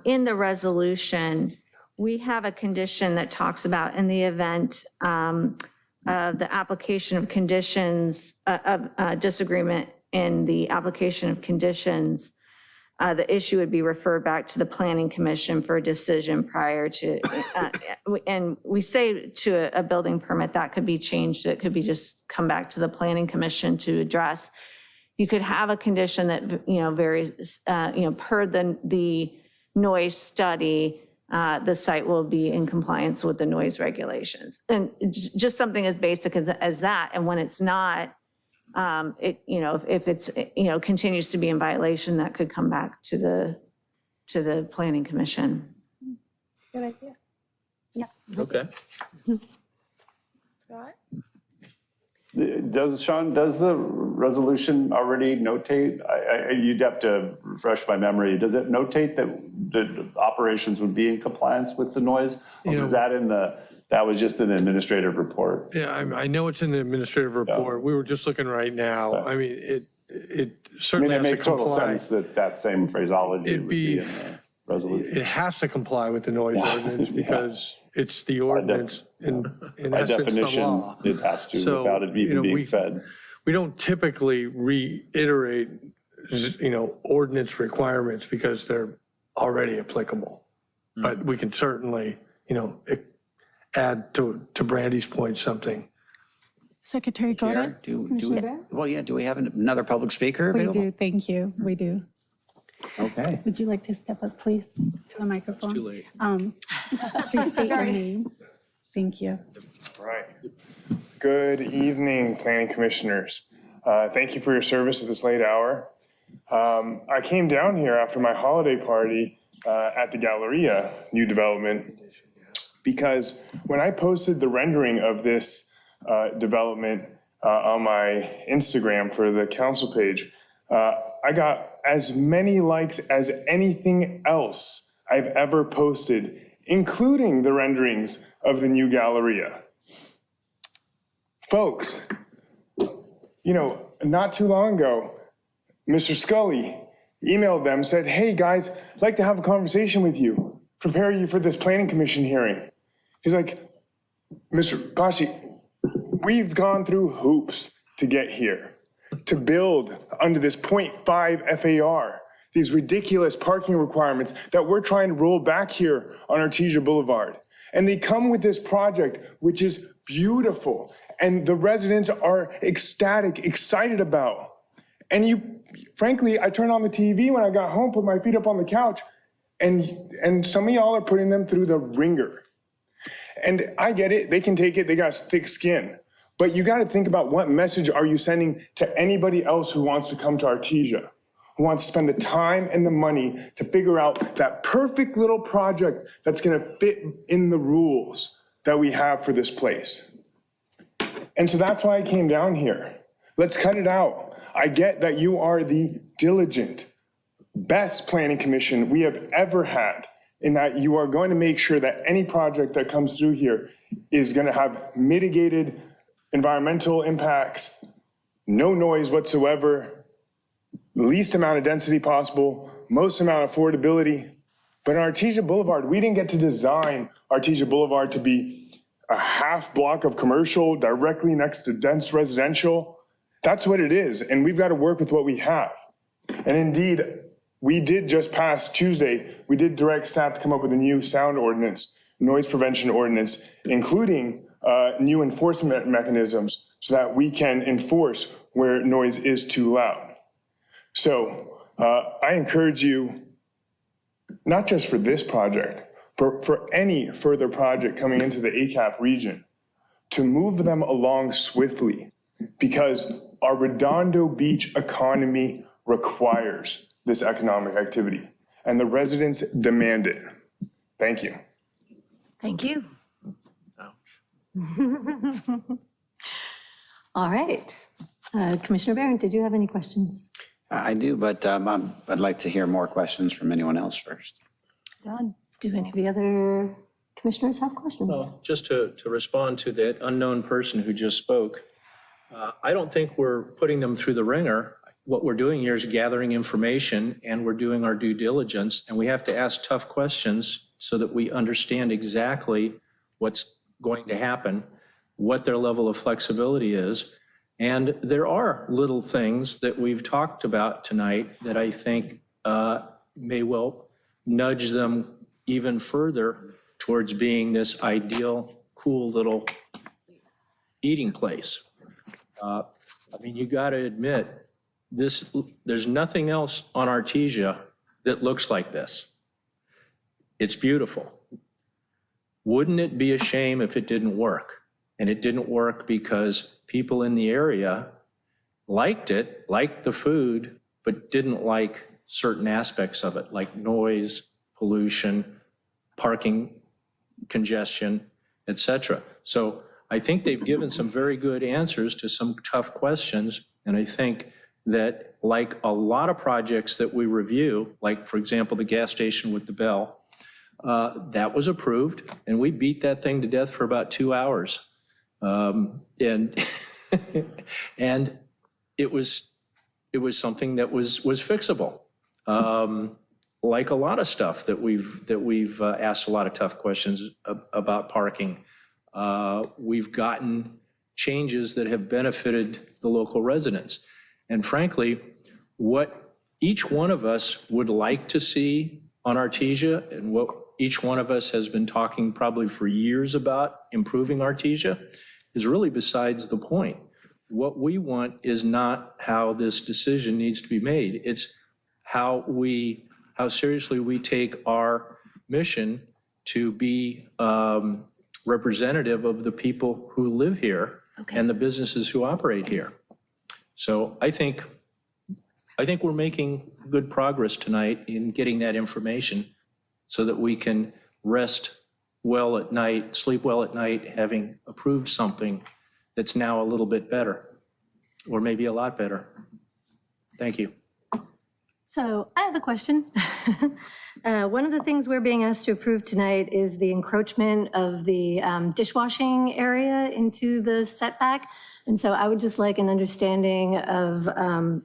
in the resolution, we have a condition that talks about in the event of the application of conditions, of disagreement in the application of conditions, the issue would be referred back to the Planning Commission for a decision prior to, and we say to a building permit, that could be changed. It could be just come back to the Planning Commission to address. You could have a condition that, varies, per the noise study, the site will be in compliance with the noise regulations. And just something as basic as that. And when it's not, if it's, continues to be in violation, that could come back to the Planning Commission. Good idea. Yeah. Okay. Scott? Does the resolution already notate, you'd have to refresh my memory, does it notate that the operations would be in compliance with the noise? Or was that that was just an administrative report? Yeah, I know it's in the administrative report. We were just looking right now. I mean, it certainly It has to makes total comply. sense that same phraseology would be in the resolution. It has to comply with the noise ordinance because it's the ordinance in By essence, the definition, law. it has to So, without it even being said. We don't typically reiterate, ordinance requirements because they're already applicable. But we can certainly, add to Brandy's point something. Secretary Gordon? Do we have another public speaker We available? do, thank you, we do. Okay. Would you like to step up, please, to the microphone? Too late. Please state your name. Thank you. Right. Good evening, planning commissioners. Thank you for your service at this late hour. I came down here after my holiday party at the Galleria new development because when I posted the rendering of this development on my Instagram for the council page, I got as many likes as anything else I've ever posted, including the renderings of the new Galleria. Folks, not too long ago, Mr. Scully emailed them, said, hey guys, I'd like to have a conversation with you, prepare you for this planning commission hearing. He's like, Mr. Bashi, we've gone through hoops to get here, to build under this 0.5 FAR, these ridiculous parking requirements that we're trying to roll back here on Artesia Boulevard. And they come with this project, which is beautiful, and the residents are ecstatic, excited about. And frankly, I turned on the TV when I got home, put my feet up on the couch, and some of y'all are putting them through the ringer. And I get it, they can take it, they got thick skin. But you gotta think about what message are you sending to anybody else who wants to come to Artesia, who wants to spend the time and the money to figure out that perfect little project that's gonna fit in the rules that we have for this place. And so that's why I came down here. Let's cut it out. I get that you are the diligent, best planning commission we have ever had, in that you are going to make sure that any project that comes through here is gonna have mitigated environmental impacts, no noise whatsoever, least amount of density possible, most amount of affordability. But on Artesia Boulevard, we didn't get to design Artesia Boulevard to be a half block of commercial directly next to dense residential. That's what it is, and we've got to work with what we have. And indeed, we did just pass Tuesday, we did direct staff to come up with a new sound ordinance, noise prevention ordinance, including new enforcement mechanisms so that we can enforce where noise is too loud. So I encourage you, not just for this project, but for any further project coming into the ACAP region, to move them along swiftly, because our Redondo Beach economy requires this economic activity, and the residents demand it. Thank you. Thank you. All right. Commissioner Barron, did you have any questions? I do, but I'd like to hear more questions from anyone else first. Don, do any of the other commissioners have questions? Well, just to respond to that unknown person who just spoke, I don't think we're putting them through the ringer. What we're doing here is gathering information, and we're doing our due diligence, and we have to ask tough questions so that we understand exactly what's going to happen, what their level of flexibility is. And there are little things that we've talked about tonight that I think may well nudge them even further towards being this ideal, cool little eating place. I mean, you got to admit, there's nothing else on Artesia that looks like this. It's beautiful. Wouldn't it be a shame if it didn't work? And it didn't work because people in the area liked it, liked the food, but didn't like certain aspects of it, like noise, pollution, parking congestion, et cetera. So I think they've given some very good answers to some tough questions. And I think that, like a lot of projects that we review, like, for example, the gas station with the bell, that was approved, and we beat that thing to death for about 2 hours. And and it was something that was fixable. Like a lot of stuff that we've asked a lot of tough questions about parking. We've gotten changes that have benefited the local residents. And frankly, what each one of us would like to see on Artesia, and what each one of us has been talking probably for years about improving Artesia, is really besides the point. What we want is not how this decision needs to be made. It's how seriously we take our mission to be representative of the people who live here and the businesses who operate here. So I think we're making good progress tonight in getting that information so that we can rest well at night, sleep well at night, having approved something that's now a little bit better, or maybe a lot better. Thank you. So I have a question. One of the things we're being asked to approve tonight is the encroachment of the dishwashing area into the setback. And so I would just like an understanding of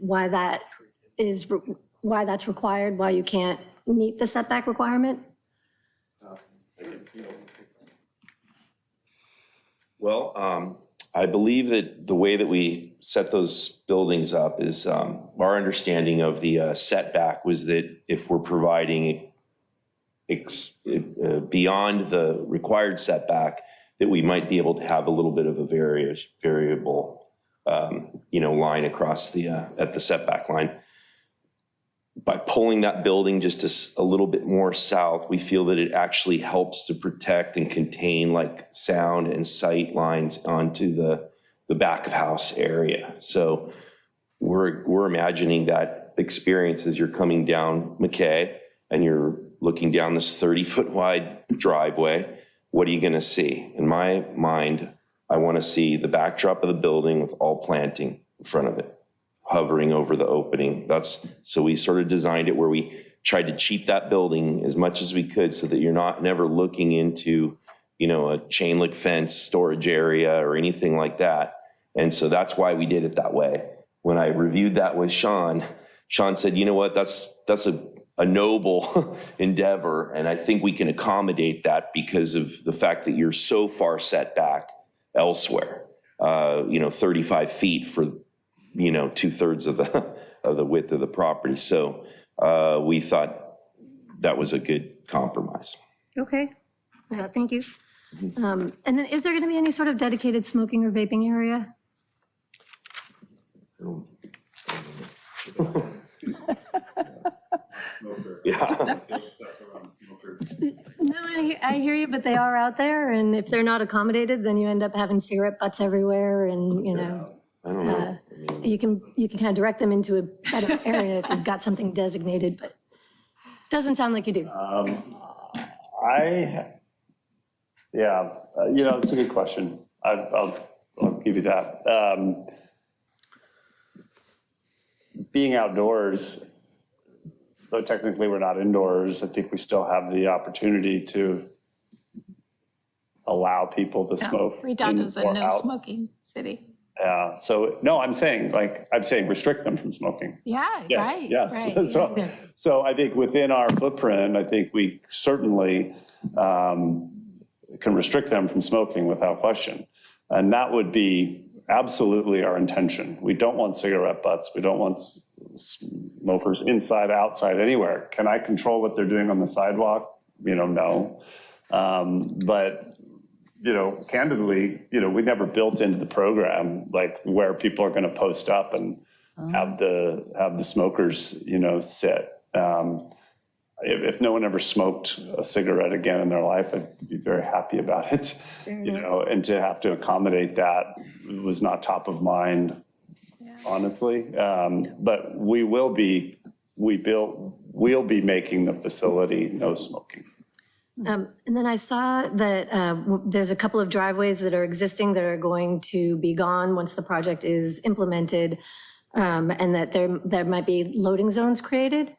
why that's required, why you can't meet the setback requirement. Well, I believe that the way that we set those buildings up is our understanding of the setback was that if we're providing beyond the required setback, that we might be able to have a little bit of a variable, line across at the setback line. By pulling that building just a little bit more south, we feel that it actually helps to protect and contain like sound and sight lines onto the back of house area. So we're imagining that experience as you're coming down McKay and you're looking down this 30-foot wide driveway. What are you going to see? In my mind, I want to see the backdrop of the building with all planting in front of it, hovering over the opening. So we sort of designed it where we tried to cheat that building as much as we could so that you're never looking into, a chain link fence storage area or anything like that. And so that's why we did it that way. When I reviewed that with Sean said, you know what, that's a noble endeavor. And I think we can accommodate that because of the fact that you're so far set back elsewhere, 35 feet for 2/3 of the width of the property. So we thought that was a good compromise. Okay, thank you. And then is there going to be any sort of dedicated smoking or vaping area? Yeah. No, I hear you, but they are out there, and if they're not accommodated, then you end up having cigarette butts everywhere, and I don't know. you can kind of direct them into a better area if you've got something designated, but it doesn't sound like you do. It's a good question. I'll give you that. Being outdoors, though technically we're not indoors, I think we still have the opportunity to allow people to smoke. Redondo's a in or no out. smoking city. Yeah, so, no, I'm saying restrict them from smoking. Yeah, Yes, right. yes. Right. So I think within our footprint, I think we certainly can restrict them from smoking without question. And that would be absolutely our intention. We don't want cigarette butts. We don't want smokers inside, outside, anywhere. Can I control what they're doing on the sidewalk? No. But candidly, we never built into the program like where people are going to post up and have the smokers, sit. If no one ever smoked a cigarette again in their life, I'd be very happy about it. And to have to accommodate that was not top of mind, honestly. But we'll be making the facility no smoking. And then I saw that there's a couple of driveways that are existing that are going to be gone once the project is implemented, and that there might be loading zones created.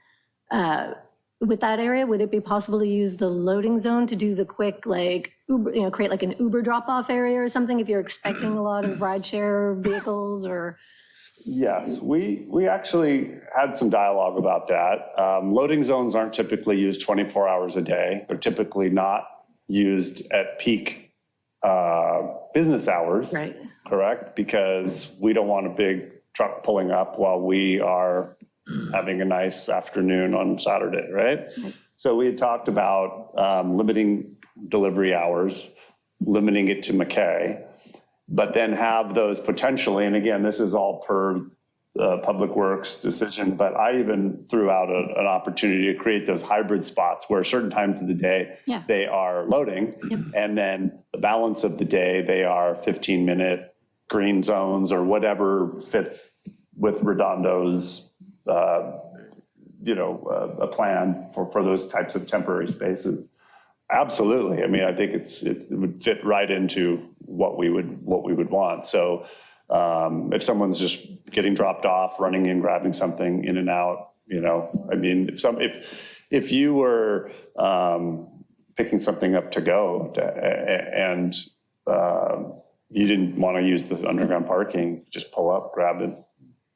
With that area, would it be possible to use the loading zone to do the quick, like, Uber, create like an Uber drop-off area or something if you're expecting a lot of rideshare vehicles or? Yes, we actually had some dialogue about that. Loading zones aren't typically used 24 hours a day. They're typically not used at peak business hours, right? Correct? Because we don't want a big truck pulling up while we are having a nice afternoon on Saturday, right? So we had talked about limiting delivery hours, limiting it to McKay, but then have those potentially, and again, this is all per Public Works decision, but I even threw out an opportunity to create those hybrid spots where certain times of the day they are loading, and then the balance of the day they are 15-minute green zones or whatever fits with Redondo's a plan for those types of temporary spaces. Absolutely. I mean, I think it would fit right into what we would want. So if someone's just getting dropped off, running in, grabbing something in and out, I mean, if you were picking something up to go and you didn't want to use the underground parking, just pull up, grab it,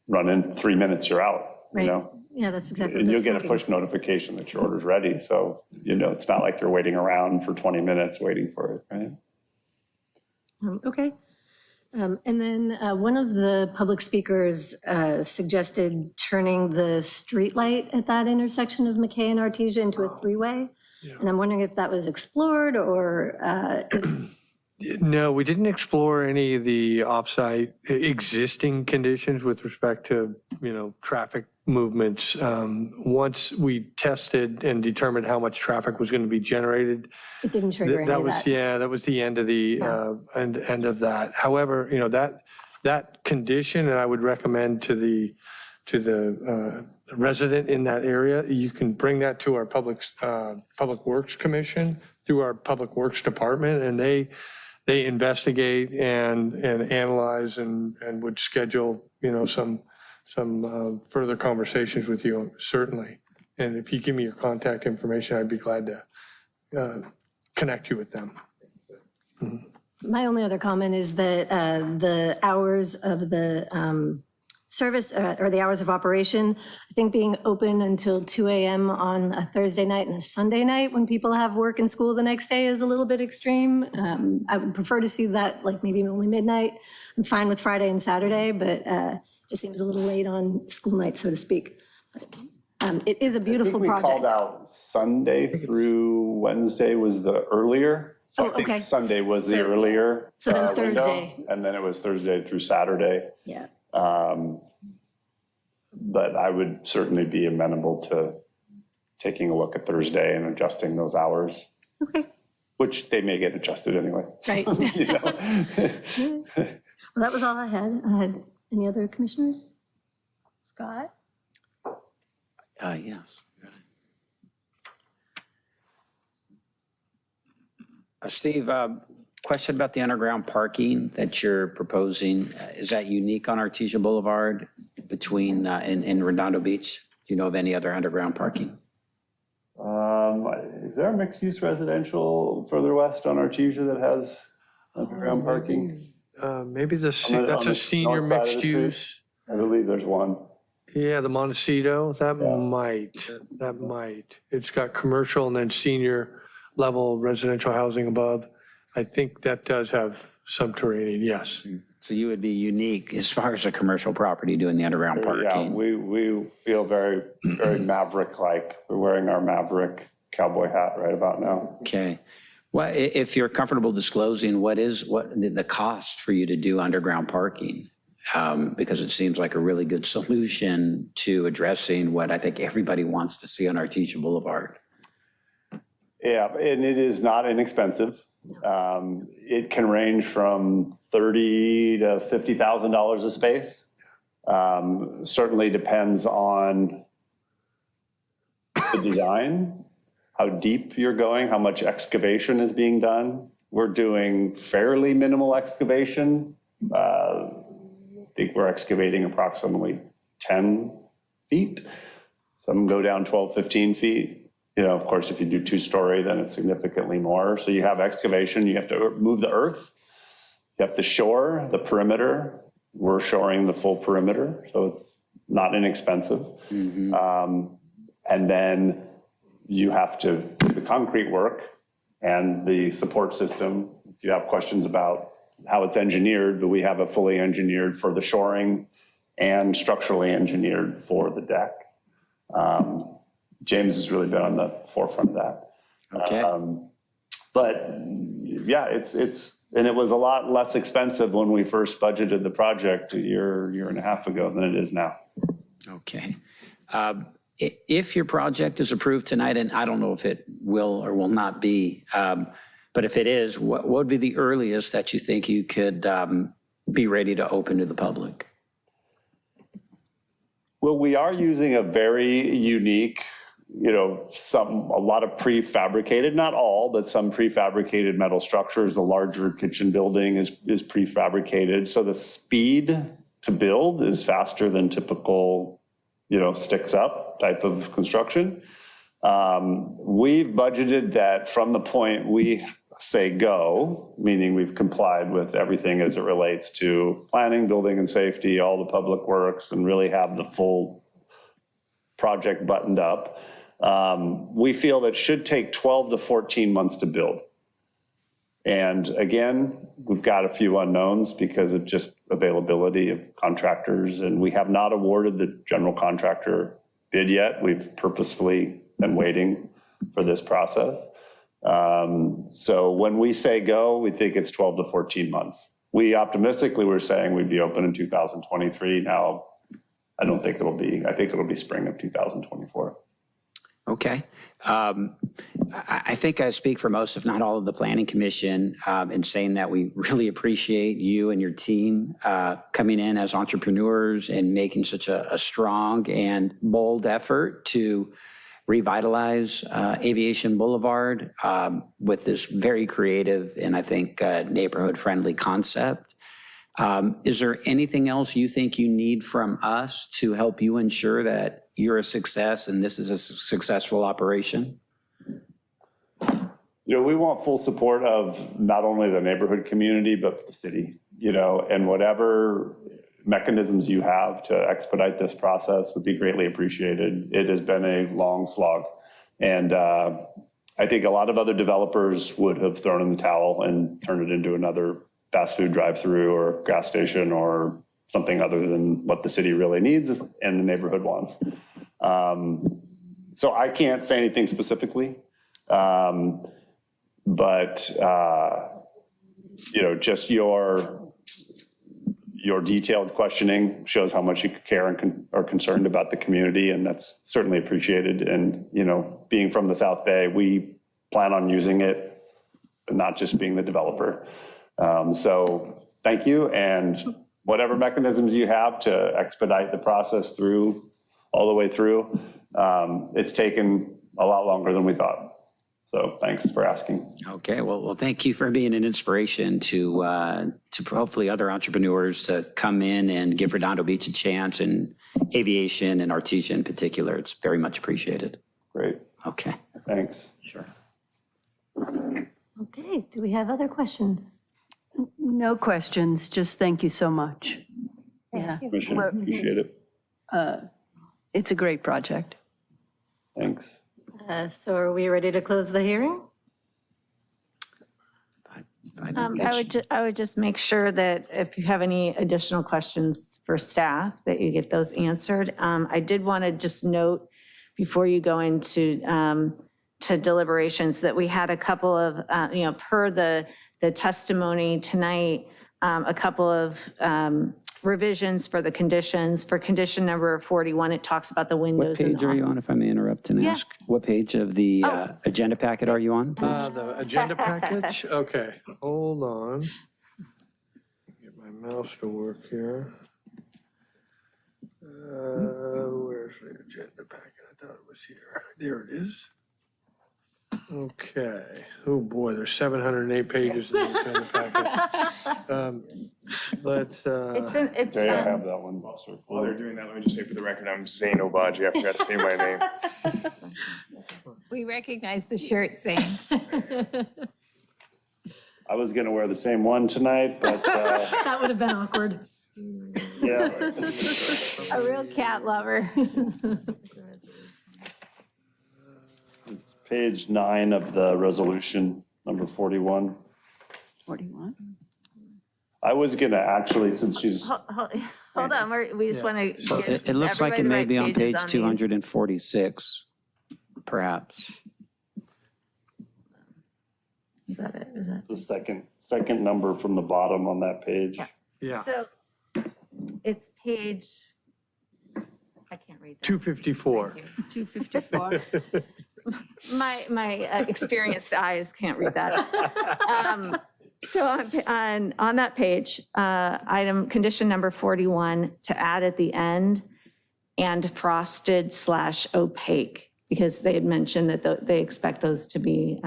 run in, 3 minutes, you're out. Right. Yeah, that's exactly And what I you'll was get a thinking. push notification that your order's ready. So, it's not like you're waiting around for 20 minutes waiting for it, right? Okay. And then one of the public speakers suggested turning the streetlight at that intersection of McKay and Artesia into a three-way. And I'm wondering if that was explored or No, we didn't explore any of the offsite existing conditions with respect to, traffic movements. Once we tested and determined how much traffic was going to be generated, it didn't trigger any that of was, that. yeah, that was the end of the, end of that. However, that condition, and I would recommend to the resident in that area, you can bring that to our Public Works Commission through our Public Works Department, and they investigate and analyze and would schedule, some further conversations with you, certainly. And if you give me your contact information, I'd be glad to connect you with them. My only other comment is that the hours of the service or the hours of operation, I think being open until 2 a.m. on a Thursday night and a Sunday night when people have work and school the next day is a little bit extreme. I would prefer to see that like maybe only midnight. I'm fine with Friday and Saturday, but it just seems a little late on school night, so to speak. But, it is a beautiful we project. called out Sunday through Wednesday was the earlier. So I think Sunday was the earlier So then window, Thursday. and then it was Thursday through Saturday. Yeah. But I would certainly be amenable to taking a look at Thursday and adjusting those hours. Okay. Which they may get adjusted anyway. Right. Well, that was all I had. Any other commissioners? Scott? Yes. Steve, question about the underground parking that you're proposing. Is that unique on Artesia Boulevard between, in Redondo Beach? Do you know of any other underground parking? Is there a mixed-use residential further west on Artesia that has underground parking? Maybe that's On a the senior north side of the mixed street? use. I believe there's one. Yeah, the Montecito, that might. It's got commercial and then senior level residential housing above. I think that does have some terrain, yes. So you would be unique as far as a commercial property doing the underground Yeah, parking? we feel very, very Maverick-like. We're wearing our Maverick cowboy hat right about now. Okay. Well, if you're comfortable disclosing, what the cost for you to do underground parking? Because it seems like a really good solution to addressing what I think everybody wants to see on Artesia Boulevard. Yeah, and it is not inexpensive. It can range from $30,000 to $50,000 a space. Certainly depends on the design, how deep you're going, how much excavation is being done. We're doing fairly minimal excavation. I think we're excavating approximately 10 feet. Some go down 12, 15 feet. You know, of course, if you do 2-story, then it's significantly more. So you have excavation, you have to move the earth, you have to shore the perimeter. We're shoring the full perimeter, so it's not inexpensive. And then you have to do the concrete work and the support system. If you have questions about how it's engineered, but we have it fully engineered for the shoring and structurally engineered for the deck. James has really been on the forefront of that. Okay. But yeah, and it was a lot less expensive when we first budgeted the project a year and a half ago than it is now. Okay. If your project is approved tonight, and I don't know if it will or will not be, but if it is, what would be the earliest that you think you could be ready to open to the public? Well, we are using a very unique, a lot of prefabricated, not all, but some prefabricated metal structures. The larger kitchen building is prefabricated. So the speed to build is faster than typical, sticks up type of construction. We've budgeted that from the point we say go, meaning we've complied with everything as it relates to planning, building and safety, all the public works, and really have the full project buttoned up. We feel that should take 12 to 14 months to build. And again, we've got a few unknowns because of just availability of contractors, and we have not awarded the general contractor bid yet. We've purposefully been waiting for this process. So when we say go, we think it's 12 to 14 months. We optimistically were saying we'd be open in 2023. Now, I don't think it'll be. I think it'll be spring of 2024. Okay. I think I speak for most, if not all, of the Planning Commission in saying that we really appreciate you and your team coming in as entrepreneurs and making such a strong and bold effort to revitalize Aviation Boulevard with this very creative and I think neighborhood-friendly concept. Is there anything else you think you need from us to help you ensure that you're a success and this is a successful operation? We want full support of not only the neighborhood community, but the city, and whatever mechanisms you have to expedite this process would be greatly appreciated. It has been a long slog. And I think a lot of other developers would have thrown in the towel and turned it into another fast food drive-through or gas station or something other than what the city really needs and the neighborhood wants. So I can't say anything specifically, but just your detailed questioning shows how much you care and are concerned about the community, and that's certainly appreciated. And being from the South Bay, we plan on using it, not just being the developer. So thank you, and whatever mechanisms you have to expedite the process all the way through. It's taken a lot longer than we thought. So thanks for asking. Okay, well, thank you for being an inspiration to hopefully other entrepreneurs to come in and give Redondo Beach a chance in aviation and Artesia in particular. It's very much appreciated. Great. Okay. Thanks. Sure. Okay, do we have other questions? No questions, just thank you so much. Yeah. Commissioner, appreciate it. It's a great project. Thanks. So are we ready to close the hearing? I would just make sure that if you have any additional questions for staff, that you get those answered. I did want to just note before you go into to deliberations that we had a couple of, per the testimony tonight, a couple of revisions for the conditions. For condition number 41, it talks about the What windows. page are you on, if I may interrupt and ask? What page of the agenda packet are you on? The agenda package? Okay, hold on. Get my mouse to work here. Where's the agenda packet? I thought it was here. There it is. Okay. Oh, boy, there's 708 pages in the agenda packet. Let's. It's Yeah, I have that one. While they're doing that, let me just say for the record, I'm Zane Obaji. I forgot to say my name. We recognize the shirt, Zane. I was going to wear the same one tonight, but That would have been awkward. yeah. A real cat lover. It's page 9 of the resolution, number 41. 41? I was going to actually, since she's, Hold on, we just want to. It looks like it may be on page 246, perhaps. Is that it? Is that? the second number from the bottom on that page. Yeah, So it's page, I can't read that. 254. 254. My experienced eyes can't read that. So on that page, condition number 41, to add at the end, and frosted/opaque, because they had mentioned that they expect those to be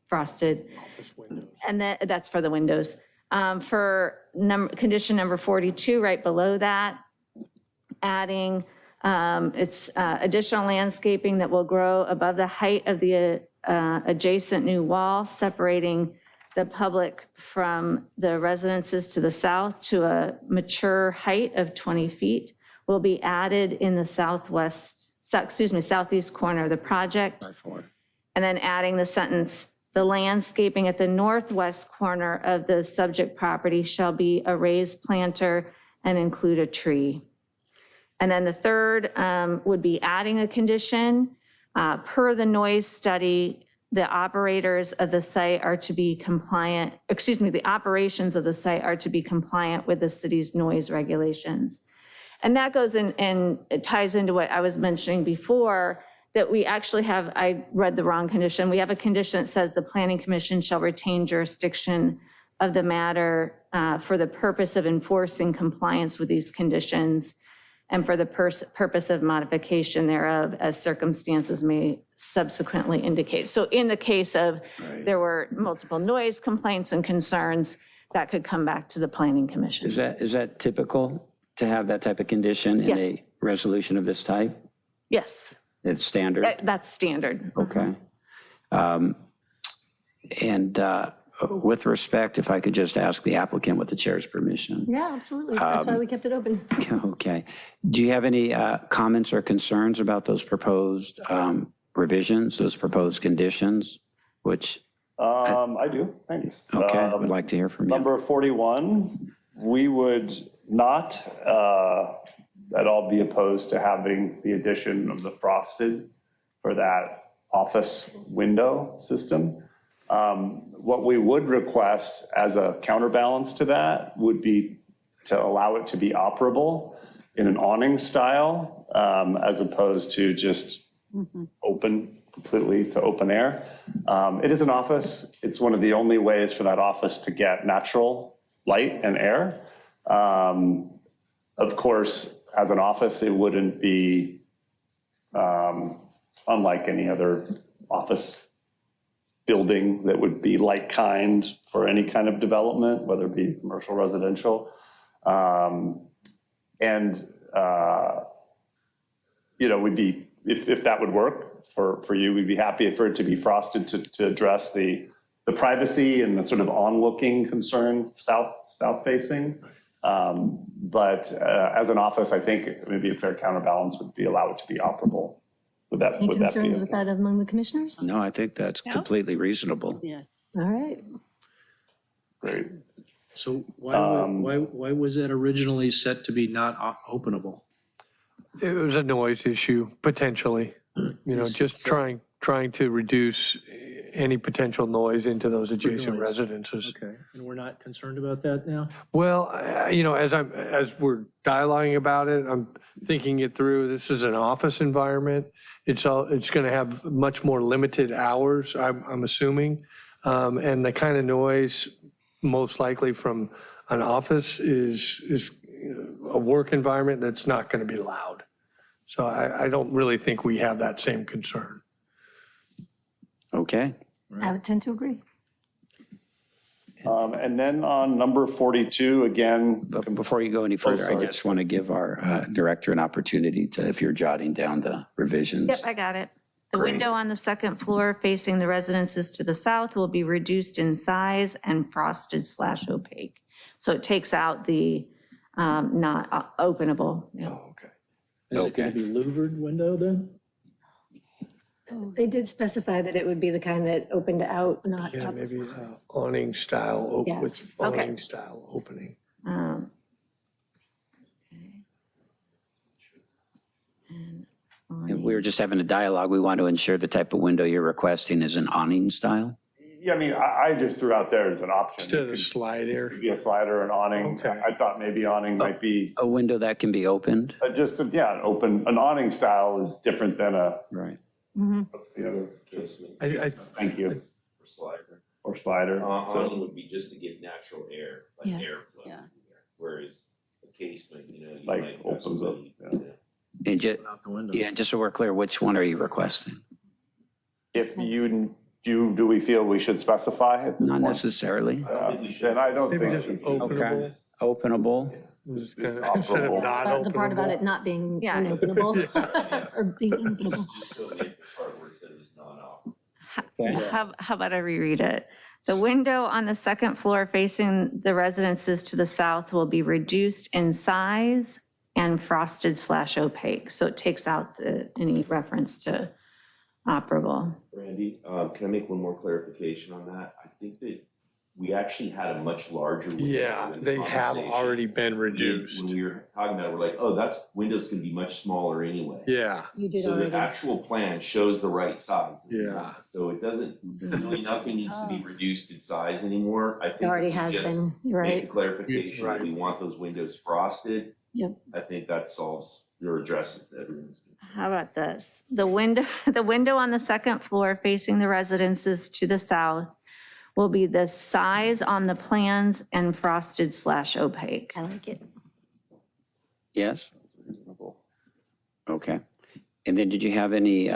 frosted. And that's for the windows. For condition number 42, right below that, adding it's additional landscaping that will grow above the height of the adjacent new wall, separating the public from the residences to the south to a mature height of 20 feet, will be added in the southeast corner of the project. And then adding the sentence, the landscaping at the northwest corner of the subject property shall be a raised planter and include a tree. And then the third would be adding a condition, per the noise study, the operators of the site are to be compliant, the operations of the site are to be compliant with the city's noise regulations. And that goes in and it ties into what I was mentioning before, that we actually have, I read the wrong condition. We have a condition that says the Planning Commission shall retain jurisdiction of the matter for the purpose of enforcing compliance with these conditions and for the purpose of modification thereof as circumstances may subsequently indicate. So in the case of there were multiple noise complaints and concerns, that could come back to the Planning Commission. Is that typical to have that type of condition in a resolution of this type? Yes. It's standard? That's standard. Okay. And with respect, if I could just ask the applicant with the chair's permission. Yeah, absolutely. That's why we kept it open. Okay. Do you have any comments or concerns about those proposed revisions, those proposed conditions, which? I do, thanks. Okay, I would like to hear from you. Number 41, we would not at all be opposed to having the addition of the frosted for that office window system. What we would request as a counterbalance to that would be to allow it to be operable in an awning style, as opposed to just open completely to open air. It is an office. It's one of the only ways for that office to get natural light and air. Of course, as an office, it wouldn't be unlike any other office building that would be like kind for any kind of development, whether it be commercial, residential. And, we'd be, if that would work for you, we'd be happy for it to be frosted to address the privacy and the sort of on-looking concern, south facing. But as an office, I think maybe a fair counterbalance would be allow it to be operable. Would that Any be concerns okay? with that among the commissioners? No, I think that's completely reasonable. Yes. All right. Great. So why was that originally set to be not openable? It was a noise issue, potentially, just trying to reduce any potential noise into those adjacent Noise. residences. Okay, and we're not concerned about that now? Well, as we're dialoguing about it, I'm thinking it through. This is an office environment. It's going to have much more limited hours, I'm assuming. And the kind of noise most likely from an office is a work environment that's not going to be loud. So I don't really think we have that same concern. Okay. I would tend to agree. And then on number 42, again. But before you go any further, I just want to give our director an opportunity to, if you're jotting down the revisions. Yep, I got it. The Great. window on the second floor facing the residences to the south will be reduced in size and frosted/opaque. So it takes out the not openable. Yeah. Okay. Is it going to be louvered window then? They did specify that it would be the kind that opened out, not Yeah, up. maybe awning style, Yeah. with Okay. awning style opening. Okay. And we were just having a dialogue. We want to ensure the type of window you're requesting is an awning style. Yeah, I mean, I just threw out there as an option. Instead of slider. It could be a slider, an awning. Okay. I thought maybe awning might be A window that can be opened. an awning style is different than Right. the other. Thank you. For slider. Or slider. Awning would be just to give natural air, like Yeah. airflow. Yeah. Whereas a casement, you Like might have opens up, somebody, yeah. And just, Out the window. yeah, just so we're clear, which one are you requesting? If do we feel we should specify at this Not point? necessarily. Then I don't Maybe think. just openable. Openable. Just kind of- Instead of not The part about openable. it not being Yeah. unopenable or being openable. Just so the part where it said it was non-op. How about I reread it? The window on the second floor facing the residences to the south will be reduced in size and frosted/opaque. So it takes out any reference to operable. Randy, can I make one more clarification on that? I think that we actually had a much larger window. Yeah, in the they have conversation. already been reduced. When we were talking about it, we're like, oh, windows can be much smaller anyway. Yeah, You did So the already. actual plan shows the right size. Yeah. So it doesn't, really nothing needs to be reduced in size anymore. I think It already if we has just been, you're make right. the clarification that Right. we want those windows frosted. Yep. I think that solves or addresses everyone's concern. How about this? The window on the second floor facing the residences to the south will be the size on the plans and frosted/opaque. I like it. Yes? Okay. And then did you have any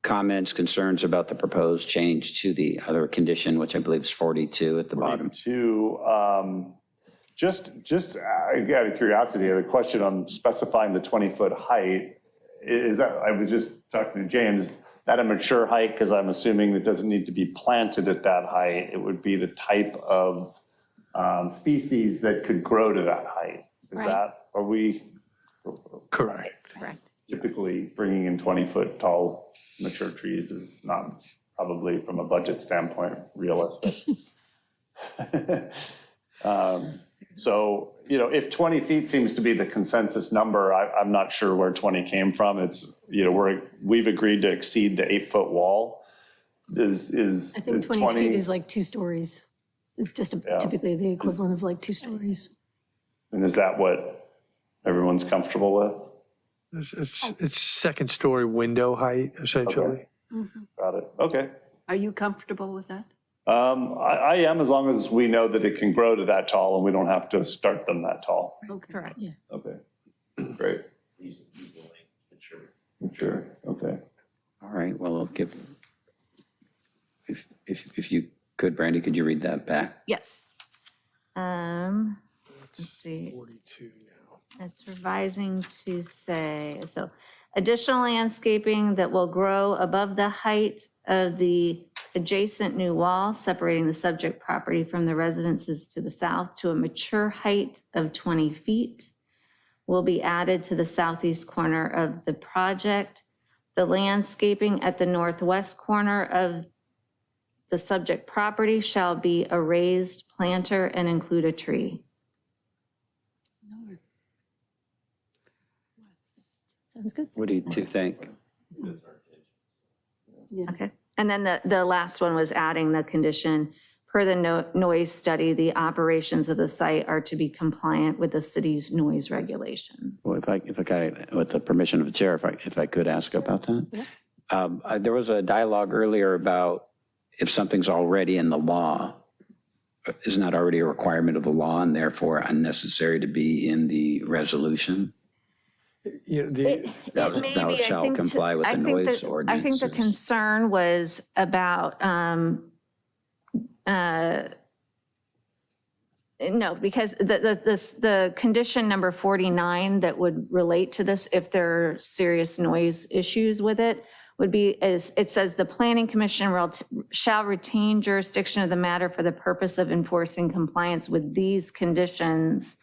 comments, concerns about the proposed change to the other condition, which I believe is 42 at the bottom? Just out of curiosity, the question on specifying the 20-foot height, is that, I was just talking to James, that a mature height, because I'm assuming it doesn't need to be planted at that height. It would be the type of species that could grow to that height. Are we correct. typically bringing in 20-foot tall mature trees is not probably from a budget standpoint realistic. So, if 20 feet seems to be the consensus number, I'm not sure where 20 came from. It's, we've agreed to exceed the 8-foot wall. I think 20 feet is like 2 stories. It's just typically the equivalent of like 2 stories. And is that what everyone's comfortable with? It's second story window height, essentially. Got it. Okay. Are you comfortable with that? I am, as long as we know that it can grow to that tall and we don't have to start them that tall. Okay. Correct. Yeah. Okay, great. Sure, okay. All right, well, I'll give, if Good, Brandy, could you read that back? Yes. Let's see. 42 now. It's revising to say, so additional landscaping that will grow above the height of the adjacent new wall, separating the subject property from the residences to the south to a mature height of 20 feet, will be added to the southeast corner of the project. The landscaping at the northwest corner of the subject property shall be a raised planter and include a tree. Sounds good. What do you two think? Okay. And then the last one was adding the condition, per the noise study, the operations of the site are to be compliant with the city's noise regulations. Well, if I could, with the permission of the chair, if I could ask about that. There was a dialogue earlier about if something's already in the law, isn't that already a requirement of the law and therefore unnecessary to be in the resolution? You know, Thou shalt comply with the noise ordinance. I think the concern was about, no, because the condition number 49 that would relate to this, if there are serious noise issues with it, would be, as it says, the planning commission shall retain jurisdiction of the matter for the purpose of enforcing compliance with these conditions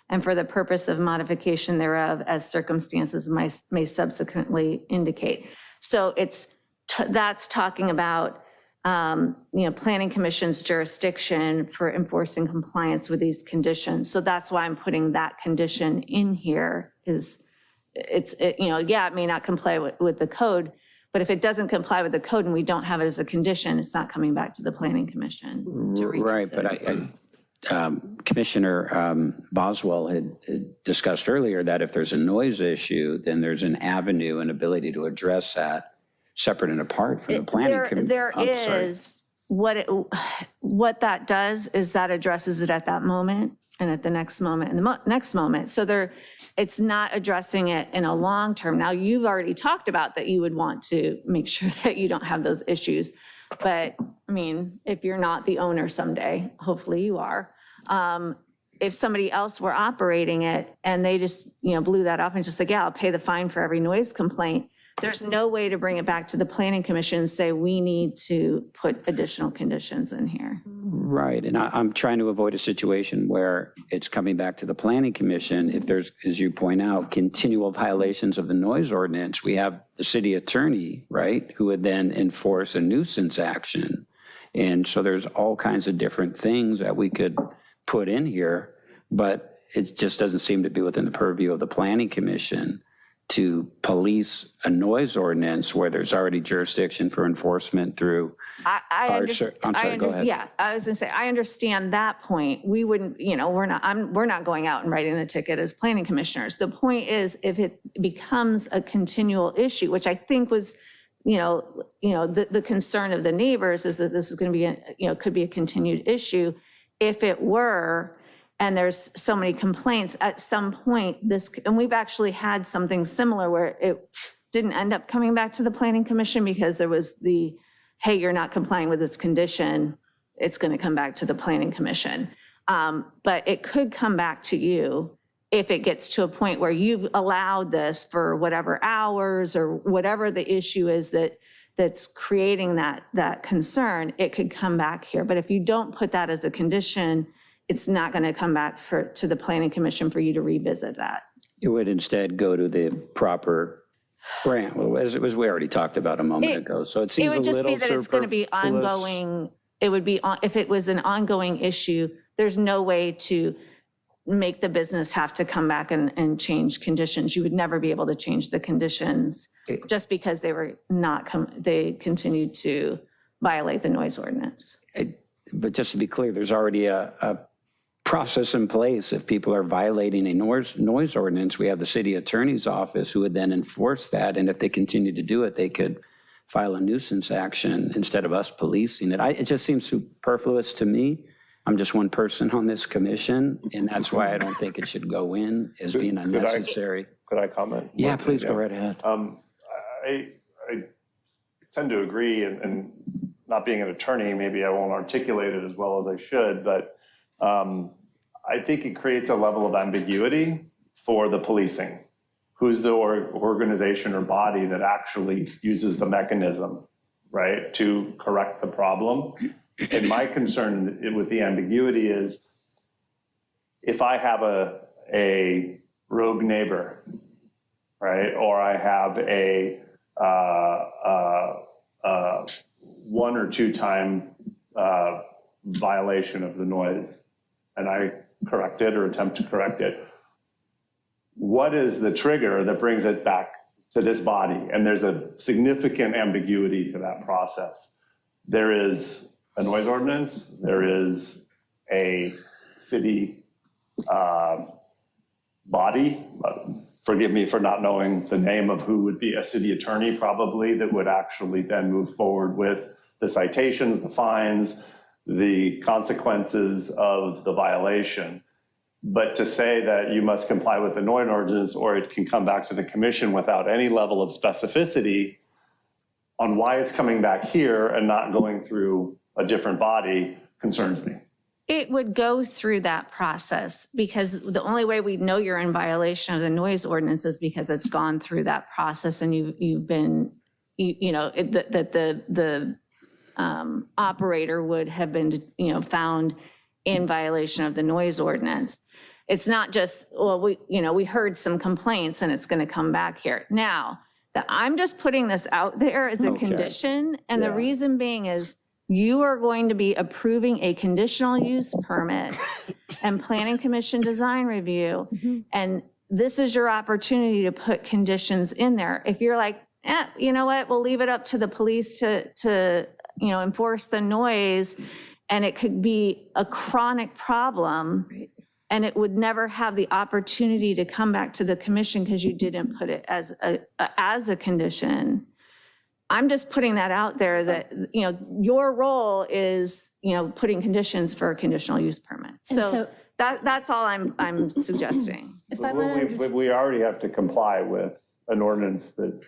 and for the purpose of modification thereof as circumstances may subsequently indicate. So that's talking about, planning commission's jurisdiction for enforcing compliance with these conditions. So that's why I'm putting that condition in here is it may not comply with the code, but if it doesn't comply with the code and we don't have it as a condition, it's not coming back to the planning commission to reconsider. Right, but Commissioner Boswell had discussed earlier that if there's a noise issue, then there's an avenue and ability to address that separate and apart from the planning commission. There is, what that does is that addresses it at that moment and at the next moment and the next moment. So it's not addressing it in a long term. Now, you've already talked about that you would want to make sure that you don't have those issues. But I mean, if you're not the owner someday, hopefully you are. If somebody else were operating it and they just, blew that off and just like, yeah, I'll pay the fine for every noise complaint. There's no way to bring it back to the planning commission and say, we need to put additional conditions in here. Right, and I'm trying to avoid a situation where it's coming back to the planning commission. If there's, as you point out, continual violations of the noise ordinance, we have the city attorney, right, who would then enforce a nuisance action. And so there's all kinds of different things that we could put in here, but it just doesn't seem to be within the purview of the planning commission to police a noise ordinance where there's already jurisdiction for enforcement through. I'm sorry, go ahead. Yeah, I was gonna say, I understand that point. We wouldn't, we're not going out and writing the ticket as planning commissioners. The point is, if it becomes a continual issue, which I think was, the concern of the neighbors is that this is gonna be, could be a continued issue. If it were, and there's so many complaints, at some point and we've actually had something similar where it didn't end up coming back to the planning commission because there was hey, you're not complying with this condition, it's gonna come back to the planning commission. But it could come back to you if it gets to a point where you've allowed this for whatever hours or whatever the issue is that's creating that concern, it could come back here. But if you don't put that as a condition, it's not going to come back to the planning commission for you to revisit that. It would instead go to the proper branch, as we already talked about a moment ago. So it seems a little It would just be that it's going to be ongoing. It would be, if it was an ongoing issue, there's no way to make the business have to come back and change conditions. You would never be able to change the conditions just because they continued to violate the noise ordinance. But just to be clear, there's already a process in place. If people are violating a noise ordinance, we have the city attorney's office who would then enforce that. And if they continue to do it, they could file a nuisance action instead of us policing it. It just seems superfluous to me. I'm just one person on this commission, and that's why I don't think it should go in as being unnecessary. Could I comment? Yeah, please go right ahead. I tend to agree, and not being an attorney, maybe I won't articulate it as well as I should, but I think it creates a level of ambiguity for the policing. Who's the organization or body that actually uses the mechanism, right, to correct the problem? And my concern with the ambiguity is if I have a rogue neighbor, right, or I have a 1 or 2 time violation of the noise, and I correct it or attempt to correct it, what is the trigger that brings it back to this body? And there's a significant ambiguity to that process. There is a noise ordinance, there is a city body, forgive me for not knowing the name of who would be a city attorney probably, that would actually then move forward with the citations, the fines, the consequences of the violation. But to say that you must comply with the noise ordinance or it can come back to the commission without any level of specificity on why it's coming back here and not going through a different body concerns me. It would go through that process because the only way we know you're in violation of the noise ordinance is because it's gone through that process and you've been, that the operator would have been, found in violation of the noise ordinance. It's not just, well, we heard some complaints and it's going to come back here. Now, I'm just putting this out there as a condition. And the reason being is you are going to be approving a conditional use permit and planning commission design review. And this is your opportunity to put conditions in there. If you're like, you know what, we'll leave it up to the police to enforce the noise, and it could be a chronic problem, and it would never have the opportunity to come back to the commission because you didn't put it as a condition. I'm just putting that out there that, your role is, putting conditions for a conditional use permit. So that's all I'm suggesting. We already have to comply with an ordinance that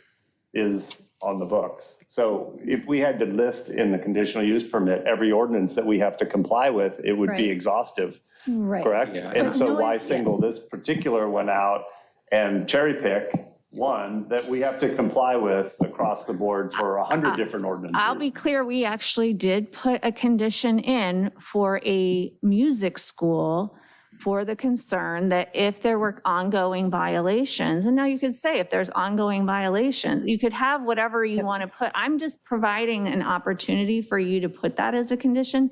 is on the books. So if we had to list in the conditional use permit every ordinance that we have to comply with, it would be exhaustive, correct? Yeah. And But so why noise- single this particular one out and cherry pick one that we have to comply with across the board for 100 different ordinances? I'll be clear, we actually did put a condition in for a music school for the concern that if there were ongoing violations, and now you could say if there's ongoing violations, you could have whatever you want to put. I'm just providing an opportunity for you to put that as a condition.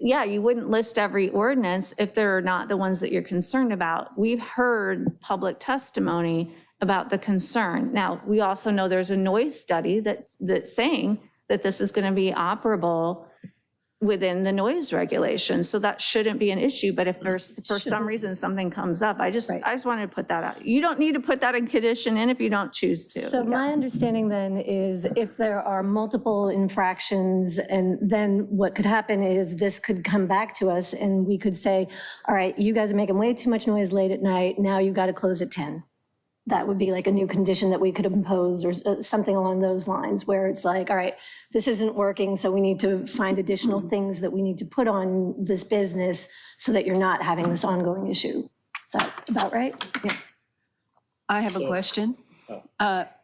You wouldn't list every ordinance if they're not the ones that you're concerned about. We've heard public testimony about the concern. Now, we also know there's a noise study that's saying that this is going to be operable within the noise regulations. So that shouldn't be an issue. But if there's, for some reason, something comes up, I just wanted to put that out. You don't need to put that in condition in if you don't choose to. So my understanding then is if there are multiple infractions, and then what could happen is this could come back to us and we could say, all right, you guys are making way too much noise late at night. Now you've got to close at 10. That would be like a new condition that we could impose, or something along those lines, where it's like, all right, this isn't working, so we need to find additional things that we need to put on this business so that you're not having this ongoing issue. Is that about right? Yeah. I have a question.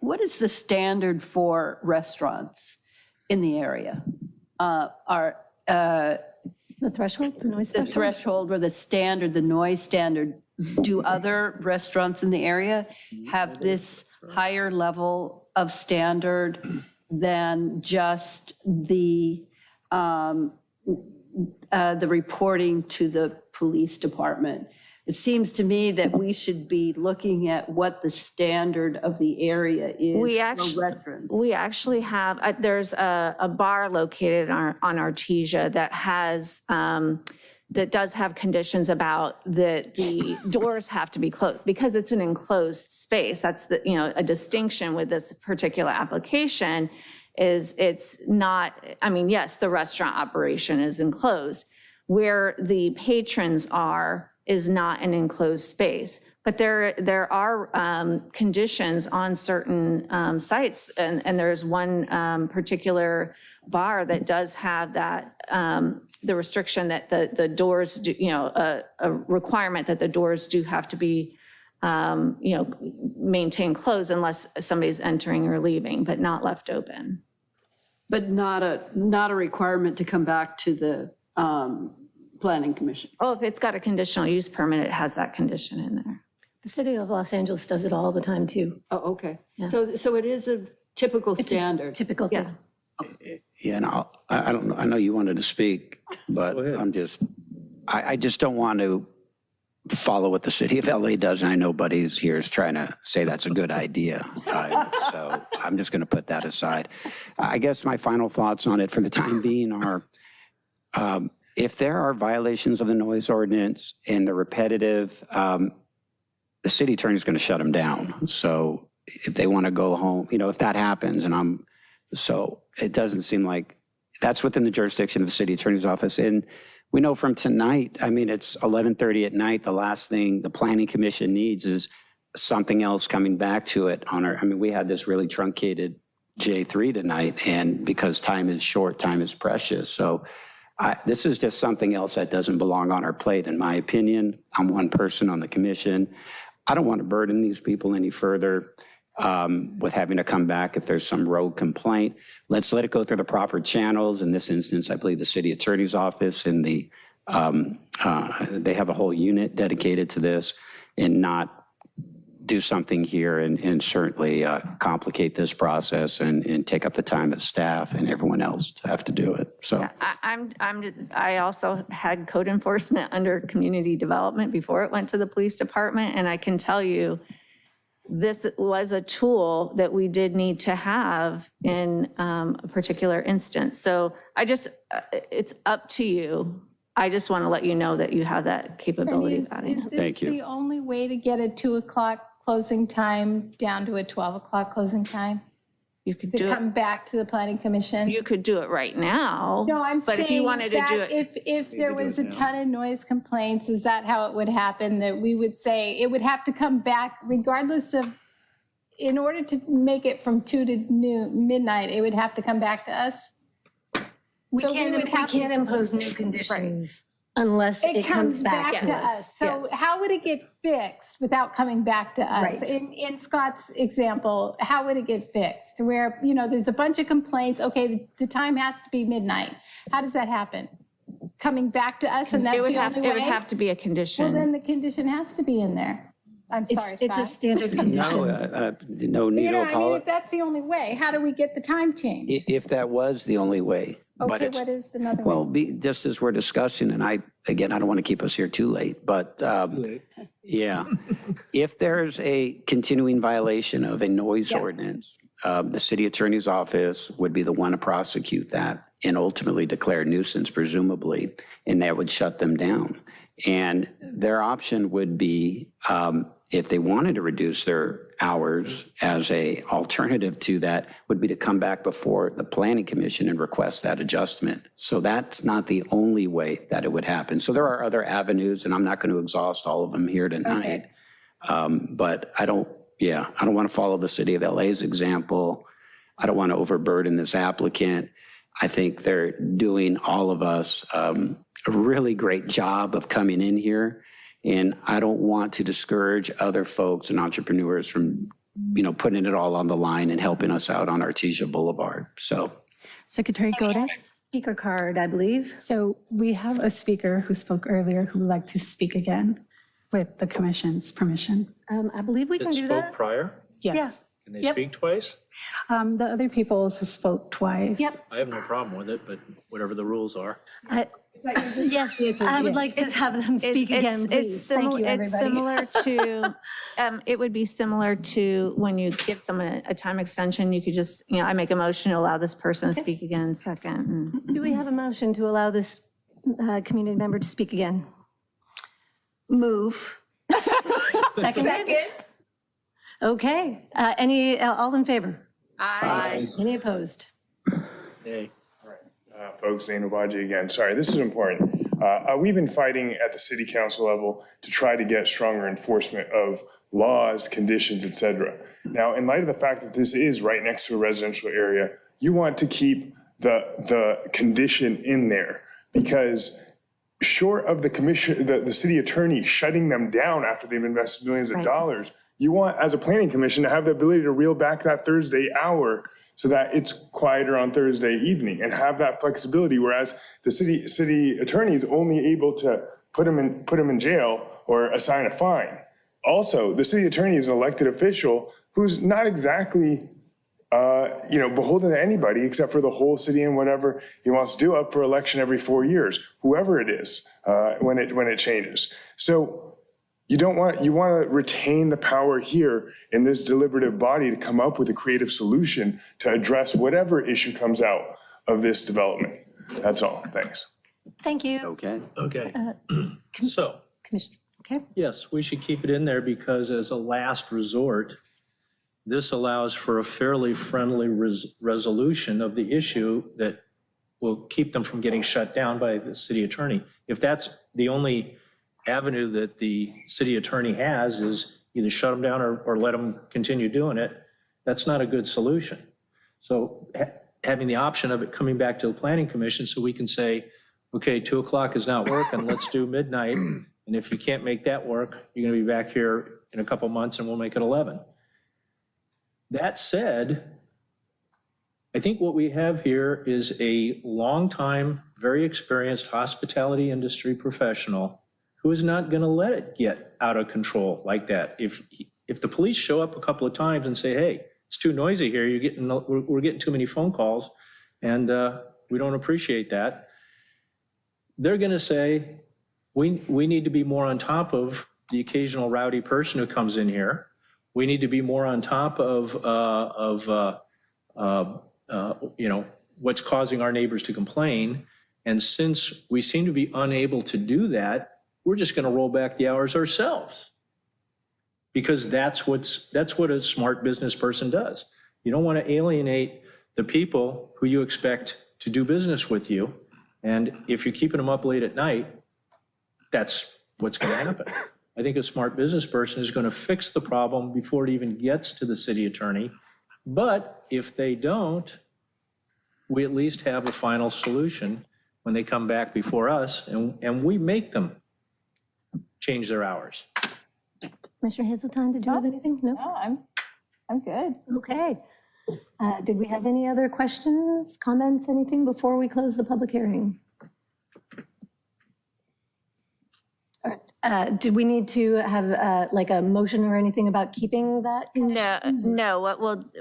What is the standard for restaurants in the area? The threshold, the noise The threshold? threshold or the standard, the noise standard, do other restaurants in the area have this higher level of standard than just the reporting to the police department? It seems to me that we should be looking at what the standard of the area is for restaurants. We actually have, there's a bar located on Artesia that has, that does have conditions about that the doors have to be closed because it's an enclosed space. That's a distinction with this particular application is it's not, yes, the restaurant operation is enclosed. Where the patrons are is not an enclosed space. But there are conditions on certain sites, and there's one particular bar that does have that, the restriction that the doors do, a requirement that the doors do have to be, maintained closed unless somebody's entering or leaving, but not left open. But not a requirement to come back to the planning commission. Oh, if it's got a conditional use permit, it has that condition in there. The city of Los Angeles does it all the time, too. Oh, okay. Yeah. So it is a typical standard. Typical thing. Yeah, and I don't know, I know you wanted to speak, but I just don't want to follow what the city of LA does, and I know Buddy's here is trying to say that's a good idea. So I'm just going to put that aside. I guess my final thoughts on it for the time being are, if there are violations of the noise ordinance and they're repetitive, the city attorney is going to shut them down. So if they want to go home, if that happens, so it doesn't seem like that's within the jurisdiction of the city attorney's office. And we know from tonight, it's 11:30 at night. The last thing the planning commission needs is something else coming back to it on we had this really truncated J3 tonight, and because time is short, time is precious. So this is just something else that doesn't belong on our plate, in my opinion. I'm one person on the commission. I don't want to burden these people any further with having to come back if there's some rogue complaint. Let's let it go through the proper channels. In this instance, I believe the city attorney's office and they have a whole unit dedicated to this, and not do something here and certainly complicate this process and take up the time of staff and everyone else to have to do it. So I also had code enforcement under community development before it went to the police department, and I can tell you, this was a tool that we did need to have in a particular instance. So it's up to you. I just want to let you know that you have that capability. Is this the only way to get a 2 o'clock closing time down to a 12 o'clock closing time? You could To do come it. back to the planning commission? You could do it right now. No, I'm but saying, if you wanted to do it, if there was a ton of noise complaints, is that how it would happen? That we would say it would have to come back regardless of, in order to make it from 2 to midnight, it would have to come back to us? We So can't would have- impose new conditions unless it comes back to us. So how would it get fixed without coming back to us? Right. In Scott's example, how would it get fixed? Where, there's a bunch of complaints, okay, the time has to be midnight. How does that happen? Coming back to us, and that's the only way? It would have to be a condition. Well, then the condition has to be in there. I'm sorry, Scott. It's a standard condition. No need to apologize. If that's the only way, how do we get the time changed? If that was the only way. But Okay, it's, what is another way? well, just as we're discussing, and I don't want to keep us here too late, but yeah, if there's a continuing violation of a noise ordinance, the city attorney's office would be the one to prosecute that and ultimately declare nuisance, presumably, and that would shut them down. And their option would be, if they wanted to reduce their hours as a alternative to that, would be to come back before the planning commission and request that adjustment. So that's not the only way that it would happen. So there are other avenues, and I'm not going to exhaust all of them here tonight. But I don't want to follow the city of LA's example. I don't want to overburden this applicant. I think they're doing all of us a really great job of coming in here. And I don't want to discourage other folks and entrepreneurs from, putting it all on the line and helping us out on Artesia Boulevard. So, Secretary Godin? Speaker card, I believe. So we have a speaker who spoke earlier who would like to speak again with the commission's permission. I believe we can do Spoke that. prior? Yes. Can they speak twice? The other people also spoke twice. Yep. I have no problem with it, but whatever the rules are. Yes, I would like to have them speak again, please. Thank you, It's everybody. similar to, it would be similar to when you give someone a time extension, you could just, I make a motion to allow this person to speak again in a second. Do we have a motion to allow this community member to speak again? Move. Second. Okay, all in favor? Aye. Any opposed? Hey. Folks, Zane Obaji again. Sorry, this is important. We've been fighting at the city council level to try to get stronger enforcement of laws, conditions, et cetera. Now, in light of the fact that this is right next to a residential area, you want to keep the condition in there, because short of the city attorney shutting them down after they've invested millions of dollars, you want, as a planning commission, to have the ability to reel back that Thursday hour so that it's quieter on Thursday evening and have that flexibility. Whereas the city attorney is only able to put them in jail or assign a fine. Also, the city attorney is an elected official who's not exactly beholden to anybody except for the whole city and whatever he wants to do, up for election every 4 years, whoever it is, when it changes. So you want to retain the power here in this deliberative body to come up with a creative solution to address whatever issue comes out of this development. That's all. Thanks. Thank you. Okay. Okay. So, Commissioner, okay. yes, we should keep it in there because as a last resort, this allows for a fairly friendly resolution of the issue that will keep them from getting shut down by the city attorney. If that's the only avenue that the city attorney has, is either shut them down or let them continue doing it, that's not a good solution. So having the option of it coming back to the planning commission so we can say, okay, 2 o'clock is not working, let's do midnight. And if you can't make that work, you're gonna be back here in a couple months and we'll make it 11. That said, I think what we have here is a longtime, very experienced hospitality industry professional who is not going to let it get out of control like that. If the police show up a couple of times and say, hey, it's too noisy here, we're getting too many phone calls, and we don't appreciate that, they're going to say, we need to be more on top of the occasional rowdy person who comes in here. We need to be more on top of what's causing our neighbors to complain. And since we seem to be unable to do that, we're just going to roll back the hours ourselves. Because that's what a smart business person does. You don't want to alienate the people who you expect to do business with you. And if you're keeping them up late at night, that's what's going to happen. I think a smart business person is going to fix the problem before it even gets to the city attorney. But if they don't, we at least have a final solution when they come back before us, and we make them change their hours. Commissioner Hazelton, did you have anything? No? No, I'm good. Okay. Did we have any other questions, comments, anything before we close the public hearing? Did we need to have like a motion or anything about keeping that condition? No.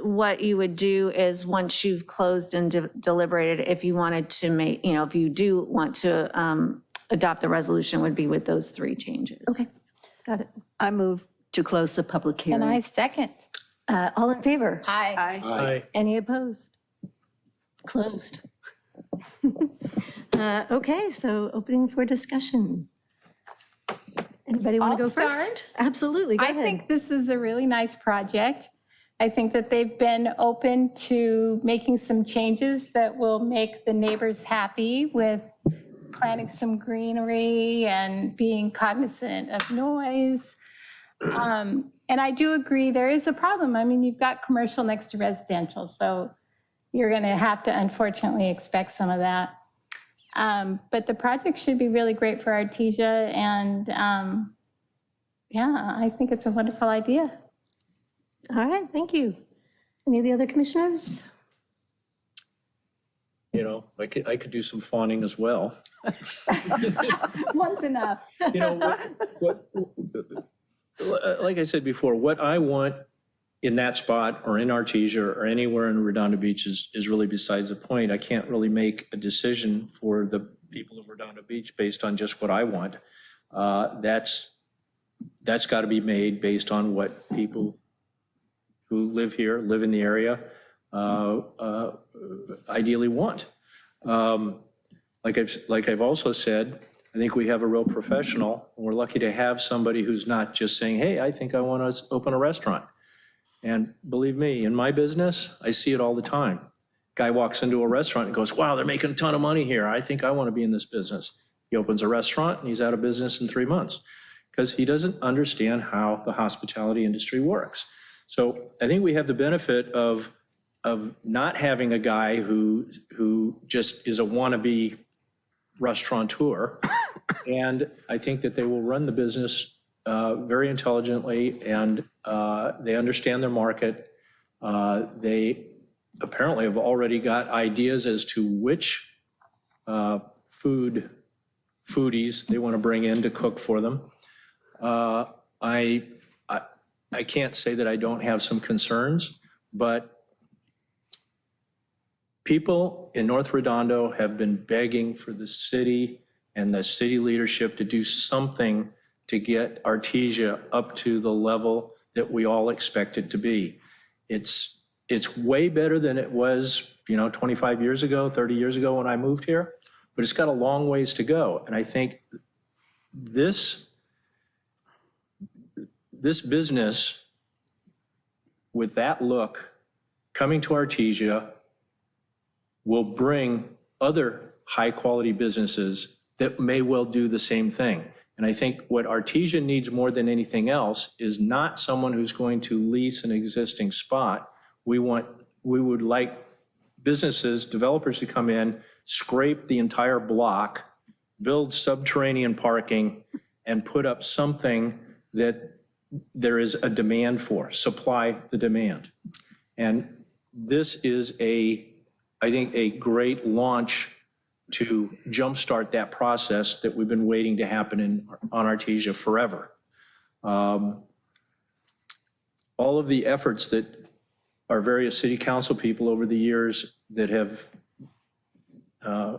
What you would do is once you've closed and deliberated, if you wanted to make, if you do want to adopt the resolution, would be with those 3 changes. Okay, got it. I move to close the public hearing. And I second. All in favor? Aye. Aye. Any opposed? Closed. Okay, so opening for discussion. Anybody want to go I'll start. first? Absolutely, go I ahead. think this is a really nice project. I think that they've been open to making some changes that will make the neighbors happy with planting some greenery and being cognizant of noise. And I do agree there is a problem. I mean, you've got commercial next to residential, so you're going to have to unfortunately expect some of that. But the project should be really great for Artesia, and yeah, I think it's a wonderful idea. All right, thank you. Any of the other commissioners? I could do some fawning as well. One's enough. Like I said before, what I want in that spot or in Artesia or anywhere in Redondo Beach is really besides the point. I can't really make a decision for the people of Redondo Beach based on just what I want. That's got to be made based on what people who live here, live in the area, ideally want. Like I've also said, I think we have a real professional, and we're lucky to have somebody who's not just saying, hey, I think I want to open a restaurant. And believe me, in my business, I see it all the time. Guy walks into a restaurant and goes, wow, they're making a ton of money here. I think I want to be in this business. He opens a restaurant and he's out of business in 3 months because he doesn't understand how the hospitality industry works. So I think we have the benefit of not having a guy who just is a wannabe restaurateur. And I think that they will run the business very intelligently, and they understand their market. They apparently have already got ideas as to which foodies they want to bring in to cook for them. I can't say that I don't have some concerns, but people in North Redondo have been begging for the city and the city leadership to do something to get Artesia up to the level that we all expect it to be. It's way better than it was, 25 years ago, 30 years ago when I moved here, but it's got a long ways to go. And I think this business with that look coming to Artesia will bring other high-quality businesses that may well do the same thing. And I think what Artesia needs more than anything else is not someone who's going to lease an existing spot. We would like businesses, developers to come in, scrape the entire block, build subterranean parking, and put up something that there is a demand for, supply the demand. And this is I think a great launch to jumpstart that process that we've been waiting to happen on Artesia forever. All of the efforts that our various city council people over the years that have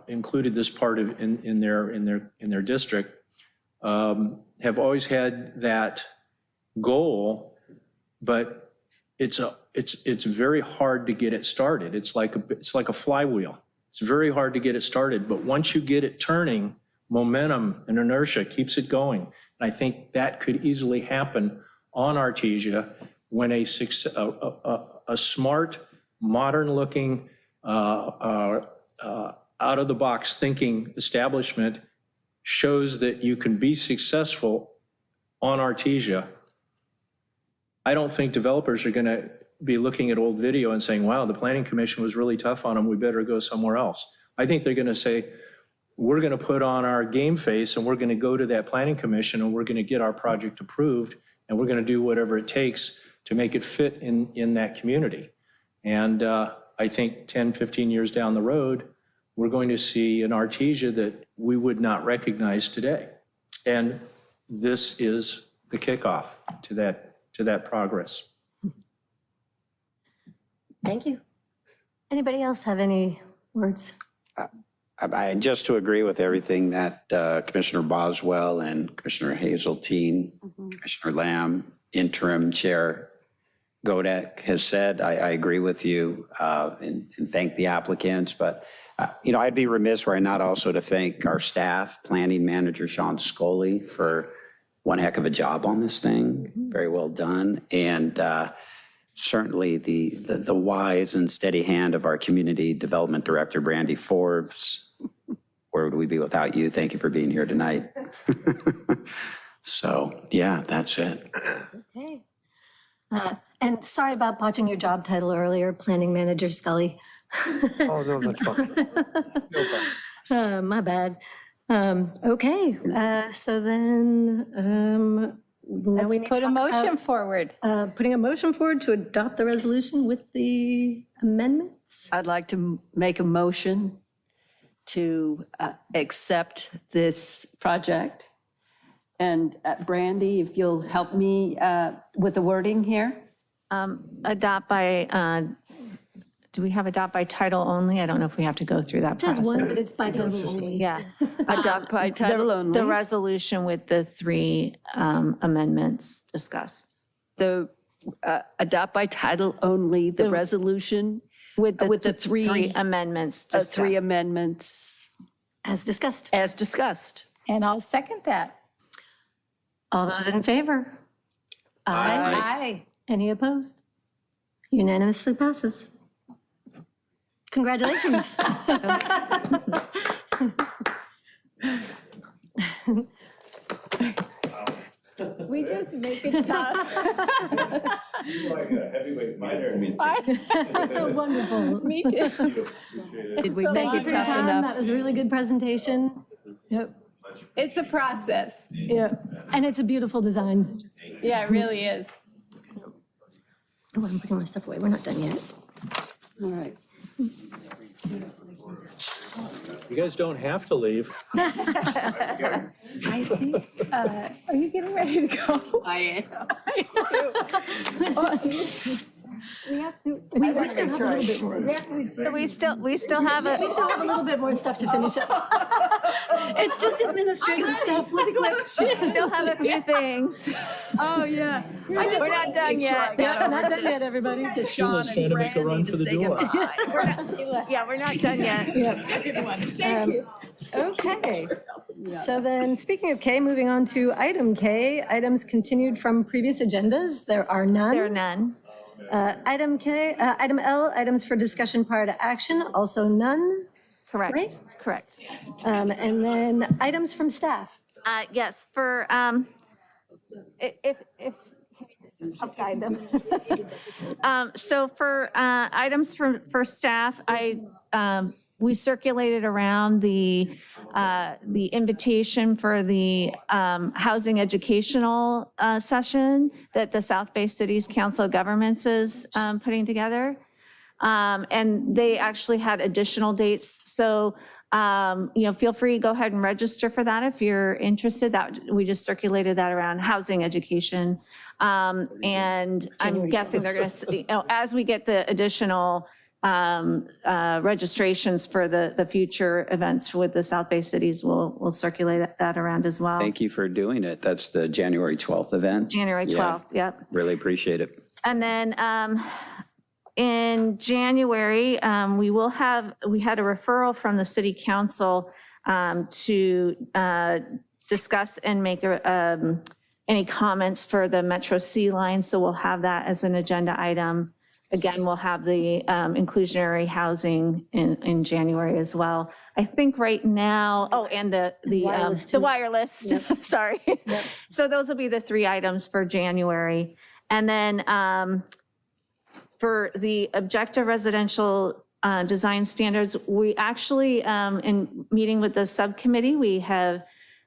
included this part of in their district have always had that goal, but it's very hard to get it started. It's like a flywheel. It's very hard to get it started, but once you get it turning, momentum and inertia keeps it going. And I think that could easily happen on Artesia when a smart, modern-looking, out-of-the-box thinking establishment shows that you can be successful on Artesia. I don't think developers are going to be looking at old video and saying, wow, the planning commission was really tough on them, we better go somewhere else. I think they're going to say, we're going to put on our game face and we're going to go to that planning commission and we're going to get our project approved and we're going to do whatever it takes to make it fit in that community. And I think 10, 15 years down the road, we're going to see an Artesia that we would not recognize today. And this is the kickoff to that progress. Thank you. Anybody else have any words? Just to agree with everything that Commissioner Boswell and Commissioner Hazeltine, Commissioner Lamb, Interim Chair Godek has said, I agree with you and thank the applicants. But, I'd be remiss were I not also to thank our staff, Planning Manager Sean Scully, for one heck of a job on this thing. Very well done. And certainly the wise and steady hand of our Community Development Director, Brandy Forbes. Where would we be without you? Thank you for being here tonight. So, yeah, that's it. Okay. And sorry about botching your job title earlier, Planning Manager Scully. Oh, no, that's fine. No problem. My bad. Okay, so then now we need to Put a talk motion about, forward. putting a motion forward to adopt the resolution with the amendments. I'd like to make a motion to accept this project. And Brandy, if you'll help me with the wording here. Adopt by, do we have adopt by title only? I don't know if we have to go through that It says process. one, but it's by title only. Yeah. Adopt by title only. The resolution with the 3 amendments discussed. Adopt by title only, the resolution With the three three amendments discussed. 3 amendments. As discussed. As discussed. And I'll second that. All those in favor? Aye. Any opposed? Unanimously passes. Congratulations. We just make it tough. Like a heavyweight fighter. Wonderful. Me too. Did we So make long it for tough Tom, that enough? was a really good presentation. Yep. It's a process. Yeah, and it's a beautiful design. Yeah, it really is. Oh, I'm putting my stuff away. We're not done yet. All right. You guys don't have to leave. I think, are you getting ready to go? I am. We have to. We still have a little bit more. So we still have We still have a little bit more stuff to finish up. It's just administrative stuff. We're quick. still have a few things. Oh, yeah. We're not done yet. Yeah, not done yet, everybody. To Sean trying to make a run for the door. Yeah, we're not done yet. Thank you. Okay. So then, speaking of K, moving on to item K, items continued from previous agendas. There are none. There are none. Item K, item L, items for discussion prior to action, also none. Correct. Right? Correct. And then items from staff. Yes, for, if, I'll guide them. So for items for staff, we circulated around the invitation for the housing educational session that the South Bay Cities Council of Governments is putting together. And they actually had additional dates. So, feel free to go ahead and register for that if you're interested. We just circulated that around housing education. And I'm guessing they're going to, as we get the additional registrations for the future events with the South Bay Cities, we'll circulate that around as well. Thank you for doing it. That's the January 12th event. January 12th, yep. Really appreciate it. And then in January, we had a referral from the city council to discuss and make any comments for the Metro C line. So we'll have that as an agenda item. Again, we'll have the inclusionary housing in January as well. I think right now, and the wireless, sorry. Yep. So those will be the 3 items for January. And then for the objective residential design standards, we actually, in meeting with the subcommittee,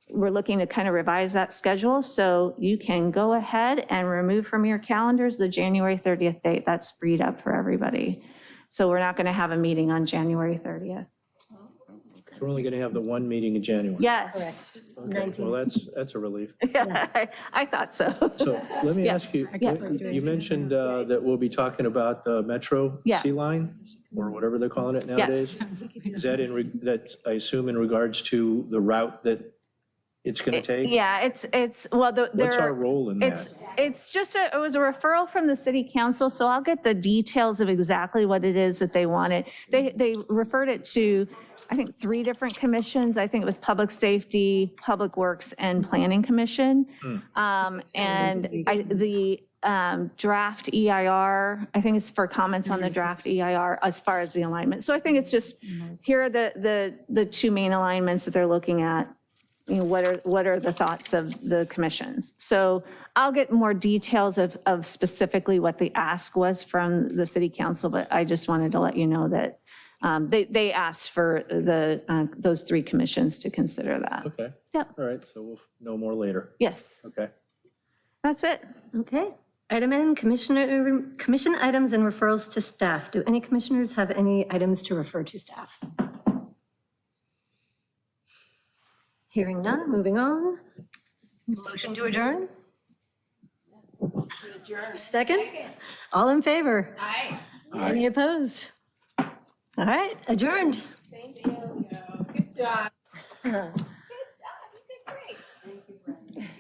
we're looking to kind of revise that schedule. So you can go ahead and remove from your calendars the January 30th date. That's freed up for everybody. So we're not going to have a meeting on January 30th. So we're only going to have the one meeting in January. Yes. Okay, well, that's a relief. Yeah, I thought so. So let me ask you, Yeah. you mentioned that we'll be talking about the Metro Yeah. C line, or whatever they're calling it nowadays? Is that that, I assume, in regards to the route that it's going to take? Yeah, it's well, What's our role in that? It's just it was a referral from the city council, so I'll get the details of exactly what it is that they wanted. They referred it to, I think, 3 different commissions. I think it was Public Safety, Public Works, and Planning Commission. And the draft EIR, I think it's for comments on the draft EIR as far as the alignment. So I think it's just, here are the 2 main alignments that they're looking at. What are the thoughts of the commissions? So I'll get more details of specifically what the ask was from the city council, but I just wanted to let you know that they asked for those 3 commissions to consider that. Okay. Yep. All right, so we'll know more later. Yes, Okay. that's it. Okay. Item N, commission items and referrals to staff. Do any commissioners have any items to refer to staff? Hearing none, moving on. Motion to adjourn? Second? All in favor? Aye. Any opposed? All right, adjourned. Thank you. Good job.